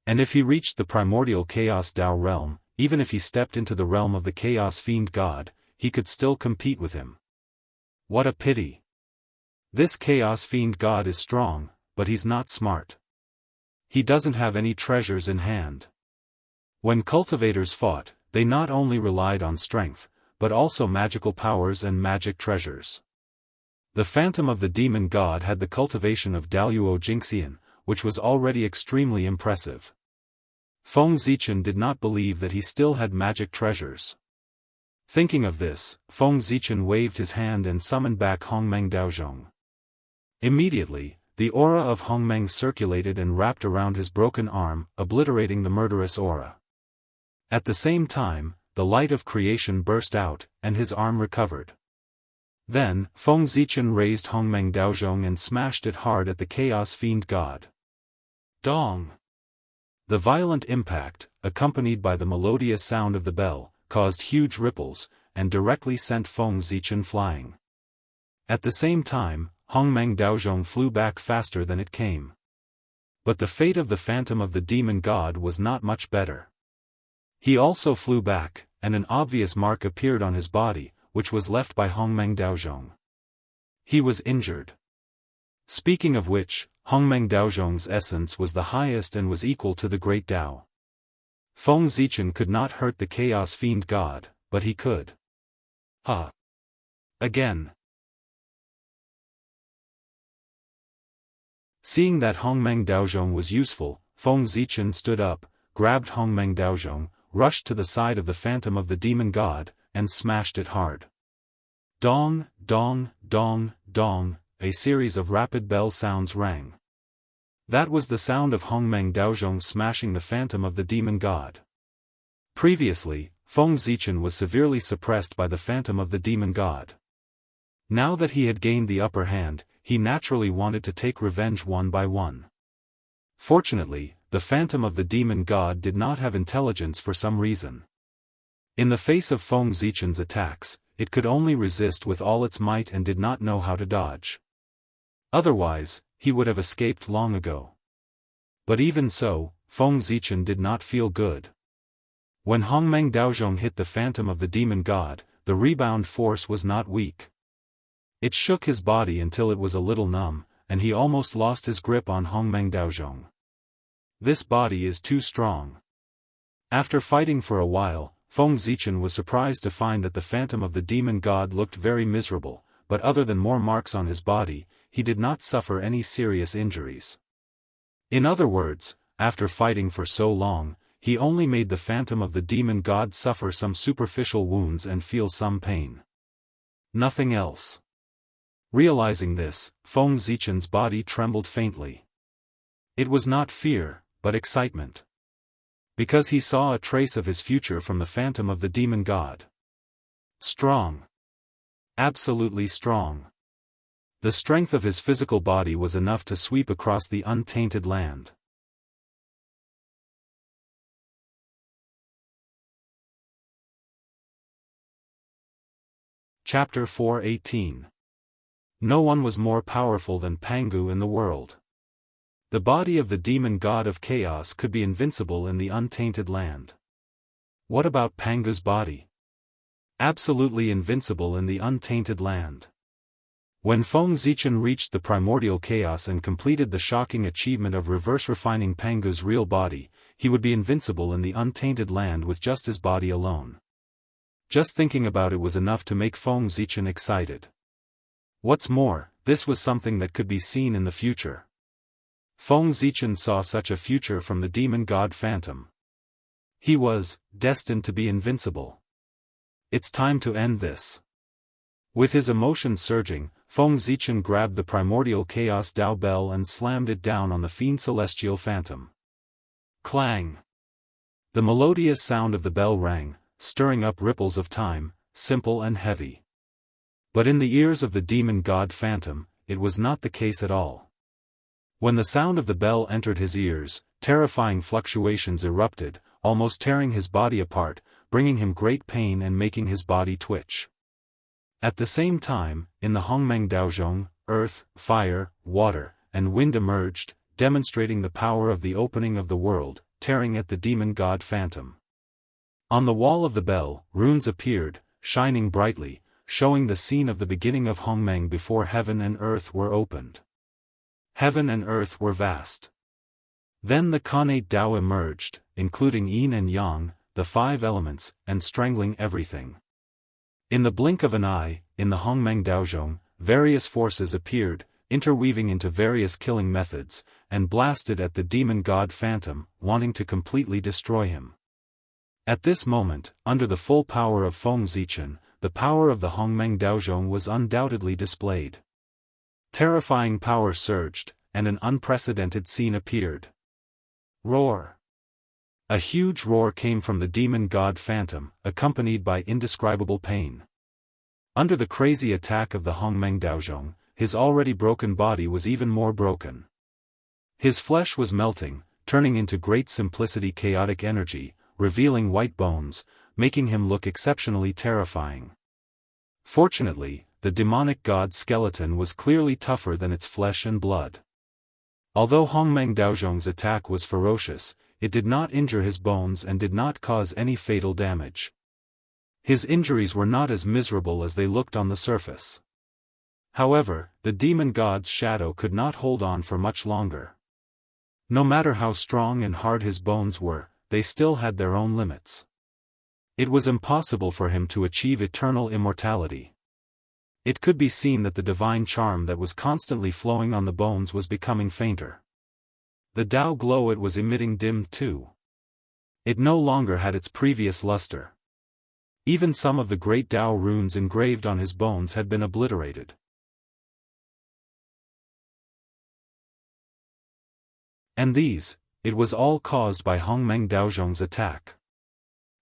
And if he reached the primordial Chaos Dao realm, even if he stepped into the realm of the Chaos Fiend God, he could still compete with him. What a pity! This Chaos Fiend God is strong, but he's not smart. He doesn't have any treasures in hand. When cultivators fought, they not only relied on strength, but also magical powers and magic treasures. The phantom of the demon god had the cultivation of Daoist Jingxian, which was already extremely impressive. Feng Zichen did not believe that he still had magic treasures. Thinking of this, Feng Zichen waved his hand and summoned back Hongmeng Daozhong. Immediately, the aura of Hongmeng circulated and wrapped around his broken arm, obliterating the murderous aura. At the same time, the light of creation burst out, and his arm recovered. Then, Feng Zichen raised Hongmeng Daozhong and smashed it hard at the Chaos Fiend God. Dong! The violent impact, accompanied by the melodious sound of the bell, caused huge ripples, and directly sent Feng Zichen flying. At the same time, Hongmeng Daozhong flew back faster than it came. But the fate of the phantom of the demon god was not much better. He also flew back, and an obvious mark appeared on his body, which was left by Hongmeng Daozhong. He was injured. Speaking of which, Hongmeng Daozhong's essence was the highest and was equal to the Great Tao. Feng Zichen could not hurt the Chaos Fiend God, but he could. Again. Seeing that Hongmeng Daozhong was useful, Feng Zichen stood up, grabbed Hongmeng Daozhong, rushed to the side of the phantom of the demon god, and smashed it hard. Dong, dong, dong, dong, a series of rapid bell sounds rang. That was the sound of Hongmeng Daozhong smashing the phantom of the demon god. Previously, Feng Zichen was severely suppressed by the phantom of the demon god. Now that he had gained the upper hand, he naturally wanted to take revenge one by one. Fortunately, the phantom of the demon god did not have intelligence for some reason. In the face of Feng Zichen's attacks, it could only resist with all its might and did not know how to dodge. Otherwise, he would have escaped long ago. But even so, Feng Zichen did not feel good. When Hongmeng Daozhong hit the phantom of the demon god, the rebound force was not weak. It shook his body until it was a little numb, and he almost lost his grip on Hongmeng Daozhong. This body is too strong. After fighting for a while, Feng Zichen was surprised to find that the phantom of the demon god looked very miserable, but other than more marks on his body, he did not suffer any serious injuries. In other words, after fighting for so long, he only made the phantom of the demon god suffer some superficial wounds and feel some pain. Nothing else. Realizing this, Feng Zichen's body trembled faintly. It was not fear, but excitement. Because he saw a trace of his future from the phantom of the demon god. Strong. Absolutely strong. The strength of his physical body was enough to sweep across the untainted land. Chapter 4:18. No one was more powerful than Pangu in the world. The body of the demon god of chaos could be invincible in the untainted land. What about Pangu's body? Absolutely invincible in the untainted land. When Feng Zichen reached the primordial chaos and completed the shocking achievement of reverse refining Pangu's real body, he would be invincible in the untainted land with just his body alone. Just thinking about it was enough to make Feng Zichen excited. What's more, this was something that could be seen in the future. Feng Zichen saw such a future from the demon god Phantom. He was destined to be invincible. It's time to end this. With his emotions surging, Feng Zichen grabbed the primordial chaos Dao bell and slammed it down on the fiend celestial Phantom. Clang! The melodious sound of the bell rang, stirring up ripples of time, simple and heavy. But in the ears of the demon god Phantom, it was not the case at all. When the sound of the bell entered his ears, terrifying fluctuations erupted, almost tearing his body apart, bringing him great pain and making his body twitch. At the same time, in the Hongmeng Daozhong, earth, fire, water, and wind emerged, demonstrating the power of the opening of the world, tearing at the demon god Phantom. On the wall of the bell, runes appeared, shining brightly, showing the scene of the beginning of Hongmeng before heaven and earth were opened. Heaven and earth were vast. Then the Khanate Dao emerged, including yin and yang, the 5 elements, and strangling everything. In the blink of an eye, in the Hongmeng Daozhong, various forces appeared, interweaving into various killing methods, and blasted at the demon god Phantom, wanting to completely destroy him. At this moment, under the full power of Feng Zichen, the power of the Hongmeng Daozhong was undoubtedly displayed. Terrifying power surged, and an unprecedented scene appeared. Roar! A huge roar came from the demon god Phantom, accompanied by indescribable pain. Under the crazy attack of the Hongmeng Daozhong, his already broken body was even more broken. His flesh was melting, turning into great simplicity chaotic energy, revealing white bones, making him look exceptionally terrifying. Fortunately, the demonic god's skeleton was clearly tougher than its flesh and blood. Although Hongmeng Daozhong's attack was ferocious, it did not injure his bones and did not cause any fatal damage. His injuries were not as miserable as they looked on the surface. However, the demon god's shadow could not hold on for much longer. No matter how strong and hard his bones were, they still had their own limits. It was impossible for him to achieve eternal immortality. It could be seen that the divine charm that was constantly flowing on the bones was becoming fainter. The Dao glow it was emitting dimmed too. It no longer had its previous luster. Even some of the great Dao runes engraved on his bones had been obliterated. And these, it was all caused by Hongmeng Daozhong's attack.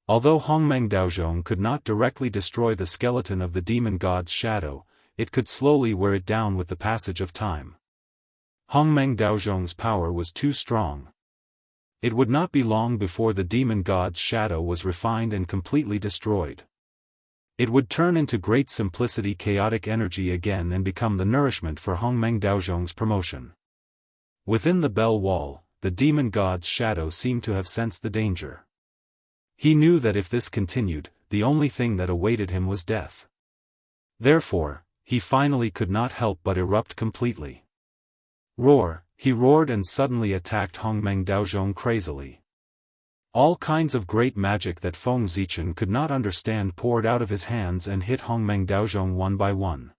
Although Hongmeng Daozhong could not directly destroy the skeleton of the demon god's shadow, it could slowly wear it down with the passage of time. Hongmeng Daozhong's power was too strong. It would not be long before the demon god's shadow was refined and completely destroyed. It would turn into great simplicity chaotic energy again and become the nourishment for Hongmeng Daozhong's promotion. Within the bell wall, the demon god's shadow seemed to have sensed the danger. He knew that if this continued, the only thing that awaited him was death. Therefore, he finally could not help but erupt completely. Roar! He roared and suddenly attacked Hongmeng Daozhong crazily. All kinds of great magic that Feng Zichen could not understand poured out of his hands and hit Hongmeng Daozhong one by one.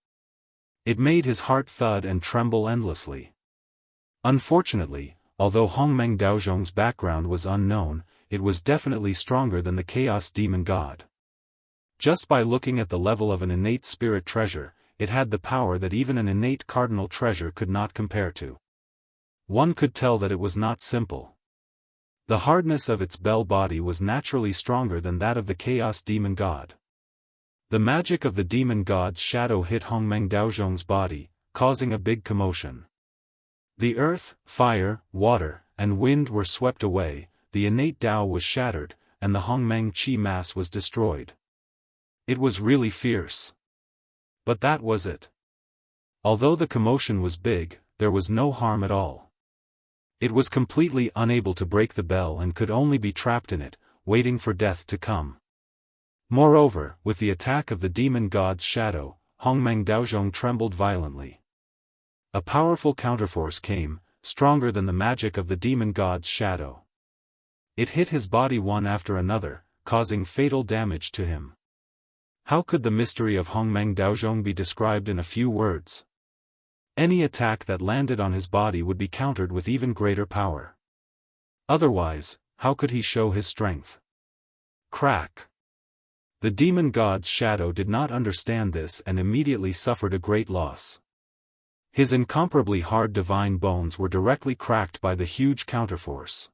It made his heart thud and tremble endlessly. Unfortunately, although Hongmeng Daozhong's background was unknown, it was definitely stronger than the Chaos Demon God. Just by looking at the level of an innate spirit treasure, it had the power that even an innate cardinal treasure could not compare to. One could tell that it was not simple. The hardness of its bell body was naturally stronger than that of the Chaos Demon God. The magic of the Demon God's shadow hit Hongmeng Daozhong's body, causing a big commotion. The earth, fire, water, and wind were swept away, the innate Dao was shattered, and the Hongmeng Qi mass was destroyed. It was really fierce. But that was it. Although the commotion was big, there was no harm at all. It was completely unable to break the bell and could only be trapped in it, waiting for death to come. Moreover, with the attack of the Demon God's shadow, Hongmeng Daozhong trembled violently. A powerful counterforce came, stronger than the magic of the demon god's shadow. It hit his body one after another, causing fatal damage to him. How could the mystery of Hongmeng Daozhong be described in a few words? Any attack that landed on his body would be countered with even greater power. Otherwise, how could he show his strength? Crack! The demon god's shadow did not understand this and immediately suffered a great loss. His incomparably hard divine bones were directly cracked by the huge counterforce.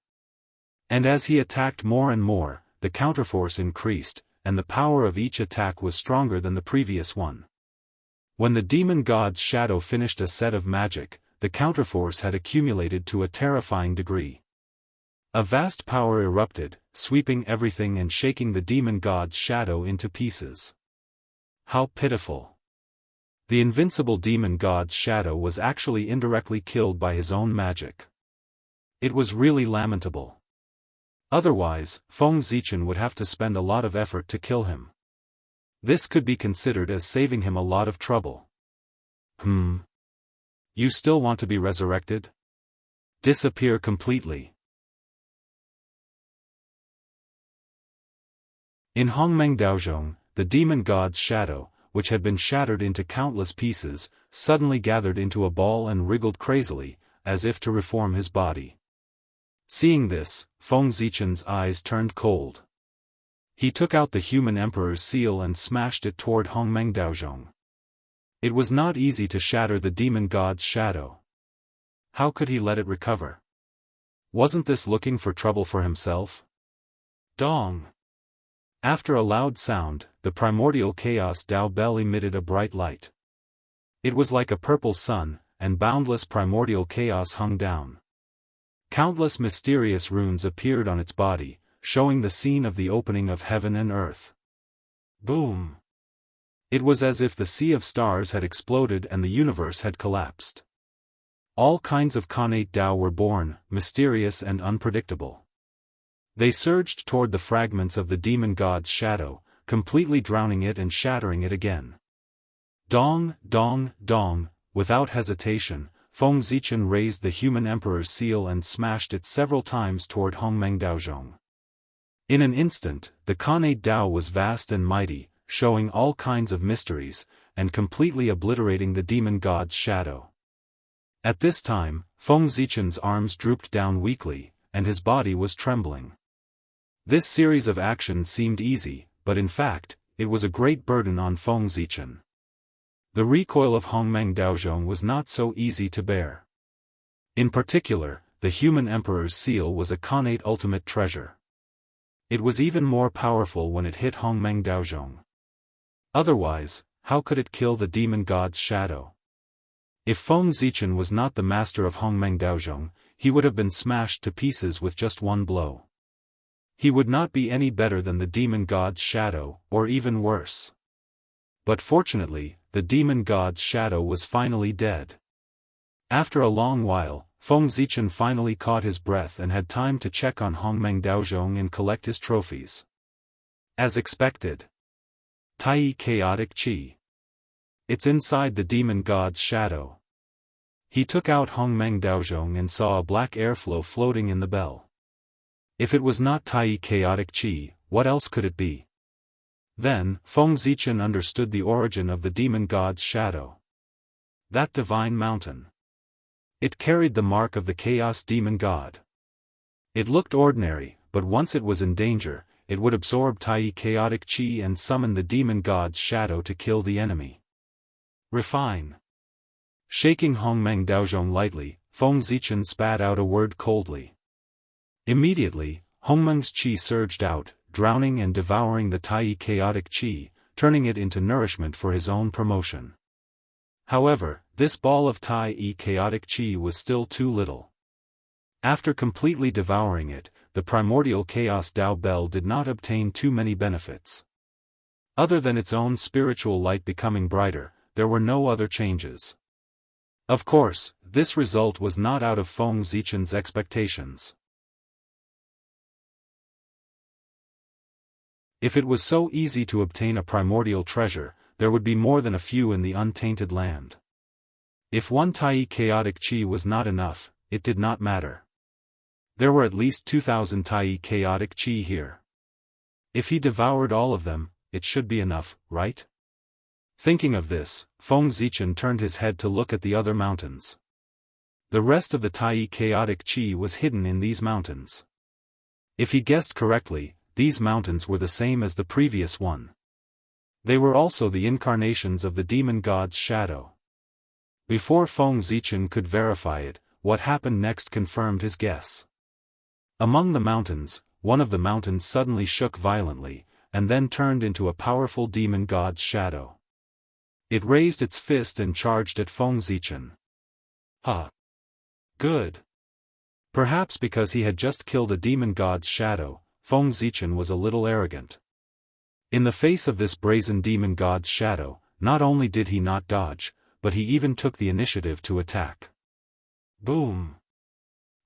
And as he attacked more and more, the counterforce increased, and the power of each attack was stronger than the previous one. When the demon god's shadow finished a set of magic, the counterforce had accumulated to a terrifying degree. A vast power erupted, sweeping everything and shaking the demon god's shadow into pieces. How pitiful! The invincible demon god's shadow was actually indirectly killed by his own magic. It was really lamentable. Otherwise, Feng Zichen would have to spend a lot of effort to kill him. This could be considered as saving him a lot of trouble. You still want to be resurrected? Disappear completely. In Hongmeng Daozhong, the demon god's shadow, which had been shattered into countless pieces, suddenly gathered into a ball and wriggled crazily, as if to reform his body. Seeing this, Feng Zichen's eyes turned cold. He took out the human emperor's seal and smashed it toward Hongmeng Daozhong. It was not easy to shatter the demon god's shadow. How could he let it recover? Wasn't this looking for trouble for himself? Dong! After a loud sound, the primordial chaos Dao Bell emitted a bright light. It was like a purple sun, and boundless primordial chaos hung down. Countless mysterious runes appeared on its body, showing the scene of the opening of heaven and earth. Boom! It was as if the sea of stars had exploded and the universe had collapsed. All kinds of connate Dao were born, mysterious and unpredictable. They surged toward the fragments of the demon god's shadow, completely drowning it and shattering it again. Dong, dong, dong, without hesitation, Feng Zichen raised the human emperor's seal and smashed it several times toward Hongmeng Daozhong. In an instant, the connate Dao was vast and mighty, showing all kinds of mysteries, and completely obliterating the demon god's shadow. At this time, Feng Zichen's arms drooped down weakly, and his body was trembling. This series of actions seemed easy, but in fact, it was a great burden on Feng Zichen. The recoil of Hongmeng Daozhong was not so easy to bear. In particular, the human emperor's seal was a connate ultimate treasure. It was even more powerful when it hit Hongmeng Daozhong. Otherwise, how could it kill the demon god's shadow? If Feng Zichen was not the master of Hongmeng Daozhong, he would have been smashed to pieces with just one blow. He would not be any better than the demon god's shadow, or even worse. But fortunately, the demon god's shadow was finally dead. After a long while, Feng Zichen finally caught his breath and had time to check on Hongmeng Daozhong and collect his trophies. As expected. Tai Chaotic Qi. It's inside the demon god's shadow. He took out Hongmeng Daozhong and saw a black airflow floating in the bell. If it was not Tai Chaotic Qi, what else could it be? Then, Feng Zichen understood the origin of the demon god's shadow. That divine mountain. It carried the mark of the chaos demon god. It looked ordinary, but once it was in danger, it would absorb Tai Chaotic Qi and summon the demon god's shadow to kill the enemy. Refine. Shaking Hongmeng Daozhong lightly, Feng Zichen spat out a word coldly. Immediately, Hongmeng's qi surged out, drowning and devouring the Tai Chaotic Qi, turning it into nourishment for his own promotion. However, this ball of Tai Chaotic Qi was still too little. After completely devouring it, the primordial chaos Dao Bell did not obtain too many benefits. Other than its own spiritual light becoming brighter, there were no other changes. Of course, this result was not out of Feng Zichen's expectations. If it was so easy to obtain a primordial treasure, there would be more than a few in the untainted land. If one Tai chaotic chi was not enough, it did not matter. There were at least 2,000 Tai chaotic chi here. If he devoured all of them, it should be enough, right? Thinking of this, Feng Zichen turned his head to look at the other mountains. The rest of the Tai chaotic chi was hidden in these mountains. If he guessed correctly, these mountains were the same as the previous one. They were also the incarnations of the demon god's shadow. Before Feng Zichen could verify it, what happened next confirmed his guess. Among the mountains, one of the mountains suddenly shook violently, and then turned into a powerful demon god's shadow. It raised its fist and charged at Feng Zichen. Ha! Good! Perhaps because he had just killed a demon god's shadow, Feng Zichen was a little arrogant. In the face of this brazen demon god's shadow, not only did he not dodge, but he even took the initiative to attack. Boom!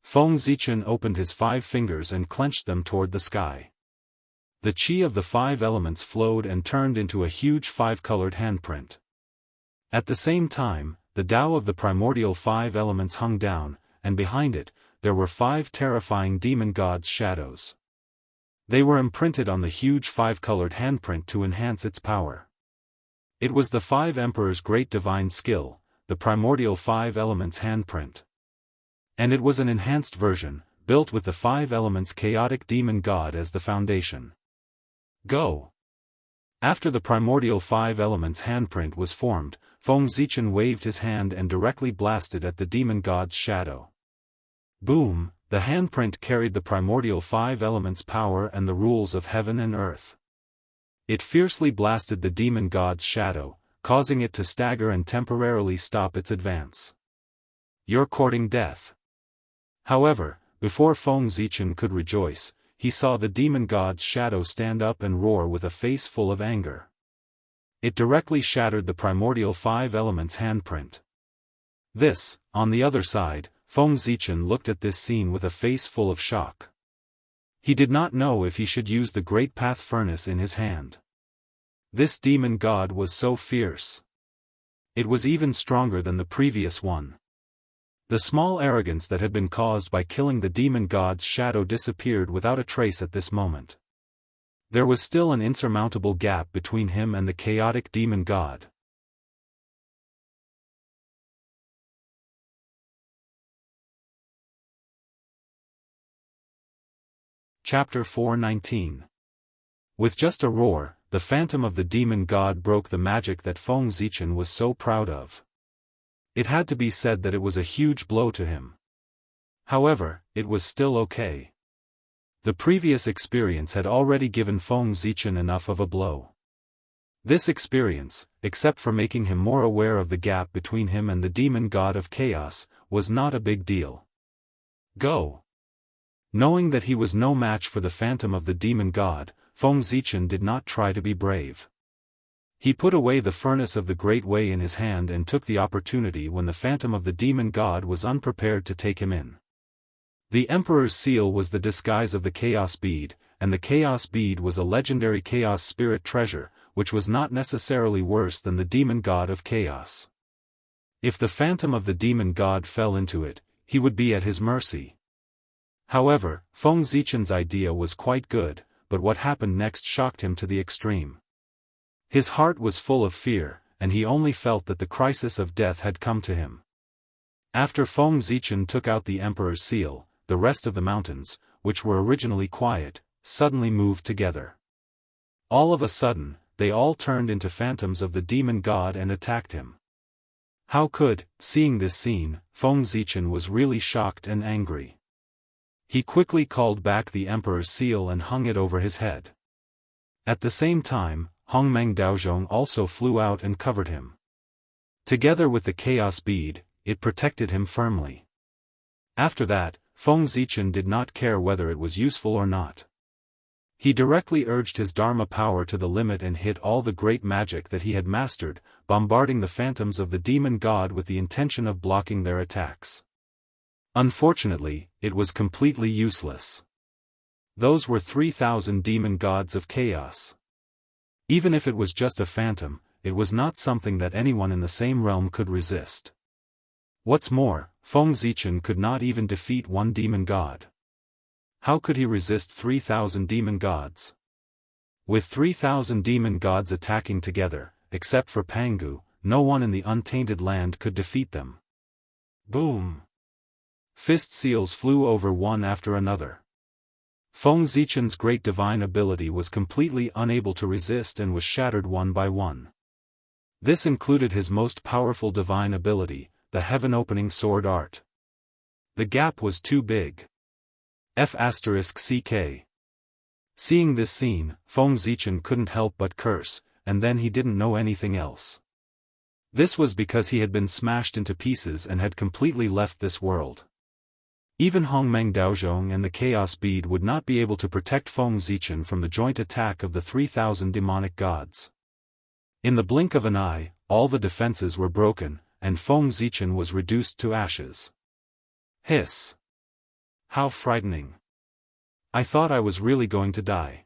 Feng Zichen opened his 5 fingers and clenched them toward the sky. The chi of the 5 elements flowed and turned into a huge 5-colored handprint. At the same time, the Tao of the primordial 5 elements hung down, and behind it, there were 5 terrifying demon gods' shadows. They were imprinted on the huge 5-colored handprint to enhance its power. It was the 5 emperors' great divine skill, the primordial 5 elements handprint. And it was an enhanced version, built with the 5 elements chaotic demon god as the foundation. Go! After the primordial 5 elements handprint was formed, Feng Zichen waved his hand and directly blasted at the demon god's shadow. Boom! The handprint carried the primordial 5 elements power and the rules of heaven and earth. It fiercely blasted the demon god's shadow, causing it to stagger and temporarily stop its advance. You're courting death. However, before Feng Zichen could rejoice, he saw the demon god's shadow stand up and roar with a face full of anger. It directly shattered the primordial 5 elements handprint. This, on the other side, Feng Zichen looked at this scene with a face full of shock. He did not know if he should use the great path furnace in his hand. This demon god was so fierce. It was even stronger than the previous one. The small arrogance that had been caused by killing the demon god's shadow disappeared without a trace at this moment. There was still an insurmountable gap between him and the chaotic demon god. Chapter 419. With just a roar, the phantom of the demon god broke the magic that Feng Zichen was so proud of. It had to be said that it was a huge blow to him. However, it was still okay. The previous experience had already given Feng Zichen enough of a blow. This experience, except for making him more aware of the gap between him and the demon god of chaos, was not a big deal. Go! Knowing that he was no match for the phantom of the demon god, Feng Zichen did not try to be brave. He put away the furnace of the Great Way in his hand and took the opportunity when the phantom of the demon god was unprepared to take him in. The Emperor's seal was the disguise of the Chaos Bead, and the Chaos Bead was a legendary Chaos Spirit treasure, which was not necessarily worse than the demon god of chaos. If the phantom of the demon god fell into it, he would be at his mercy. However, Feng Zichen's idea was quite good, but what happened next shocked him to the extreme. His heart was full of fear, and he only felt that the crisis of death had come to him. After Feng Zichen took out the Emperor's seal, the rest of the mountains, which were originally quiet, suddenly moved together. All of a sudden, they all turned into phantoms of the demon god and attacked him. How could, seeing this scene, Feng Zichen was really shocked and angry. He quickly called back the Emperor's seal and hung it over his head. At the same time, Hongmeng Daozhong also flew out and covered him. Together with the Chaos Bead, it protected him firmly. After that, Feng Zichen did not care whether it was useful or not. He directly urged his Dharma power to the limit and hit all the great magic that he had mastered, bombarding the phantoms of the demon god with the intention of blocking their attacks. Unfortunately, it was completely useless. Those were 3,000 demon gods of chaos. Even if it was just a phantom, it was not something that anyone in the same realm could resist. What's more, Feng Zichen could not even defeat one demon god. How could he resist 3,000 demon gods? With 3,000 demon gods attacking together, except for Pangu, no one in the untainted land could defeat them. Boom! Fist seals flew over one after another. Feng Zichen's great divine ability was completely unable to resist and was shattered one by one. This included his most powerful divine ability, the heaven-opening sword art. The gap was too big. F***ck. Seeing this scene, Feng Zichen couldn't help but curse, and then he didn't know anything else. This was because he had been smashed into pieces and had completely left this world. Even Hongmeng Daozhong and the Chaos Bead would not be able to protect Feng Zichen from the joint attack of the 3,000 demonic gods. In the blink of an eye, all the defenses were broken, and Feng Zichen was reduced to ashes. Hiss! How frightening! I thought I was really going to die.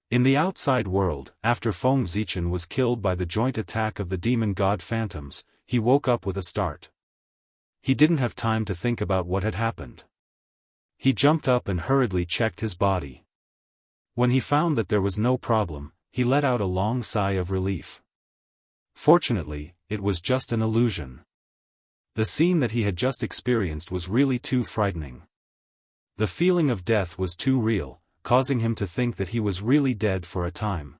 In the outside world, after Feng Zichen was killed by the joint attack of the demon god phantoms, he woke up with a start. He didn't have time to think about what had happened. He jumped up and hurriedly checked his body. When he found that there was no problem, he let out a long sigh of relief. Fortunately, it was just an illusion. The scene that he had just experienced was really too frightening. The feeling of death was too real, causing him to think that he was really dead for a time.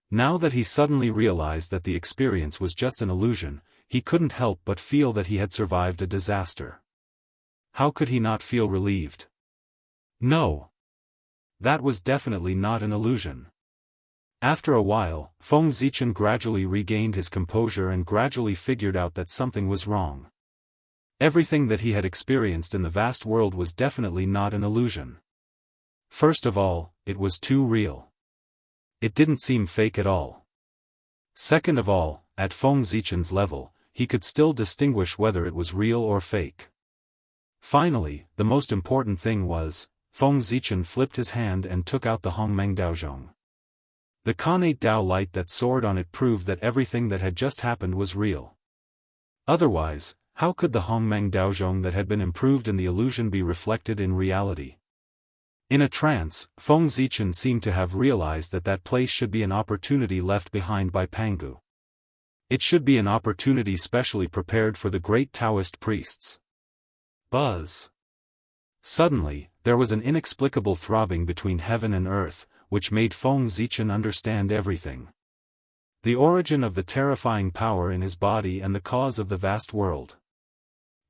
Now that he suddenly realized that the experience was just an illusion, he couldn't help but feel that he had survived a disaster. How could he not feel relieved? No! That was definitely not an illusion. After a while, Feng Zichen gradually regained his composure and gradually figured out that something was wrong. Everything that he had experienced in the vast world was definitely not an illusion. First of all, it was too real. It didn't seem fake at all. Second of all, at Feng Zichen's level, he could still distinguish whether it was real or fake. Finally, the most important thing was, Feng Zichen flipped his hand and took out the Hongmeng Daozhong. The Khanate Dao light that soared on it proved that everything that had just happened was real. Otherwise, how could the Hongmeng Daozhong that had been improved in the illusion be reflected in reality? In a trance, Feng Zichen seemed to have realized that that place should be an opportunity left behind by Pangu. It should be an opportunity specially prepared for the great Daoist priests. Buzz! Suddenly, there was an inexplicable throbbing between heaven and earth, which made Feng Zichen understand everything. The origin of the terrifying power in his body and the cause of the vast world.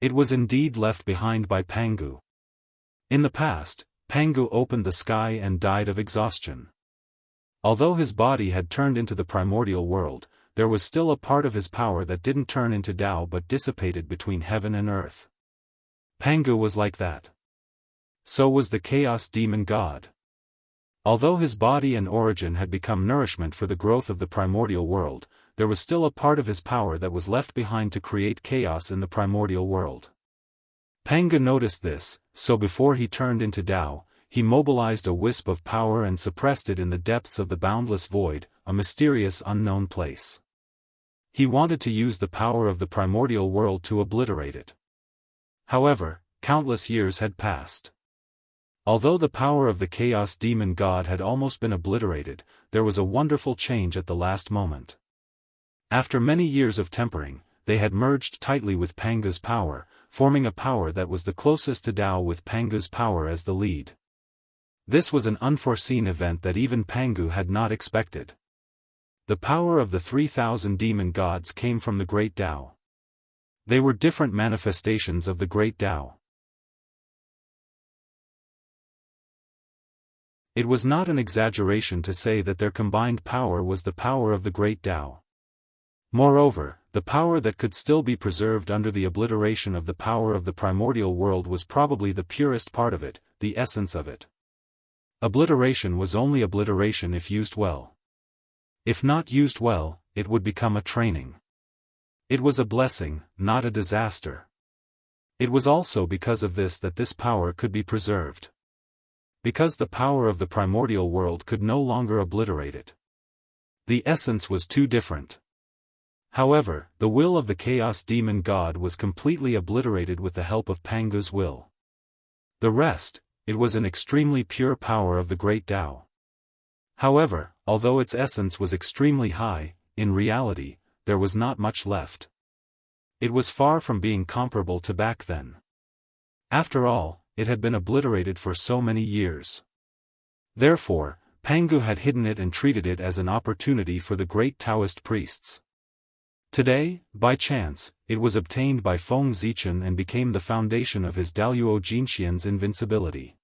It was indeed left behind by Pangu. In the past, Pangu opened the sky and died of exhaustion. Although his body had turned into the primordial world, there was still a part of his power that didn't turn into Dao but dissipated between heaven and earth. Pangu was like that. So was the Chaos Demon God. Although his body and origin had become nourishment for the growth of the primordial world, there was still a part of his power that was left behind to create chaos in the primordial world. Pangu noticed this, so before he turned into Dao, he mobilized a wisp of power and suppressed it in the depths of the boundless void, a mysterious unknown place. He wanted to use the power of the primordial world to obliterate it. However, countless years had passed. Although the power of the Chaos Demon God had almost been obliterated, there was a wonderful change at the last moment. After many years of tempering, they had merged tightly with Pangu's power, forming a power that was the closest to Dao with Pangu's power as the lead. This was an unforeseen event that even Pangu had not expected. The power of the 3,000 demon gods came from the Great Dao. They were different manifestations of the Great Dao. It was not an exaggeration to say that their combined power was the power of the Great Dao. Moreover, the power that could still be preserved under the obliteration of the power of the primordial world was probably the purest part of it, the essence of it. Obliteration was only obliteration if used well. If not used well, it would become a training. It was a blessing, not a disaster. It was also because of this that this power could be preserved. Because the power of the primordial world could no longer obliterate it. The essence was too different. However, the will of the chaos demon god was completely obliterated with the help of Pangu's will. The rest, it was an extremely pure power of the great Tao. However, although its essence was extremely high, in reality, there was not much left. It was far from being comparable to back then. After all, it had been obliterated for so many years. Therefore, Pangu had hidden it and treated it as an opportunity for the great Taoist priests. Today, by chance, it was obtained by Feng Zichen and became the foundation of his Daoist Jingxian's invincibility.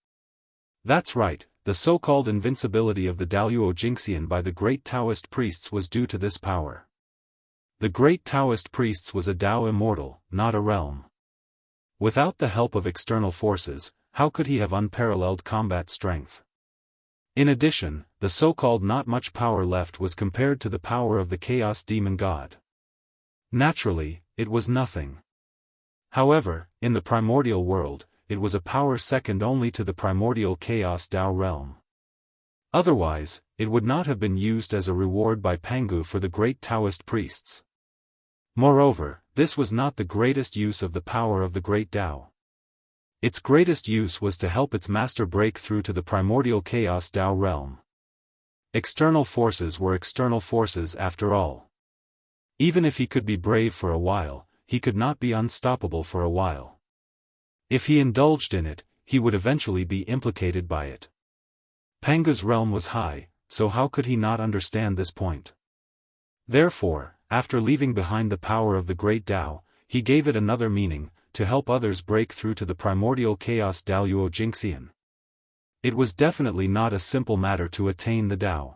That's right, the so-called invincibility of the Daoist Jingxian by the great Taoist priests was due to this power. The great Taoist priests was a Dao immortal, not a realm. Without the help of external forces, how could he have unparalleled combat strength? In addition, the so-called not much power left was compared to the power of the chaos demon god. Naturally, it was nothing. However, in the primordial world, it was a power second only to the primordial chaos Dao realm. Otherwise, it would not have been used as a reward by Pangu for the great Taoist priests. Moreover, this was not the greatest use of the power of the great Dao. Its greatest use was to help its master break through to the primordial chaos Dao realm. External forces were external forces after all. Even if he could be brave for a while, he could not be unstoppable for a while. If he indulged in it, he would eventually be implicated by it. Pangu's realm was high, so how could he not understand this point? Therefore, after leaving behind the power of the great Dao, he gave it another meaning, to help others break through to the primordial chaos Daoist Jingxian. It was definitely not a simple matter to attain the Dao.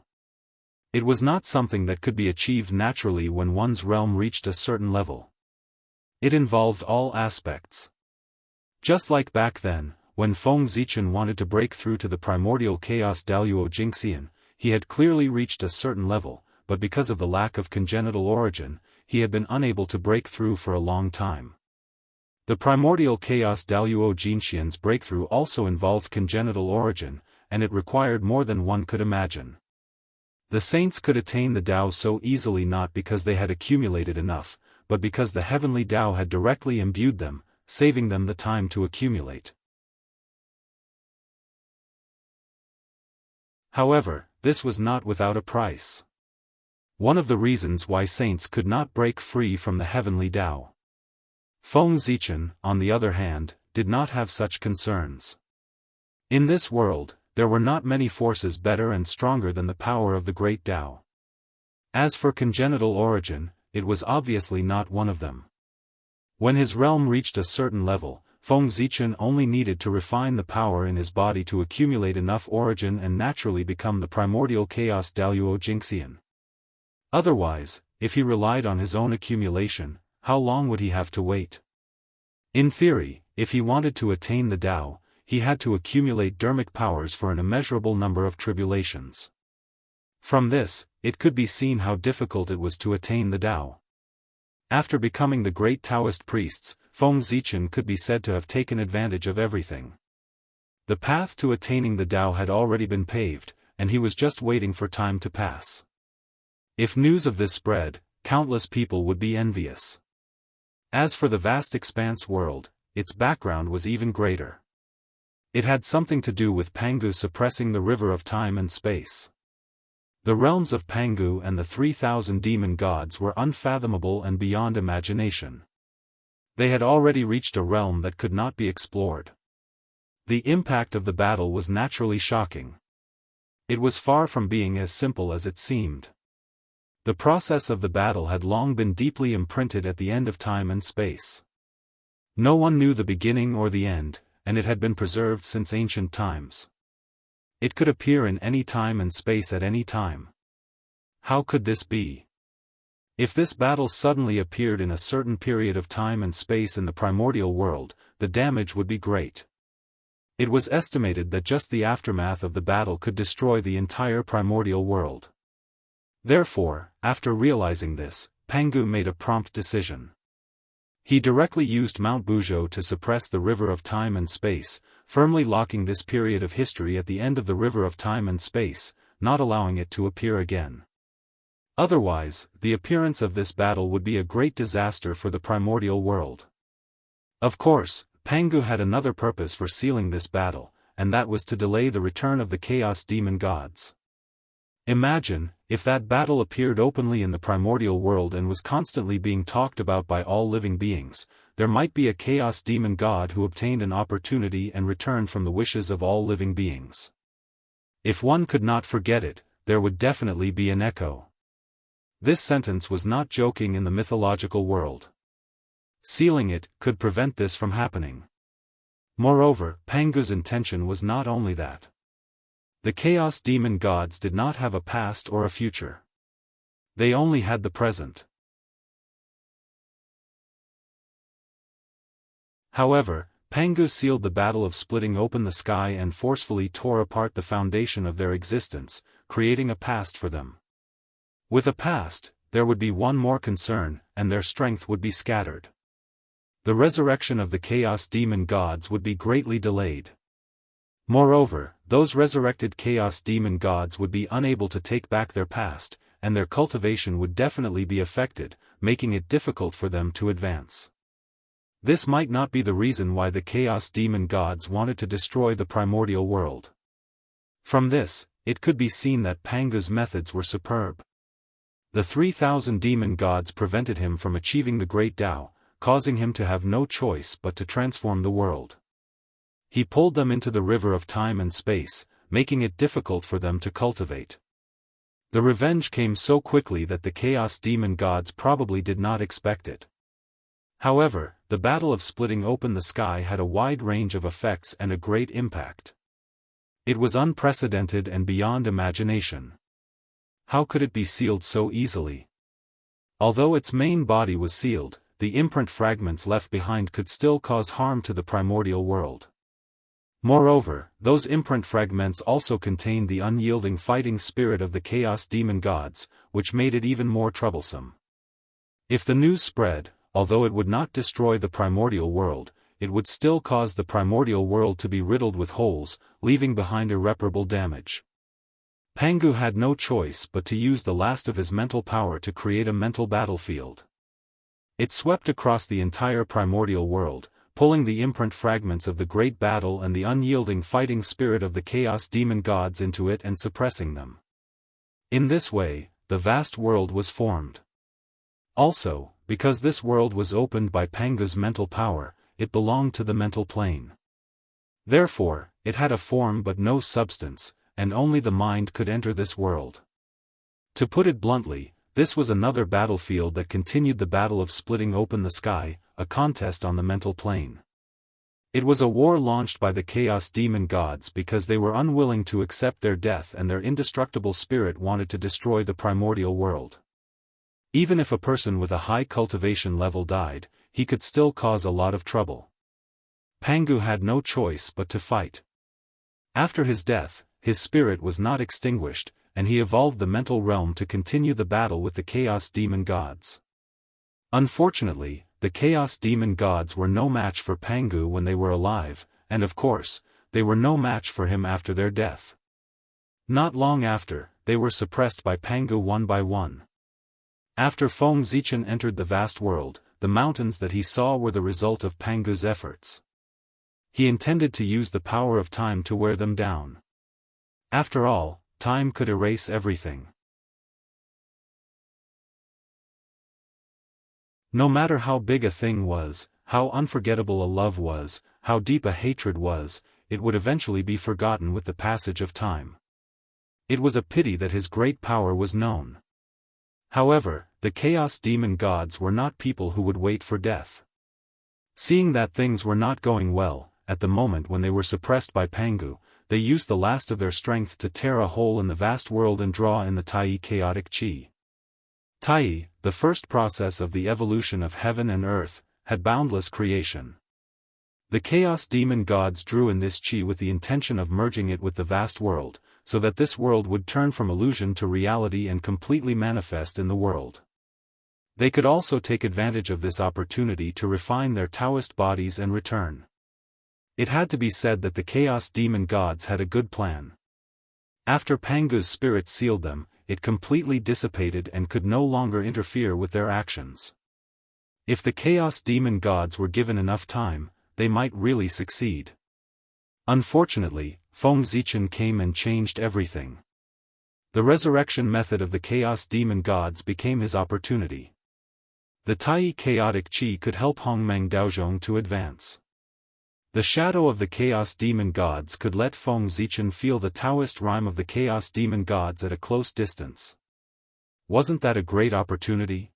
It was not something that could be achieved naturally when one's realm reached a certain level. It involved all aspects. Just like back then, when Feng Zichen wanted to break through to the primordial chaos Daoist Jingxian, he had clearly reached a certain level, but because of the lack of congenital origin, he had been unable to break through for a long time. The primordial chaos Daoist Jingxian's breakthrough also involved congenital origin, and it required more than one could imagine. The saints could attain the Dao so easily not because they had accumulated enough, but because the heavenly Dao had directly imbued them, saving them the time to accumulate. However, this was not without a price. One of the reasons why saints could not break free from the heavenly Dao. Feng Zichen, on the other hand, did not have such concerns. In this world, there were not many forces better and stronger than the power of the great Dao. As for congenital origin, it was obviously not one of them. When his realm reached a certain level, Feng Zichen only needed to refine the power in his body to accumulate enough origin and naturally become the primordial chaos Daoist Jingxian. Otherwise, if he relied on his own accumulation, how long would he have to wait? In theory, if he wanted to attain the Dao, he had to accumulate dharmic powers for an immeasurable number of tribulations. From this, it could be seen how difficult it was to attain the Dao. After becoming the great Taoist priests, Feng Zichen could be said to have taken advantage of everything. The path to attaining the Dao had already been paved, and he was just waiting for time to pass. If news of this spread, countless people would be envious. As for the vast expanse world, its background was even greater. It had something to do with Pangu suppressing the river of time and space. The realms of Pangu and the 3,000 demon gods were unfathomable and beyond imagination. They had already reached a realm that could not be explored. The impact of the battle was naturally shocking. It was far from being as simple as it seemed. The process of the battle had long been deeply imprinted at the end of time and space. No one knew the beginning or the end, and it had been preserved since ancient times. It could appear in any time and space at any time. How could this be? If this battle suddenly appeared in a certain period of time and space in the primordial world, the damage would be great. It was estimated that just the aftermath of the battle could destroy the entire primordial world. Therefore, after realizing this, Pangu made a prompt decision. He directly used Mount Buzhou to suppress the river of time and space, firmly locking this period of history at the end of the river of time and space, not allowing it to appear again. Otherwise, the appearance of this battle would be a great disaster for the primordial world. Of course, Pangu had another purpose for sealing this battle, and that was to delay the return of the Chaos Demon Gods. Imagine, if that battle appeared openly in the primordial world and was constantly being talked about by all living beings, there might be a Chaos Demon God who obtained an opportunity and returned from the wishes of all living beings. If one could not forget it, there would definitely be an echo. This sentence was not joking in the mythological world. Sealing it could prevent this from happening. Moreover, Pangu's intention was not only that. The Chaos Demon Gods did not have a past or a future. They only had the present. However, Pangu sealed the battle of splitting open the sky and forcefully tore apart the foundation of their existence, creating a past for them. With a past, there would be one more concern, and their strength would be scattered. The resurrection of the Chaos Demon Gods would be greatly delayed. Moreover, those resurrected Chaos Demon Gods would be unable to take back their past, and their cultivation would definitely be affected, making it difficult for them to advance. This might not be the reason why the Chaos Demon Gods wanted to destroy the primordial world. From this, it could be seen that Pangu's methods were superb. The 3,000 demon gods prevented him from achieving the great Tao, causing him to have no choice but to transform the world. He pulled them into the river of time and space, making it difficult for them to cultivate. The revenge came so quickly that the Chaos Demon Gods probably did not expect it. However, the battle of splitting open the sky had a wide range of effects and a great impact. It was unprecedented and beyond imagination. How could it be sealed so easily? Although its main body was sealed, the imprint fragments left behind could still cause harm to the primordial world. Moreover, those imprint fragments also contained the unyielding fighting spirit of the Chaos Demon Gods, which made it even more troublesome. If the news spread, although it would not destroy the primordial world, it would still cause the primordial world to be riddled with holes, leaving behind irreparable damage. Pangu had no choice but to use the last of his mental power to create a mental battlefield. It swept across the entire primordial world, pulling the imprint fragments of the great battle and the unyielding fighting spirit of the Chaos Demon Gods into it and suppressing them. In this way, the vast world was formed. Also, because this world was opened by Pangu's mental power, it belonged to the mental plane. Therefore, it had a form but no substance, and only the mind could enter this world. To put it bluntly, this was another battlefield that continued the battle of splitting open the sky, a contest on the mental plane. It was a war launched by the Chaos Demon Gods because they were unwilling to accept their death and their indestructible spirit wanted to destroy the primordial world. Even if a person with a high cultivation level died, he could still cause a lot of trouble. Pangu had no choice but to fight. After his death, his spirit was not extinguished, and he evolved the mental realm to continue the battle with the Chaos Demon Gods. Unfortunately, the Chaos Demon Gods were no match for Pangu when they were alive, and of course, they were no match for him after their death. Not long after, they were suppressed by Pangu one by one. After Feng Zichen entered the vast world, the mountains that he saw were the result of Pangu's efforts. He intended to use the power of time to wear them down. After all, time could erase everything. No matter how big a thing was, how unforgettable a love was, how deep a hatred was, it would eventually be forgotten with the passage of time. It was a pity that his great power was known. However, the Chaos Demon Gods were not people who would wait for death. Seeing that things were not going well, at the moment when they were suppressed by Pangu, they used the last of their strength to tear a hole in the vast world and draw in the Tai chaotic chi. Tai, the first process of the evolution of heaven and earth, had boundless creation. The Chaos Demon Gods drew in this chi with the intention of merging it with the vast world, so that this world would turn from illusion to reality and completely manifest in the world. They could also take advantage of this opportunity to refine their Taoist bodies and return. It had to be said that the Chaos Demon Gods had a good plan. After Pangu's spirit sealed them, it completely dissipated and could no longer interfere with their actions. If the Chaos Demon Gods were given enough time, they might really succeed. Unfortunately, Feng Zichen came and changed everything. The resurrection method of the Chaos Demon Gods became his opportunity. The Tai Chaotic Qi could help Hongmeng Daozhong to advance. The shadow of the Chaos Demon Gods could let Feng Zichen feel the Taoist rhyme of the Chaos Demon Gods at a close distance. Wasn't that a great opportunity?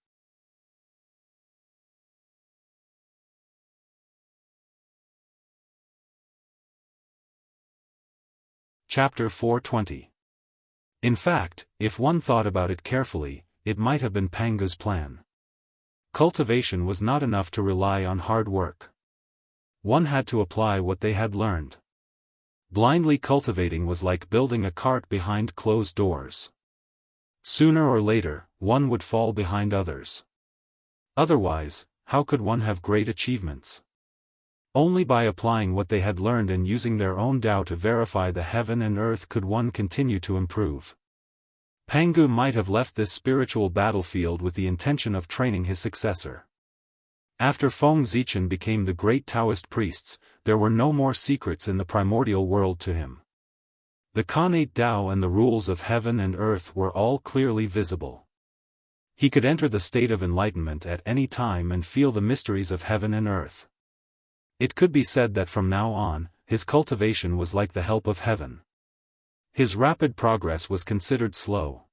Chapter 420. In fact, if one thought about it carefully, it might have been Pangu's plan. Cultivation was not enough to rely on hard work. One had to apply what they had learned. Blindly cultivating was like building a cart behind closed doors. Sooner or later, one would fall behind others. Otherwise, how could one have great achievements? Only by applying what they had learned and using their own Tao to verify the heaven and earth could one continue to improve. Pangu might have left this spiritual battlefield with the intention of training his successor. After Feng Zichen became the great Taoist priests, there were no more secrets in the primordial world to him. The connate Tao and the rules of heaven and earth were all clearly visible. He could enter the state of enlightenment at any time and feel the mysteries of heaven and earth. It could be said that from now on, his cultivation was like the help of heaven. His rapid progress was considered slow.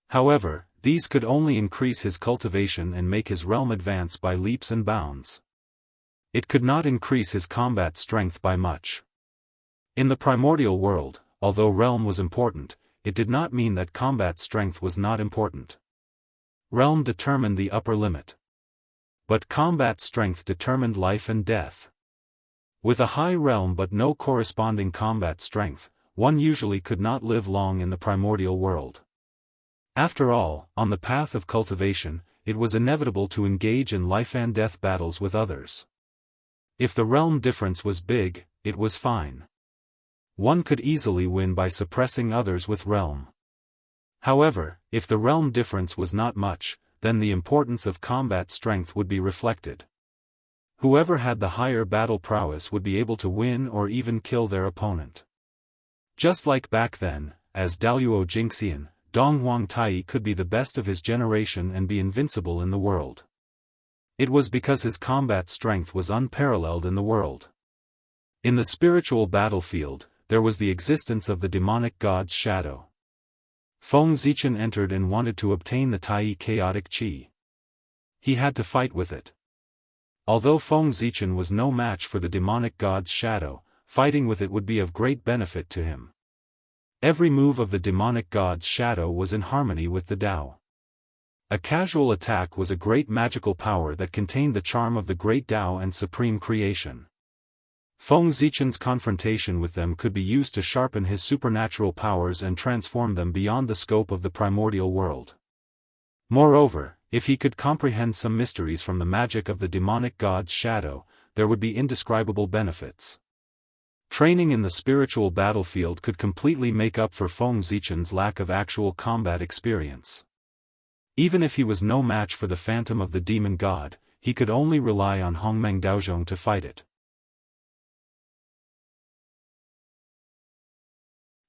However, these could only increase his cultivation and make his realm advance by leaps and bounds. It could not increase his combat strength by much. In the primordial world, although realm was important, it did not mean that combat strength was not important. Realm determined the upper limit. But combat strength determined life and death. With a high realm but no corresponding combat strength, one usually could not live long in the primordial world. After all, on the path of cultivation, it was inevitable to engage in life and death battles with others. If the realm difference was big, it was fine. One could easily win by suppressing others with realm. However, if the realm difference was not much, then the importance of combat strength would be reflected. Whoever had the higher battle prowess would be able to win or even kill their opponent. Just like back then, as Daoist Jingxian, Donghuang Tai could be the best of his generation and be invincible in the world. It was because his combat strength was unparalleled in the world. In the spiritual battlefield, there was the existence of the demonic god's shadow. Feng Zichen entered and wanted to obtain the Tai Chaotic Qi. He had to fight with it. Although Feng Zichen was no match for the demonic god's shadow, fighting with it would be of great benefit to him. Every move of the demonic god's shadow was in harmony with the Tao. A casual attack was a great magical power that contained the charm of the great Tao and supreme creation. Feng Zichen's confrontation with them could be used to sharpen his supernatural powers and transform them beyond the scope of the primordial world. Moreover, if he could comprehend some mysteries from the magic of the demonic god's shadow, there would be indescribable benefits. Training in the spiritual battlefield could completely make up for Feng Zichen's lack of actual combat experience. Even if he was no match for the phantom of the demon god, he could only rely on Hongmeng Daozhong to fight it.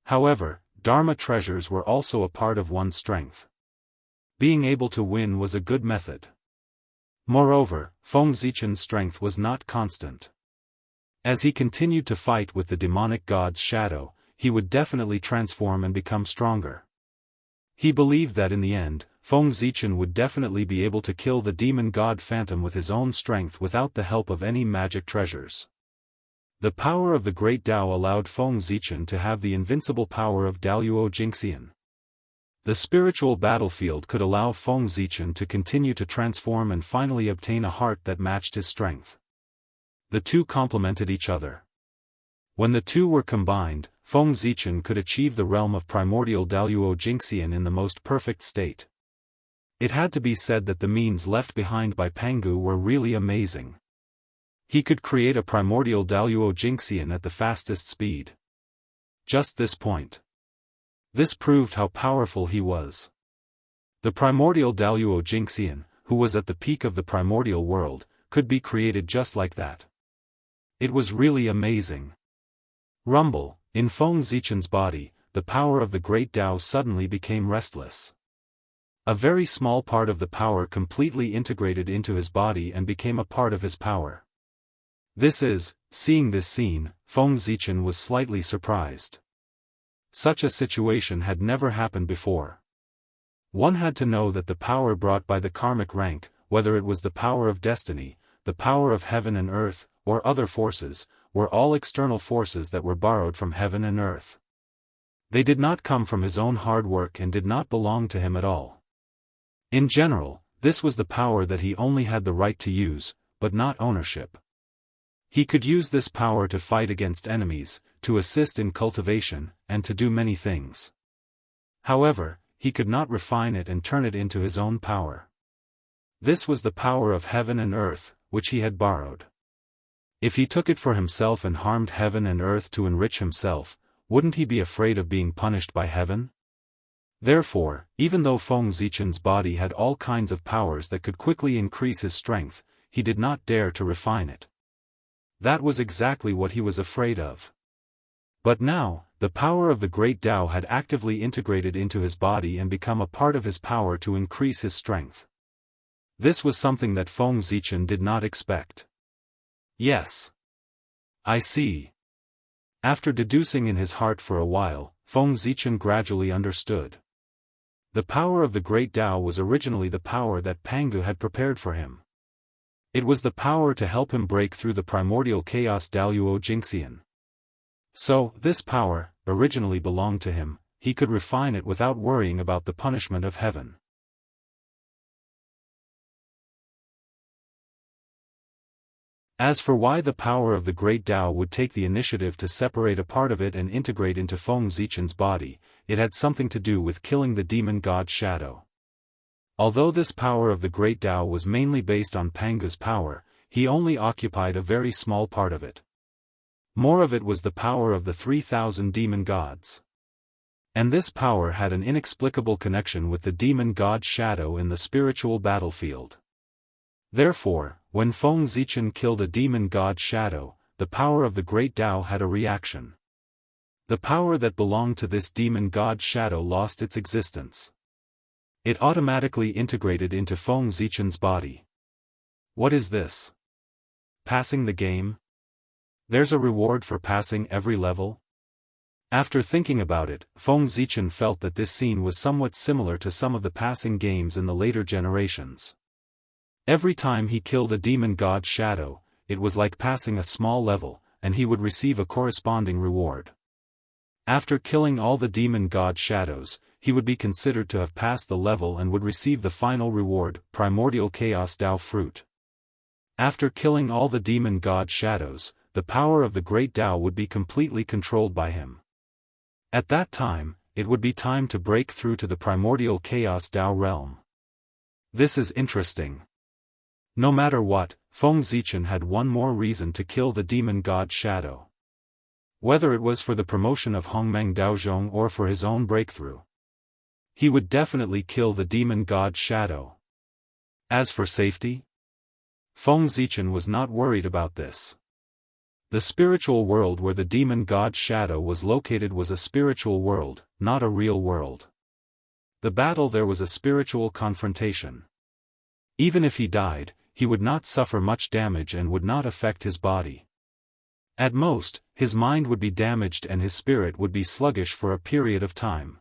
However, Dharma treasures were also a part of one's strength. Being able to win was a good method. Moreover, Feng Zichen's strength was not constant. As he continued to fight with the demonic god's shadow, he would definitely transform and become stronger. He believed that in the end, Feng Zichen would definitely be able to kill the demon god phantom with his own strength without the help of any magic treasures. The power of the great Tao allowed Feng Zichen to have the invincible power of Daoist Jingxian. The spiritual battlefield could allow Feng Zichen to continue to transform and finally obtain a heart that matched his strength. The two complemented each other. When the two were combined, Feng Zichen could achieve the realm of primordial Daoist Jingxian in the most perfect state. It had to be said that the means left behind by Pangu were really amazing. He could create a primordial Daoist Jingxian at the fastest speed. Just this point. This proved how powerful he was. The primordial Daoist Jingxian, who was at the peak of the primordial world, could be created just like that. It was really amazing. Rumble, in Feng Zichen's body, the power of the great Tao suddenly became restless. A very small part of the power completely integrated into his body and became a part of his power. Seeing this scene, Feng Zichen was slightly surprised. Such a situation had never happened before. One had to know that the power brought by the karmic rank, whether it was the power of destiny, the power of heaven and earth, or other forces, were all external forces that were borrowed from heaven and earth. They did not come from his own hard work and did not belong to him at all. In general, this was the power that he only had the right to use, but not ownership. He could use this power to fight against enemies, to assist in cultivation, and to do many things. However, he could not refine it and turn it into his own power. This was the power of heaven and earth, which he had borrowed. If he took it for himself and harmed heaven and earth to enrich himself, wouldn't he be afraid of being punished by heaven? Therefore, even though Feng Zichen's body had all kinds of powers that could quickly increase his strength, he did not dare to refine it. That was exactly what he was afraid of. But now, the power of the great Tao had actively integrated into his body and become a part of his power to increase his strength. This was something that Feng Zichen did not expect. Yes. I see. After deducing in his heart for a while, Feng Zichen gradually understood. The power of the great Tao was originally the power that Pangu had prepared for him. It was the power to help him break through the primordial chaos Daoist Jingxian. So, this power, originally belonged to him, he could refine it without worrying about the punishment of heaven. As for why the power of the great Tao would take the initiative to separate a part of it and integrate into Feng Zichen's body, it had something to do with killing the demon god Shadow. Although this power of the great Tao was mainly based on Pangu's power, he only occupied a very small part of it. More of it was the power of the 3,000 demon gods. And this power had an inexplicable connection with the demon god Shadow in the spiritual battlefield. Therefore, when Feng Zichen killed a demon god Shadow, the power of the great Tao had a reaction. The power that belonged to this demon god Shadow lost its existence. It automatically integrated into Feng Zichen's body. What is this? Passing the game? There's a reward for passing every level? After thinking about it, Feng Zichen felt that this scene was somewhat similar to some of the passing games in the later generations. Every time he killed a demon god Shadow, it was like passing a small level, and he would receive a corresponding reward. After killing all the demon god Shadows, he would be considered to have passed the level and would receive the final reward, Primordial Chaos Tao Fruit. After killing all the demon god Shadows, the power of the great Tao would be completely controlled by him. At that time, it would be time to break through to the Primordial Chaos Tao realm. This is interesting. No matter what, Feng Zichen had one more reason to kill the demon god Shadow. Whether it was for the promotion of Hongmeng Daozhong or for his own breakthrough, he would definitely kill the demon god Shadow. As for safety, Feng Zichen was not worried about this. The spiritual world where the demon god Shadow was located was a spiritual world, not a real world. The battle there was a spiritual confrontation. Even if he died, he would not suffer much damage and would not affect his body. At most, his mind would be damaged and his spirit would be sluggish for a period of time.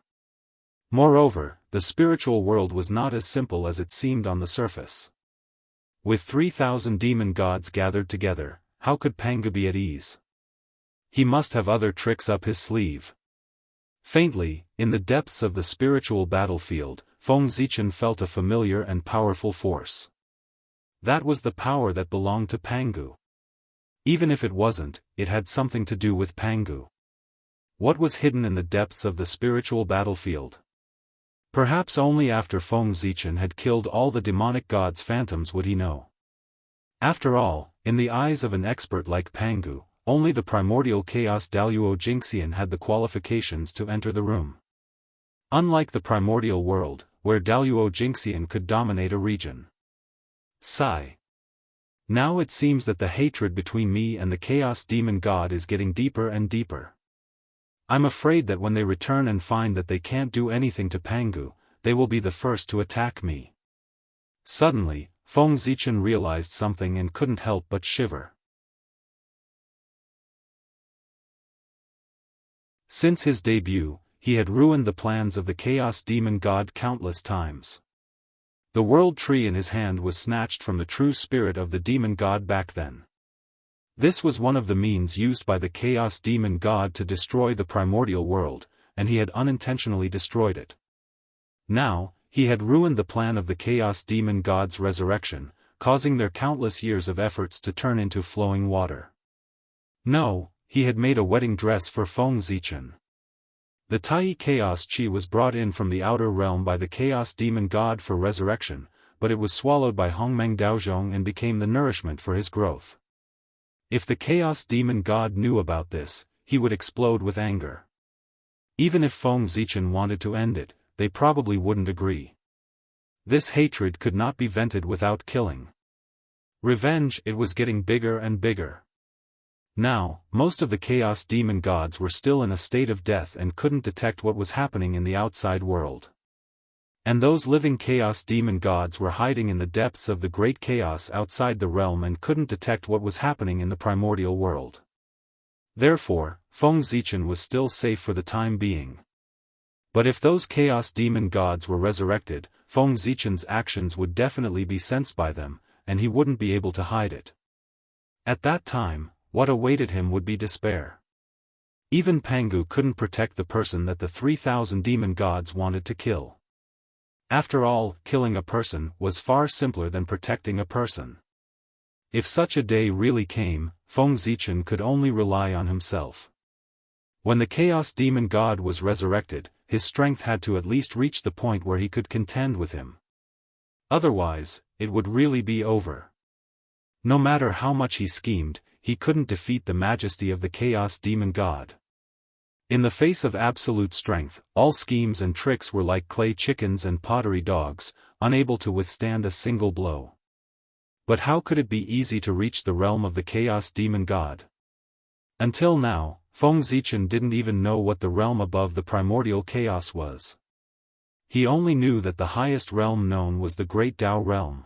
Moreover, the spiritual world was not as simple as it seemed on the surface. With 3,000 demon gods gathered together, how could Pangu be at ease? He must have other tricks up his sleeve. Faintly, in the depths of the spiritual battlefield, Feng Zichen felt a familiar and powerful force. That was the power that belonged to Pangu. Even if it wasn't, it had something to do with Pangu. What was hidden in the depths of the spiritual battlefield? Perhaps only after Feng Zichen had killed all the demonic gods' phantoms would he know. After all, In the eyes of an expert like Pangu, only the primordial chaos Wuxia Xianxia had the qualifications to enter the room. Unlike the primordial world, where Wuxia Xianxia could dominate a region. Sigh. Now it seems that the hatred between me and the Chaos Demon God is getting deeper and deeper. I'm afraid that when they return and find that they can't do anything to Pangu, they will be the first to attack me. Suddenly, Feng Zichen realized something and couldn't help but shiver. Since his debut, he had ruined the plans of the Chaos Demon God countless times. The world tree in his hand was snatched from the true spirit of the demon god back then. This was one of the means used by the Chaos Demon God to destroy the primordial world, and he had unintentionally destroyed it. Now, he had ruined the plan of the Chaos Demon God's resurrection, causing their countless years of efforts to turn into flowing water. No, he had made a wedding dress for Feng Zichen. The Tai Chaos Chi was brought in from the outer realm by the Chaos Demon God for resurrection, but it was swallowed by Hongmeng Daozhong and became the nourishment for his growth. If the Chaos Demon God knew about this, he would explode with anger. Even if Feng Zichen wanted to end it, they probably wouldn't agree. This hatred could not be vented without killing. Revenge, it was getting bigger and bigger. Now, most of the Chaos Demon Gods were still in a state of death and couldn't detect what was happening in the outside world. And those living Chaos Demon Gods were hiding in the depths of the great chaos outside the realm and couldn't detect what was happening in the primordial world. Therefore, Feng Zichen was still safe for the time being. But if those Chaos Demon Gods were resurrected, Feng Zichen's actions would definitely be sensed by them, and he wouldn't be able to hide it. At that time, what awaited him would be despair. Even Pangu couldn't protect the person that the 3,000 demon gods wanted to kill. After all, killing a person was far simpler than protecting a person. If such a day really came, Feng Zichen could only rely on himself. When the Chaos Demon God was resurrected, his strength had to at least reach the point where he could contend with him. Otherwise, it would really be over. No matter how much he schemed, he couldn't defeat the majesty of the Chaos Demon God. In the face of absolute strength, all schemes and tricks were like clay chickens and pottery dogs, unable to withstand a single blow. But how could it be easy to reach the realm of the Chaos Demon God? Until now, Feng Zichen didn't even know what the realm above the primordial chaos was. He only knew that the highest realm known was the Great Tao realm.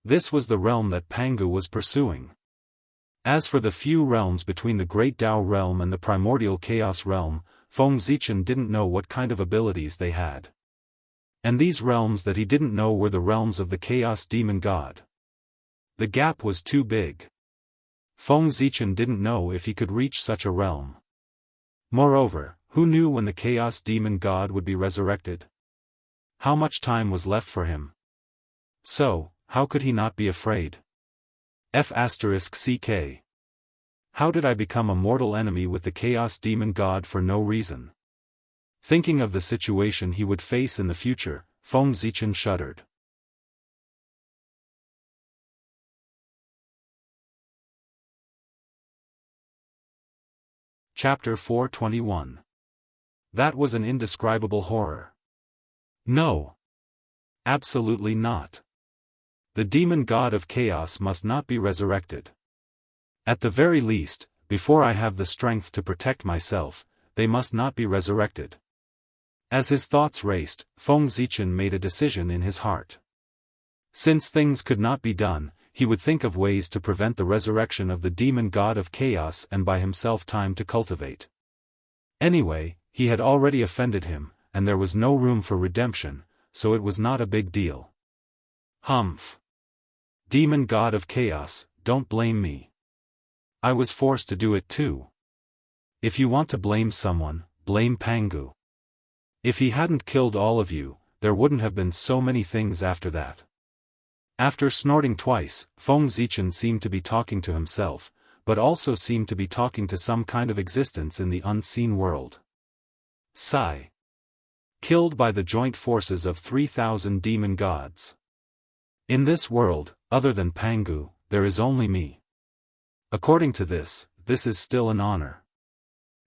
This was the realm that Pangu was pursuing. As for the few realms between the Great Tao realm and the primordial chaos realm, Feng Zichen didn't know what kind of abilities they had. And these realms that he didn't know were the realms of the Chaos Demon God. The gap was too big. Feng Zichen didn't know if he could reach such a realm. Moreover, who knew when the Chaos Demon God would be resurrected? How much time was left for him? So, how could he not be afraid? F***CK. How did I become a mortal enemy with the Chaos Demon God for no reason? Thinking of the situation he would face in the future, Feng Zichen shuddered. Chapter 421. That was an indescribable horror. No. Absolutely not. The demon god of chaos must not be resurrected. At the very least, before I have the strength to protect myself, they must not be resurrected. As his thoughts raced, Feng Zichen made a decision in his heart. Since things could not be done, he would think of ways to prevent the resurrection of the demon god of chaos and buy himself time to cultivate. Anyway, he had already offended him, and there was no room for redemption, so it was not a big deal. Humph. Demon god of chaos, don't blame me. I was forced to do it too. If you want to blame someone, blame Pangu. If he hadn't killed all of you, there wouldn't have been so many things after that. After snorting twice, Feng Zichen seemed to be talking to himself, but also seemed to be talking to some kind of existence in the unseen world. Sigh. Killed by the joint forces of 3,000 demon gods. In this world, other than Pangu, there is only me. According to this is still an honor.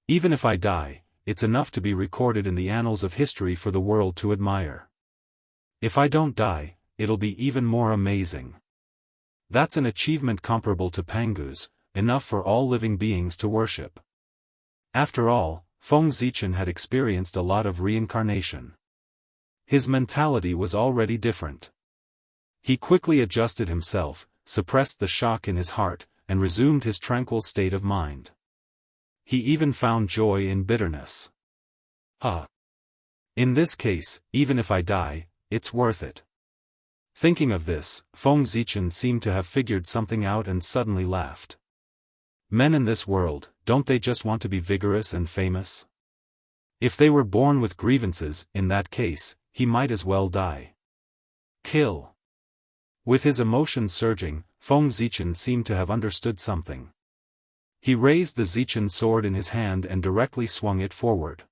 Even if I die, it's enough to be recorded in the annals of history for the world to admire. If I don't die, it'll be even more amazing. That's an achievement comparable to Pangu's, enough for all living beings to worship. After all, Feng Zichen had experienced a lot of reincarnation. His mentality was already different. He quickly adjusted himself, suppressed the shock in his heart, and resumed his tranquil state of mind. He even found joy in bitterness. In this case, even if I die, it's worth it. Thinking of this, Feng Zichen seemed to have figured something out and suddenly laughed. Men in this world, don't they just want to be vigorous and famous? If they were born with grievances, in that case, he might as well die. Kill. With his emotions surging, Feng Zichen seemed to have understood something. He raised the Zichen sword in his hand and directly swung it forward.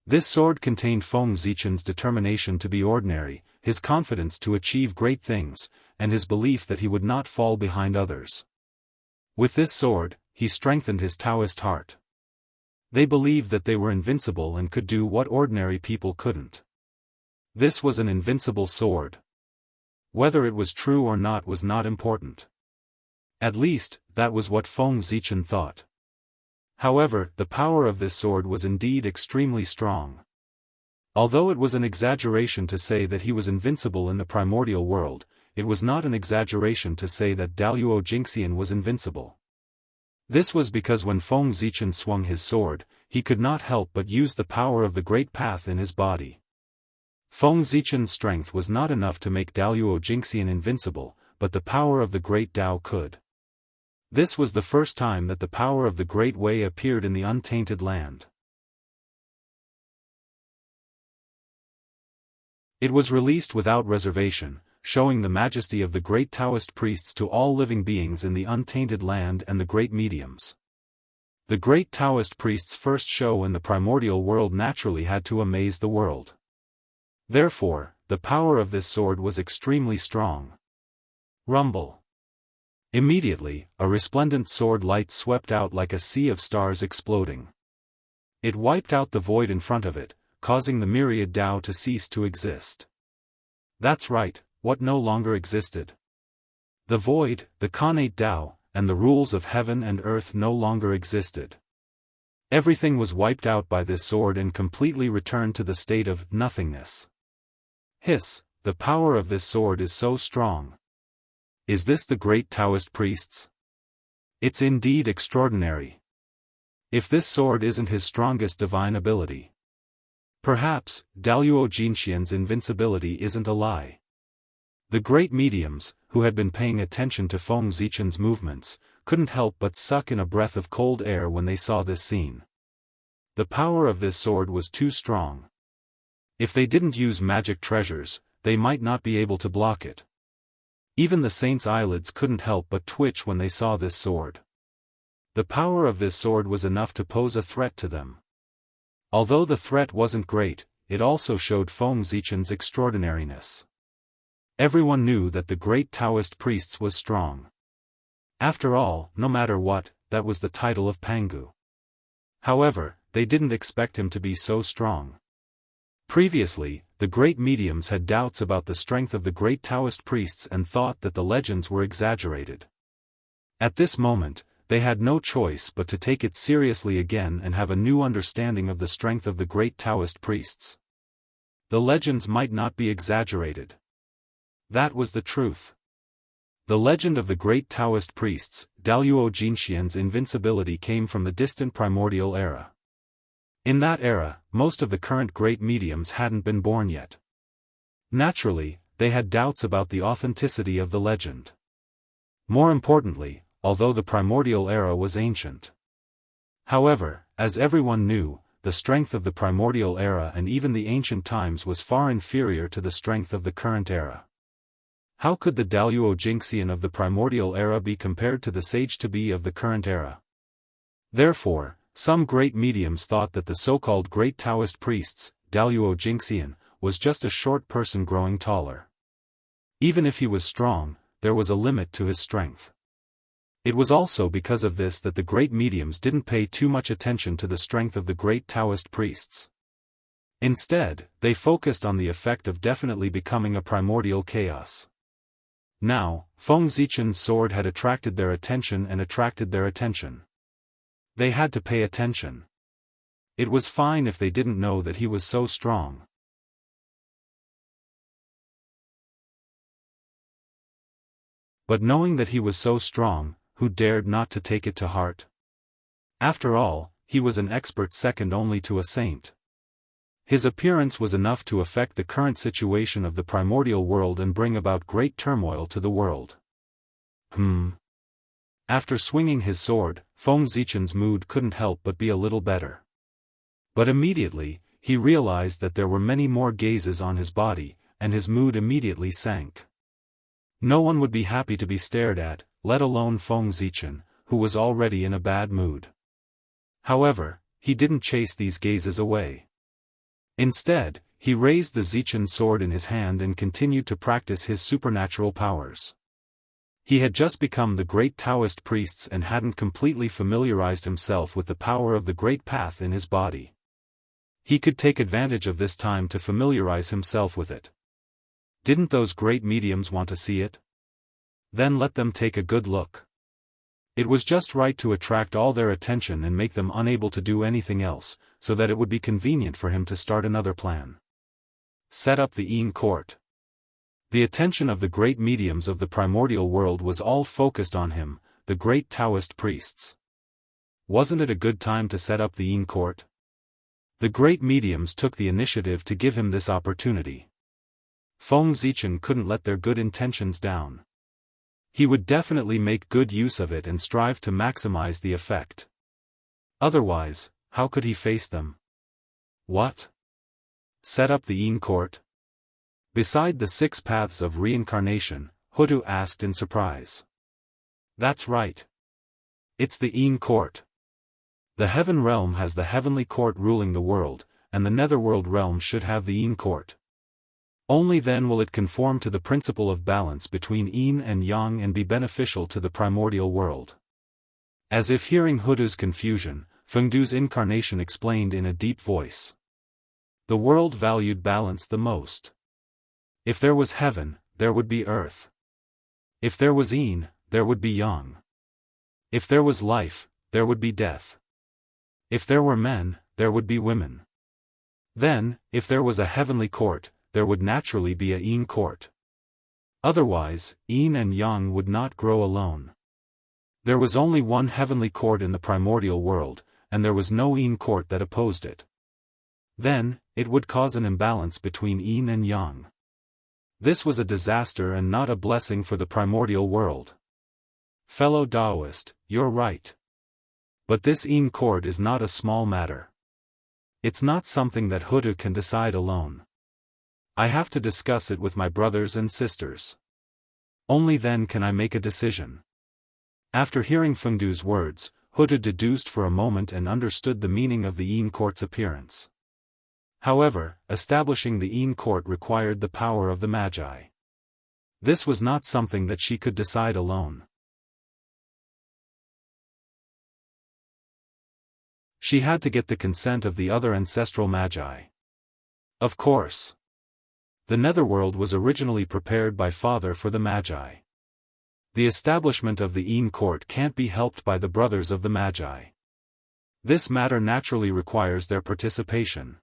This sword contained Feng Zichen's determination to be ordinary, his confidence to achieve great things, and his belief that he would not fall behind others. With this sword, he strengthened his Taoist heart. They believed that they were invincible and could do what ordinary people couldn't. This was an invincible sword. Whether it was true or not was not important. At least, that was what Feng Zichen thought. However, the power of this sword was indeed extremely strong. Although it was an exaggeration to say that he was invincible in the primordial world, it was not an exaggeration to say that Daoist Jingxian was invincible. This was because when Feng Zichen swung his sword, he could not help but use the power of the great path in his body. Feng Zichen's strength was not enough to make Daoist Jingxian invincible, but the power of the great Dao could. This was the first time that the power of the Great Way appeared in the untainted land. It was released without reservation, showing the majesty of the great Taoist priests to all living beings in the untainted land and the great mediums. The great Taoist priests' first show in the primordial world naturally had to amaze the world. Therefore, the power of this sword was extremely strong. Rumble. Immediately, a resplendent sword light swept out like a sea of stars exploding. It wiped out the void in front of it, causing the myriad Dao to cease to exist. That's right, what no longer existed. The void, the connate Dao, and the rules of heaven and earth no longer existed. Everything was wiped out by this sword and completely returned to the state of nothingness. Hiss, the power of this sword is so strong. Is this the great Taoist priests? It's indeed extraordinary. If this sword isn't his strongest divine ability. Perhaps, Daoist Jingxian's invincibility isn't a lie. The great mediums, who had been paying attention to Feng Zichen's movements, couldn't help but suck in a breath of cold air when they saw this scene. The power of this sword was too strong. If they didn't use magic treasures, they might not be able to block it. Even the saints' eyelids couldn't help but twitch when they saw this sword. The power of this sword was enough to pose a threat to them. Although the threat wasn't great, it also showed Feng Zichen's extraordinariness. Everyone knew that the great Taoist priests was strong. After all, no matter what, that was the title of Pangu. However, they didn't expect him to be so strong. Previously, the great mediums had doubts about the strength of the great Taoist priests and thought that the legends were exaggerated. At this moment, they had no choice but to take it seriously again and have a new understanding of the strength of the great Taoist priests. The legends might not be exaggerated. That was the truth. The legend of the great Taoist priests, Daoist Jingxian's invincibility came from the distant primordial era. In that era, most of the current great mediums hadn't been born yet. Naturally, they had doubts about the authenticity of the legend. More importantly, although the primordial era was ancient. However, as everyone knew, the strength of the primordial era and even the ancient times was far inferior to the strength of the current era. How could the Daoist Jingxian of the primordial era be compared to the sage-to-be of the current era? Therefore, some great mediums thought that the so-called great Taoist priests, Daoist Jingxian, was just a short person growing taller. Even if he was strong, there was a limit to his strength. It was also because of this that the great mediums didn't pay too much attention to the strength of the great Taoist priests. Instead, they focused on the effect of definitely becoming a primordial chaos. Now, Feng Zichen's sword had attracted their attention and attracted their attention. They had to pay attention. It was fine if they didn't know that he was so strong. But knowing that he was so strong, who dared not to take it to heart? After all, he was an expert second only to a saint. His appearance was enough to affect the current situation of the primordial world and bring about great turmoil to the world. After swinging his sword, Feng Zichen's mood couldn't help but be a little better. But immediately, he realized that there were many more gazes on his body, and his mood immediately sank. No one would be happy to be stared at, let alone Feng Zichen, who was already in a bad mood. However, he didn't chase these gazes away. Instead, he raised the Zichen sword in his hand and continued to practice his supernatural powers. He had just become the great Taoist priests and hadn't completely familiarized himself with the power of the great path in his body. He could take advantage of this time to familiarize himself with it. Didn't those great mediums want to see it? Then let them take a good look. It was just right to attract all their attention and make them unable to do anything else, so that it would be convenient for him to start another plan. Set up the Yin court. The attention of the great mediums of the primordial world was all focused on him, the great Taoist priests. Wasn't it a good time to set up the Yin court? The great mediums took the initiative to give him this opportunity. Feng Zichen couldn't let their good intentions down. He would definitely make good use of it and strive to maximize the effect. Otherwise, how could he face them? What? Set up the Yin court? Beside the 6 paths of reincarnation, Hutu asked in surprise. That's right. It's the Yin court. The heaven realm has the heavenly court ruling the world, and the netherworld realm should have the Yin court. Only then will it conform to the principle of balance between yin and yang and be beneficial to the primordial world. As if hearing Hutu's confusion, Fengdu's incarnation explained in a deep voice. The world valued balance the most. If there was heaven, there would be earth. If there was yin, there would be yang. If there was life, there would be death. If there were men, there would be women. Then, if there was a heavenly court, there would naturally be a yin court. Otherwise, yin and yang would not grow alone. There was only one heavenly court in the primordial world, and there was no yin court that opposed it. Then, it would cause an imbalance between yin and yang. This was a disaster and not a blessing for the primordial world. Fellow Daoist, you're right. But this yin court is not a small matter. It's not something that Hutu can decide alone. I have to discuss it with my brothers and sisters. Only then can I make a decision. After hearing Fengdu's words, Hutu deduced for a moment and understood the meaning of the Yin court's appearance. However, establishing the Yin court required the power of the Magi. This was not something that she could decide alone. She had to get the consent of the other ancestral Magi. Of course. The netherworld was originally prepared by Father for the Magi. The establishment of the Yin court can't be helped by the brothers of the Magi. This matter naturally requires their participation.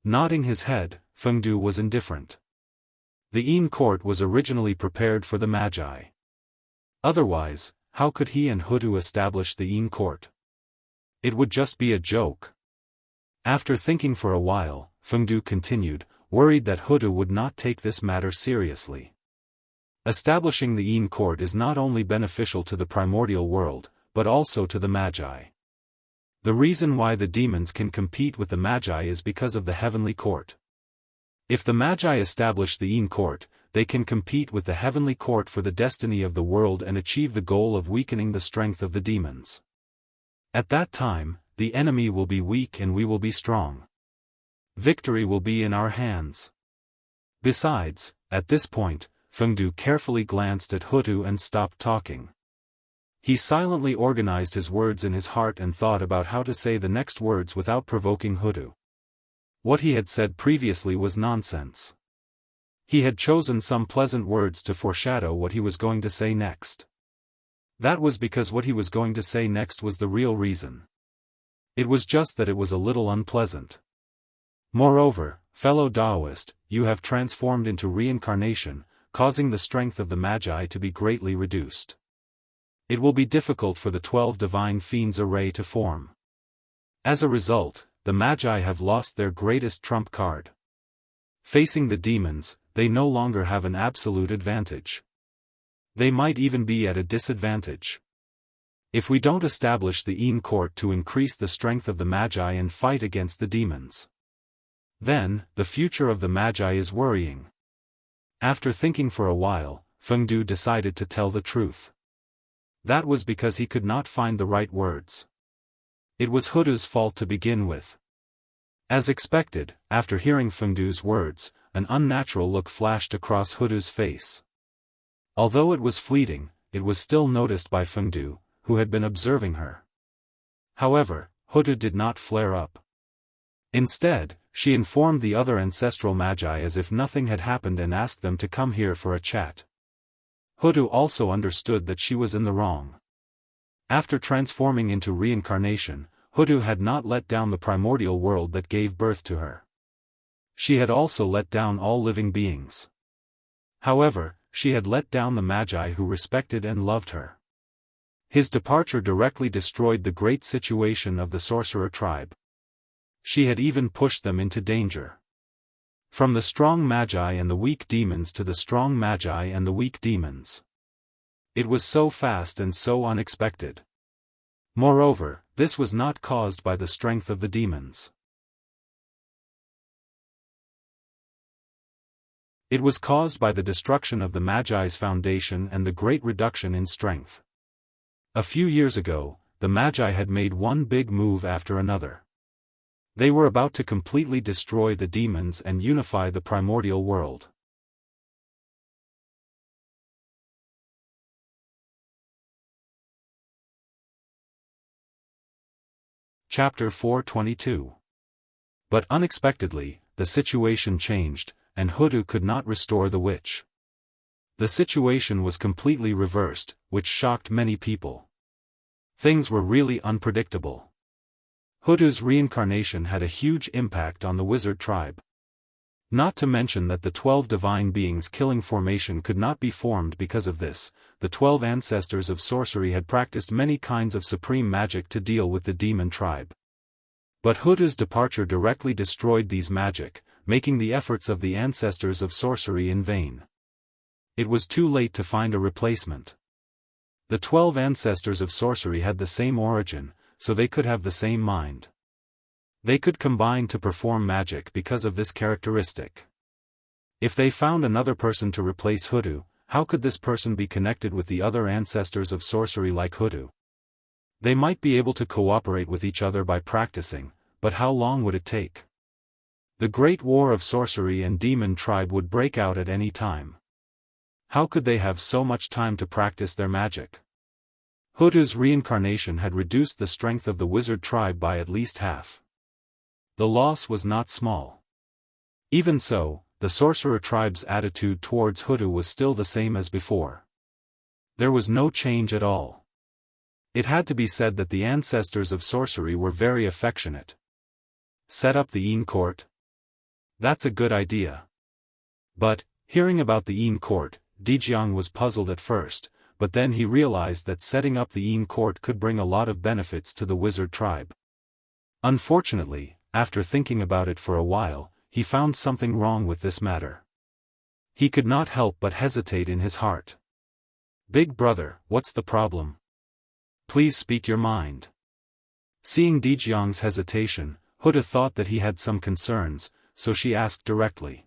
Nodding his head, Fengdu was indifferent. The Yin court was originally prepared for the Magi. Otherwise, how could he and Hutu establish the Yin court? It would just be a joke. After thinking for a while, Fengdu continued, worried that Hutu would not take this matter seriously. Establishing the Yin court is not only beneficial to the primordial world, but also to the Magi. The reason why the demons can compete with the Magi is because of the heavenly court. If the Magi establish the Yin court, they can compete with the heavenly court for the destiny of the world and achieve the goal of weakening the strength of the demons. At that time, the enemy will be weak and we will be strong. Victory will be in our hands. Besides, at this point, Fengdu carefully glanced at Hutu and stopped talking. He silently organized his words in his heart and thought about how to say the next words without provoking Hudu. What he had said previously was nonsense. He had chosen some pleasant words to foreshadow what he was going to say next. That was because what he was going to say next was the real reason. It was just that it was a little unpleasant. Moreover, fellow Daoist, you have transformed into reincarnation, causing the strength of the Magi to be greatly reduced. It will be difficult for the 12 divine fiends array to form. As a result, the Magi have lost their greatest trump card. Facing the demons, they no longer have an absolute advantage. They might even be at a disadvantage. If we don't establish the Yin court to increase the strength of the Magi and fight against the demons, then, the future of the Magi is worrying. After thinking for a while, Fengdu decided to tell the truth. That was because he could not find the right words. It was Hudu's fault to begin with. As expected, after hearing Fengdu's words, an unnatural look flashed across Hudu's face. Although it was fleeting, it was still noticed by Fengdu, who had been observing her. However, Hudu did not flare up. Instead, she informed the other ancestral Magi as if nothing had happened and asked them to come here for a chat. Hudu also understood that she was in the wrong. After transforming into reincarnation, Hudu had not let down the primordial world that gave birth to her. She had also let down all living beings. However, she had let down the Magi who respected and loved her. His departure directly destroyed the great situation of the sorcerer tribe. She had even pushed them into danger. From the strong Magi and the weak demons to the strong Magi and the weak demons. It was so fast and so unexpected. Moreover, this was not caused by the strength of the demons. It was caused by the destruction of the Magi's foundation and the great reduction in strength. A few years ago, the Magi had made one big move after another. They were about to completely destroy the demons and unify the primordial world. Chapter 422. But unexpectedly, the situation changed, and Hudu could not restore the witch. The situation was completely reversed, which shocked many people. Things were really unpredictable. Hudu's reincarnation had a huge impact on the wizard tribe. Not to mention that the 12 divine beings killing formation could not be formed because of this. The 12 ancestors of sorcery had practiced many kinds of supreme magic to deal with the demon tribe. But Hudu's departure directly destroyed these magic, making the efforts of the ancestors of sorcery in vain. It was too late to find a replacement. The 12 ancestors of sorcery had the same origin, so they could have the same mind. They could combine to perform magic because of this characteristic. If they found another person to replace Hudu, how could this person be connected with the other ancestors of sorcery like Hudu? They might be able to cooperate with each other by practicing, but how long would it take? The great war of sorcery and demon tribe would break out at any time. How could they have so much time to practice their magic? Hudu's reincarnation had reduced the strength of the wizard tribe by at least half. The loss was not small. Even so, the sorcerer tribe's attitude towards Hudu was still the same as before. There was no change at all. It had to be said that the ancestors of sorcery were very affectionate. Set up the Yin court? That's a good idea. But, hearing about the Yin court, Jianghu was puzzled at first, but then he realized that setting up the Yin court could bring a lot of benefits to the wizard tribe. Unfortunately, after thinking about it for a while, he found something wrong with this matter. He could not help but hesitate in his heart. Big brother, what's the problem? Please speak your mind. Seeing Jianghu's hesitation, Huda thought that he had some concerns, so she asked directly.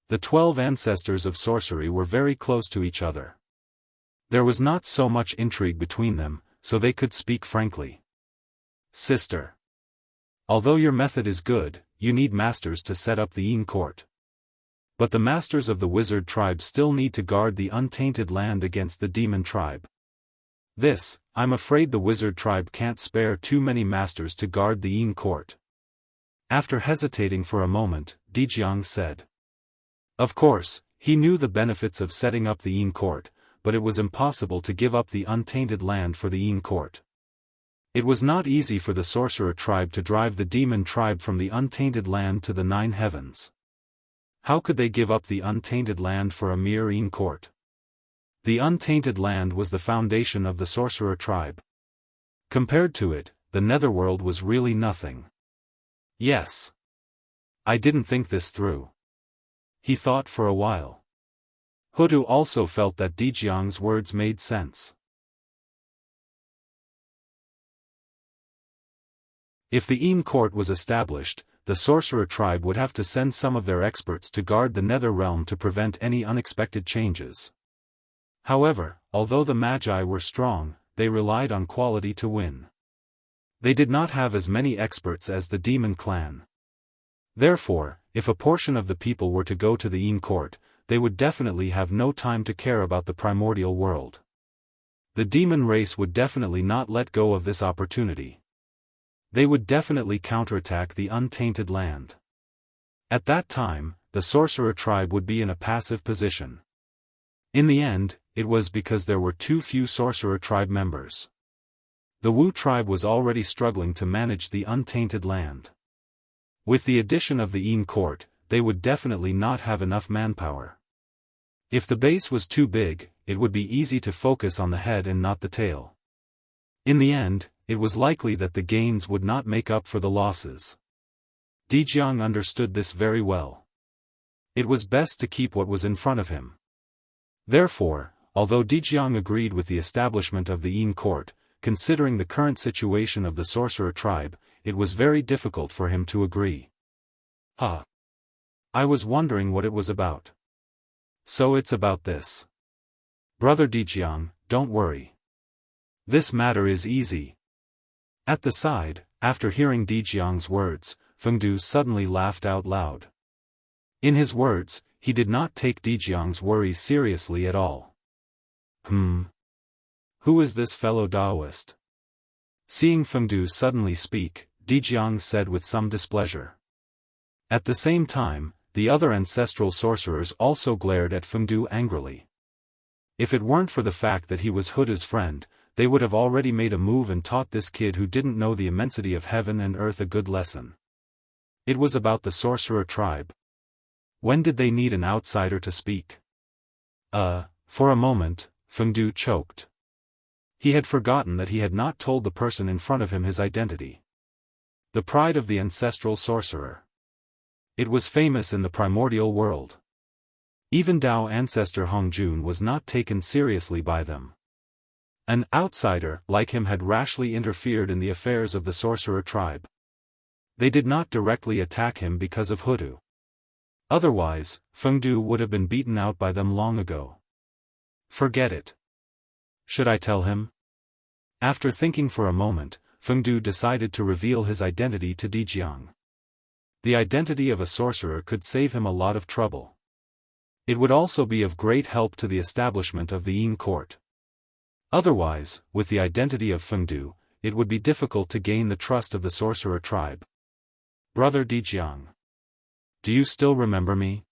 The 12 ancestors of sorcery were very close to each other. There was not so much intrigue between them, so they could speak frankly. Sister. Although your method is good, you need masters to set up the Yin court. But the masters of the wizard tribe still need to guard the untainted land against the demon tribe. I'm afraid the wizard tribe can't spare too many masters to guard the Yin court. After hesitating for a moment, Jianghu said. Of course, he knew the benefits of setting up the Yin court, but it was impossible to give up the untainted land for the Yin court. It was not easy for the sorcerer tribe to drive the demon tribe from the untainted land to the 9 heavens. How could they give up the untainted land for a mere Yin court? The untainted land was the foundation of the sorcerer tribe. Compared to it, the netherworld was really nothing. Yes. I didn't think this through. He thought for a while. Hudu also felt that Jianghu's words made sense. If the Yin court was established, the sorcerer tribe would have to send some of their experts to guard the nether realm to prevent any unexpected changes. However, although the Magi were strong, they relied on quality to win. They did not have as many experts as the demon clan. Therefore, if a portion of the people were to go to the Yin court, they would definitely have no time to care about the primordial world. The demon race would definitely not let go of this opportunity. They would definitely counterattack the untainted land. At that time, the sorcerer tribe would be in a passive position. In the end, it was because there were too few sorcerer tribe members. The Wu tribe was already struggling to manage the untainted land. With the addition of the Yin court, they would definitely not have enough manpower. If the base was too big, it would be easy to focus on the head and not the tail. In the end, it was likely that the gains would not make up for the losses. Jianghu understood this very well. It was best to keep what was in front of him. Therefore, although Jianghu agreed with the establishment of the Yin court, considering the current situation of the sorcerer tribe, it was very difficult for him to agree. I was wondering what it was about. So it's about this. Brother Jianghu, don't worry. This matter is easy. At the side, after hearing Jianghu's words, Fengdu suddenly laughed out loud. In his words, he did not take Jianghu's worries seriously at all. Who is this fellow Daoist? Seeing Fengdu suddenly speak, Jianghu said with some displeasure. At the same time, the other ancestral sorcerers also glared at Fengdu angrily. If it weren't for the fact that he was Huda's friend, they would have already made a move and taught this kid who didn't know the immensity of heaven and earth a good lesson. It was about the sorcerer tribe. When did they need an outsider to speak? For a moment, Fengdu choked. He had forgotten that he had not told the person in front of him his identity. The pride of the ancestral sorcerer. It was famous in the primordial world. Even Dao ancestor Hongjun was not taken seriously by them. An outsider like him had rashly interfered in the affairs of the sorcerer tribe. They did not directly attack him because of Hudu. Otherwise, Fengdu would have been beaten out by them long ago. Forget it. Should I tell him? After thinking for a moment, Fengdu decided to reveal his identity to Jianghu. The identity of a sorcerer could save him a lot of trouble. It would also be of great help to the establishment of the Yin court. Otherwise, with the identity of Fengdu, it would be difficult to gain the trust of the sorcerer tribe. Brother Jianghu. Do you still remember me?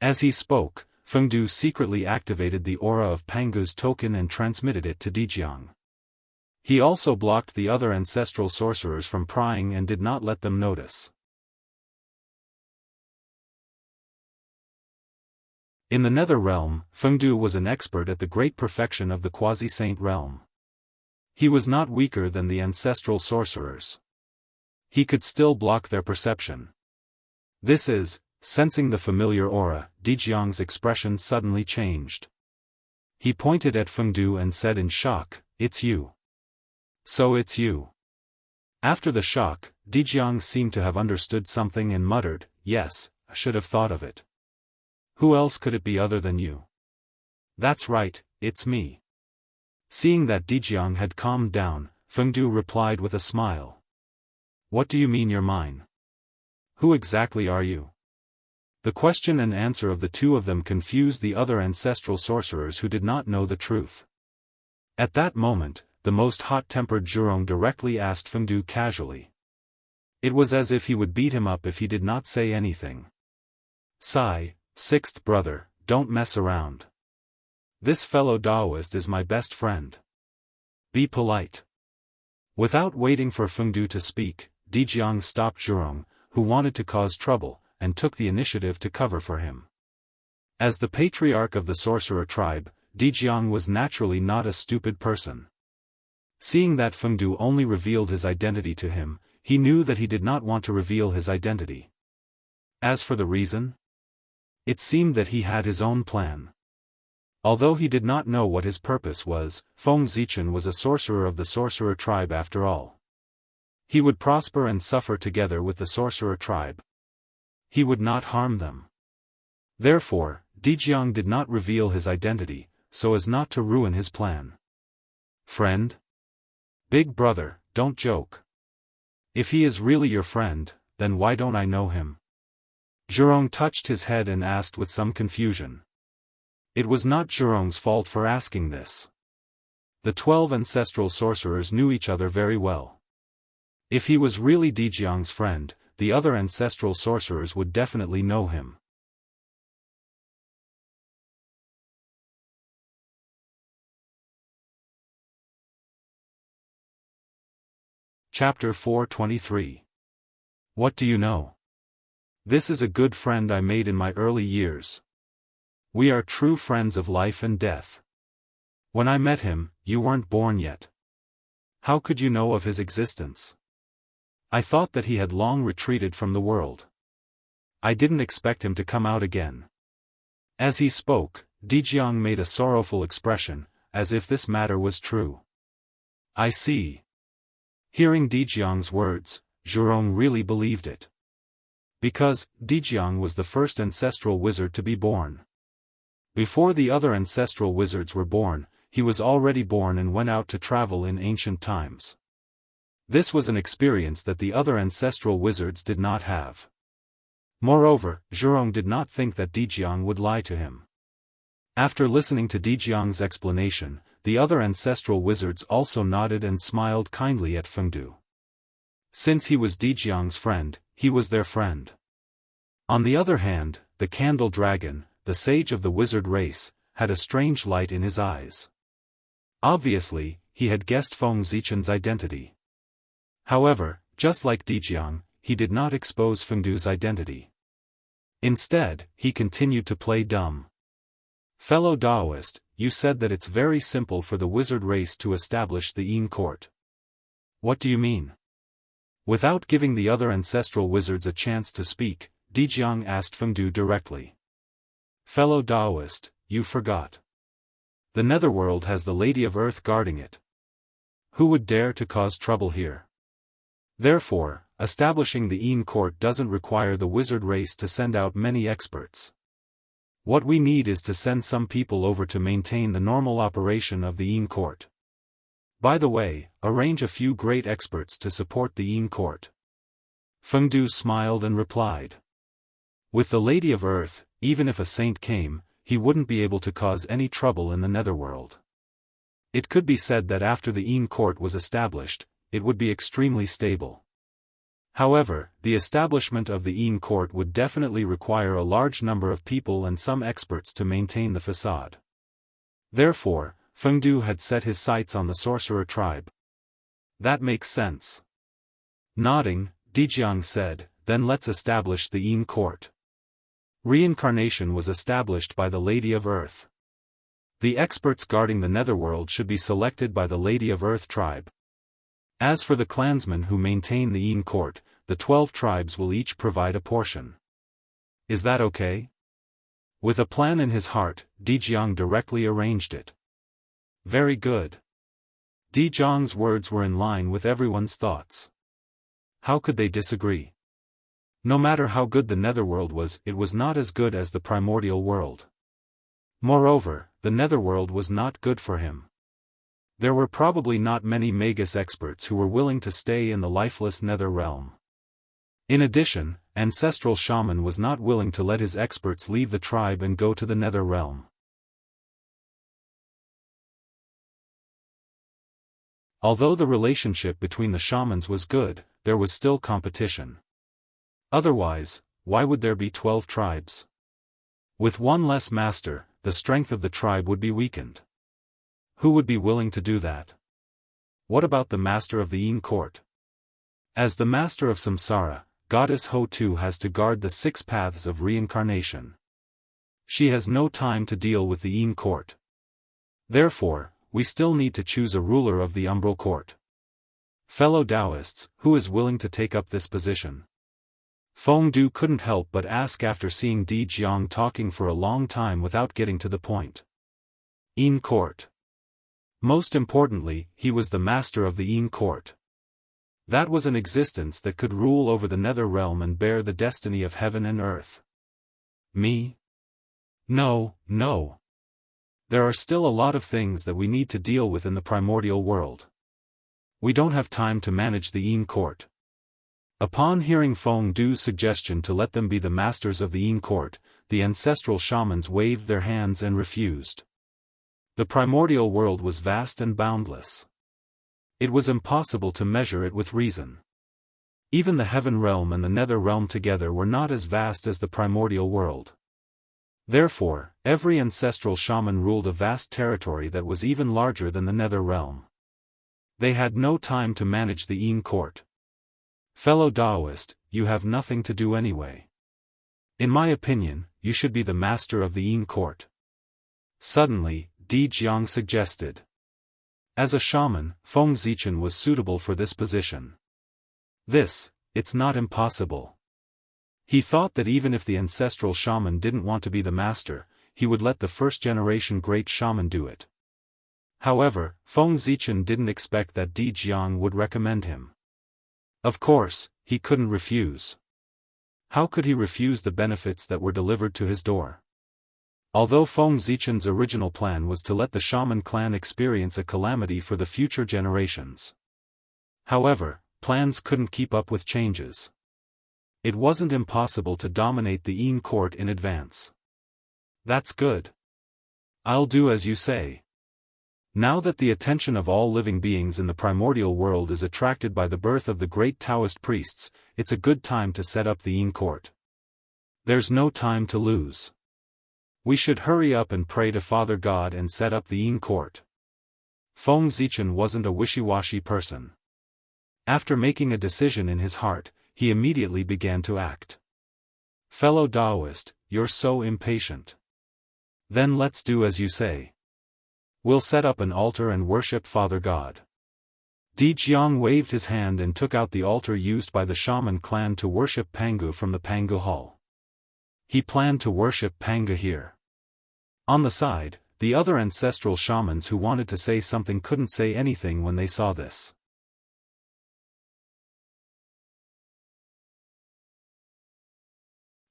As he spoke, Fengdu secretly activated the aura of Pangu's token and transmitted it to Jianghu. He also blocked the other ancestral sorcerers from prying and did not let them notice. In the nether realm, Fengdu was an expert at the great perfection of the quasi-saint realm. He was not weaker than the ancestral sorcerers. He could still block their perception. This is, sensing the familiar aura, Jianghu's expression suddenly changed. He pointed at Fengdu and said in shock, "It's you." So it's you. After the shock, Jianghu seemed to have understood something and muttered, "Yes, I should have thought of it. Who else could it be other than you?" "That's right, it's me." Seeing that Jianghu had calmed down, Fengdu replied with a smile. "What do you mean you're mine? Who exactly are you?" The question and answer of the two of them confused the other ancestral sorcerers who did not know the truth. At that moment, the most hot-tempered Zhurong directly asked Fengdu casually. It was as if he would beat him up if he did not say anything. Sigh, sixth brother, don't mess around. This fellow Daoist is my best friend. Be polite. Without waiting for Fengdu to speak, Dijiang stopped Zhurong, who wanted to cause trouble, and took the initiative to cover for him. As the patriarch of the sorcerer tribe, Dijiang was naturally not a stupid person. Seeing that Fengdu only revealed his identity to him, he knew that he did not want to reveal his identity. As for the reason, it seemed that he had his own plan. Although he did not know what his purpose was, Feng Zichen was a sorcerer of the sorcerer tribe after all. He would prosper and suffer together with the sorcerer tribe. He would not harm them. Therefore, Dijiang did not reveal his identity, so as not to ruin his plan. Friend? Big brother, don't joke. If he is really your friend, then why don't I know him? Zhurong touched his head and asked with some confusion. It was not Zhurong's fault for asking this. The 12 ancestral sorcerers knew each other very well. If he was really Dijiang's friend, the other ancestral sorcerers would definitely know him. Chapter 423. What do you know? This is a good friend I made in my early years. We are true friends of life and death. When I met him, you weren't born yet. How could you know of his existence? I thought that he had long retreated from the world. I didn't expect him to come out again. As he spoke, Dijiang made a sorrowful expression, as if this matter was true. I see. Hearing Dijiang's words, Zhurong really believed it. Because, Dijiang was the first ancestral wizard to be born. Before the other ancestral wizards were born, he was already born and went out to travel in ancient times. This was an experience that the other ancestral wizards did not have. Moreover, Zhurong did not think that Dijiang would lie to him. After listening to Dijiang's explanation, the other ancestral wizards also nodded and smiled kindly at Fengdu. Since he was Dijiang's friend, he was their friend. On the other hand, the Candle Dragon, the sage of the wizard race, had a strange light in his eyes. Obviously, he had guessed Feng Zichen's identity. However, just like Dijiang, he did not expose Fengdu's identity. Instead, he continued to play dumb. Fellow Daoist, you said that it's very simple for the wizard race to establish the Yin court. What do you mean? Without giving the other ancestral wizards a chance to speak, Dijiang asked Fengdu directly. Fellow Daoist, you forgot. The Netherworld has the Lady of Earth guarding it. Who would dare to cause trouble here? Therefore, establishing the Yin court doesn't require the wizard race to send out many experts. What we need is to send some people over to maintain the normal operation of the Yin court. By the way, arrange a few great experts to support the Yin court. Fengdu smiled and replied. With the Lady of Earth, even if a saint came, he wouldn't be able to cause any trouble in the Netherworld. It could be said that after the Yin court was established, it would be extremely stable. However, the establishment of the Yin court would definitely require a large number of people and some experts to maintain the facade. Therefore, Fengdu had set his sights on the sorcerer tribe. That makes sense. Nodding, Dijiang said, then let's establish the Yin court. Reincarnation was established by the Lady of Earth. The experts guarding the Netherworld should be selected by the Lady of Earth tribe. As for the clansmen who maintain the Yin court, the 12 tribes will each provide a portion. Is that okay? With a plan in his heart, Dijiang directly arranged it. Very good. Dijiang's words were in line with everyone's thoughts. How could they disagree? No matter how good the Netherworld was, it was not as good as the primordial world. Moreover, the Netherworld was not good for him. There were probably not many Magus experts who were willing to stay in the lifeless Nether realm. In addition, Ancestral Shaman was not willing to let his experts leave the tribe and go to the Nether realm. Although the relationship between the shamans was good, there was still competition. Otherwise, why would there be 12 tribes? With one less master, the strength of the tribe would be weakened. Who would be willing to do that? What about the master of the Yin court? As the master of Samsara, Goddess Ho too has to guard the 6 paths of reincarnation. She has no time to deal with the Yin court. Therefore, we still need to choose a ruler of the umbral court. Fellow Daoists, who is willing to take up this position? Feng Du couldn't help but ask after seeing Di Jiang talking for a long time without getting to the point. Yin court. Most importantly, he was the master of the Yin court. That was an existence that could rule over the nether realm and bear the destiny of heaven and earth. Me? No, no. There are still a lot of things that we need to deal with in the primordial world. We don't have time to manage the Yin court. Upon hearing Feng Du's suggestion to let them be the masters of the Yin court, the ancestral shamans waved their hands and refused. The primordial world was vast and boundless. It was impossible to measure it with reason. Even the heaven realm and the nether realm together were not as vast as the primordial world. Therefore, every ancestral shaman ruled a vast territory that was even larger than the nether realm. They had no time to manage the Yin court. Fellow Daoist, you have nothing to do anyway. In my opinion, you should be the master of the Yin court. Suddenly, Di Jiang suggested. As a shaman, Feng Zichen was suitable for this position. It's not impossible. He thought that even if the ancestral shaman didn't want to be the master, he would let the first-generation great shaman do it. However, Feng Zichen didn't expect that Di Jiang would recommend him. Of course, he couldn't refuse. How could he refuse the benefits that were delivered to his door? Although Feng Zichen's original plan was to let the shaman clan experience a calamity for the future generations. However, plans couldn't keep up with changes. It wasn't impossible to dominate the Yin court in advance. That's good. I'll do as you say. Now that the attention of all living beings in the primordial world is attracted by the birth of the great Taoist priests, it's a good time to set up the Yin court. There's no time to lose. We should hurry up and pray to Father God and set up the Yin court. Feng Zichen wasn't a wishy-washy person. After making a decision in his heart, he immediately began to act. Fellow Daoist, you're so impatient. Then let's do as you say. We'll set up an altar and worship Father God. Di Jiang waved his hand and took out the altar used by the shaman clan to worship Pangu from the Pangu hall. He planned to worship Pangu here. On the side, the other ancestral shamans who wanted to say something couldn't say anything when they saw this.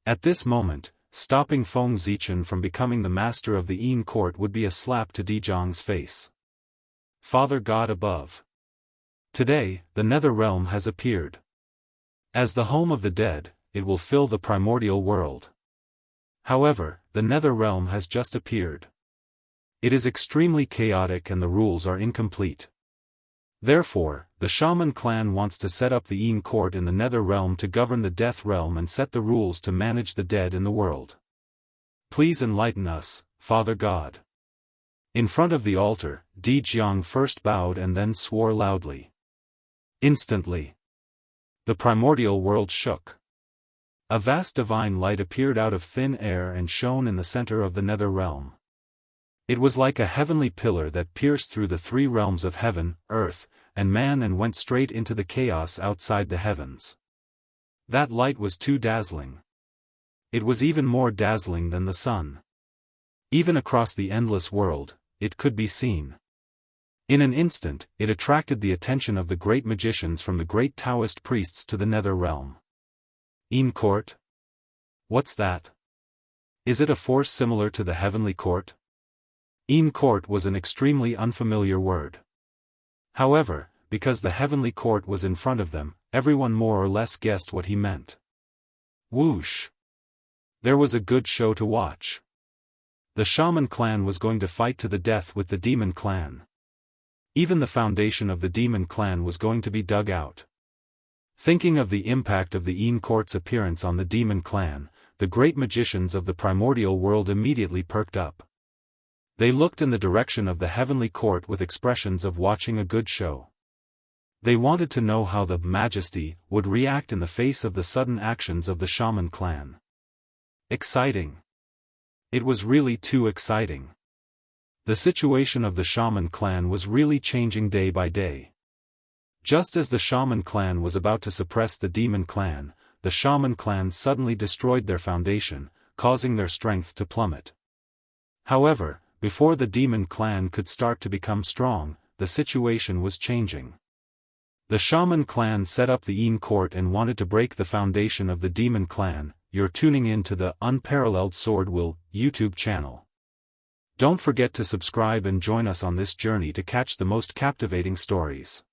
At this moment, stopping Feng Zichen from becoming the master of the Yin court would be a slap to Di Jiang's face. Father God above. Today, the nether realm has appeared. As the home of the dead, it will fill the primordial world. However, the nether realm has just appeared. It is extremely chaotic and the rules are incomplete. Therefore, the shaman clan wants to set up the Yin court in the nether realm to govern the death realm and set the rules to manage the dead in the world. Please enlighten us, Father God. In front of the altar, Di Jiang first bowed and then swore loudly. Instantly, the primordial world shook. A vast divine light appeared out of thin air and shone in the center of the nether realm. It was like a heavenly pillar that pierced through the 3 realms of heaven, earth, and man and went straight into the chaos outside the heavens. That light was too dazzling. It was even more dazzling than the sun. Even across the endless world, it could be seen. In an instant, it attracted the attention of the great magicians from the great Taoist priests to the nether realm. Yin court? What's that? Is it a force similar to the heavenly court? Yin court was an extremely unfamiliar word. However, because the heavenly court was in front of them, everyone more or less guessed what he meant. Whoosh! There was a good show to watch. The shaman clan was going to fight to the death with the demon clan. Even the foundation of the demon clan was going to be dug out. Thinking of the impact of the Yin court's appearance on the demon clan, the great magicians of the primordial world immediately perked up. They looked in the direction of the heavenly court with expressions of watching a good show. They wanted to know how the Majesty would react in the face of the sudden actions of the shaman clan. Exciting. It was really too exciting. The situation of the shaman clan was really changing day by day. Just as the shaman clan was about to suppress the demon clan, the shaman clan suddenly destroyed their foundation, causing their strength to plummet. However, before the demon clan could start to become strong, the situation was changing. The shaman clan set up the Yin court and wanted to break the foundation of the demon clan. You're tuning in to the Unparalleled SwordWill YouTube channel. Don't forget to subscribe and join us on this journey to catch the most captivating stories.